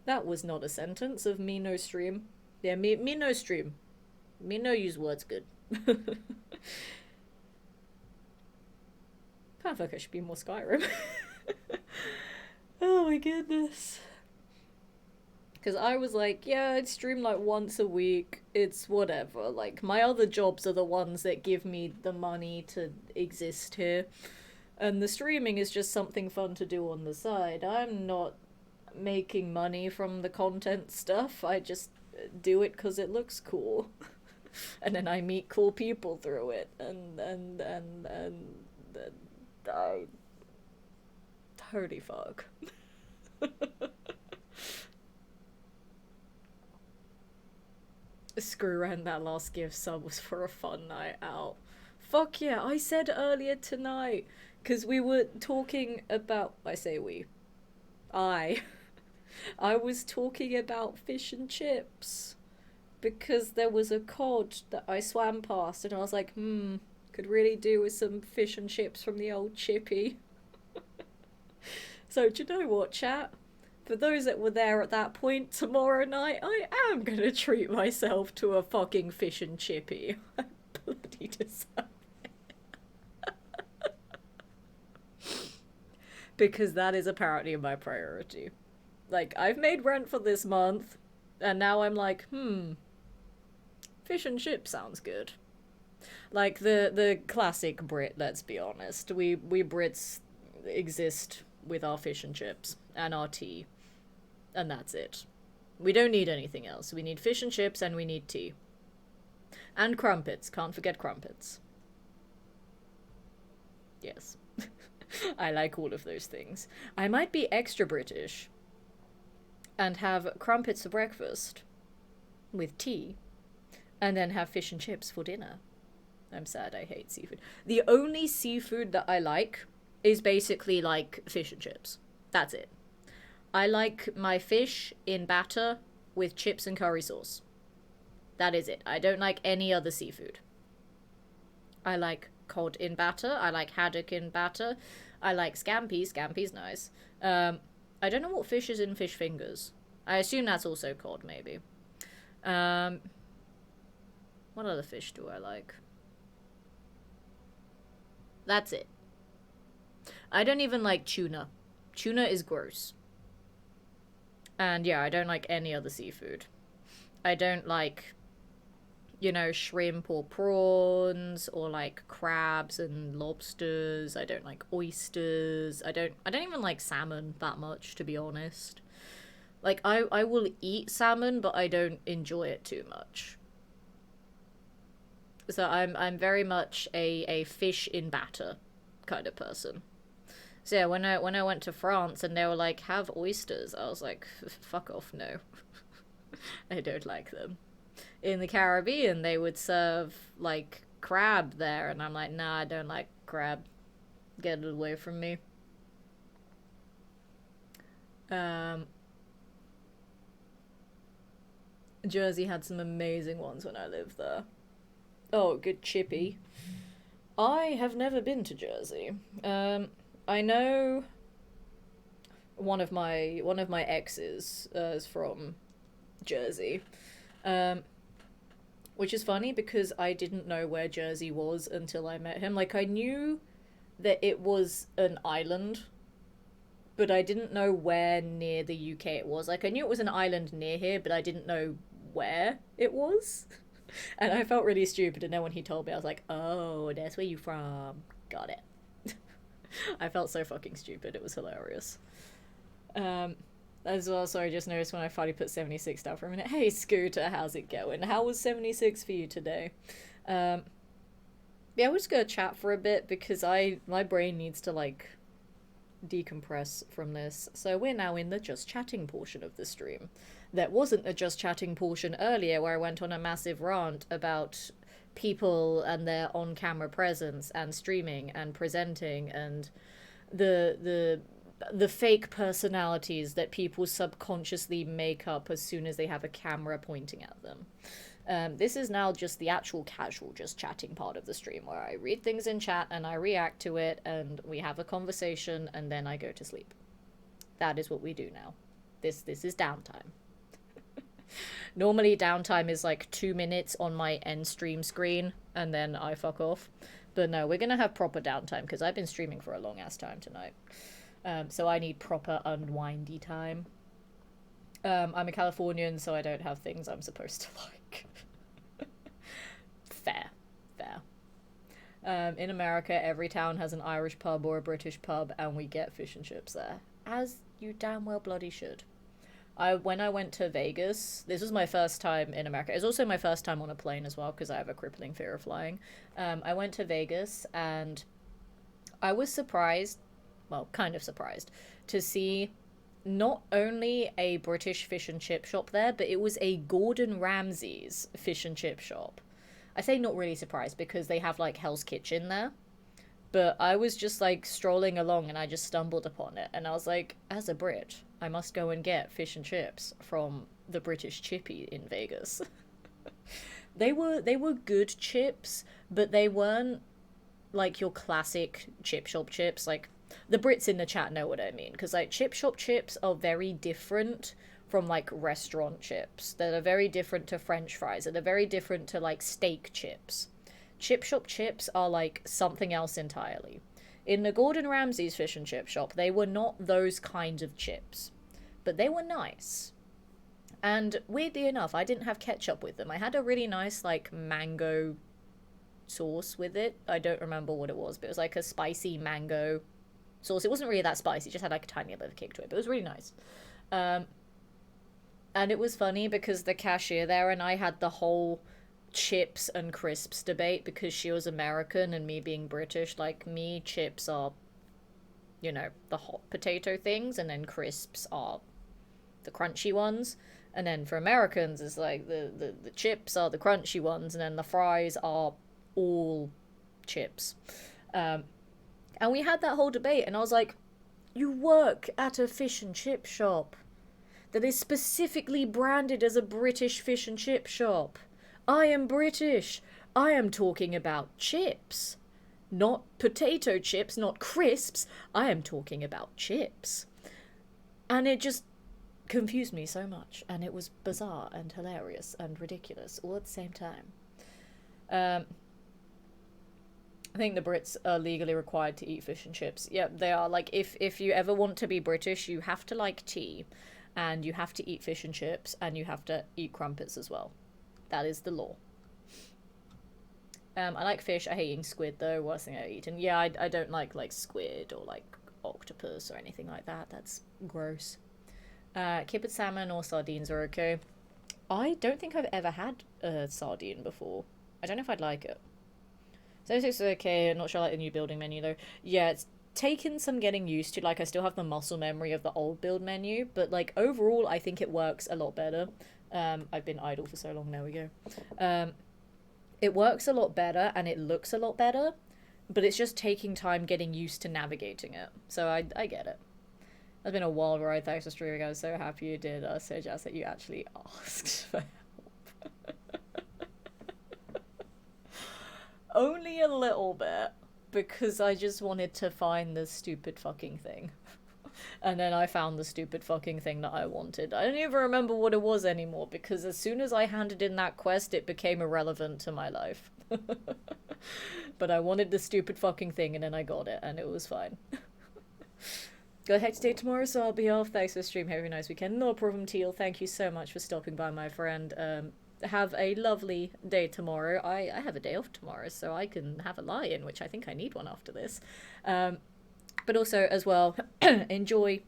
That was not a sentence of me no stream. Yeah, me no stream. Me no use words good. I feel like I should be more Skyrim. Oh my goodness. Because I was like, yeah, I'd stream like once a week. It's whatever. Like, my other jobs are the ones that give me the money to exist here. And the streaming is just something fun to do on the side. I'm not making money from the content stuff. I just do it because it looks cool. And then I meet cool people through it. And I... Holy fuck. Screw around, that last gift sub was for a fun night out. Fuck yeah, I said earlier tonight, because we were talking about, I say we, I was talking about fish and chips, because there was a cod that I swam past, and I was like, could really do with some fish and chips from the old chippy. So, do you know what, chat? For those that were there at that point, tomorrow night, I am gonna treat myself to a fucking fish and chippy. I bloody deserve it. Because that is apparently my priority. Like, I've made rent for this month, and now I'm like, fish and chips sounds good. Like, the classic Brit, let's be honest. We Brits exist with our fish and chips and our tea, and that's it. We don't need anything else. We need fish and chips and we need tea. And crumpets. Can't forget crumpets. Yes. I like all of those things. I might be extra British and have crumpets for breakfast with tea and then have fish and chips for dinner. I'm sad, I hate seafood. The only seafood that I like is basically like fish and chips. That's it. I like my fish in batter with chips and curry sauce. That is it. I don't like any other seafood. I like cod in batter. I like haddock in batter. I like scampi. Scampi's nice. I don't know what fish is in fish fingers. I assume that's also cod, maybe. What other fish do I like? That's it. I don't even like tuna. Tuna is gross. And yeah, I don't like any other seafood. I don't like, you know, shrimp or prawns or like crabs and lobsters. I don't like oysters. I don't even like salmon that much, to be honest. Like, I will eat salmon, but I don't enjoy it too much. So I'm very much a fish in batter kind of person. So yeah, when I went to France and they were like, have oysters, I was like, fuck off, no. I don't like them. In the Caribbean, they would serve like crab there, and I'm like, nah, I don't like crab. Get it away from me. Jersey had some amazing ones when I lived there. Oh, good chippy. I have never been to Jersey. I know one of my exes is from Jersey, which is funny because I didn't know where Jersey was until I met him. Like, I knew that it was an island, but I didn't know where near the UK it was. Like, I knew it was an island near here, but I didn't know where it was. And I felt really stupid, and then when he told me, I was like, oh, that's where you from. Got it. I felt so fucking stupid. It was hilarious. As well, sorry, I just noticed when I finally put 76 down for a minute. Hey, Scooter, how's it going? How was 76 for you today? Yeah, we're just gonna chat for a bit because my brain needs to, like, decompress from this. So we're now in the just chatting portion of the stream. That wasn't the just chatting portion earlier where I went on a massive rant about people and their on-camera presence and streaming and presenting and the fake personalities that people subconsciously make up as soon as they have a camera pointing at them. This is now just the actual casual just chatting part of the stream where I read things in chat and I react to it and we have a conversation and then I go to sleep. That is what we do now. This is downtime. Normally downtime is like 2 minutes on my end stream screen and then I fuck off. But no, we're gonna have proper downtime because I've been streaming for a long ass time tonight. So I need proper unwindy time. I'm a Californian, so I don't have things I'm supposed to like. Fair. In America, every town has an Irish pub or a British pub, and we get fish and chips there. As you damn well bloody should. When I went to Vegas, this was my first time in America. It was also my first time on a plane as well, because I have a crippling fear of flying. I went to Vegas, and I was surprised, well, kind of surprised, to see not only a British fish and chip shop there, but it was a Gordon Ramsay's fish and chip shop. I say not really surprised because they have like Hell's Kitchen there. But I was just like strolling along and I just stumbled upon it. And I was like, as a Brit, I must go and get fish and chips from the British Chippy in Vegas. They were good chips, but they weren't like your classic chip shop chips. Like, the Brits in the chat know what I mean. Because like chip shop chips are very different from like restaurant chips. They're very different to French fries. And they're very different to like steak chips. Chip shop chips are like something else entirely. In the Gordon Ramsay's fish and chip shop, they were not those kinds of chips. But they were nice. And weirdly enough, I didn't have ketchup with them. I had a really nice like mango sauce with it. I don't remember what it was, but it was like a spicy mango sauce. It wasn't really that spicy, it just had like a tiny bit of kick to it, but it was really nice. And it was funny because the cashier there and I had the whole chips and crisps debate because she was American and me being British. Like, me, chips are, you know, the hot potato things, and then crisps are the crunchy ones. And then for Americans, it's like the chips are the crunchy ones, and then the fries are all chips. And we had that whole debate, and I was like, you work at a fish and chip shop that is specifically branded as a British fish and chip shop. I am British. I am talking about chips. Not potato chips, not crisps. I am talking about chips. And it just confused me so much. And it was bizarre and hilarious and ridiculous all at the same time. I think the Brits are legally required to eat fish and chips. Yep, they are. Like, if you ever want to be British, you have to like tea. And you have to eat fish and chips. And you have to eat crumpets as well. That is the law. I like fish. I hate eating squid, though. Worst thing I've eaten. Yeah, I don't like squid or, like, octopus or anything like that. That's gross. Kippered salmon or sardines are okay. I don't think I've ever had a sardine before. I don't know if I'd like it. 76 is okay. I'm not sure I like the new building menu, though. Yeah, taken some getting used to. Like, I still have the muscle memory of the old build menu, but like overall I think it works a lot better. I've been idle for so long. There we go. It works a lot better and it looks a lot better, but it's just taking time getting used to navigating it. So I get it. It's been a wild ride. Thanks for streaming. I was so happy you did. So just that you actually asked for help. Only a little bit, because I just wanted to find the stupid fucking thing. And then I found the stupid fucking thing that I wanted. I don't even remember what it was anymore, because as soon as I handed in that quest, it became irrelevant to my life. But I wanted the stupid fucking thing, and then I got it, and it was fine. Got a hectic day tomorrow, so I'll be off. Thanks for the stream. Have a nice weekend. No problem, Teal. Thank you so much for stopping by, my friend. Have a lovely day tomorrow. I have a day off tomorrow, so I can have a lie-in, which I think I need one after this. But also, as well, enjoy,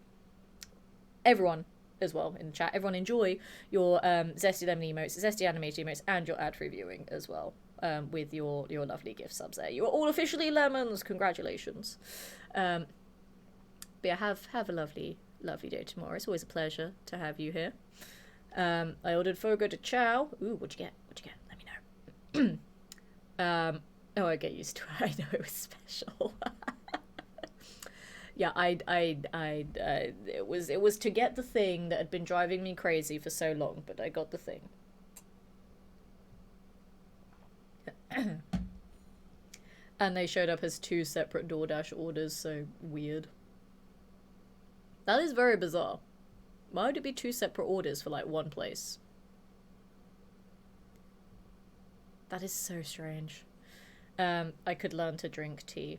everyone as well in the chat, everyone enjoy your Zesty Lemon emotes, Zesty animated emotes, and your ad-free viewing as well, with your lovely gift subs there. You are all officially lemons. Congratulations. But yeah, have a lovely day tomorrow. It's always a pleasure to have you here. I ordered Fogo de Chao. Ooh, what'd you get? Let me know. Oh, I get used to it. I know it was special. Yeah, it was to get the thing that had been driving me crazy for so long, but I got the thing. And they showed up as 2 separate DoorDash orders, so weird. That is very bizarre. Why would it be 2 separate orders for, like, one place? That is so strange. I could learn to drink tea.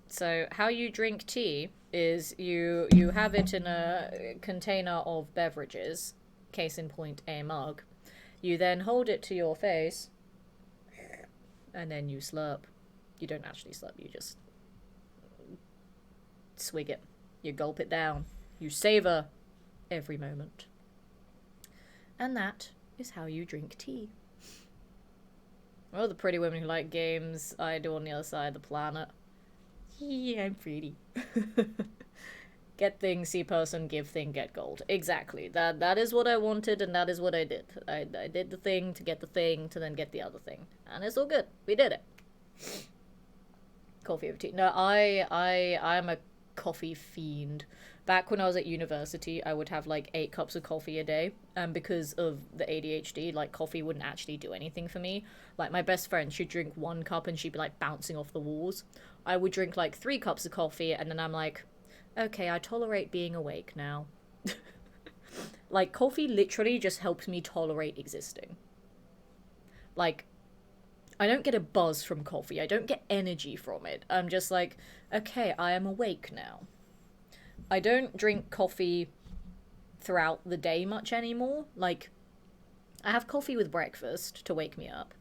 So, how you drink tea is you have it in a container of beverages, case in point, a mug. You then hold it to your face, and then you slurp. You don't actually slurp, you just swig it. You gulp it down. You savor every moment. And that is how you drink tea. Well, the pretty women who like games, I do on the other side of the planet. Yeah, I'm pretty. Get thing, see person, give thing, get gold. Exactly. That is what I wanted, and that is what I did. I did the thing to get the thing to then get the other thing. And it's all good. We did it. Coffee over tea. No, I'm a coffee fiend. Back when I was at university, I would have like 8 cups of coffee a day. And because of the ADHD, like coffee wouldn't actually do anything for me. Like my best friend, she'd drink 1 cup and she'd be like bouncing off the walls. I would drink like 3 cups of coffee and then I'm like, okay, I tolerate being awake now. Like coffee literally just helps me tolerate existing. Like, I don't get a buzz from coffee. I don't get energy from it. I'm just like, okay, I am awake now. I don't drink coffee throughout the day much anymore. Like, I have coffee with breakfast to wake me up.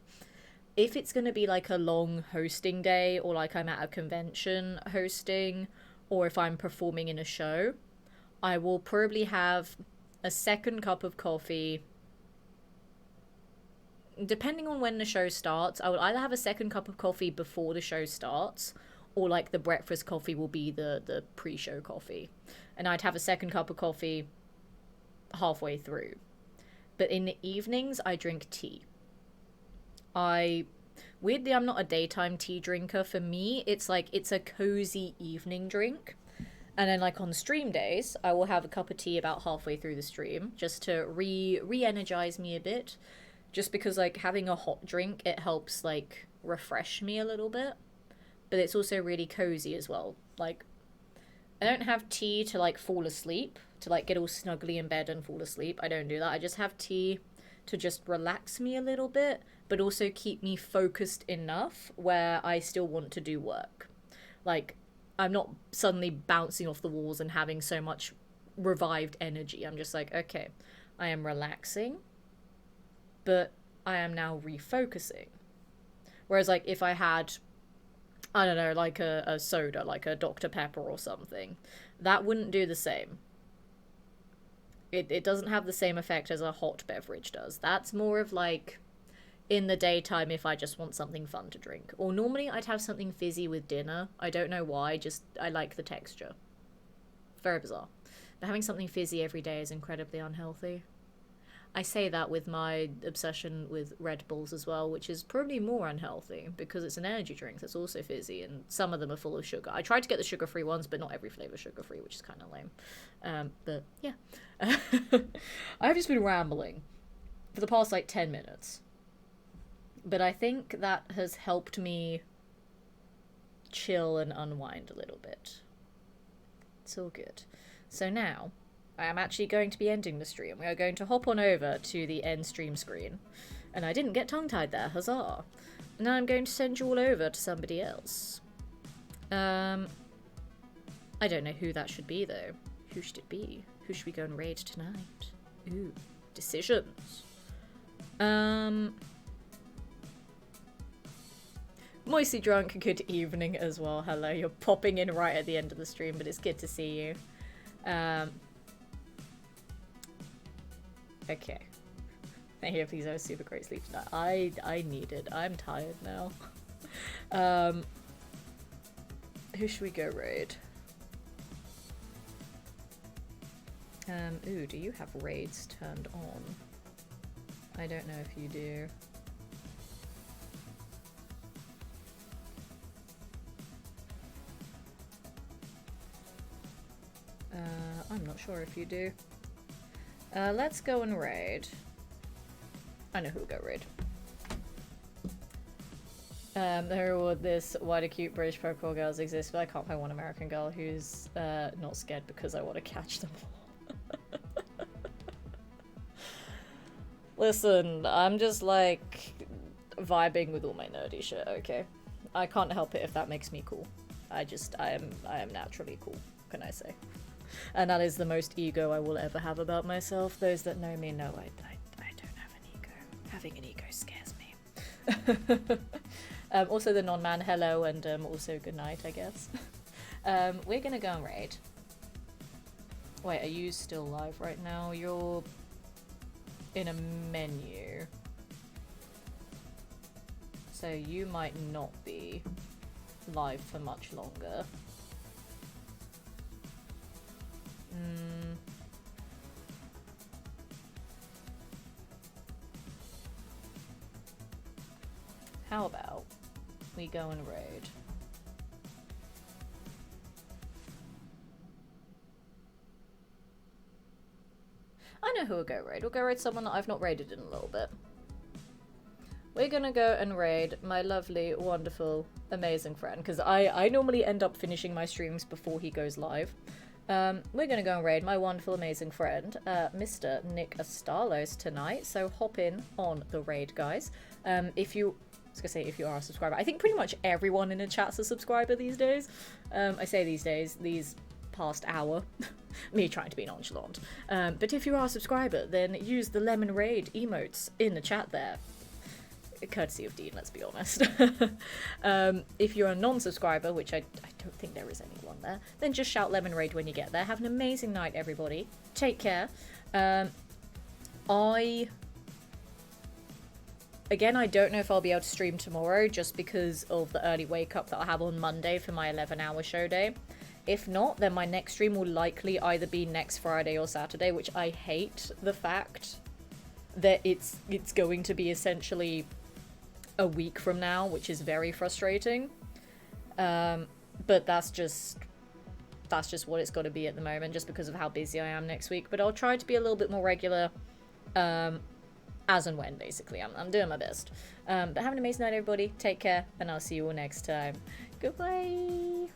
If it's going to be like a long hosting day, or like I'm at a convention hosting, or if I'm performing in a show, I will probably have a 2nd cup of coffee. Depending on when the show starts, I will either have a 2nd cup of coffee before the show starts, or like the breakfast coffee will be the pre-show coffee. And I'd have a 2nd cup of coffee halfway through. But in the evenings, I drink tea. Weirdly, I'm not a daytime tea drinker. For me, it's like, it's a cozy evening drink. And then like on stream days, I will have a cup of tea about halfway through the stream, just to re-energize me a bit. Just because like having a hot drink, it helps like refresh me a little bit. But it's also really cozy as well. Like, I don't have tea to like fall asleep, to like get all snuggly in bed and fall asleep. I don't do that. I just have tea to just relax me a little bit, but also keep me focused enough where I still want to do work. Like, I'm not suddenly bouncing off the walls and having so much revived energy. I'm just like, okay, I am relaxing, but I am now refocusing. Whereas like if I had, I don't know, like a soda, like a Dr. Pepper or something, that wouldn't do the same. It doesn't have the same effect as a hot beverage does. That's more of like in the daytime if I just want something fun to drink. Or normally I'd have something fizzy with dinner. I don't know why, just I like the texture. Very bizarre. But having something fizzy every day is incredibly unhealthy. I say that with my obsession with Red Bulls as well, which is probably more unhealthy because it's an energy drink that's also fizzy and some of them are full of sugar. I tried to get the sugar-free ones, but not every flavour sugar-free, which is kind of lame. But yeah. I've just been rambling for the past like 10 minutes. But I think that has helped me chill and unwind a little bit. It's all good. So now, I am actually going to be ending the stream. We are going to hop on over to the end stream screen. And I didn't get tongue-tied there, huzzah. And now I'm going to send you all over to somebody else. I don't know who that should be, though. Who should it be? Who should we go and raid tonight? Ooh, decisions. Moistly Drunk, good evening as well. Hello, you're popping in right at the end of the stream, but it's good to see you. Okay. Thank you, please have a super great sleep tonight. I need it. I'm tired now. Who should we go raid? Ooh, do you have raids turned on? I don't know if you do. I'm not sure if you do. Let's go and raid. I know who will go raid. There would this why do cute British parkour girls exist, but I can't find one American girl who's not scared because I want to catch them all. Listen, I'm just like vibing with all my nerdy shit, okay? I can't help it if that makes me cool. I am naturally cool, can I say? And that is the most ego I will ever have about myself. Those that know me know I don't have an ego. Having an ego scares me. Also the non-man, hello, and also good night, I guess. We're gonna go and raid. Wait, are you still live right now? You're in a menu. So you might not be live for much longer. How about we go and raid? I know who will go raid. We'll go raid someone that I've not raided in a little bit. We're gonna go and raid my lovely, wonderful, amazing friend, because I normally end up finishing my streams before he goes live. We're gonna go and raid my wonderful, amazing friend, Mr. Nick Astalos tonight, so hop in on the raid, guys. If you are a subscriber. I think pretty much everyone in the chat's a subscriber these days. I say these days, these past hour. Me trying to be nonchalant. But if you are a subscriber, then use the lemon raid emotes in the chat there. Courtesy of Dean, let's be honest. If you're a non-subscriber, which I don't think there is anyone there, then just shout lemon raid when you get there. Have an amazing night, everybody. Take care. Again, I don't know if I'll be able to stream tomorrow just because of the early wake up that I'll have on Monday for my 11-hour show day. If not, then my next stream will likely either be next Friday or Saturday, which I hate the fact that it's going to be essentially a week from now, which is very frustrating. But that's just what it's got to be at the moment, just because of how busy I am next week. But I'll try to be a little bit more regular, as and when, basically. I'm doing my best. But have an amazing night, everybody. Take care, and I'll see you all next time. Goodbye!